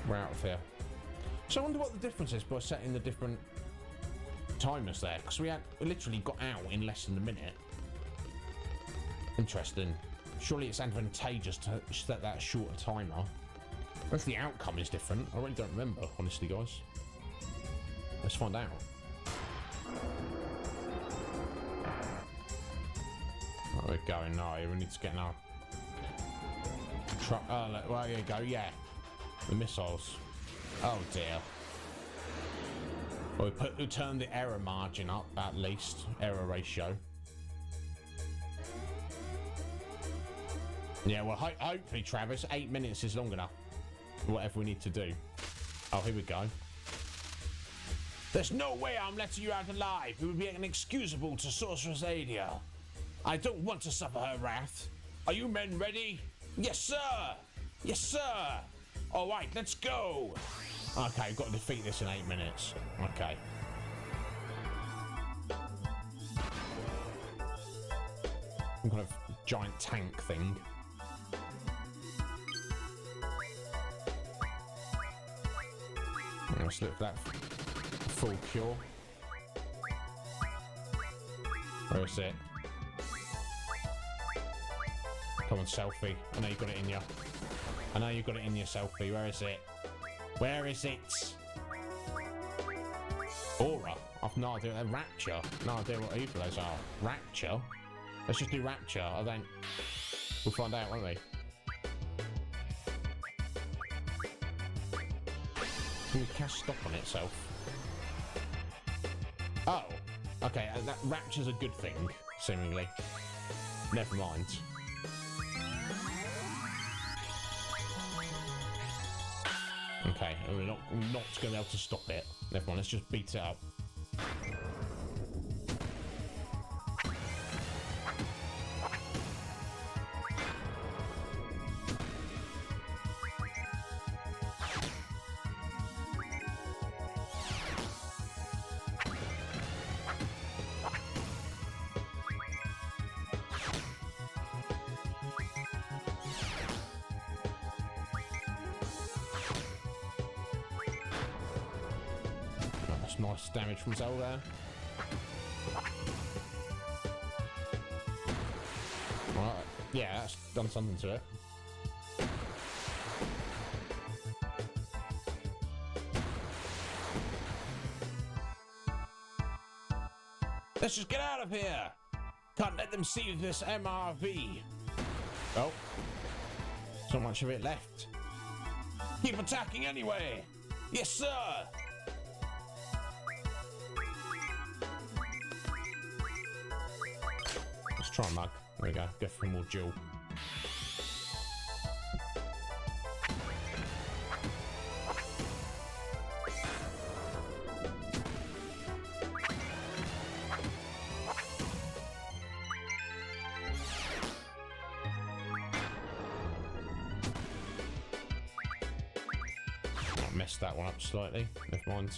we're out of here. So I wonder what the difference is by setting the different timers there, because we literally got out in less than a minute. Interesting. Surely it's advantageous to set that shorter timer. If the outcome is different, I really don't remember, honestly, guys. Let's find out. Oh, we're going now. We need to get in our truck. Oh, well, there you go. Yeah, the missiles. Oh dear. Well, we turned the error margin up at least. Error ratio. Yeah. Well, hopefully, Travis, 8 minutes is long enough. Whatever we need to do. Oh, here we go. There's no way I'm letting you out alive. It would be inexcusable to Sorceress Adia. I don't want to suffer her wrath. Are you men ready? Yes, sir! Yes, sir! Alright, let's go! Okay, I've got to defeat this in 8 minutes. Okay. Some kind of giant tank thing. Let's look for that full cure. Where is it? Come on, selfie. I know you got it in you. I know you got it in your selfie. Where is it? Where is it? Aura. I've no idea. Rapture. No idea what either of those are. Rapture. Let's just do Rapture. I don't. We'll find out, won't we? Can you cast stop on itself? Oh. Okay, that Rapture's a good thing, seemingly. Never mind. Okay, we're not going to be able to stop it. Never mind, let's just beat it up. Nice damage from Zell there. Alright, yeah, that's done something to it. Let's just get out of here! Can't let them see this MRV. Oh. There's not much of it left. Keep attacking anyway! Yes, sir! Try and mug. There we go. Go for more duel. I messed that one up slightly. Never mind.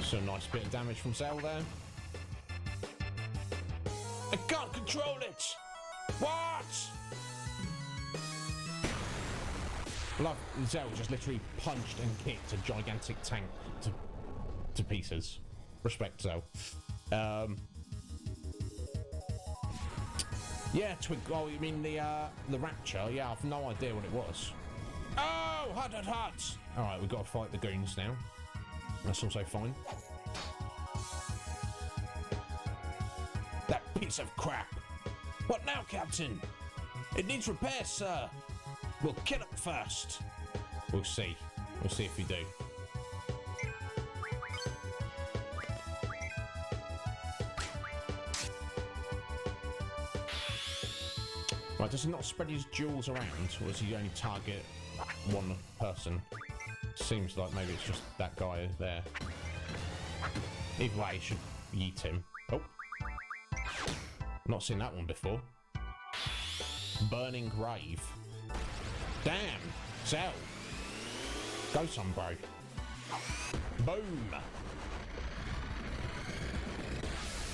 So a nice bit of damage from Zell there. I can't control it! What? Love Zell just literally punched and kicked a gigantic tank to pieces. Respect Zell. Yeah, Twig. Oh, you mean the Rapture? Yeah, I've no idea what it was. Oh, hut hut hut! All right, we've got to fight the goons now. That's also fine. Piece of crap. What now, Captain? It needs repair, sir. We'll kill it first. We'll see. We'll see if we do. Right, does he not spread his jewels around, or does he only target one person? Seems like maybe it's just that guy there. Either way, he should yeet him. Oh. Not seen that one before. Burning Grave. Damn! Zell! Go some, bro. Boom!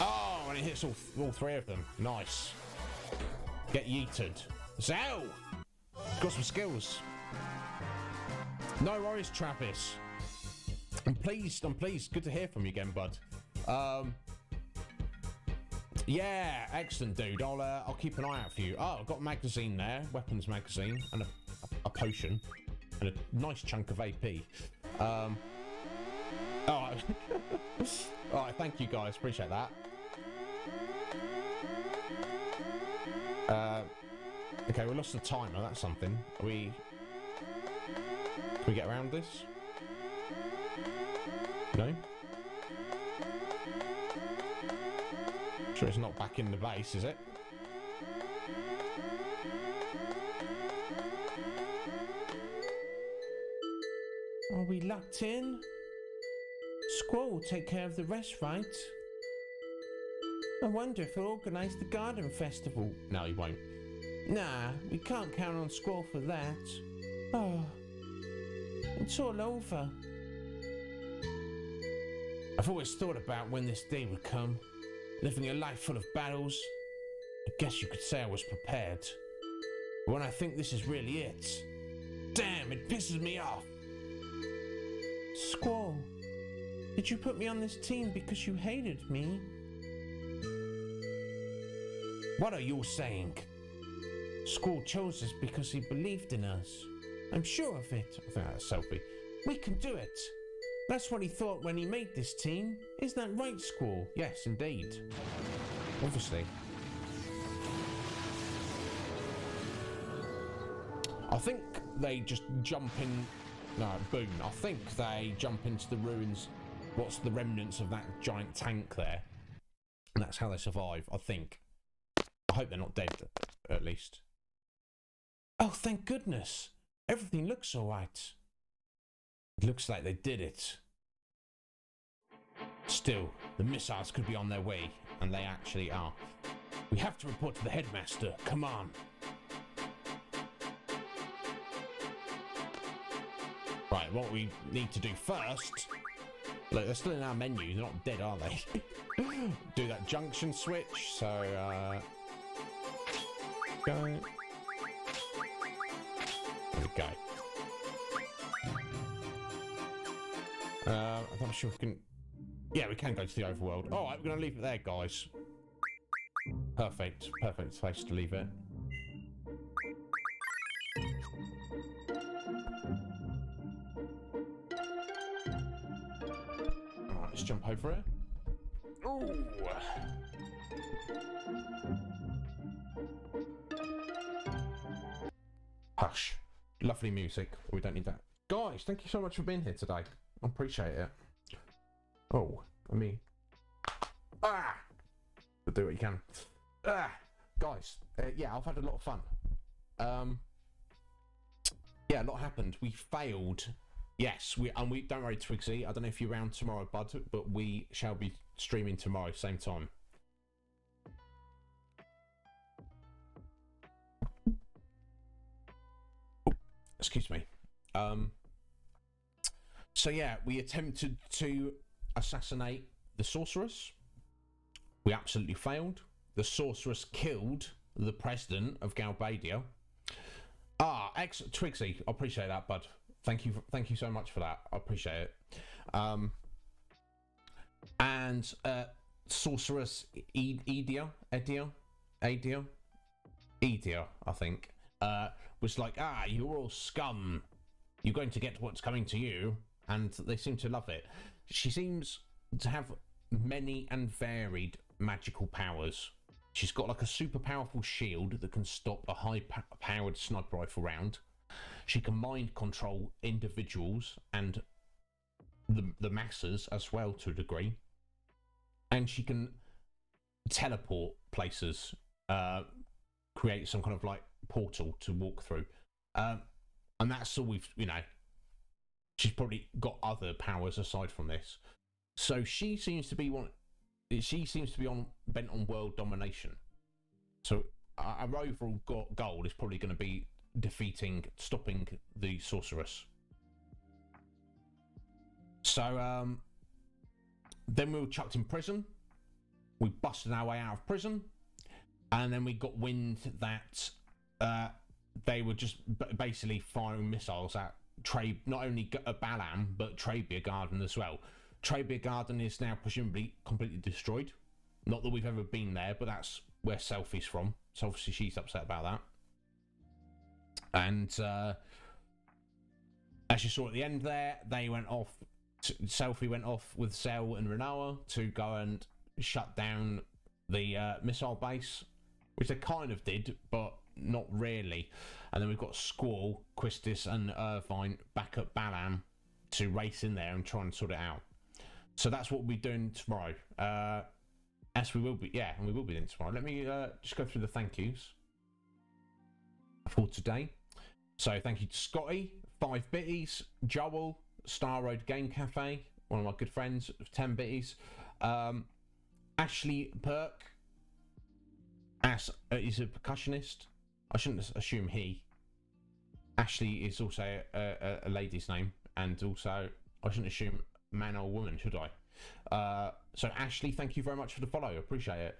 Oh, and it hits all three of them. Nice. Get yeeted. Zell! Got some skills. No worries, Travis. I'm pleased. Good to hear from you again, bud. Yeah, excellent, dude. I'll keep an eye out for you. Oh, I've got a magazine there, weapons magazine, and a potion, and a nice chunk of AP. All right. All right, thank you guys. Appreciate that. Okay, we lost the timer. That's something. Can we get around this? No. Sure it's not back in the base, is it? Are we locked in? Squall will take care of the rest, right? I wonder if he'll organise the garden festival. No, he won't. Nah, we can't count on Squall for that. Oh, it's all over. I've always thought about when this day would come. Living a life full of battles. I guess you could say I was prepared. But when I think this is really it, damn, it pisses me off. Squall, did you put me on this team because you hated me? What are you saying? Squall chose us because he believed in us. I'm sure of it. I think that's Selfie. We can do it. That's what he thought when he made this team. Isn't that right, Squall? Yes, indeed. Obviously. I think they just jump in. No, boom. I think they jump into the ruins. What's the remnants of that giant tank there? And that's how they survive, I think. I hope they're not dead, at least. Oh, thank goodness. Everything looks all right. It looks like they did it. Still, the missiles could be on their way, and they actually are. We have to report to the headmaster. Come on. Right, what we need to do first... Look, they're still in our menu. They're not dead, are they? Do that junction switch. So, go. There we go. I'm not sure if we can... Yeah, we can go to the overworld. Alright, we're going to leave it there, guys. Perfect. Perfect place to leave it. Alright, let's jump over it. Ooh. Hush. Lovely music. We don't need that. Guys, thank you so much for being here today. I appreciate it. Oh, I mean... Ah! But do what you can. Ah! Guys, yeah, I've had a lot of fun. Yeah, a lot happened. We failed. Yes, we don't worry, Twigsy. I don't know if you're around tomorrow, bud, but we shall be streaming tomorrow, same time. Oh, excuse me. So yeah, we attempted to assassinate the sorceress. We absolutely failed. The sorceress killed the president of Galbadia. Ah, excellent, Twigsy. I appreciate that, bud. Thank you so much for that. I appreciate it. And sorceress Edia, I think, was like, you're all scum. You're going to get what's coming to you. And they seem to love it. She seems to have many and varied magical powers. She's got like a super powerful shield that can stop a high-powered sniper rifle round. She can mind control individuals and the masses as well to a degree. And she can teleport places, create some kind of like portal to walk through. And that's all we've, she's probably got other powers aside from this. So she seems to be bent on world domination. So our overall goal is probably going to be stopping the sorceress. So then we were chucked in prison. We busted our way out of prison, and then we got wind that they were just basically firing missiles at not only Balam but Trebia Garden as well. Trebia Garden is now presumably completely destroyed. Not that we've ever been there, but that's where Selfie's from. So obviously she's upset about that. And as you saw at the end there, they went off. Selfie went off with Cell and Renoa to go and shut down the missile base, which they kind of did, but not really. And then we've got Squall, Quistis, and Irvine back at Balam to race in there and try and sort it out. So that's what we'll be doing tomorrow. As we will be, yeah, and we will be doing tomorrow. Let me just go through the thank yous for today. So thank you to Scotty, 5 Bitties, Joel, Star Road Game Cafe, one of my good friends, 10 bitties. Ashley Burke, he's a percussionist. I shouldn't assume he. Ashley is also a lady's name, and also I shouldn't assume man or woman, should I? So Ashley, thank you very much for the follow. Appreciate it.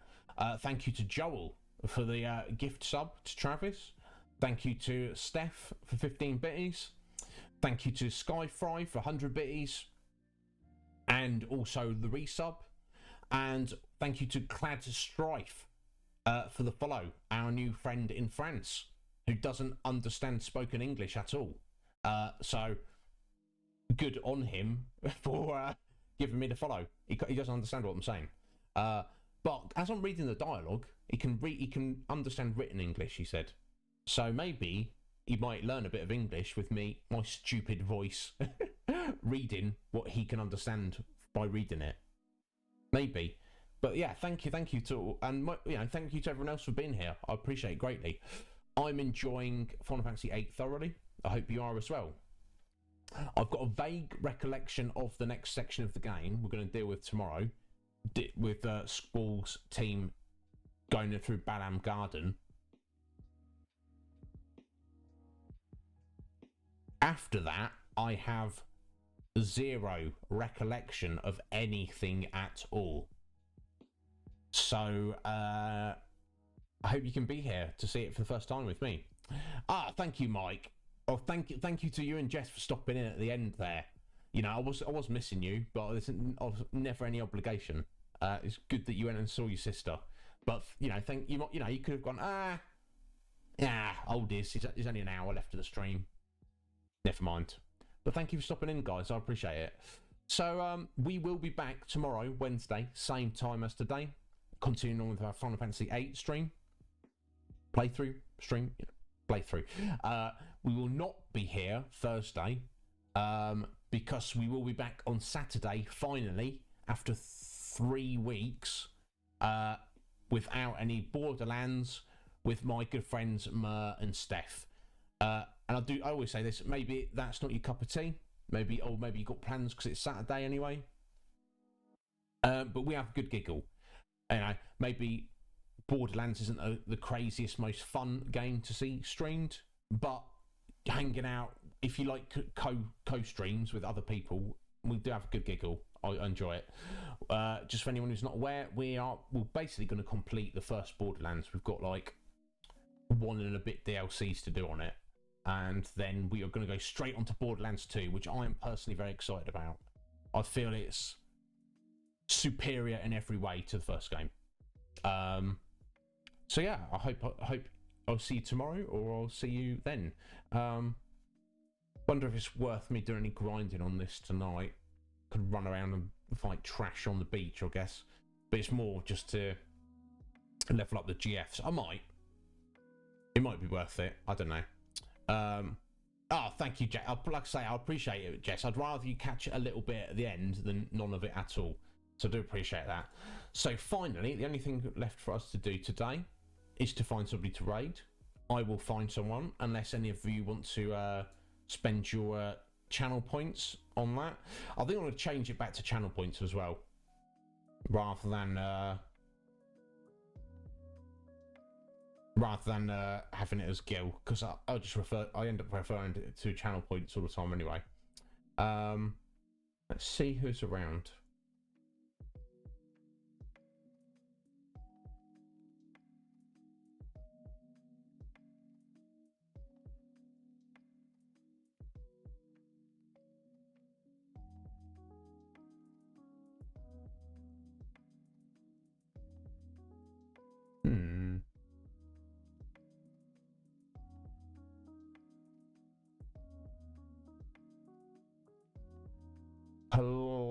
Thank you to Joel for the gift sub to Travis. Thank you to Steph for 15 bitties. Thank you to Skyfry for 100 bitties. And also the resub. And thank you to Clad Strife for the follow, our new friend in France, who doesn't understand spoken English at all. So good on him for giving me the follow. He doesn't understand what I'm saying. But as I'm reading the dialogue, he can understand written English, he said. So maybe he might learn a bit of English with me, my stupid voice, reading what he can understand by reading it. Maybe. But yeah, thank you to, and thank you to everyone else for being here. I appreciate it greatly. I'm enjoying Final Fantasy VIII thoroughly. I hope you are as well. I've got a vague recollection of the next section of the game we're going to deal with tomorrow, with Squall's team going through Balam Garden. After that, I have zero recollection of anything at all. So I hope you can be here to see it for the first time with me. Thank you, Mike. Oh, thank you to you and Jess for stopping in at the end there. You know, I was missing you, but there's never any obligation. It's good that you went and saw your sister, but you could have gone. Old is. There's only an hour left of the stream. Never mind. But thank you for stopping in, guys. I appreciate it. So we will be back tomorrow, Wednesday, same time as today. Continuing on with our Final Fantasy VIII stream. Playthrough. We will not be here Thursday because we will be back on Saturday, finally, after 3 weeks, without any Borderlands, with my good friends Mer and Steph. And I always say this, maybe that's not your cup of tea. Maybe you got plans because it's Saturday anyway. But we have a good giggle. Maybe Borderlands isn't the craziest, most fun game to see streamed, but hanging out, if you like co-streams with other people, we do have a good giggle. I enjoy it. Just for anyone who's not aware, we're basically going to complete the first Borderlands. We've got like 1 and a bit DLCs to do on it, and then we are going to go straight onto Borderlands 2, which I am personally very excited about. I feel it's superior in every way to the first game. So yeah, I hope I'll see you tomorrow, or I'll see you then. Wonder if it's worth me doing any grinding on this tonight. Could run around and fight trash on the beach, I guess, but it's more just to level up the GFs. I might. It might be worth it. I don't know. Thank you, Jess. Like I say, I appreciate it, Jess. I'd rather you catch it a little bit at the end than none of it at all. So I do appreciate that. So finally, the only thing left for us to do today is to find somebody to raid. I will find someone, unless any of you want to spend your channel points on that. I think I'm going to change it back to channel points as well, rather than having it as gil, because I end up referring to channel points all the time anyway. Let's see who's around.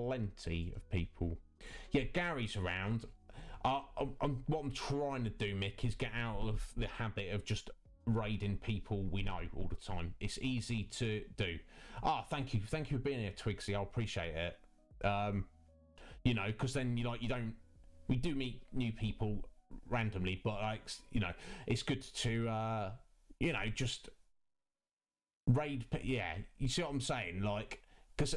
Plenty of people. Yeah, Gary's around. What I'm trying to do, Mick, is get out of the habit of just raiding people we know all the time. It's easy to do. Thank you for being here, Twigsy. I appreciate it. Because then we do meet new people randomly, but it's good to just raid. Yeah, you see what I'm saying? Like, because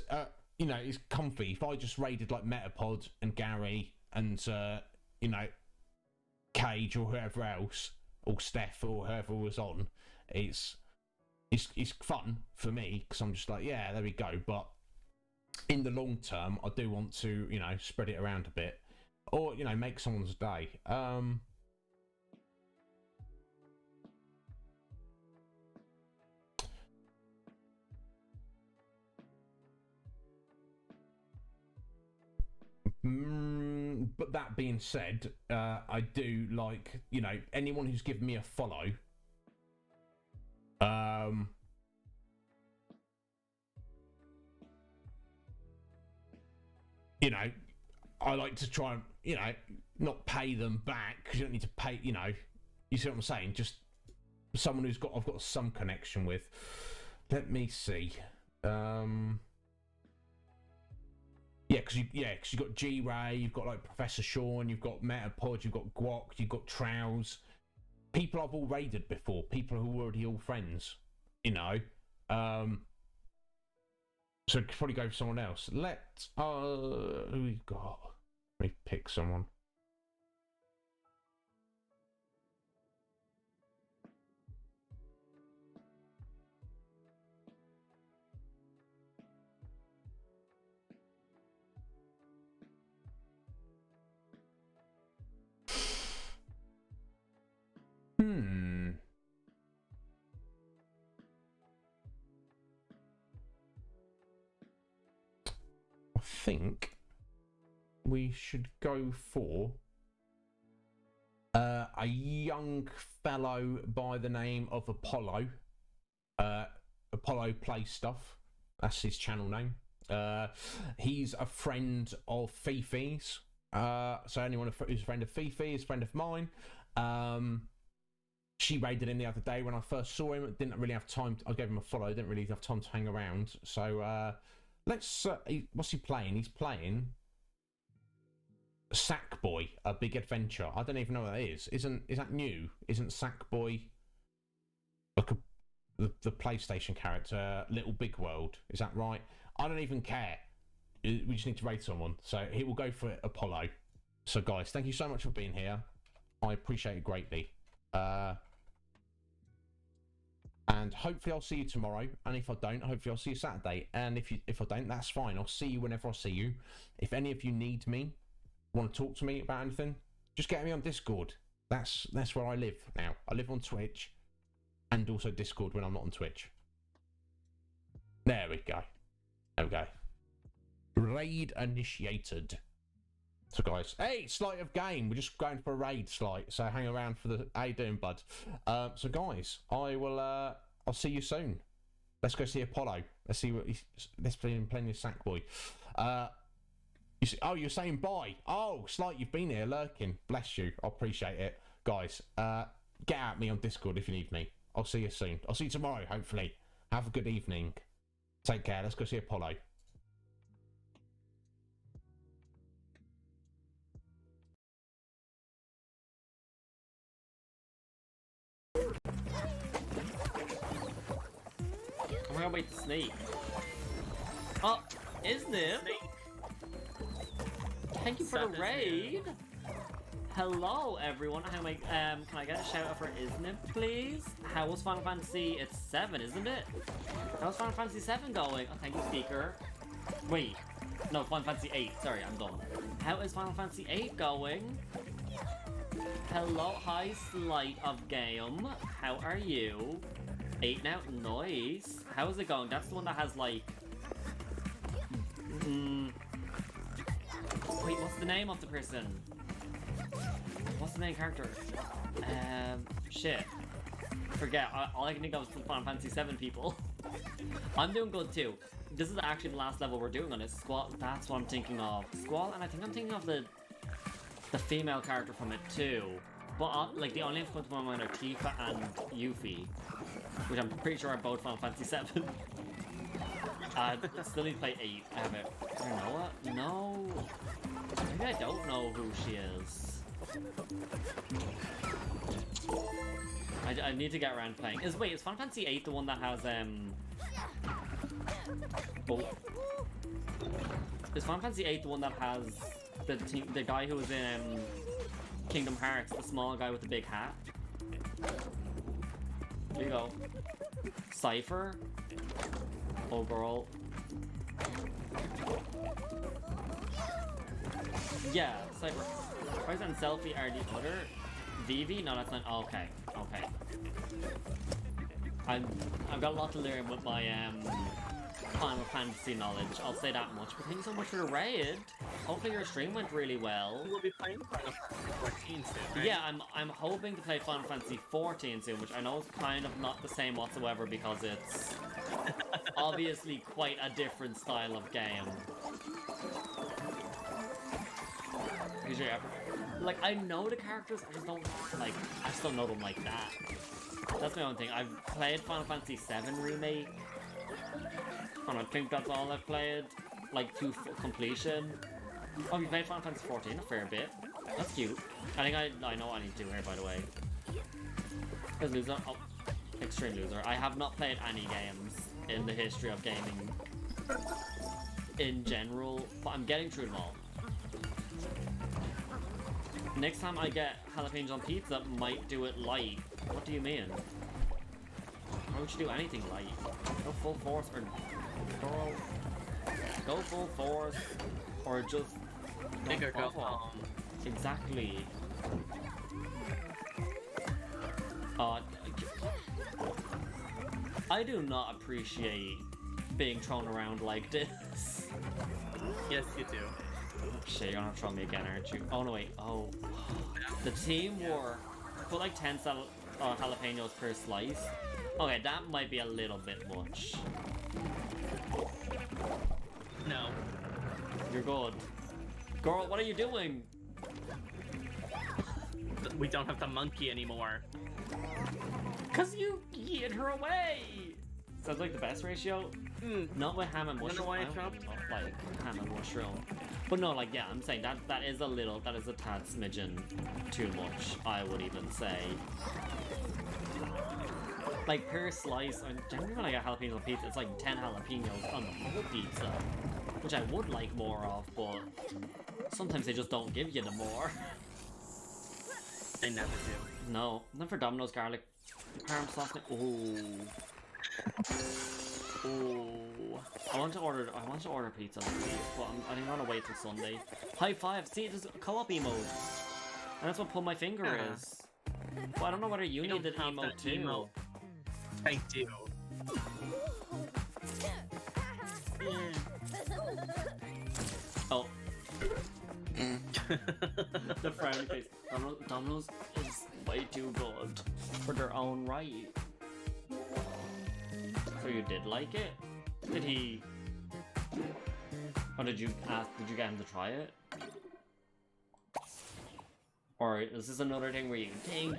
you know, it's comfy. If I just raided like Metapod and Gary and you know, Cage or whoever else, or Steph or whoever was on, it's fun for me because I'm just like, yeah, there we go. But in the long term, I do want to, you know, spread it around a bit, or you know, make someone's day. But that being said, I do like, you know, anyone who's given me a follow. You know, I like to try and, you know, not pay them back because you don't need to pay. You know, you see what I'm saying? Just someone who's got I've got some connection with. Let me see. Yeah, because you've got G-Ray, you've got like Professor Sean, you've got Metapod, you've got Guac, you've got Trows. People I've all raided before, people who are already all friends, you know. So I could probably go for someone else. Who we got? Let me pick someone. I think we should go for a young fellow by the name of Apollo. Apollo Play Stuff. That's his channel name. He's a friend of Fifi's. So anyone who's a friend of Fifi is a friend of mine. She raided him the other day when I first saw him. Didn't really have time. I gave him a follow. Didn't really have time to hang around. So let's. What's he playing? He's playing Sackboy: A Big Adventure. I don't even know what that is. Is that new? Isn't Sackboy like the PlayStation character, Little Big World? Is that right? I don't even care. We just need to raid someone. So he will go for Apollo. So guys, thank you so much for being here. I appreciate it greatly. And hopefully I'll see you tomorrow. And if I don't, hopefully I'll see you Saturday. And if I don't, that's fine. I'll see you whenever I see you. If any of you need me, want to talk to me about anything, just get me on Discord. That's where I live now. I live on Twitch and also Discord when I'm not on Twitch. There we go. There we go. Raid initiated. So guys, hey, Slight of Game. We're just going for a raid, Slight. So hang around for the. How you doing, bud? So guys, I'll see you soon. Let's go see Apollo. Let's see what let's play him playing this Sackboy. You see, oh, you're saying bye. Oh, Slight, you've been here lurking. Bless you. I appreciate it, guys. Get at me on Discord if you need me. I'll see you soon. I'll see you tomorrow, hopefully. Have a good evening. Take care. Let's go see Apollo. I'm gonna wait to sneak. Oh, Iznib? Thank you for the raid. Hello, everyone. Can I get a shout out for Iznib, please? How was Final Fantasy? It's 7, isn't it? How's Final Fantasy 7 going? Oh, thank you, speaker. Wait, no, Final Fantasy 8. Sorry, I'm dumb. How is Final Fantasy 8 going? Hello, hi, Slight of Game. How are you? 8 now, nice. How's it going? That's the one that has like. Wait, what's the name of the person? What's the main character? Shit. Forget. All I can think of is the Final Fantasy VII people. I'm doing good too. This is actually the last level we're doing on this. Squall. That's what I'm thinking of. Squall, and I think I'm thinking of the female character from it too. But like the only ones from my mind are Tifa and Yuffie, which I'm pretty sure are both Final Fantasy VII. Still need to play 8. I have it. You know what? No. Maybe I don't know who she is. I need to get around playing. Is Final Fantasy VIII the one that has Is Final Fantasy VIII the one that has the guy who was in Kingdom Hearts, the small guy with the big hat? There you go. Cypher? Oh, girl. Yeah, Cypher. Price and Selfie are the other. Vivi? No, that's not. Oh, okay, okay. I've got a lot to learn with my Final Fantasy knowledge. I'll say that much. But thank you so much for the raid. Hopefully your stream went really well. We'll be playing Final Fantasy 14 soon, right? Yeah, I'm hoping to play Final Fantasy 14 soon, which I know is kind of not the same whatsoever because it's obviously quite a different style of game. Like, I know the characters, I just don't know them like that. That's my own thing. I've played Final Fantasy VII Remake, and I think that's all I've played, like, to completion. Oh, you played Final Fantasy 14 a fair bit. That's cute. I think I know what I need to do here, by the way. As loser, oh, extreme loser. I have not played any games in the history of gaming in general, but I'm getting through them all. Next time I get jalapenos on pizza, might do it light. What do you mean? Why would you do anything light? Go full force or girl. Go full force or just Bigger go home. Exactly. I do not appreciate being thrown around like this. Yes, you do. Shit, you're gonna have to throw me again, aren't you? Oh no, wait. Oh. The team war. Put like 10 jalapenos per slice. Okay, that might be a little bit much. No. You're good. Girl, what are you doing? We don't have the monkey anymore. Cause you yeeted her away! Sounds like the best ratio. Not with ham and mushroom. why I I don't dropped- like ham and mushroom. But no, like, yeah, I'm saying that is a tad smidgen too much, I would even say. Like, per slice, and generally when I get jalapenos on pizza, it's like 10 jalapenos on the whole pizza. Which I would like more of, but sometimes they just don't give you the more. They never do. No, not for Domino's garlic parm sauce. Ooh. Ooh. I want to order pizza, but I think I'm gonna wait till Sunday. High five. See, there's a co-op emote, and that's what pull my finger is. But I don't know whether you need an emote too. Emote. I do. Oh. The frowny face. Domino's is way too good for their own right. So you did like it? Did he? Or did you get him to try it? Or is this another thing where you think